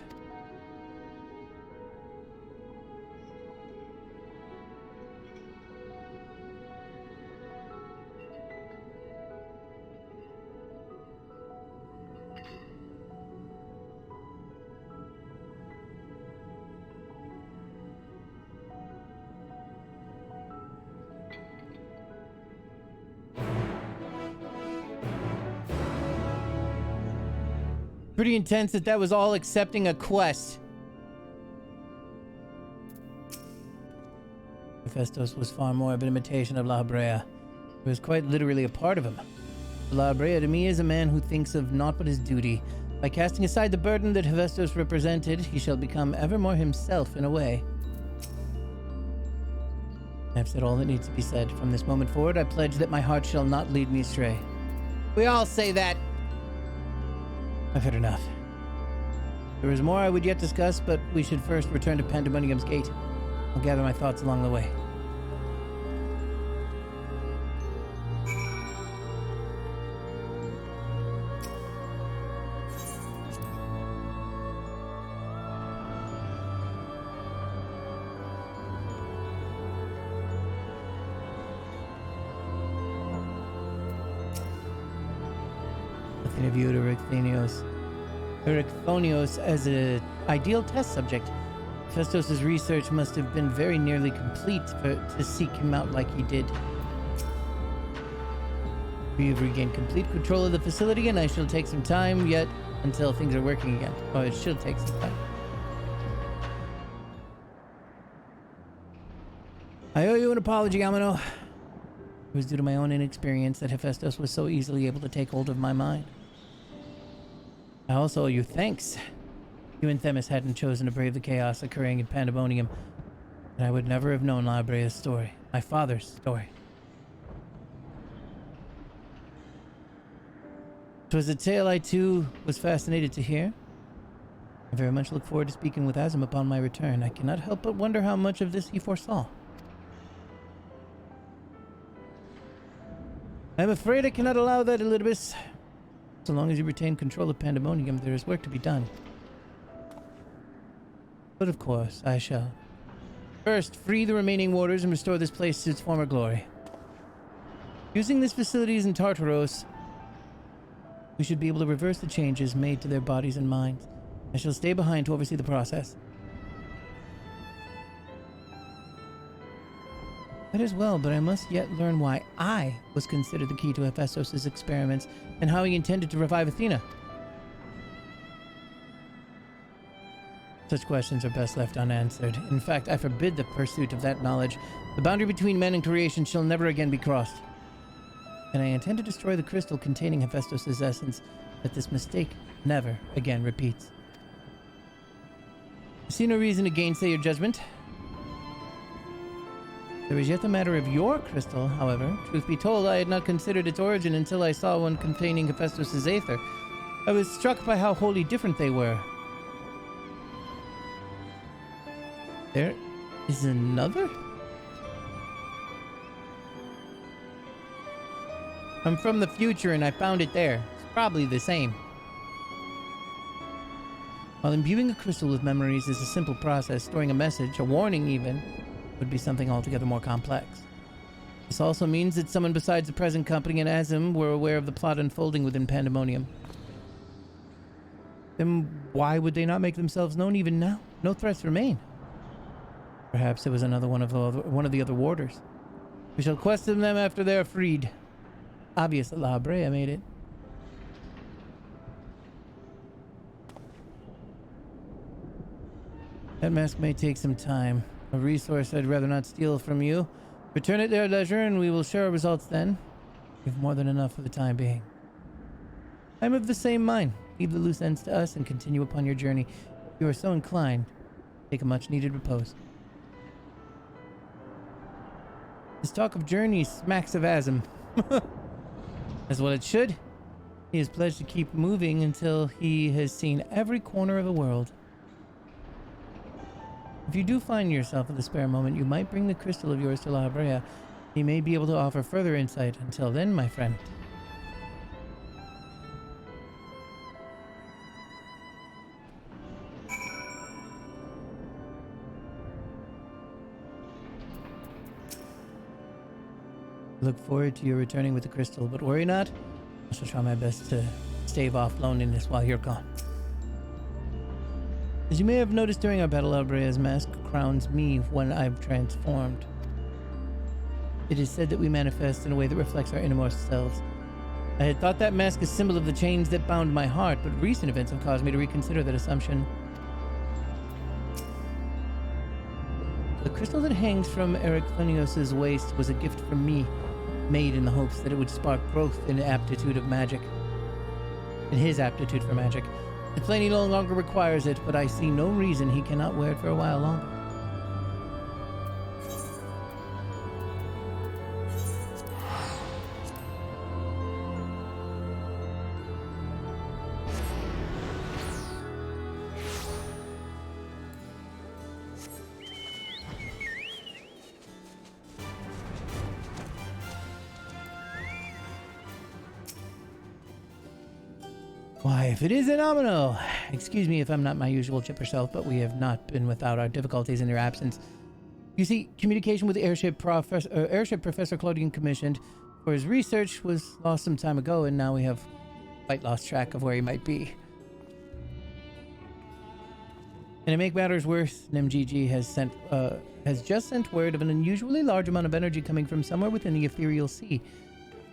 Pretty intense that was all accepting a quest. Hephaestus was far more of an imitation of La Habrea. It was quite literally a part of him. La Habrea to me is a man who thinks of naught but his duty. By casting aside the burden that Hephaestus represented, he shall become ever more himself in a way. I've said all that needs to be said. From this moment forward, I pledge that my heart shall not lead me astray. We all say that. I've had enough. There is more I would yet discuss, but we should first return to Pandemonium's Gate. I'll gather my thoughts along the way. interviewed Erichthonios as an ideal test subject. Festos' research must have been very nearly complete to seek him out like he did. We have regained complete control of the facility, and I shall take some time yet until things are working again. Oh, it should take some time. I owe you an apology, Amino. It was due to my own inexperience that Hephaestus was so easily able to take hold of my mind. I also owe you thanks. You and Themis hadn't chosen to brave the chaos occurring in Pandemonium, and I would never have known La Brea's story, my father's story. It was a tale I too was fascinated to hear. I very much look forward to speaking with Azim upon my return. I cannot help but wonder how much of this he foresaw. I am afraid I cannot allow that, Elidibus. So long as you retain control of Pandemonium, there is work to be done. But of course, I shall. First, free the remaining warders and restore this place to its former glory. Using these facilities in Tartaros, we should be able to reverse the changes made to their bodies and minds. I shall stay behind to oversee the process. That is well, but I must yet learn why I was considered the key to Hephaestus' experiments and how he intended to revive Athena. Such questions are best left unanswered. In fact, I forbid the pursuit of that knowledge. The boundary between men and creation shall never again be crossed. And I intend to destroy the crystal containing Hephaestus' essence, that this mistake never again repeats. I see no reason to gainsay your judgment. There is yet the matter of your crystal, however. Truth be told, I had not considered its origin until I saw one containing Hephaestus' aether. I was struck by how wholly different they were. There is another? I'm from the future and I found it there. It's probably the same. While imbuing a crystal with memories is a simple process, storing a message, a warning even, would be something altogether more complex. This also means that someone besides the present company and Azim were aware of the plot unfolding within Pandemonium. Then why would they not make themselves known even now? No threats remain. Perhaps it was another one of the other warders. We shall question them after they are freed. Obvious that La Brea made it. That mask may take some time. A resource I'd rather not steal from you. Return at their leisure and we will share our results then. We have more than enough for the time being. I am of the same mind. Leave the loose ends to us and continue upon your journey. If you are so inclined, take a much needed repose. This talk of journey smacks of Azim. As well it should. He has pledged to keep moving until he has seen every corner of the world. If you do find yourself at the spare moment, you might bring the crystal of yours to La Brea. He may be able to offer further insight. Until then, my friend. Look forward to your returning with the crystal, but worry not. I shall try my best to stave off loneliness while you're gone. As you may have noticed during our battle, La Brea's mask crowns me when I've transformed. It is said that we manifest in a way that reflects our innermost selves. I had thought that mask a symbol of the chains that bound my heart, but recent events have caused me to reconsider that assumption. The crystal that hangs from Erichthonios' waist was a gift from me, made in the hopes that it would spark growth in aptitude of magic. In his aptitude for magic. It plainly no longer requires it, but I see no reason he cannot wear it for a while longer. Why, if it is an Amino! Excuse me if I'm not my usual chipper self, but we have not been without our difficulties in your absence. You see, communication with the airship Professor Claudian commissioned for his research was lost some time ago, and now we have quite lost track of where he might be. And to make matters worse, MGP has just sent word of an unusually large amount of energy coming from somewhere within the ethereal sea.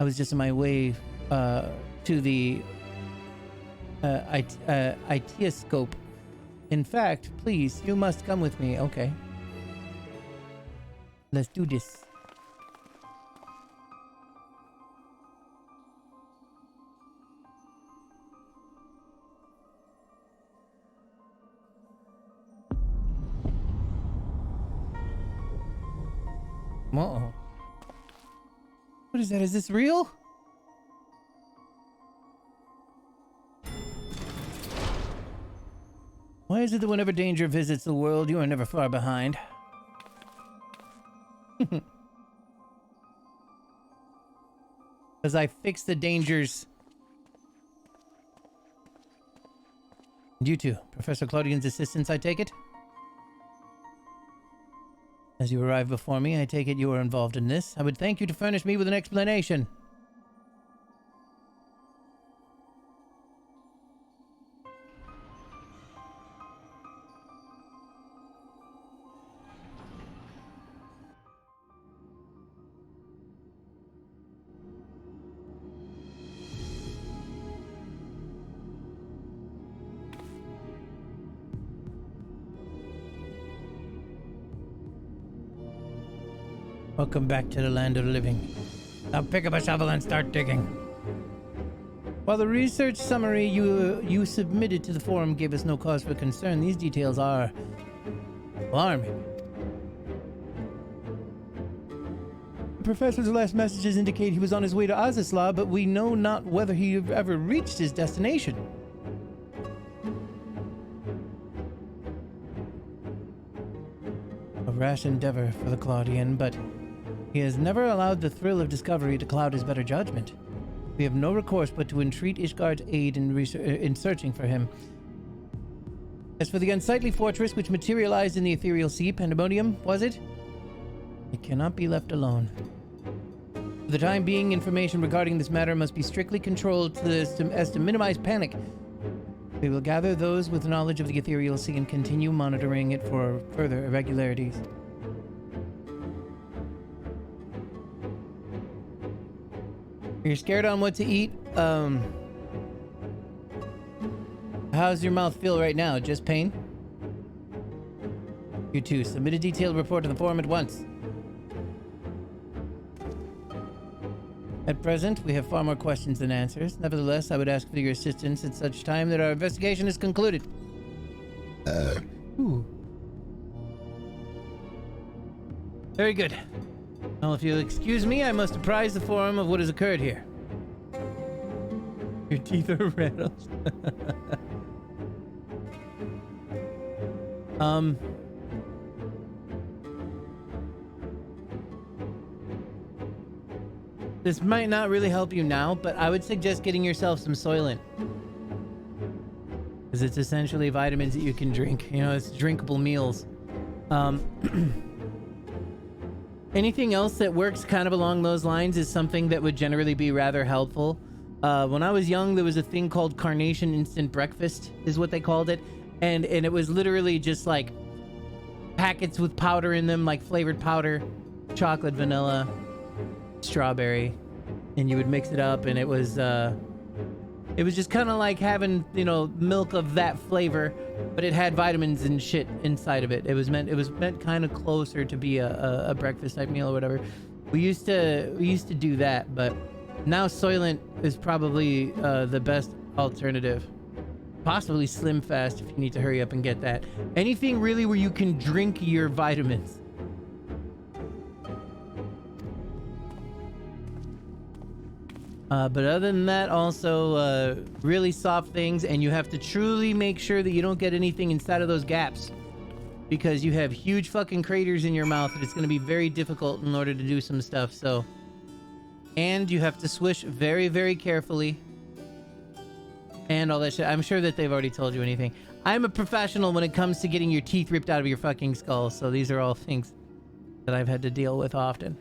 I was just on my way to the Itioscope. In fact, please, you must come with me. Okay. Let's do this. Uh-oh. What is that? Is this real? Why is it that whenever danger visits the world, you are never far behind? Because I fix the dangers. And you two, Professor Claudian's assistants, I take it? As you arrive before me, I take it you are involved in this. I would thank you to furnish me with an explanation. Welcome back to the land of the living. Now pick up a shovel and start digging. While the research summary you submitted to the forum gave us no cause for concern, these details are alarming. The professor's last messages indicate he was on his way to Azisla, but we know not whether he ever reached his destination. A rash endeavor for the Claudian, but he has never allowed the thrill of discovery to cloud his better judgment. We have no recourse but to entreat Ishgard's aid in searching for him. As for the unsightly fortress which materialized in the ethereal sea, Pandemonium, was it? It cannot be left alone. For the time being, information regarding this matter must be strictly controlled as to minimize panic. We will gather those with knowledge of the ethereal sea and continue monitoring it for further irregularities. You're scared on what to eat? How's your mouth feel right now? Just pain? You too. Submit a detailed report to the forum at once. At present, we have far more questions than answers. Nevertheless, I would ask for your assistance at such time that our investigation is concluded. Ooh. Very good. Well, if you'll excuse me, I must apprise the forum of what has occurred here. Your teeth are rattled. This might not really help you now, but I would suggest getting yourself some Soylent. Because it's essentially vitamins that you can drink. You know, it's drinkable meals. Anything else that works kind of along those lines is something that would generally be rather helpful. When I was young, there was a thing called Carnation Instant Breakfast, is what they called it. And it was literally just like packets with powder in them, like flavored powder, chocolate, vanilla, strawberry, and you would mix it up, and it was just kind of like having, you know, milk of that flavor, but it had vitamins and shit inside of it. It was meant kind of closer to be a breakfast type meal or whatever. We used to do that, but now Soylent is probably the best alternative. Possibly Slim Fast if you need to hurry up and get that. Anything really where you can drink your vitamins. But other than that, also really soft things, and you have to truly make sure that you don't get anything inside of those gaps, because you have huge fucking craters in your mouth and it's going to be very difficult in order to do some stuff. So, and you have to swish very, very carefully and all that shit. I'm sure that they've already told you anything. I'm a professional when it comes to getting your teeth ripped out of your fucking skull, so these are all things that I've had to deal with often.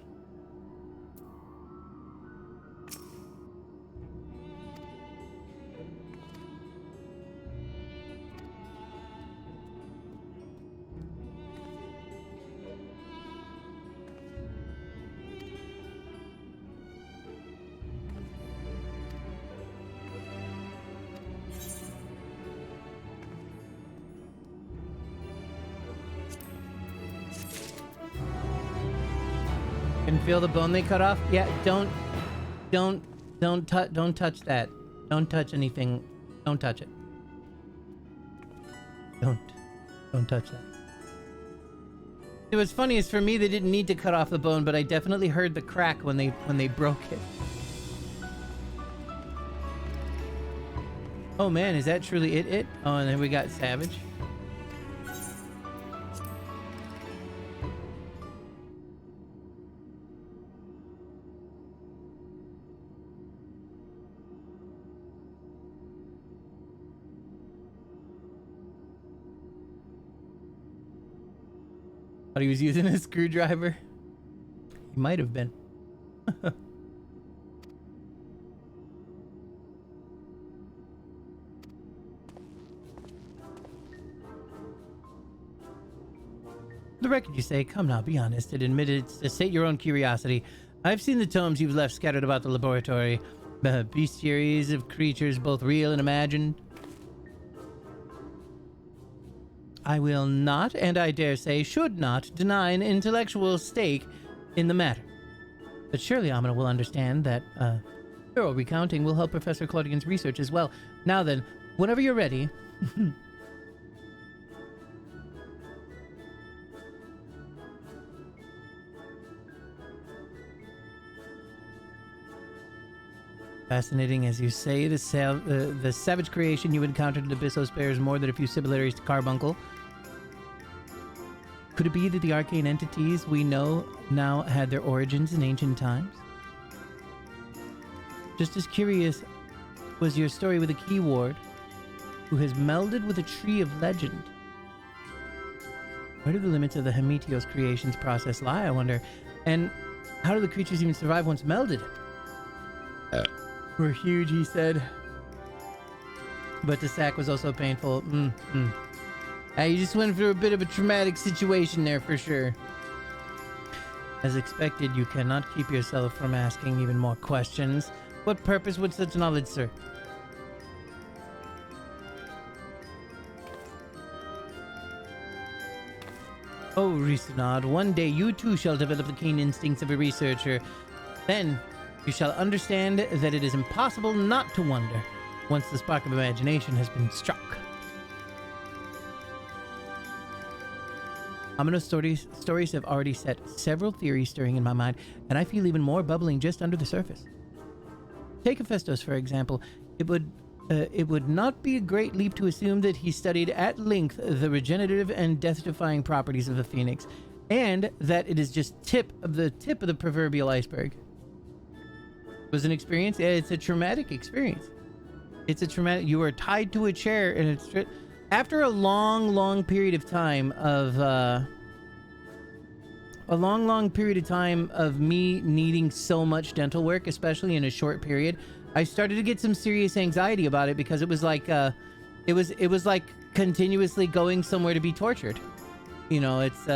Can feel the bone they cut off? Yeah, don't touch that. Don't touch anything. Don't touch it. Don't touch that. It was funny is for me they didn't need to cut off the bone, but I definitely heard the crack when they broke it. Oh man, is that truly it? Oh, and then we got Savage. Thought he was using a screwdriver. He might have been. The record, you say? Come now, be honest and admit it to sate your own curiosity. I've seen the tomes you've left scattered about the laboratory. Bestiaries of creatures, both real and imagined. I will not, and I dare say should not, deny an intellectual stake in the matter. But surely Amina will understand that thorough recounting will help Professor Claudian's research as well. Now then, whenever you're ready... Fascinating, as you say, the savage creation you encountered in Abyssos bears more than a few similarities to Carbuncle. Could it be that the arcane entities we know now had their origins in ancient times? Just as curious was your story with a key ward who has melded with a tree of legend. Where do the limits of the Hemetios creations process lie, I wonder? And how do the creatures even survive once melded? We're huge, he said. But the sack was also painful. You just went through a bit of a traumatic situation there for sure. As expected, you cannot keep yourself from asking even more questions. What purpose would such knowledge serve? Oh, Risenad, one day you too shall develop the keen instincts of a researcher. Then you shall understand that it is impossible not to wonder once the spark of imagination has been struck. Amino's stories have already set several theories stirring in my mind, and I feel even more bubbling just under the surface. Take Hephaestus, for example. It would not be a great leap to assume that he studied at length the regenerative and death-defying properties of the phoenix, and that it is just tip of the proverbial iceberg. Was an experience? Yeah, it's a traumatic experience. It's a traumatic... You are tied to a chair, and it's... After a long period of time of... a long period of time of me needing so much dental work, especially in a short period, I started to get some serious anxiety about it because it was like... it was like continuously going somewhere to be tortured. You know, it's...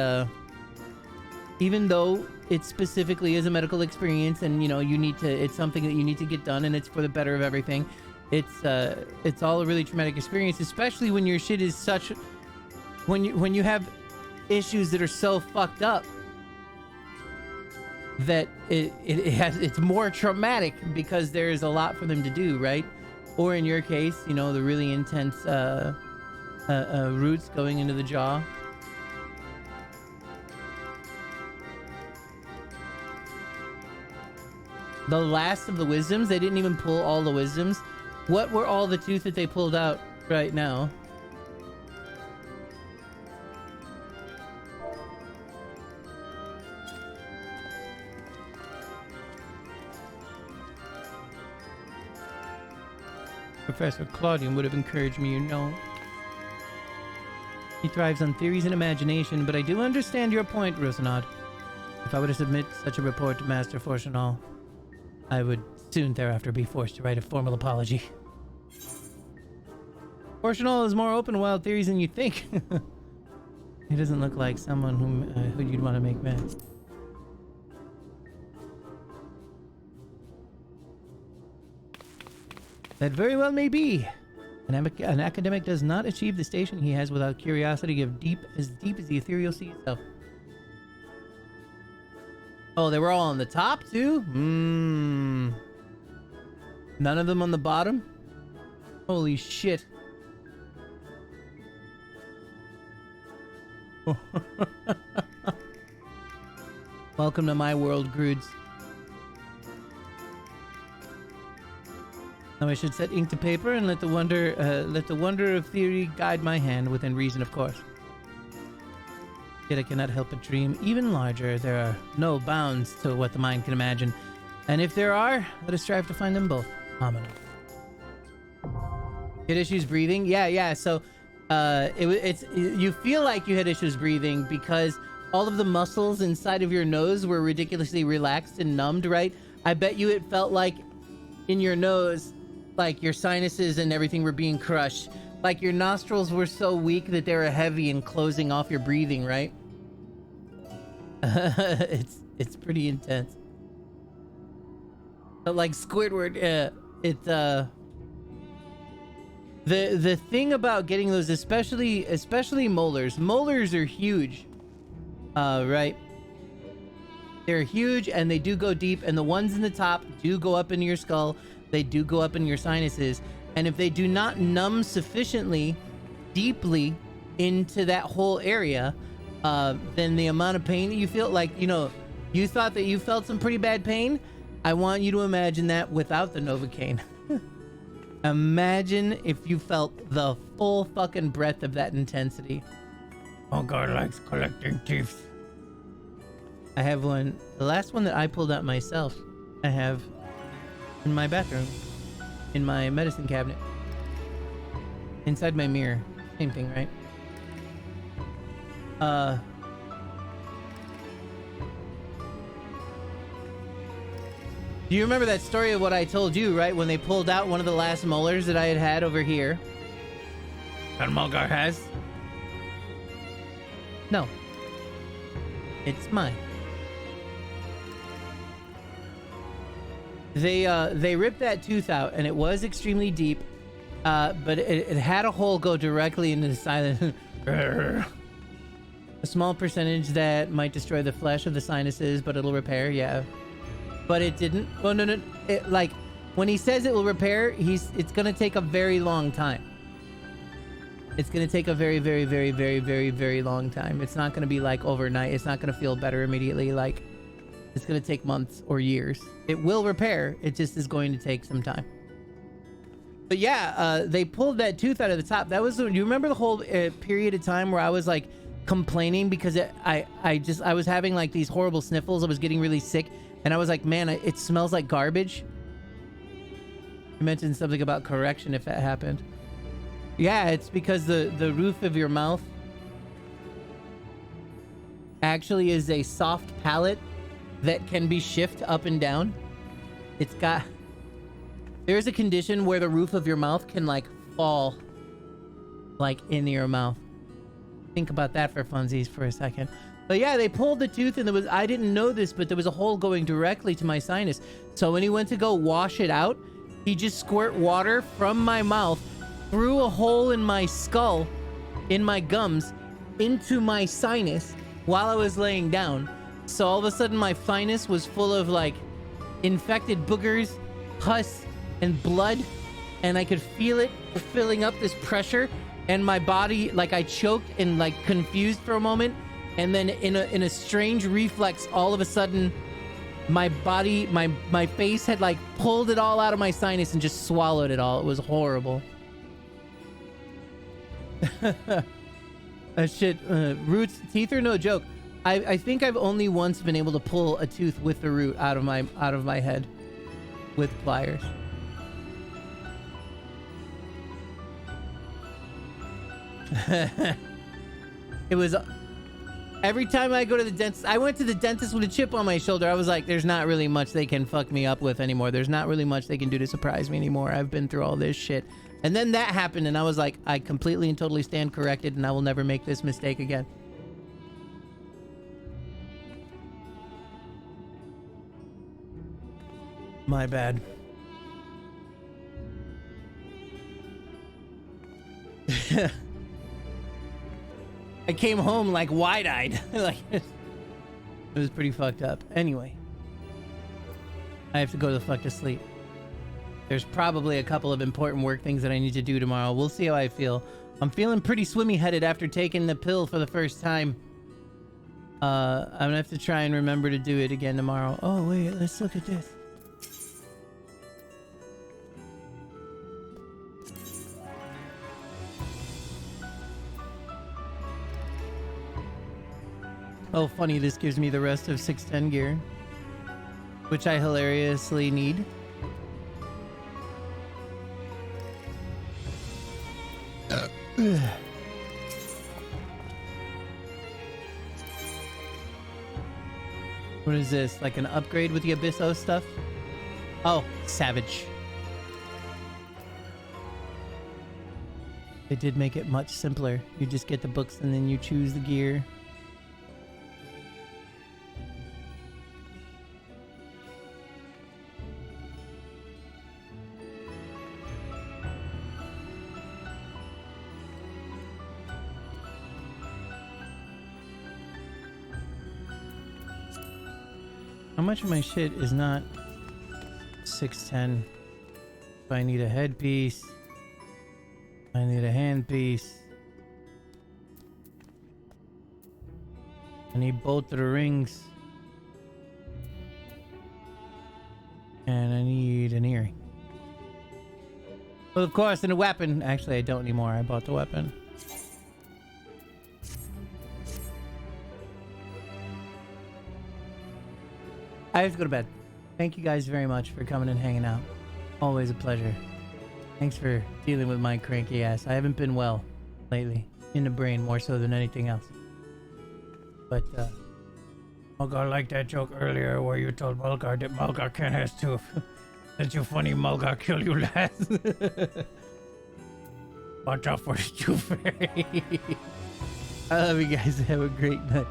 even though it specifically is a medical experience and, you know, you need to, it's something that you need to get done and it's for the better of everything. It's all a really traumatic experience, especially when your shit is such, when you have issues that are so fucked up that it's more traumatic because there is a lot for them to do, right? Or in your case, you know, the really intense roots going into the jaw. The last of the wisdoms, they didn't even pull all the wisdoms. What were all the tooth that they pulled out right now? Professor Claudian would have encouraged me, you know. He thrives on theories and imagination, but I do understand your point, Rosenad. If I were to submit such a report to Master Fortunal, I would soon thereafter be forced to write a formal apology. Fortunal is more open to wild theories than you think. He doesn't look like someone who you'd want to make mad. That very well may be. An academic does not achieve the station he has without curiosity of deep as the ethereal sea itself. Oh, they were all on the top too? None of them on the bottom? Holy shit. Welcome to my world, Groods. Now I should set ink to paper and let the wonder of theory guide my hand, within reason, of course. Yet I cannot help but dream even larger. There are no bounds to what the mind can imagine, and if there are, let us strive to find them both. Amen. You had issues breathing? Yeah. So, you feel like you had issues breathing because all of the muscles inside of your nose were ridiculously relaxed and numbed, right? I bet you it felt like in your nose, like your sinuses and everything were being crushed. Like your nostrils were so weak that they were heavy and closing off your breathing, right? It's pretty intense. But like Squidward, the thing about getting those, especially molars are huge, right? They're huge and they do go deep, and the ones in the top do go up into your skull. They do go up in your sinuses, and if they do not numb sufficiently deeply into that whole area, then the amount of pain that you feel, like, you know, you thought that you felt some pretty bad pain. I want you to imagine that without the Novocaine. Imagine if you felt the full fucking breadth of that intensity. Oh, God likes collecting teeth. I have one, the last one that I pulled out myself, I have in my bathroom, in my medicine cabinet, inside my mirror. Same thing, right? Do you remember that story of what I told you, right? When they pulled out one of the last molars that I had over here. That Mulgar has? No. It's mine. They ripped that tooth out, and it was extremely deep, but it had a hole go directly into the silent. A small percentage that might destroy the flesh of the sinuses, but it'll repair, yeah. But it didn't. Oh, no. It, like, when he says it will repair, it's gonna take a very long time. It's gonna take a very, very, very, very, very, very long time. It's not gonna be like overnight. It's not gonna feel better immediately. Like, it's gonna take months or years. It will repair. It just is going to take some time. But yeah, they pulled that tooth out of the top. That was, you remember the whole period of time where I was like complaining because I was having like these horrible sniffles. I was getting really sick, and I was like, man, it smells like garbage. You mentioned something about correction if that happened. Yeah, it's because the roof of your mouth actually is a soft palate that can be shifted up and down. It's got... There's a condition where the roof of your mouth can, like, fall, like, in your mouth. Think about that for funsies for a second. But yeah, they pulled the tooth, and there was... I didn't know this, but there was a hole going directly to my sinus. So when he went to go wash it out, he just squirt water from my mouth through a hole in my skull, in my gums, into my sinus while I was laying down. So all of a sudden my sinus was full of like infected boogers, pus, and blood, and I could feel it filling up this pressure, and my body, like, I choked and like confused for a moment, and then in a strange reflex, all of a sudden my body, my face had like pulled it all out of my sinus and just swallowed it all. It was horrible. Shit, roots, teeth are no joke. I think I've only once been able to pull a tooth with the root out of my head with pliers. It was every time I go to the dentist. I went to the dentist with a chip on my shoulder. I was like, there's not really much they can fuck me up with anymore. There's not really much they can do to surprise me anymore. I've been through all this shit. And then that happened, and I was like, I completely and totally stand corrected, and I will never make this mistake again. My bad. I came home like wide-eyed. Like, It was pretty fucked up. Anyway, I have to go the fuck to sleep. There's probably a couple of important work things that I need to do tomorrow. We'll see how I feel. I'm feeling pretty swimmy-headed after taking the pill for the first time. I'm gonna have to try and remember to do it again tomorrow. Oh, wait, let's look at this. Oh, funny, this gives me the rest of 610 gear, which I hilariously need. What is this? Like an upgrade with the Abysso stuff? Oh, savage. They did make it much simpler. You just get the books and then you choose the gear. How much of my shit is not 610? Do I need a headpiece? I need a handpiece. I need both of the rings. And I need an earring. Well, of course, and a weapon. Actually, I don't anymore. I bought the weapon. I have to go to bed. Thank you guys very much for coming and hanging out. Always a pleasure. Thanks for dealing with my cranky ass. I haven't been well lately. In the brain more so than anything else. But, Mulgar, I liked that joke earlier where you told Mulgar that Mulgar can't have tooth. That's your funny Mulgar kill you last. Watch out for the tooth fairy. I love you guys. Have a great night.